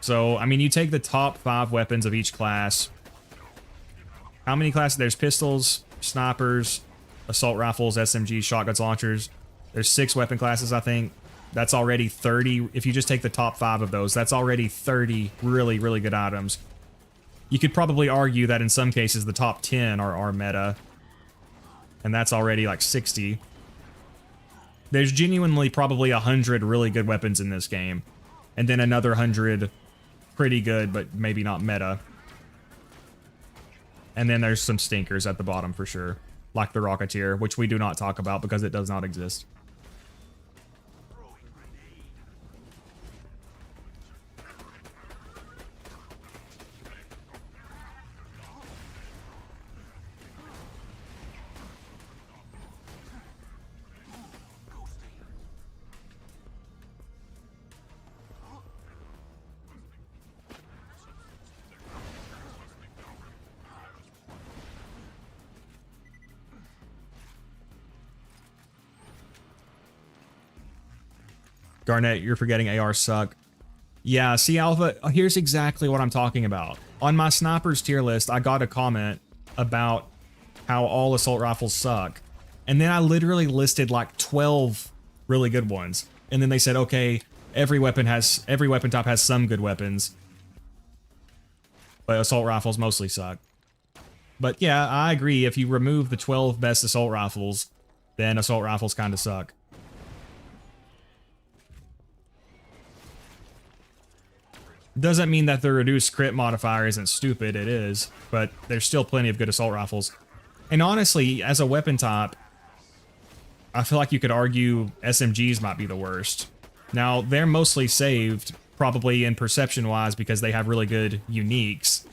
So, I mean, you take the top 5 weapons of each class. How many classes? There's pistols, snipers, assault rifles, SMGs, shotguns, launchers. There's 6 weapon classes, I think. That's already 30. If you just take the top 5 of those, that's already 30 really, really good items. You could probably argue that in some cases the top 10 are meta. And that's already like 60. There's genuinely probably 100 really good weapons in this game. And then another 100 pretty good, but maybe not meta. And then there's some stinkers at the bottom for sure. Like the Rocketeer, which we do not talk about because it does not exist. Garnet, you're forgetting AR suck. Yeah, see, Alpha, here's exactly what I'm talking about. On my snipers tier list, I got a comment about how all assault rifles suck. And then I literally listed like 12 really good ones. And then they said, okay, every weapon type has some good weapons. But assault rifles mostly suck. But yeah, I agree. If you remove the 12 best assault rifles, then assault rifles kind of suck. Doesn't mean that the reduced crit modifier isn't stupid, it is, but there's still plenty of good assault rifles. And honestly, as a weapon type, I feel like you could argue SMGs might be the worst. Now, they're mostly saved, probably in perception-wise, because they have really good uniques.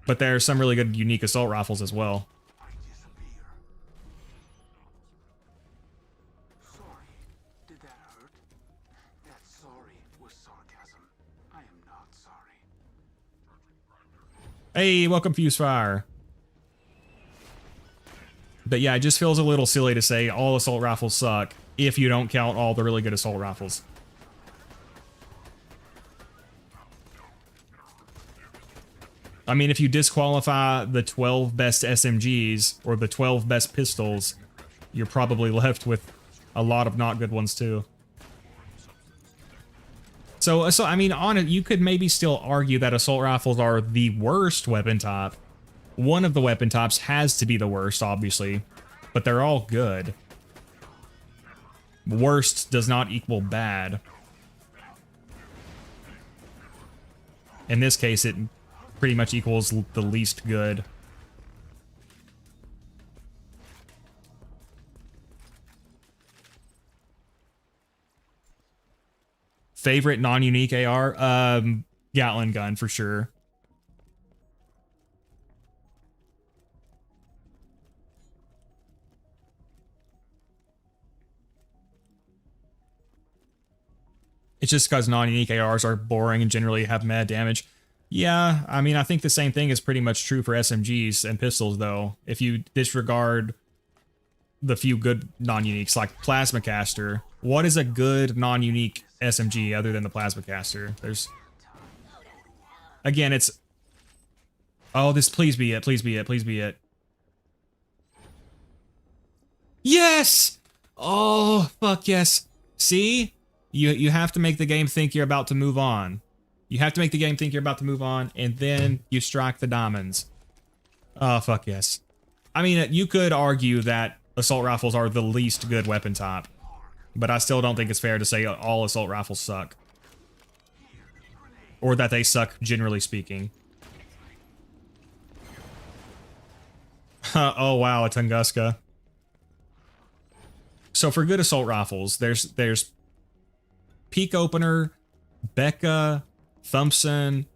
But there are some really good unique assault rifles as well. Hey, welcome Fusefire. But yeah, it just feels a little silly to say all assault rifles suck if you don't count all the really good assault rifles. I mean, if you disqualify the 12 best SMGs or the 12 best pistols, you're probably left with a lot of not good ones too. So I mean, on it, you could maybe still argue that assault rifles are the worst weapon type. One of the weapon types has to be the worst, obviously, but they're all good. Worst does not equal bad. In this case, it pretty much equals the least good. Favorite non-unique AR? Gatling gun for sure. It's just because non-unique ARs are boring and generally have mad damage. Yeah, I mean, I think the same thing is pretty much true for SMGs and pistols, though. If you disregard the few good non-uniques, like Plasma Caster, what is a good non-unique SMG other than the Plasma Caster? There's... Again, it's... Oh, this... Please be it, please be it, please be it. Yes! Oh, fuck yes. See? You have to make the game think you're about to move on. You have to make the game think you're about to move on, and then you strike the diamonds. Oh, fuck yes. I mean, you could argue that assault rifles are the least good weapon type, but I still don't think it's fair to say all assault rifles suck. Or that they suck, generally speaking. Oh, wow, a Tunguska. So for good assault rifles, there's Peak Opener, Becca, Thompson,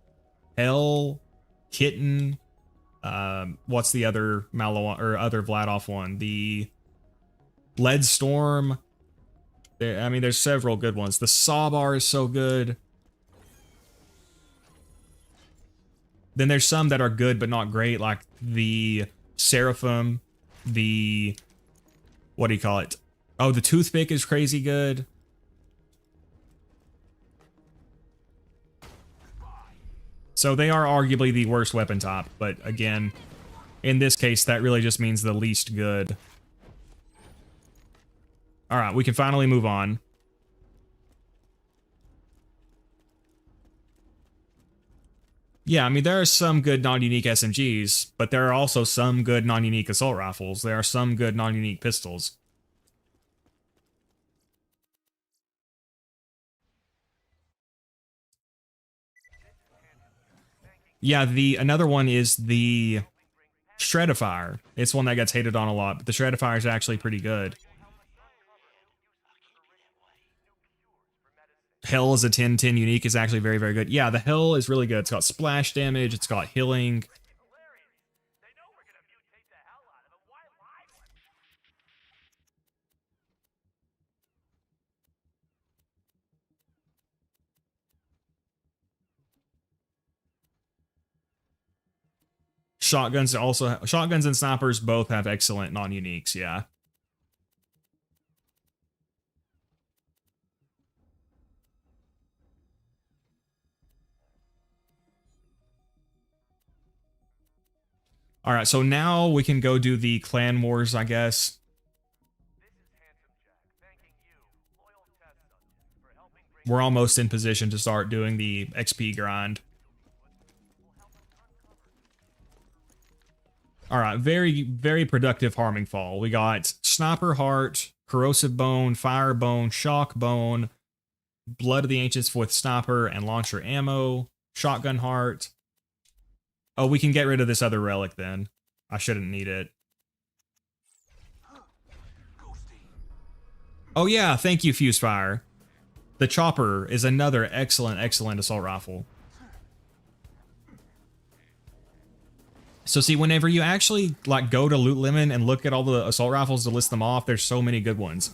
Hell, Kitten, what's the other other Vladoff one? The Lead Storm. I mean, there's several good ones. The Sawbar is so good. Then there's some that are good but not great, like the Seraphim, the... What do you call it? Oh, the Toothpick is crazy good. So they are arguably the worst weapon type, but again, in this case, that really just means the least good. Alright, we can finally move on. Yeah, I mean, there are some good non-unique SMGs, but there are also some good non-unique assault rifles. There are some good non-unique pistols. Yeah, another one is the Shredifier. It's one that gets hated on a lot, but the Shredifier is actually pretty good. Hell is a 10-10 unique is actually very, very good. Yeah, the Hell is really good. It's got splash damage, it's got healing. Shotguns and snipers both have excellent non-uniques, yeah. All right, so now we can go do the clan wars, I guess. We're almost in position to start doing the XP grind. All right, very, very productive harming fall. We got Sniper Heart, Corrosive Bone, Fire Bone, Shock Bone, Blood of the Ancients with Sniper and Launcher Ammo, Shotgun Heart. Oh, we can get rid of this other relic then. I shouldn't need it. Oh yeah, thank you, Fuse Fire. The Chopper is another excellent, excellent assault rifle. So see, whenever you actually like go to Loot Lemon and look at all the assault rifles to list them off, there's so many good ones.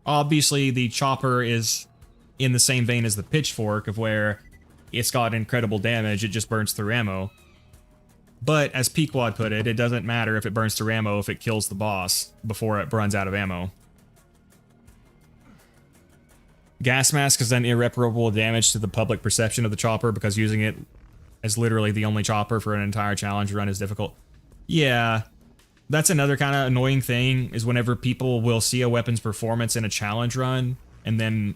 Obviously, the Chopper is in the same vein as the Pitchfork, of where it's got incredible damage, it just burns through ammo. But, as Pequod put it, it doesn't matter if it burns through ammo if it kills the boss before it runs out of ammo. Gas Mask has done irreparable damage to the public perception of the Chopper because using it as literally the only chopper for an entire challenge run is difficult. Yeah, that's another kind of annoying thing, is whenever people will see a weapon's performance in a challenge run and then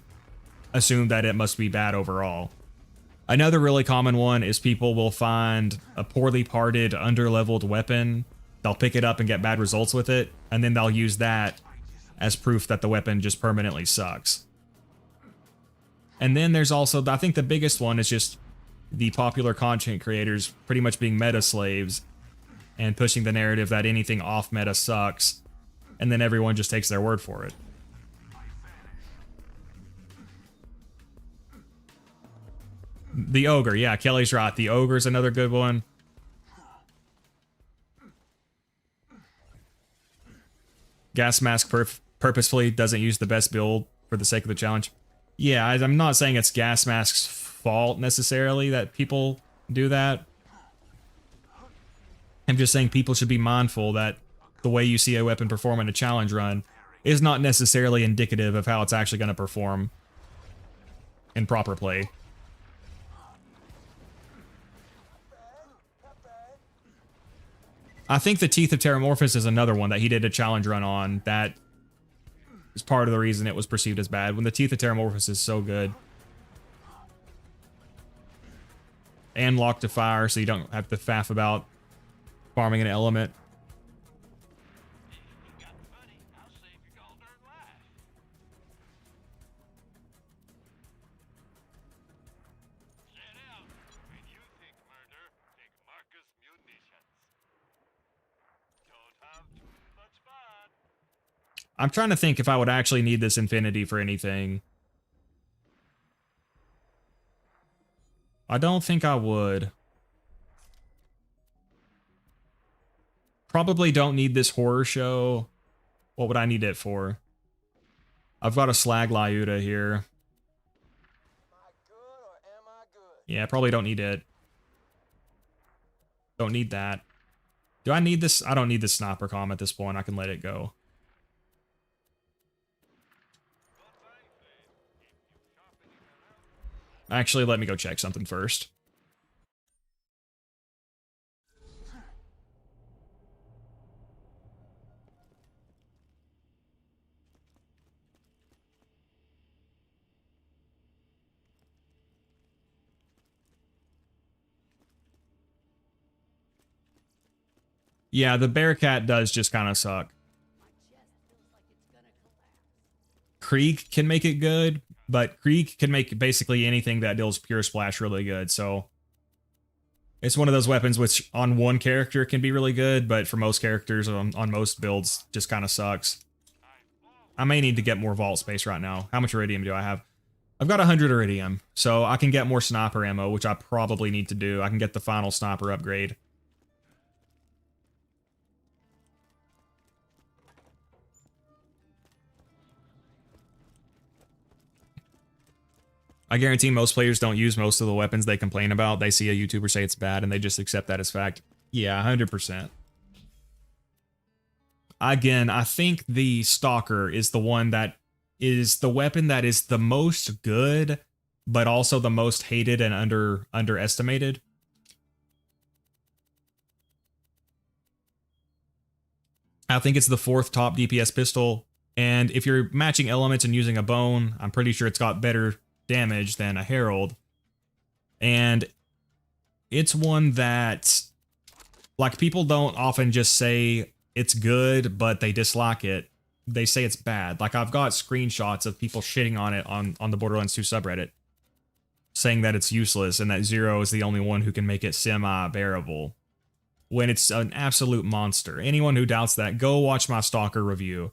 assume that it must be bad overall. Another really common one is people will find a poorly parted, under-leveled weapon, they'll pick it up and get bad results with it, and then they'll use that as proof that the weapon just permanently sucks. And then there's also, I think the biggest one is just the popular content creators pretty much being meta slaves and pushing the narrative that anything off meta sucks, and then everyone just takes their word for it. The Ogre, yeah, Kelly's right. The Ogre's another good one. Gas Mask purposefully doesn't use the best build for the sake of the challenge. Yeah, I'm not saying it's Gas Mask's fault necessarily that people do that. I'm just saying people should be mindful that the way you see a weapon perform in a challenge run is not necessarily indicative of how it's actually going to perform in proper play. I think the Teeth of Terramorphous is another one that he did a challenge run on that is part of the reason it was perceived as bad, when the Teeth of Terramorphous is so good. And Lock to Fire, so you don't have to faff about farming an element. I'm trying to think if I would actually need this infinity for anything. I don't think I would. Probably don't need this horror show. What would I need it for? I've got a Slag Lyuta here. Am I good or am I good? Yeah, probably don't need it. Don't need that. Do I need this? I don't need this sniper comm at this point. I can let it go. Actually, let me go check something first. Yeah, the Bearcat does just kind of suck. Krieg can make it good, but Krieg can make basically anything that deals pure splash really good, so it's one of those weapons which on one character can be really good, but for most characters on most builds just kind of sucks. I may need to get more vault space right now. How much iridium do I have? I've got 100 iridium, so I can get more sniper ammo, which I probably need to do. I can get the final sniper upgrade. I guarantee most players don't use most of the weapons they complain about. They see a YouTuber say it's bad and they just accept that as fact. Yeah, 100%. Again, I think the Stalker is the one that is the weapon that is the most good, but also the most hated and underestimated. I think it's the 4th top DPS pistol, and if you're matching elements and using a bone, I'm pretty sure it's got better damage than a Herald. And it's one that, like, people don't often just say it's good, but they dislike it. They say it's bad. Like, I've got screenshots of people shitting on it on the Borderlands 2 subreddit, saying that it's useless and that Zer0 is the only one who can make it semi-bearable, when it's an absolute monster. Anyone who doubts that, go watch my Stalker review.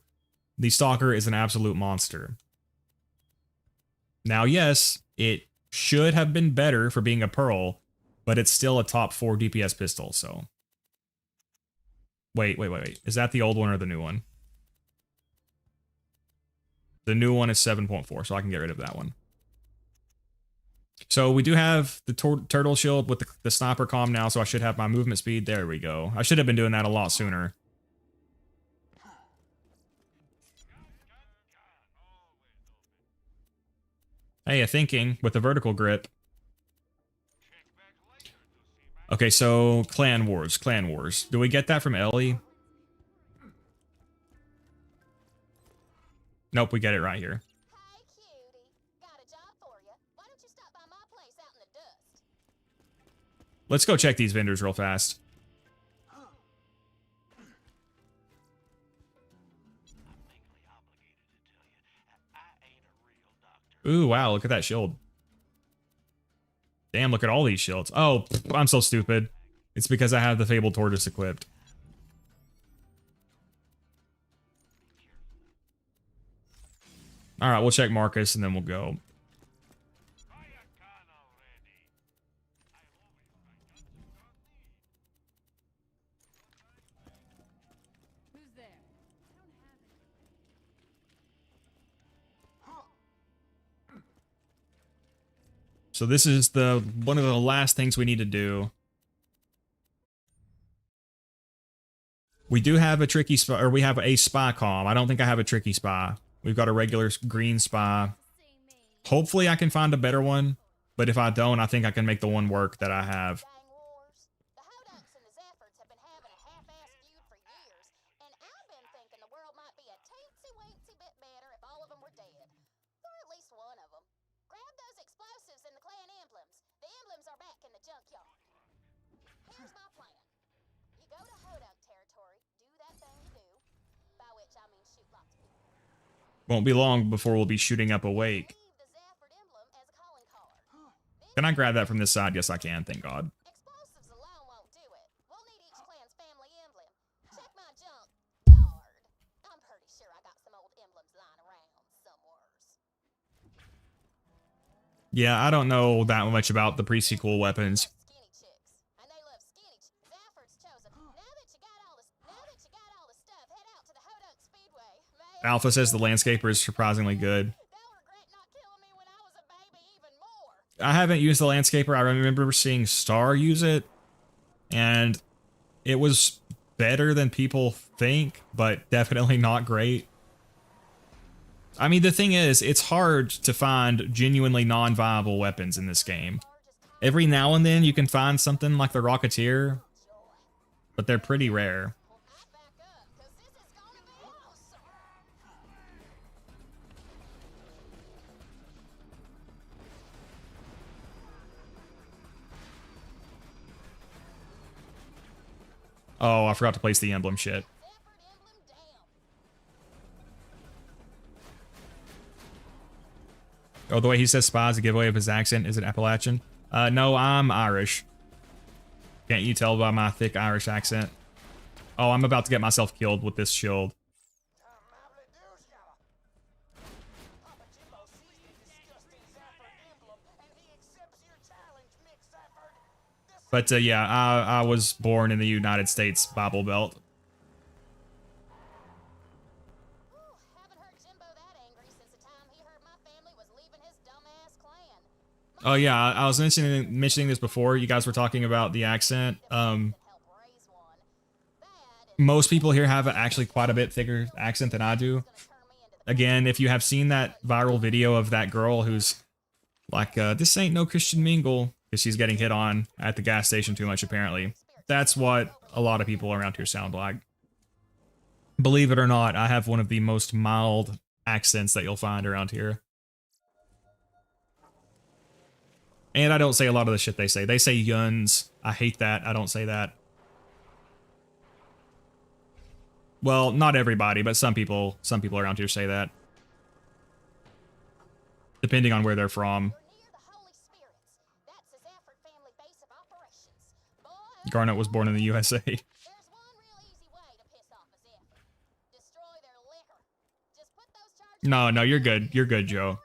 The Stalker is an absolute monster. Now, yes, it should have been better for being a Pearl, but it's still a top 4 DPS pistol, so... Wait. Is that the old one or the new one? The new one is 7.4, so I can get rid of that one. So we do have the turtle shield with the sniper comm now, so I should have my movement speed. There we go. I should have been doing that a lot sooner. Hey, a thinking with the vertical grip. Okay, so Clan Wars. Do we get that from Ellie? Nope, we get it right here. Hey, cutie. Got a job for you. Why don't you stop by my place out in the dust? Let's go check these vendors real fast. Ooh, wow, look at that shield. Damn, look at all these shields. Oh, I'm so stupid. It's because I have the Fabled Tortoise equipped. Alright, we'll check Marcus and then we'll go. Who's there? So this is the one of the last things we need to do. We do have a tricky spy, or we have a spy comm. I don't think I have a tricky spy. We've got a regular green spy. Hopefully I can find a better one, but if I don't, I think I can make the one work that I have. Gang wars. The Hodunks and the Zephyrs have been having a half-assed feud for years, and I've been thinking the world might be a teensy-weensy bit better if all of them were dead. Or at least one of them. Grab those explosives and the clan emblems. The emblems are back in the junkyard. Here's my plan. You go to Hodunk territory, do that thing you do, by which I mean shoot lots of people. Won't be long before we'll be shooting up a wake. Leave the Zephyr emblem as a calling card. Can I grab that from this side? Yes, I can. Thank God. Explosives alone won't do it. We'll need each clan's family emblem. Check my junk yard. I'm pretty sure I got some old emblems lying around somewheres. Yeah, I don't know that much about the pre-sequel weapons. Skinny chicks, and they love skinny chicks. Zephyrd's chosen. Now that you got all the stuff, head out to the Hodunk Speedway. Alpha says the landscaper is surprisingly good. They'll regret not killing me when I was a baby even more. I haven't used the landscaper. I remember seeing Star use it, and it was better than people think, but definitely not great. I mean, the thing is, it's hard to find genuinely non-viable weapons in this game. Every now and then you can find something like the Rocketeer, but they're pretty rare. I back up, 'cause this is gonna be awesome. Oh, I forgot to place the emblem shit. Zephyr emblem down. Oh, the way he says spy is a giveaway of his accent. Is it Appalachian? No, I'm Irish. Can't you tell by my thick Irish accent? Oh, I'm about to get myself killed with this shield. Papa Jimbo sees the disgusting Zephyr emblem, and he accepts your challenge, Mick Zephyr. But yeah, I was born in the United States Bible Belt. Haven't heard Jimbo that angry since the time he heard my family was leaving his dumbass clan. Oh yeah, I was mentioning this before. You guys were talking about the accent. Help raise one. That Most people here have actually quite a bit thicker accent than I do. is gonna turn me into the Again, if you have seen that viral video of that girl who's like, this ain't no Christian mingle, because she's getting hit on at the gas station too much, apparently. That's what a lot of people around here sound like. Believe it or not, I have one of the most mild accents that you'll find around here. And I don't say a lot of the shit they say. They say yuns. I hate that. I don't say that. Well, not everybody, but some people around here say that. Depending on where they're from. We're near the Holy Spirits. That's the Zephyr family base of operations. Boy, Garnet was born in the USA. there's one real easy way to piss off a Zephyr. Destroy their liquor. Just put those charges No, no, you're good. You're good, Joe. running.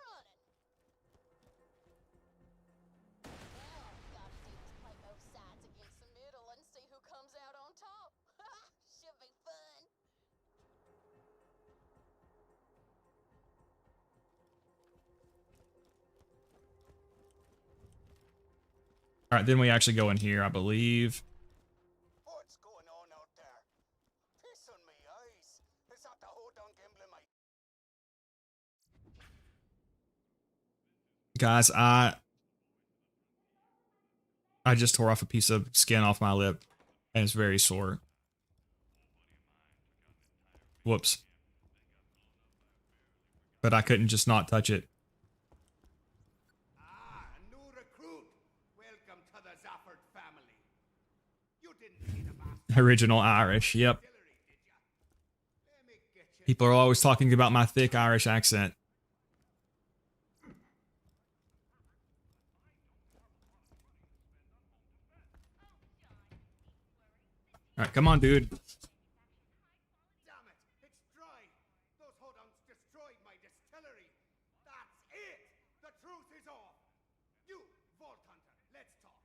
Now all we gotta do is play both sides against the middle and see who comes out on top. Should be fun. All right, then we actually go in here, I believe. What's going on out there? Piss on me eyes. Is that the Hodunk emblem Guys, I just tore off a piece of skin off my lip, and it's very sore. Whoops. But I couldn't just not touch it. Ah, a new recruit. Welcome to the Zafford family. You didn't see the master Original Irish, yep. artillery, did ya? Let me get you. People are always talking about my thick Irish accent. All right, come on, dude. Damn it, it's dry. Those Hodunks destroyed my distillery. That's it. The truth is off. You, Vault Hunter, let's talk.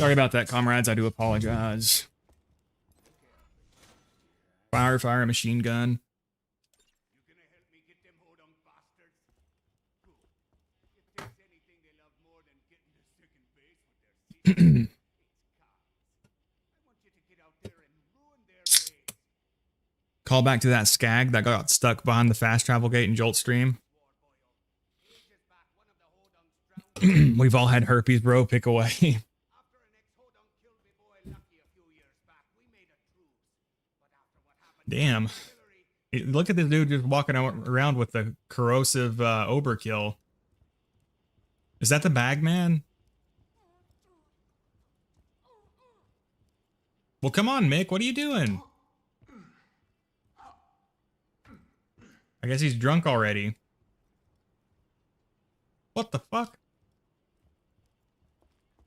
Sorry about that, comrades. I do apologize. Fire, fire, machine gun. You gonna help me get them hodunk bastards? Good. If there's anything they love more than getting to second base with their season, it's cars. I want you to get out there and ruin their days. Call back to that skag that got stuck behind the fast travel gate in Jolt stream. Ages back, one of the hodunks drowned. We've all had herpes, bro. Pick away. After an ex-hodunk killed me boy Lucky a few years back, we made a truce. But after what happened Damn. to Hillary, Look at this dude just walking around with the corrosive overkill. Is that the bag man? Well, come on, Mick. What are you doing? I guess he's drunk already. What the fuck?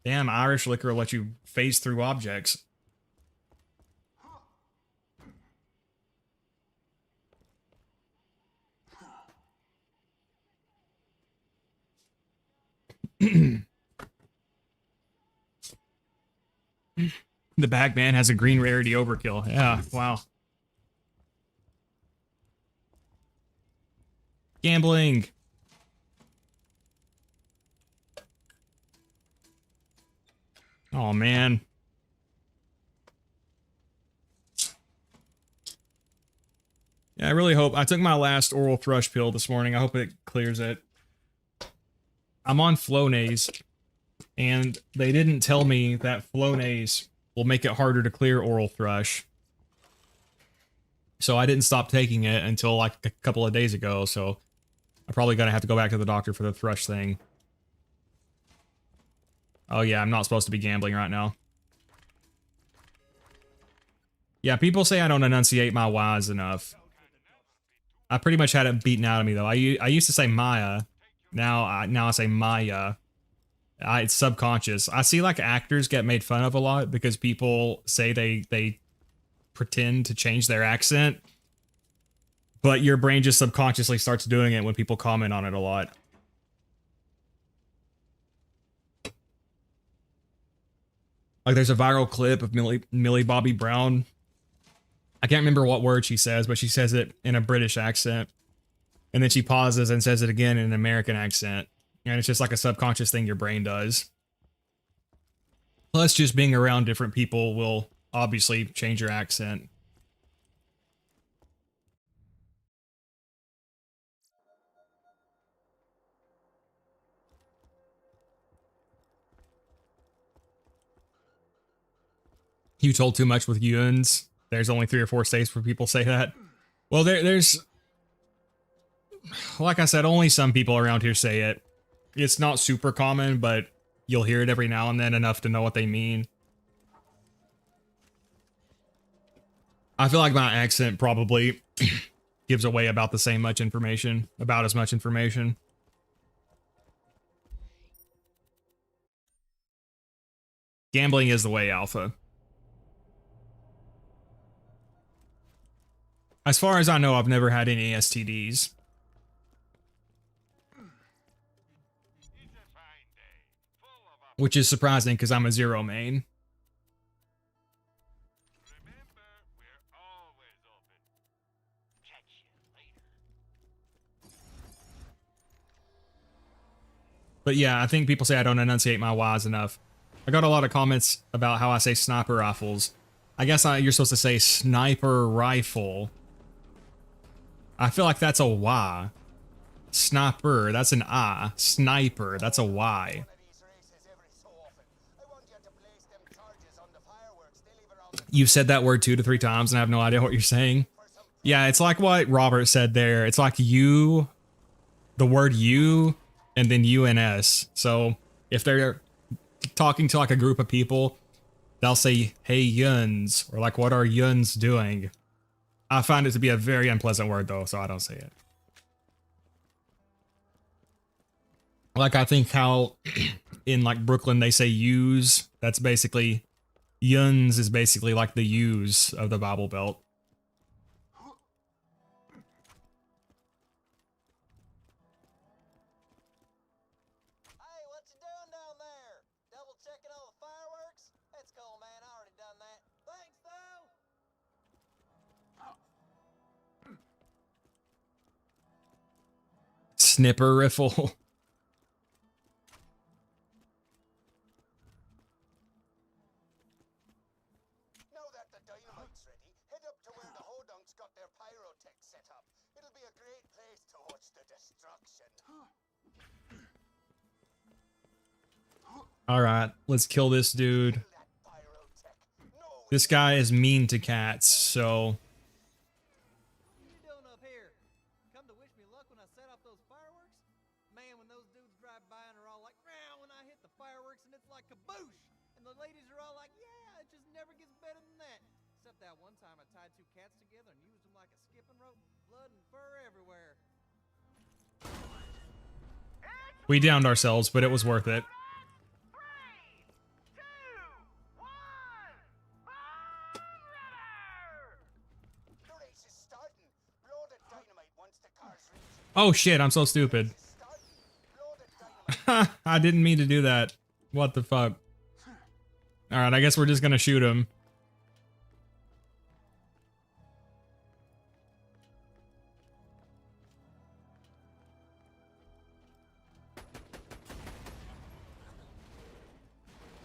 Damn, Irish liquor will let you phase through objects. The Bagman has a green rarity overkill. Yeah, wow. Gambling. Oh, man. Yeah, I really hope. I took my last oral thrush pill this morning. I hope it clears it. I'm on Flonase, and they didn't tell me that Flonase will make it harder to clear oral thrush. So I didn't stop taking it until like a couple of days ago, so I'm probably gonna have to go back to the doctor for the thrush thing. Oh yeah, I'm not supposed to be gambling right now. Yeah, people say I don't enunciate my Y's enough. I pretty much had it beaten out of me though. I used to say Maya. Now I say Maya. It's subconscious. I see like actors get made fun of a lot because people say they pretend to change their accent, but your brain just subconsciously starts doing it when people comment on it a lot. Like there's a viral clip of Millie Bobby Brown. I can't remember what word she says, but she says it in a British accent. And then she pauses and says it again in an American accent. And it's just like a subconscious thing your brain does. Plus, just being around different people will obviously change your accent. You told too much with Yuns. There's only 3 or 4 states where people say that. Well, there's... Like I said, only some people around here say it. It's not super common, but you'll hear it every now and then enough to know what they mean. I feel like my accent probably gives away about the same much information. About as much information. Gambling is the way, Alpha. As far as I know, I've never had any STDs. Which is surprising because I'm a Zer0 main. remember, we're always open. Catch you later. But yeah, I think people say I don't enunciate my Y's enough. I got a lot of comments about how I say sniper rifles. I guess you're supposed to say sniper rifle. I feel like that's a Y. Sniper, that's an I. Sniper, that's a Y. One of these races every so often. I want you to place them charges on the fireworks they leave around the You've said that word 2 to 3 times and I have no idea what you're saying. Yeah, it's like what Robert said there. It's like you, the word you, and then UNS. So if they're talking to like a group of people, they'll say, hey yuns, or like, what are yuns doing? I find it to be a very unpleasant word though, so I don't say it. Like I think how in like Brooklyn they say use, that's basically, yuns is basically like the use of the Bible Belt. Hey, what you doing down there? Double checking all the fireworks? Snipper riffle. Now that the dynamite's ready, head up to where the Hodunks got their pyrotech set up. It'll be a great place to watch the destruction. All right, let's kill this dude. That pyrotech. No, This guy is mean to cats, so What you doing up here? Come to wish me luck when I set off those fireworks? Man, when those dudes drive by and are all like, "Row," when I hit the fireworks and it's like kaboosh! And the ladies are all like, "Yeah, it just never gets better than that." Except that one time I tied two cats together and used them like a skipping rope. Blood and fur everywhere. we downed ourselves, but it was worth it. 3, 2, 1, the race is starting. Blow the dynamite once the cars reach. Oh shit, I'm so stupid. Starting. Blow the dynamite. I didn't mean to do that. What the fuck? Alright, I guess we're just gonna shoot him.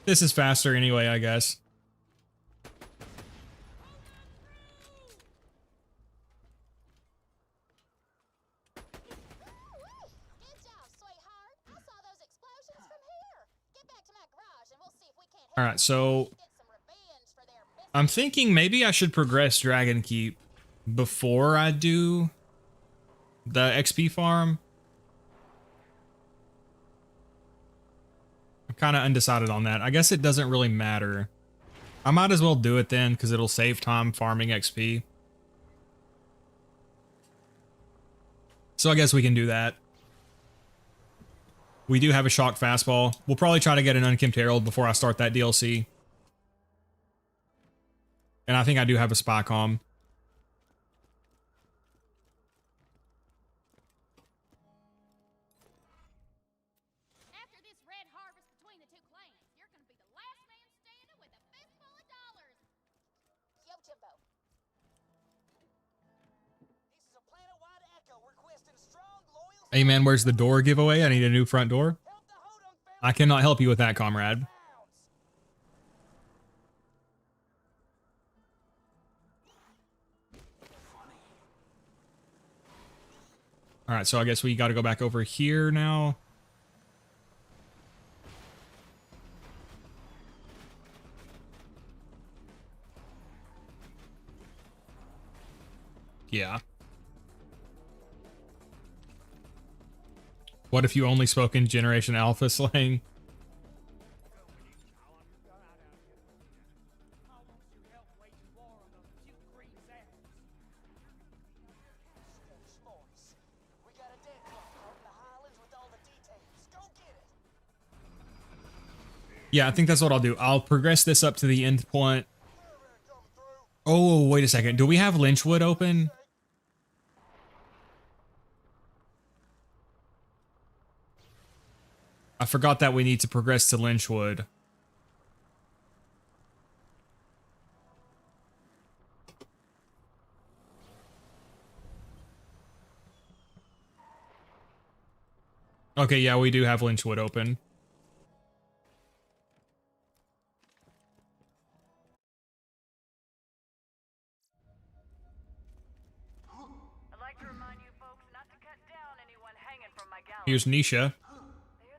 This is faster anyway, I guess. Good job, sweetheart. I saw those explosions from here. Get back to my garage and we'll see if we can't All right, so get some revenge for their business. I'm thinking maybe I should progress Dragon Keep before I do the XP farm. I'm kind of undecided on that. I guess it doesn't really matter. I might as well do it then because it'll save time farming XP. So I guess we can do that. We do have a shock fastball. We'll probably try to get an Unkempt Herald before I start that DLC. And I think I do have a spy comm. After this red harvest between the two clans, you're gonna be the last man standing with a fistful of dollars. Yo, Jimbo. This is a planet-wide echo requesting strong, loyal Hey man, where's the door giveaway? I need a new front door. help the Hodunk family I cannot help you with that, comrade. rounds. Alright, so I guess we gotta go back over here now. Yeah. What if you only spoke in Generation Alpha slang? Boys, we got a dead one out in the Highlands with all the details. Go get it. Yeah, I think that's what I'll do. I'll progress this up to the end point. Oh, wait a second. Do we have Lynchwood open? I forgot that we need to progress to Lynchwood. Okay, yeah, we do have Lynchwood open. I'd like to remind you folks not to cut down anyone hanging from my gallows. Here's Nisha.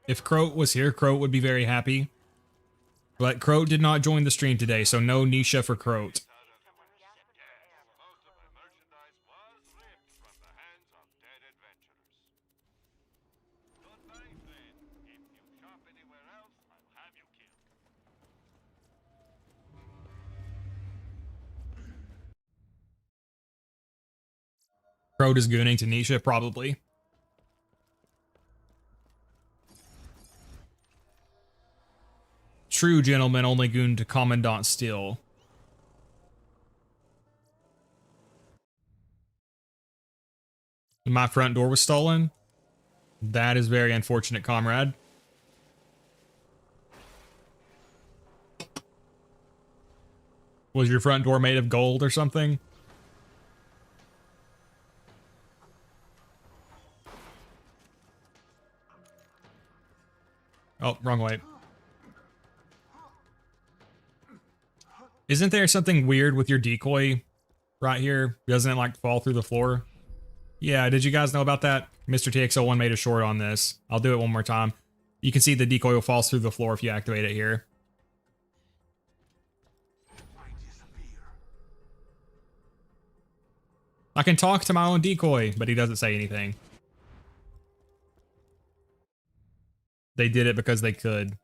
If Croat was here, Croat would be very happy. But Croat did not join the stream today, so no Nisha for Croat. Most of my merchandise was ripped from the hands of dead adventurers. Goodbye, friend. If you shop anywhere else, I'll have you killed. Croat is gooning to Nisha, probably. True gentleman only goon to Commandant Steele. My front door was stolen? That is very unfortunate, comrade. Was your front door made of gold or something? Oh, wrong way. Isn't there something weird with your decoy right here? Doesn't it like fall through the floor? Yeah, did you guys know about that? Mr. TX01 made a short on this. I'll do it one more time. You can see the decoy will fall through the floor if you activate it here. I can talk to my own decoy, but he doesn't say anything. They did it because they could.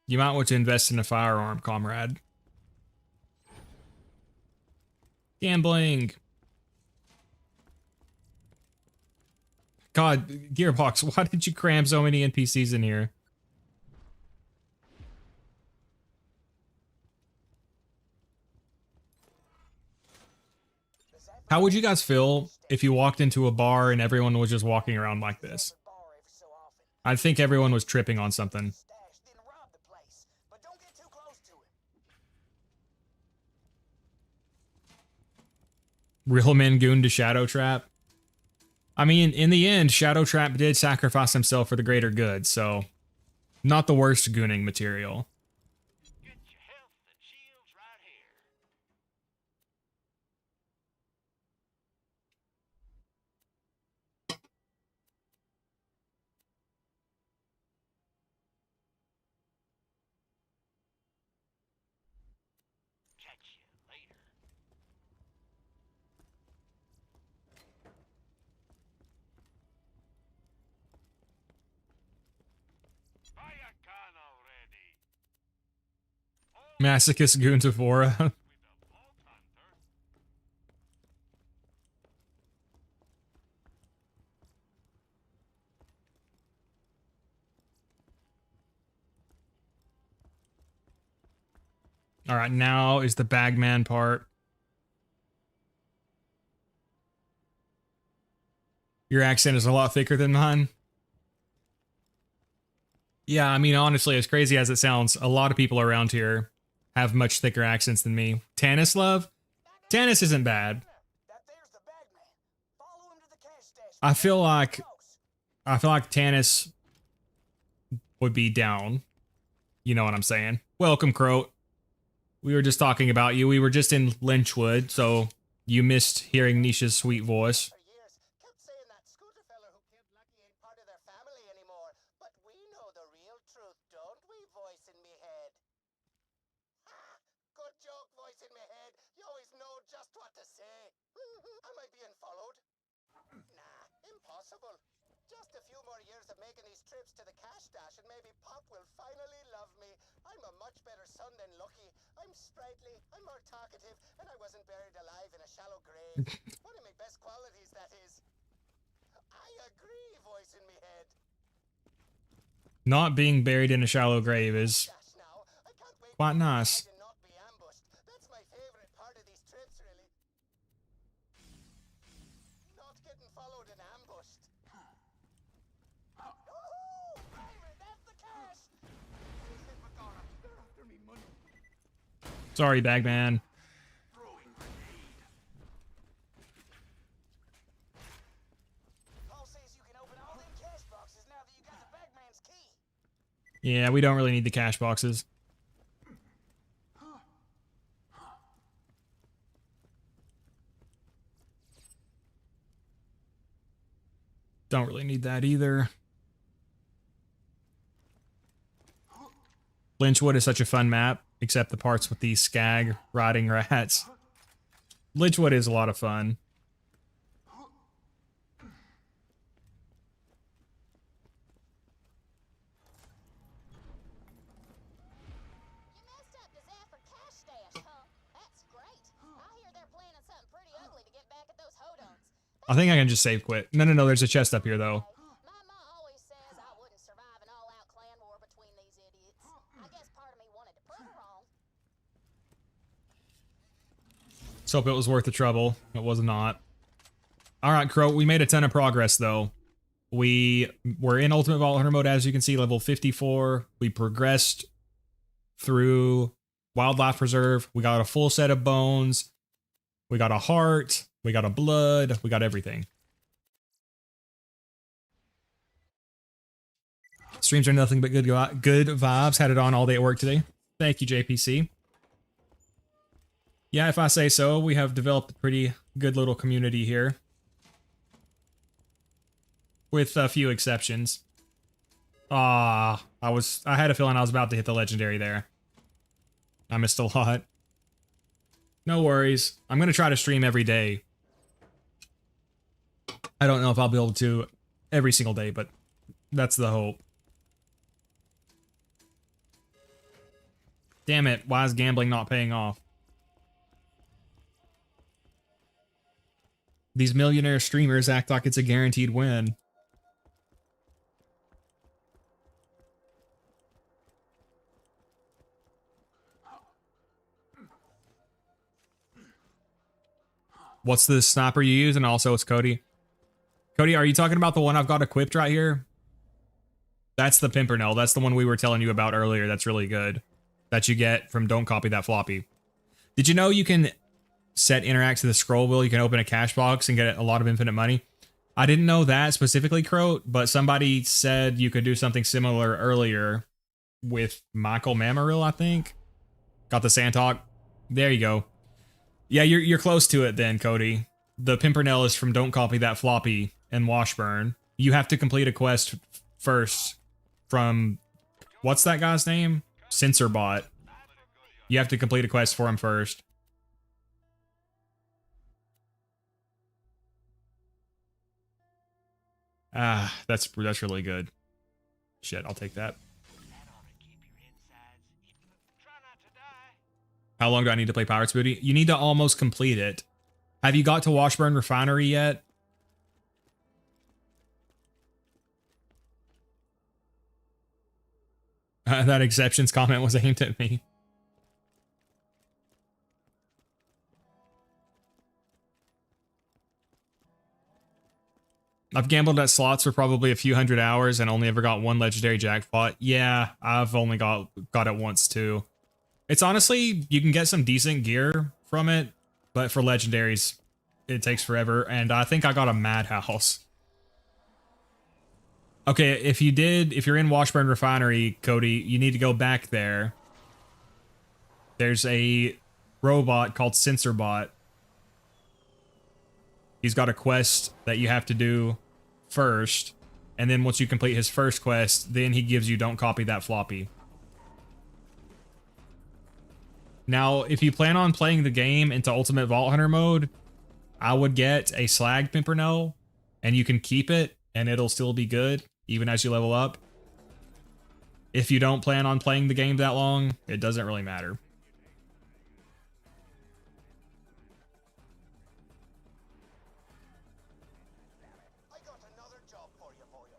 You might want to invest in a firearm, comrade. Gambling. God, Gearbox, why did you cram so many NPCs in here? How would you guys feel if you walked into a bar and everyone was just walking around like this? I think everyone was tripping on something. Real men goon to Shadow Trap. I mean, in the end, Shadow Trap did sacrifice himself for the greater good, so not the worst gooning material. Get your health and shields right here. Catch you later. Buy a gun already. Masochist goon to Vora. With a vault hunter. All right, now is the bagman part. Your accent is a lot thicker than mine. Yeah, I mean, honestly, as crazy as it sounds, a lot of people around here have much thicker accents than me. Tannis, love? Tannis isn't bad. I feel like Tannis would be down. You know what I'm saying? Welcome, Croat. We were just talking about you. We were just in Lynchwood, so you missed hearing Nisha's sweet voice. For years, kept saying that scooter fella who killed Lucky ain't part of their family anymore. But we know the real truth, don't we, voice in me head? Ha! Good joke, voice in me head. You always know just what to say. Am I being followed? Nah, impossible. Just a few more years of making these trips to the cash stash and maybe Pop will finally love me. I'm a much better son than Lucky. I'm sprightly, I'm more talkative, and I wasn't buried alive in a shallow grave. One of my best qualities, that is. I agree, voice in me head. Not being buried in a shallow grave is Gosh, now, I can't wait quite to get nice. outside and not be ambushed. That's my favorite part of these trips, really. Not getting followed and ambushed. Woohoo! Pirate, that's the cash! They said Madonna, they're after me money. Sorry, bagman. Paul says you can open all them cash boxes now that you got the bagman's key. Yeah, we don't really need the cash boxes. Don't really need that either. Lynchwood is such a fun map, except the parts with these skag riding rats. Lynchwood is a lot of fun. You messed up the Zaffer cash stash, huh? That's great. I hear they're planning something pretty ugly to get back at those hodons. I think I can just save quit. No, there's a chest up here, though. My ma always says I wouldn't survive an all-out clan war between these idiots. I guess part of me wanted to prove her wrong. Let's hope it was worth the trouble. It was not. All right, Crow, we made a ton of progress, though. We were in Ultimate Vault Hunter mode, as you can see, level 54. We progressed through Wildlife Reserve. We got a full set of bones. We got a heart. We got a blood. We got everything. Streams are nothing but good vibes. Had it on all day at work today. Thank you, JPC. Yeah, if I say so, we have developed a pretty good little community here. With a few exceptions. I had a feeling I was about to hit the legendary there. I missed a lot. No worries. I'm going to try to stream every day. I don't know if I'll be able to every single day, but that's the hope. Damn it, why is gambling not paying off? These millionaire streamers act like it's a guaranteed win. What's the sniper you use? And also it's Cody. Cody, are you talking about the one I've got equipped right here? That's the Pimpernel. That's the one we were telling you about earlier. That's really good. That you get from Don't Copy That Floppy. Did you know you can set interact to the scroll wheel? You can open a cash box and get a lot of infinite money. I didn't know that specifically, Croat, but somebody said you could do something similar earlier with Michael Mammaril, I think. Got the Sandtalk. There you go. Yeah, you're close to it then, Cody. The Pimpernel is from Don't Copy That Floppy and Washburn. You have to complete a quest first from... What's that guy's name? Censorbot. You have to complete a quest for him first. Ah, that's really good. Shit, I'll take that. How long do I need to play Pirates Booty? You need to almost complete it. Have you got to Washburn Refinery yet? That exceptions comment was aimed at me. I've gambled at slots for probably a few hundred hours and only ever got one legendary jackpot. Yeah, I've only got it once too. It's honestly, you can get some decent gear from it, but for legendaries, it takes forever. And I think I got a Madhouse. Okay, if you're in Washburn Refinery, Cody, you need to go back there. There's a robot called Censorbot. He's got a quest that you have to do first. And then once you complete his first quest, then he gives you Don't Copy That Floppy. Now, if you plan on playing the game into Ultimate Vault Hunter mode, I would get a Slag Pimpernel, and you can keep it, and it'll still be good, even as you level up. If you don't plan on playing the game that long, it doesn't really matter. I got another job for you, boyo.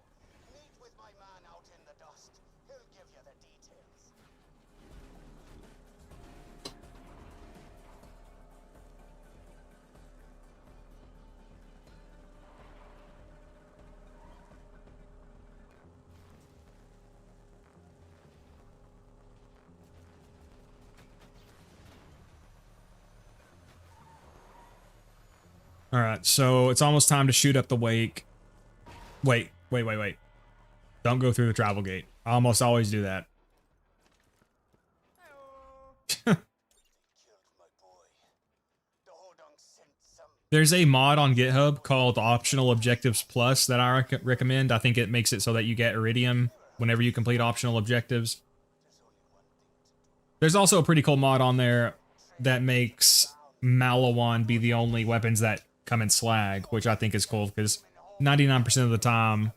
Meet with my man out in the dust. He'll give you the details. All right, so it's almost time to shoot up the wake. Wait. Don't go through the travel gate. I almost always do that. Killed my boy. The Hodong sent some. There's a mod on GitHub called Optional Objectives Plus that I recommend. I think it makes it so that you get Iridium whenever you complete optional objectives. There's also a pretty cool mod on there that makes Malawan be the only weapons that come in slag, which I think is cool because 99% of the time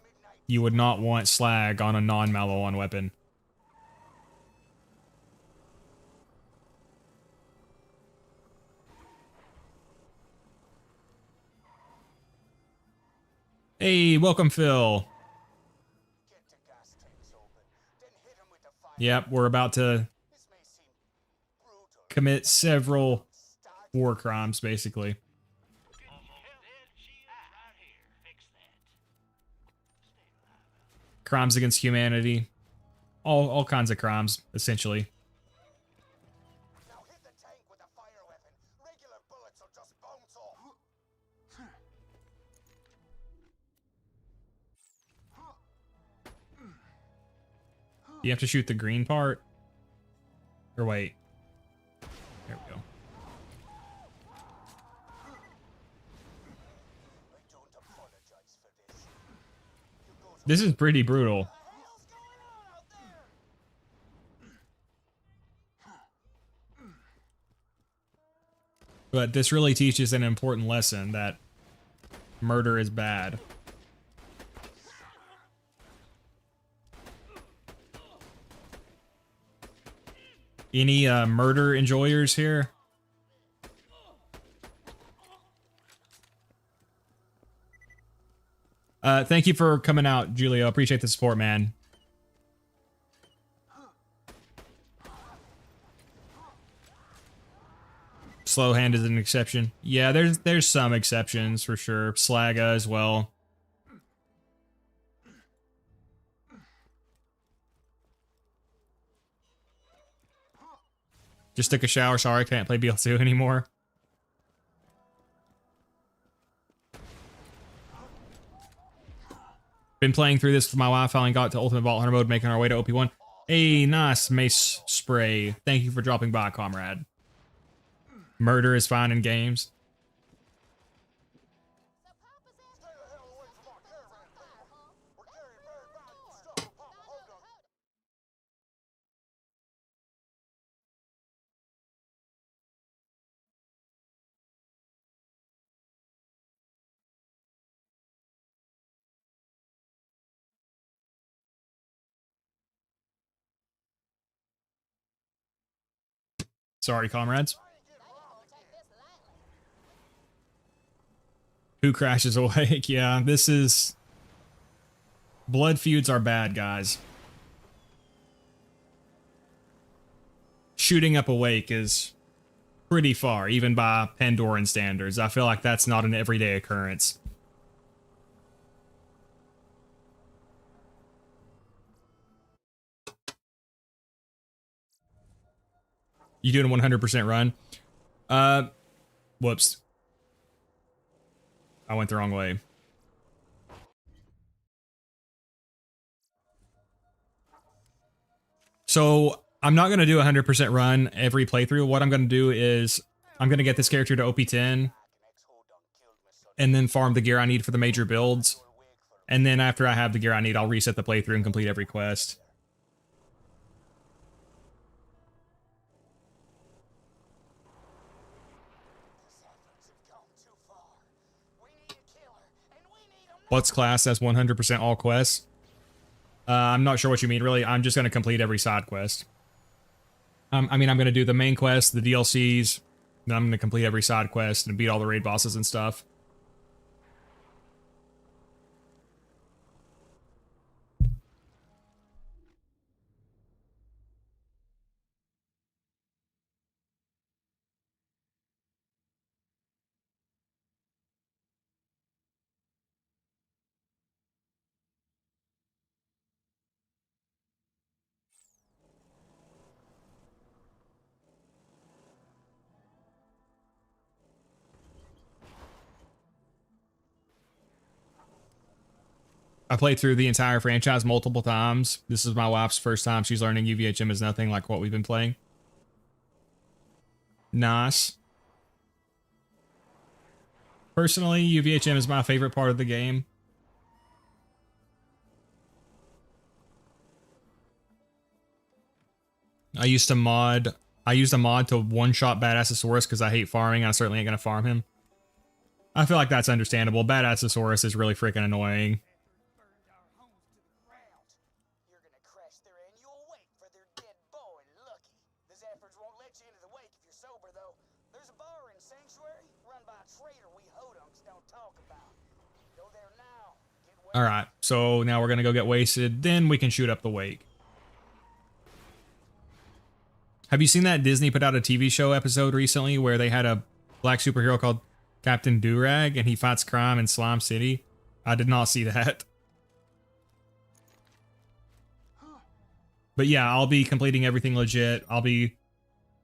you would not want slag on a non-Malawan weapon. Hey, welcome, Phil. Get the gas tanks open, then hit him with the fire. Yep, we're about to This may seem brutal. commit several war crimes, basically. Crimes against humanity. All kinds of crimes, essentially. Now hit the tank with a fire weapon. Regular bullets will just bounce off. You have to shoot the green part? Or wait. There we go. This is pretty brutal. But this really teaches an important lesson that murder is bad. Any murder enjoyers here? Thank you for coming out, Julio. Appreciate the support, man. Slow hand is an exception. Yeah, there's some exceptions for sure. Slaga as well. Just took a shower. Sorry, I can't play BL2 anymore. Been playing through this with my wife. Finally got to Ultimate Vault Hunter mode, making our way to OP1. Hey, nice mace spray. Thank you for dropping by, comrade. Murder is fine in games. Sorry, comrades. Who crashes awake? Yeah, this is... Blood feuds are bad, guys. Shooting up awake is pretty far, even by Pandoran standards. I feel like that's not an everyday occurrence. You doing a 100% run? Whoops. I went the wrong way. So, I'm not going to do a 100% run every playthrough. What I'm going to do is, I'm going to get this character to OP10, and then farm the gear I need for the major builds. And then after I have the gear I need, I'll reset the playthrough and complete every quest. What's class as 100% all quests? I'm not sure what you mean, really. I'm just going to complete every side quest. I mean, I'm going to do the main quest, the DLCs, then I'm going to complete every side quest and beat all the raid bosses and stuff. I played through the entire franchise multiple times. This is my wife's first time. She's learning UVHM is nothing like what we've been playing. Nice. Personally, UVHM is my favorite part of the game. I used a mod to one-shot Badassosaurus because I hate farming, and I certainly ain't gonna farm him. I feel like that's understandable. Badassosaurus is really freaking annoying. You're gonna crash their annual wake for their dead boy, Lucky. The Zephyrs won't let you into the wake if you're sober, though. There's a bar in Sanctuary run by a traitor we hodunks don't talk about. Go there now. Get wasted. Alright, so now we're gonna go get wasted, then we can shoot up the wake. Have you seen that Disney put out a TV show episode recently where they had a black superhero called Captain Durag and he fights crime in Slime City? I did not see that. But yeah, I'll be completing everything legit. I'll be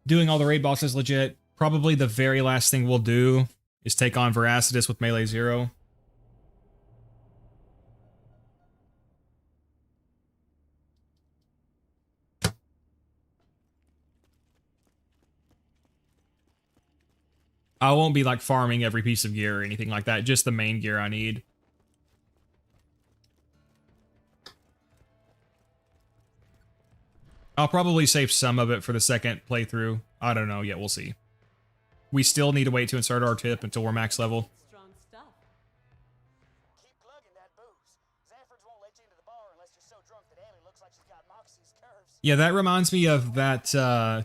doing all the raid bosses legit. Probably the very last thing we'll do is take on Veracitus with Melee 0. I won't be like farming every piece of gear or anything like that, just the main gear I need. I'll probably save some of it for the second playthrough. I don't know yet, we'll see. We still need to wait to insert our tip until we're max level. Strong stuff. Keep plugging that booze. Zanford's won't let you into the bar unless you're so drunk that Annie looks like she's got Moxie's curves. Yeah, that reminds me of that, Right.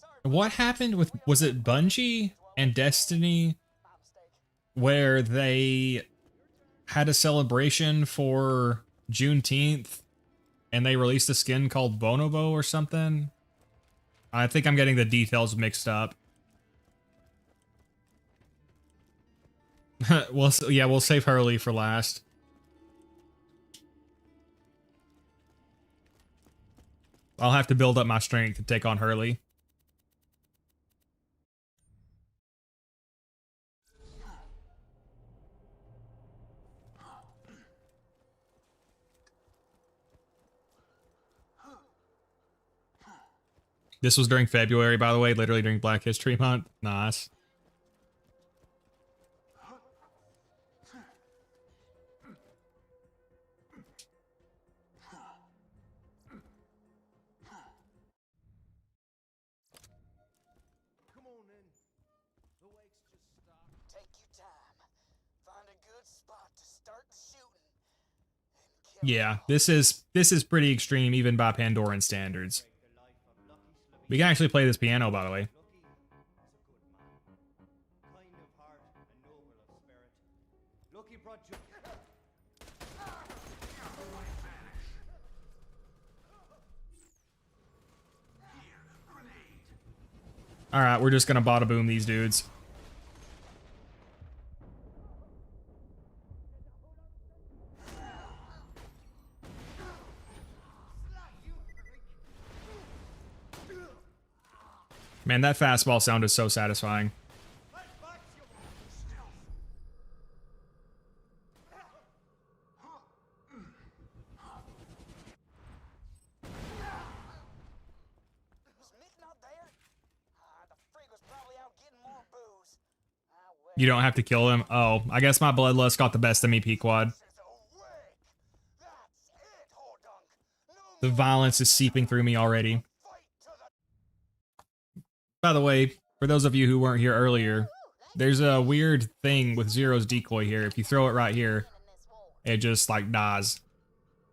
Sorry. what happened with, was it Bungie and Destiny, My mistake. where they had a celebration for Juneteenth, and they released a skin called Bonobo or something? I think I'm getting the details mixed up. Yeah, we'll save Hurley for last. I'll have to build up my strength to take on Hurley. This was during February, by the way, literally during Black History Month. Nice. Come on then. The wake's just started. Take your time. Find a good spot to start shooting. And kill Yeah, this is pretty extreme even by Pandoran standards. The life of Lucky Slovene. We can actually play this piano, by the way. Lucky is a good man. Kind of heart and noble of spirit. Lucky brought you. All right, we're just gonna bada boom these dudes. Man, that fastball sound is so satisfying. Was Mick not there? The freak was probably out getting more booze. Well, You don't have to kill him. Oh, I guess my bloodlust got the best of me, Pequod. this is a wreck. That's it, Hodunk. No The violence is seeping through me already. fight to the By the way, for those of you who weren't here earlier, there's a weird thing with Zero's decoy here. If you throw it right here, it just like dies.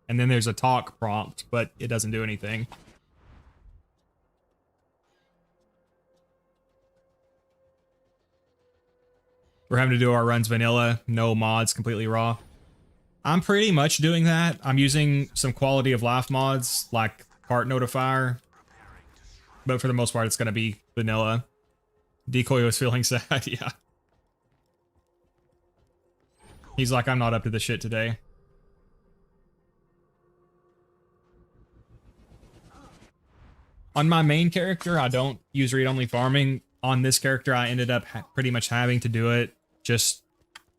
And then there's a talk prompt, but it doesn't do anything. We're having to do our runs vanilla, no mods, completely raw. I'm pretty much doing that. I'm using some quality of life mods like Part Notifier, but for the most part, it's going to be vanilla. Decoy was feeling sad, yeah. He's like, I'm not up to the shit today. On my main character, I don't use read-only farming. On this character, I ended up pretty much having to do it just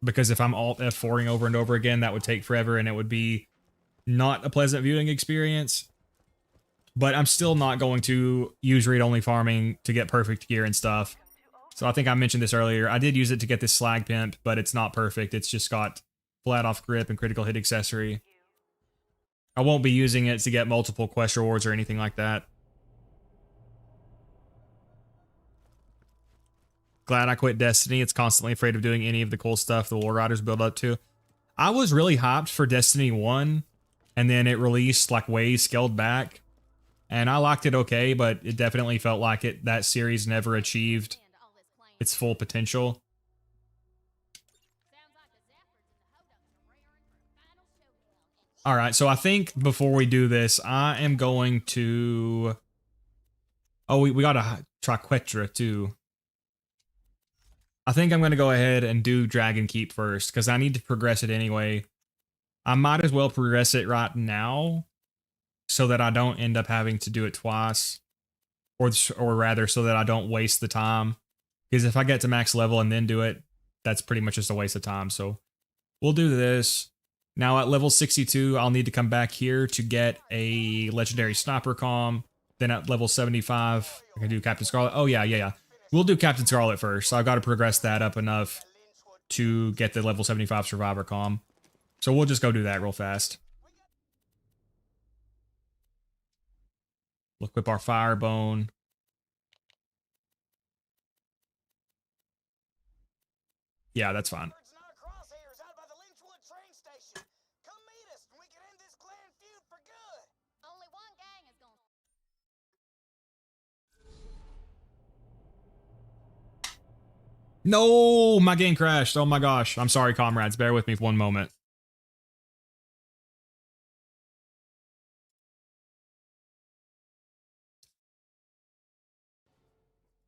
because if I'm alt F4ing over and over again, that would take forever and it would be not a pleasant viewing experience. But I'm still not going to use read-only farming to get perfect gear and stuff. So I think I mentioned this earlier. I did use it to get this slag pimp, but it's not perfect. It's just got flat off grip and critical hit accessory. I won't be using it to get multiple quest rewards or anything like that. Glad I quit Destiny. It's constantly afraid of doing any of the cool stuff the War Riders build up to. I was really hyped for Destiny 1, and then it released like way scaled back. And I liked it okay, but it definitely felt like that series never achieved And all his claims. its full potential. Sounds like the Zaffords and the Hodunks are raring for a final showdown. And Alright, so I think before we do this, I am going to... Oh, we got a Triquetra too. I think I'm going to go ahead and do Dragon Keep first, because I need to progress it anyway. I might as well progress it right now, so that I don't end up having to do it twice. Or rather, so that I don't waste the time. Because if I get to max level and then do it, that's pretty much just a waste of time. So we'll do this. Now at level 62, I'll need to come back here to get a legendary sniper comm. Then at level 75, I can do Captain Scarlet. Oh yeah. We'll do Captain Scarlet first. So I've got to progress that up enough to get the level 75 Survivor comm. So we'll just go do that real fast. We'll equip our Firebone. Yeah, that's fine. Birds in our crosshairs out by the Lynchwood train station. Come meet us, and we can end this clan feud for good. Only one gang is gonna. No, my game crashed. Oh my gosh. I'm sorry, comrades. Bear with me for one moment.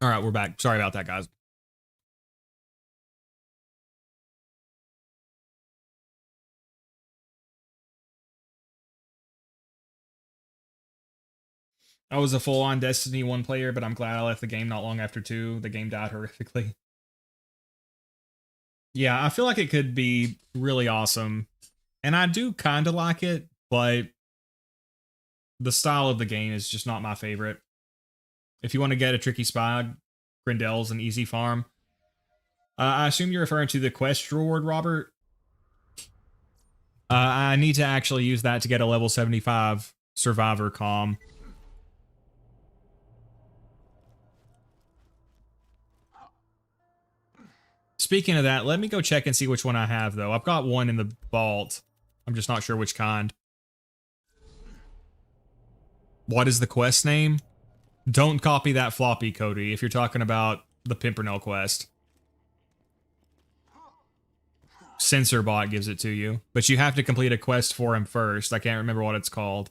All right, we're back. Sorry about that, guys. I was a full-on Destiny 1 player, but I'm glad I left the game not long after 2. The game died horrifically. Yeah, I feel like it could be really awesome. And I do kind of like it, but the style of the game is just not my favorite. If you want to get a tricky spot, Grindel's an easy farm. I assume you're referring to the quest reward, Robert? I need to actually use that to get a level 75 Survivor comm. Speaking of that, let me go check and see which one I have, though. I've got one in the vault. I'm just not sure which kind. What is the quest name? Don't copy that floppy, Cody, if you're talking about the Pimpernel quest. Censorbot gives it to you, but you have to complete a quest for him first. I can't remember what it's called.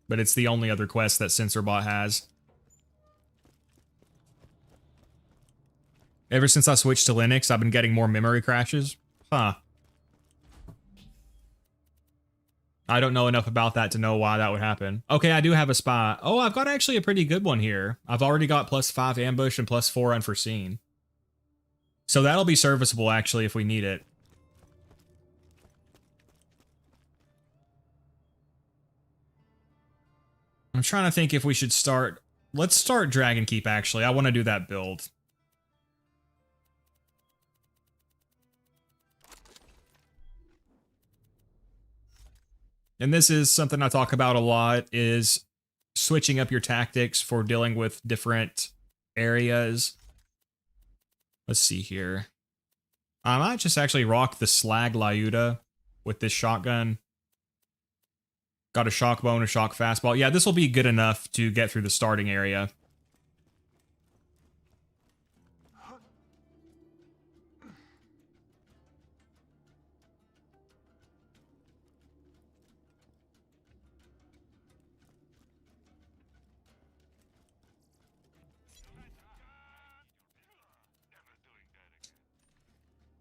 But it's the only other quest that Censorbot has. Ever since I switched to Linux, I've been getting more memory crashes. Huh. I don't know enough about that to know why that would happen. Okay, I do have a spy. Oh, I've got actually a pretty good one here. I've already got +5 ambush and +4 unforeseen. So that'll be serviceable, actually, if we need it. I'm trying to think if we should start... Let's start Dragon Keep, actually. I want to do that build. And this is something I talk about a lot, is switching up your tactics for dealing with different areas. Let's see here. I might just actually rock the Slag Lyuda with this shotgun. Got a shock bone, a shock fastball. Yeah, this will be good enough to get through the starting area.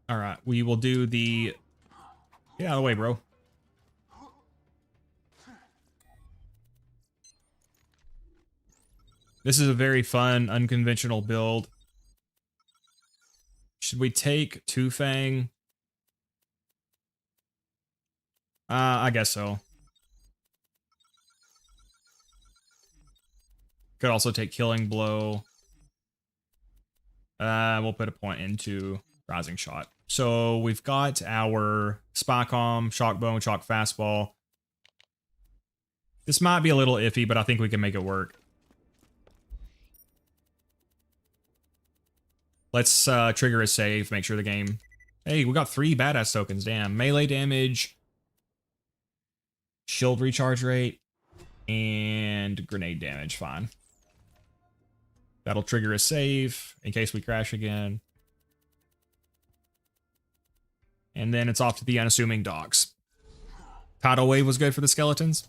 All right, we will do the... Get out of the way, bro. This is a very fun, unconventional build. Should we take Two Fang? I guess so. Could also take Killing Blow. We'll put a point into Rising Shot. So we've got our Spycom, Shock Bone, Shock Fastball. This might be a little iffy, but I think we can make it work. Let's trigger a save, make sure the game... Hey, we got 3 badass tokens, damn. Melee damage, shield recharge rate, and grenade damage, fine. That'll trigger a save in case we crash again. And then it's off to the unassuming docks. Tidal Wave was good for the skeletons.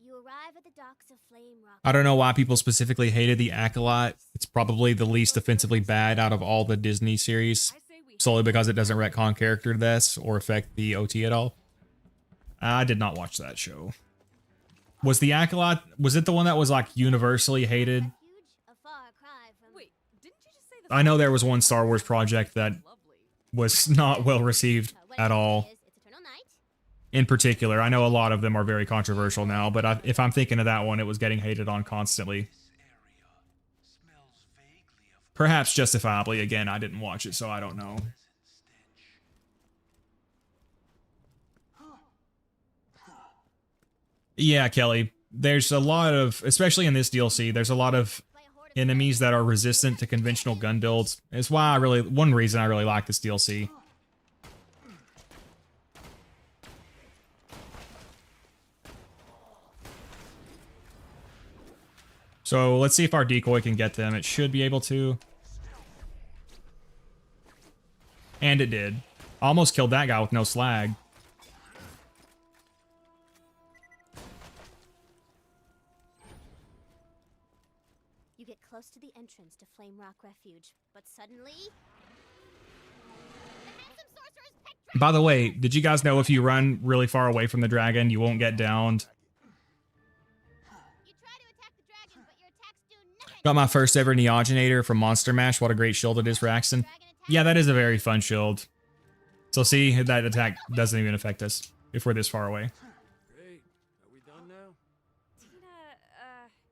You arrive at the docks of Flame Rock. I don't know why people specifically hated the Acolyte. It's probably the least offensively bad out of all the Disney series, solely because it doesn't retcon character deaths or affect the OT at all. I did not watch that show. Was the Acolyte, was it the one that was like universally hated? A far cry from. Wait, didn't you just say the I know there was one Star Wars project that lovely? was not well received What at it all. is, it's eternal night. in particular. I know a lot of them are very controversial now, but if I'm thinking of that one, it was getting hated on constantly. Perhaps justifiably. Again, I didn't watch it, so I don't know. Yeah, Kelly. There's a lot of, especially in this DLC, there's a lot of enemies that are resistant to conventional gun builds. It's why one reason I really like this DLC. So let's see if our decoy can get them. It should be able to. And it did. Almost killed that guy with no slag. You get close to the entrance to Flame Rock Refuge, but suddenly... The handsome sorcerer's pet By the way, did you guys know if you run really far away from the dragon, you won't get downed? You try to attack the dragon, but your attacks do nothing. Got my first ever Neogenator from Monster Mash. What a great shield it is for Axton. Yeah, that is a very fun shield. So see, that attack doesn't even affect us if we're this far away. Great. Are we done now? Tina,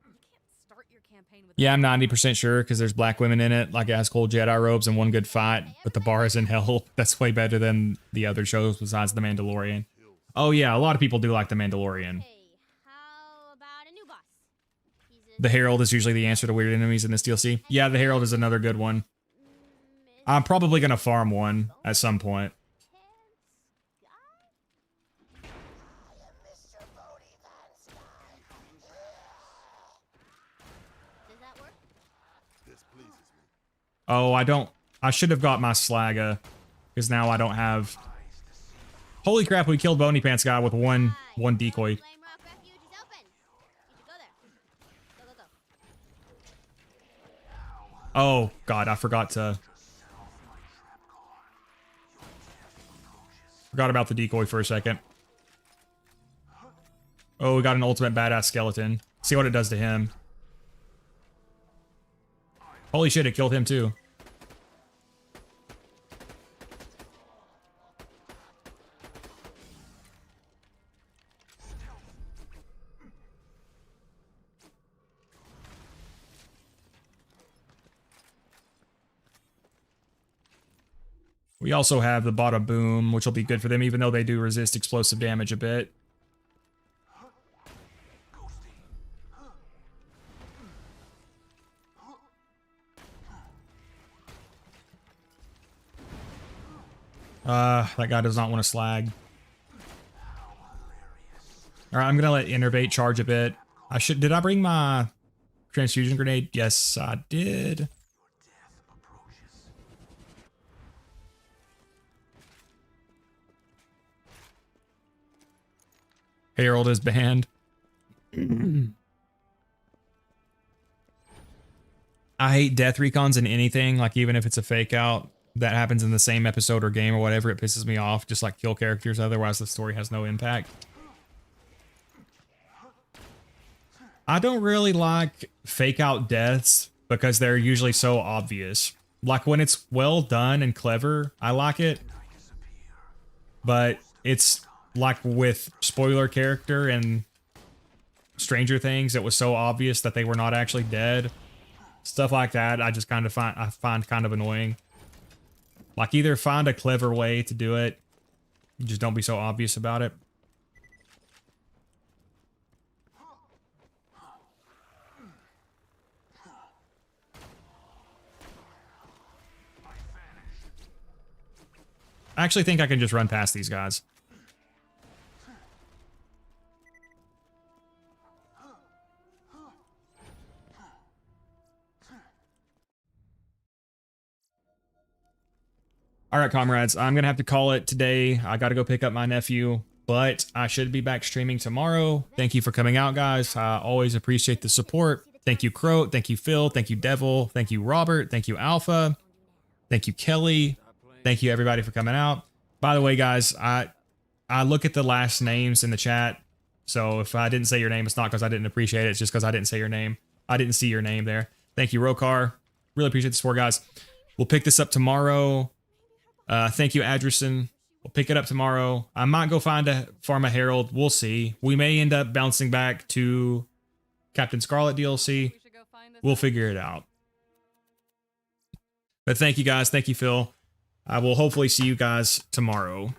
you can't start your campaign with. Yeah, I'm 90% sure because there's black women in it. Like it has cool Jedi robes and one good fight, but the bar is in hell. That's way better than the other shows besides The Mandalorian. Oh yeah, a lot of people do like The Mandalorian. Hey, how about a new boss? The Herald is usually the answer to weird enemies in this DLC. Yeah, the Herald is another good one. I'm probably going to farm one at some point. Does that work? This pleases me. Oh, I should have got my Slagga, because now I don't have... Holy crap, we killed Bony Pants guy with one decoy. Flame Rock Refuge is open. You should go there. Go, go, go. Oh, God, I forgot about the decoy for a second. Oh, we got an ultimate badass skeleton. See what it does to him. Holy shit, it killed him too. We also have the Bada Boom, which will be good for them, even though they do resist explosive damage a bit. That guy does not want to slag. Alright, I'm gonna let Innervate charge a bit. Did I bring my transfusion grenade? Yes, I did. Herald is banned. I hate death recons in anything, like even if it's a fake out that happens in the same episode or game or whatever, it pisses me off. Just like kill characters, otherwise the story has no impact. I don't really like fake out deaths because they're usually so obvious. Like when it's well done and clever, I like it. But it's like with spoiler character and Stranger Things, it was so obvious that they were not actually dead. Stuff like that, I just kind of find kind of annoying. Like either find a clever way to do it, just don't be so obvious about it. I actually think I can just run past these guys. All right, comrades, I'm going to have to call it today. I got to go pick up my nephew, but I should be back streaming tomorrow. Thank you for coming out, guys. I always appreciate the support. Thank you, Croat. Thank you, Phil. Thank you, Devil. Thank you, Robert. Thank you, Alpha. Thank you, Kelly. Thank you, everybody, for coming out. By the way, guys, I look at the last names in the chat. So if I didn't say your name, it's not because I didn't appreciate it. It's just because I didn't say your name. I didn't see your name there. Thank you, Rokar. Really appreciate the support, guys. We'll pick this up tomorrow. Thank you, Adrison. We'll pick it up tomorrow. I might go find a Pharma Herald. We'll see. We may end up bouncing back to Captain Scarlet DLC. We should go find this We'll out. figure it out. But thank you guys. Thank you, Phil. I will hopefully see you guys tomorrow.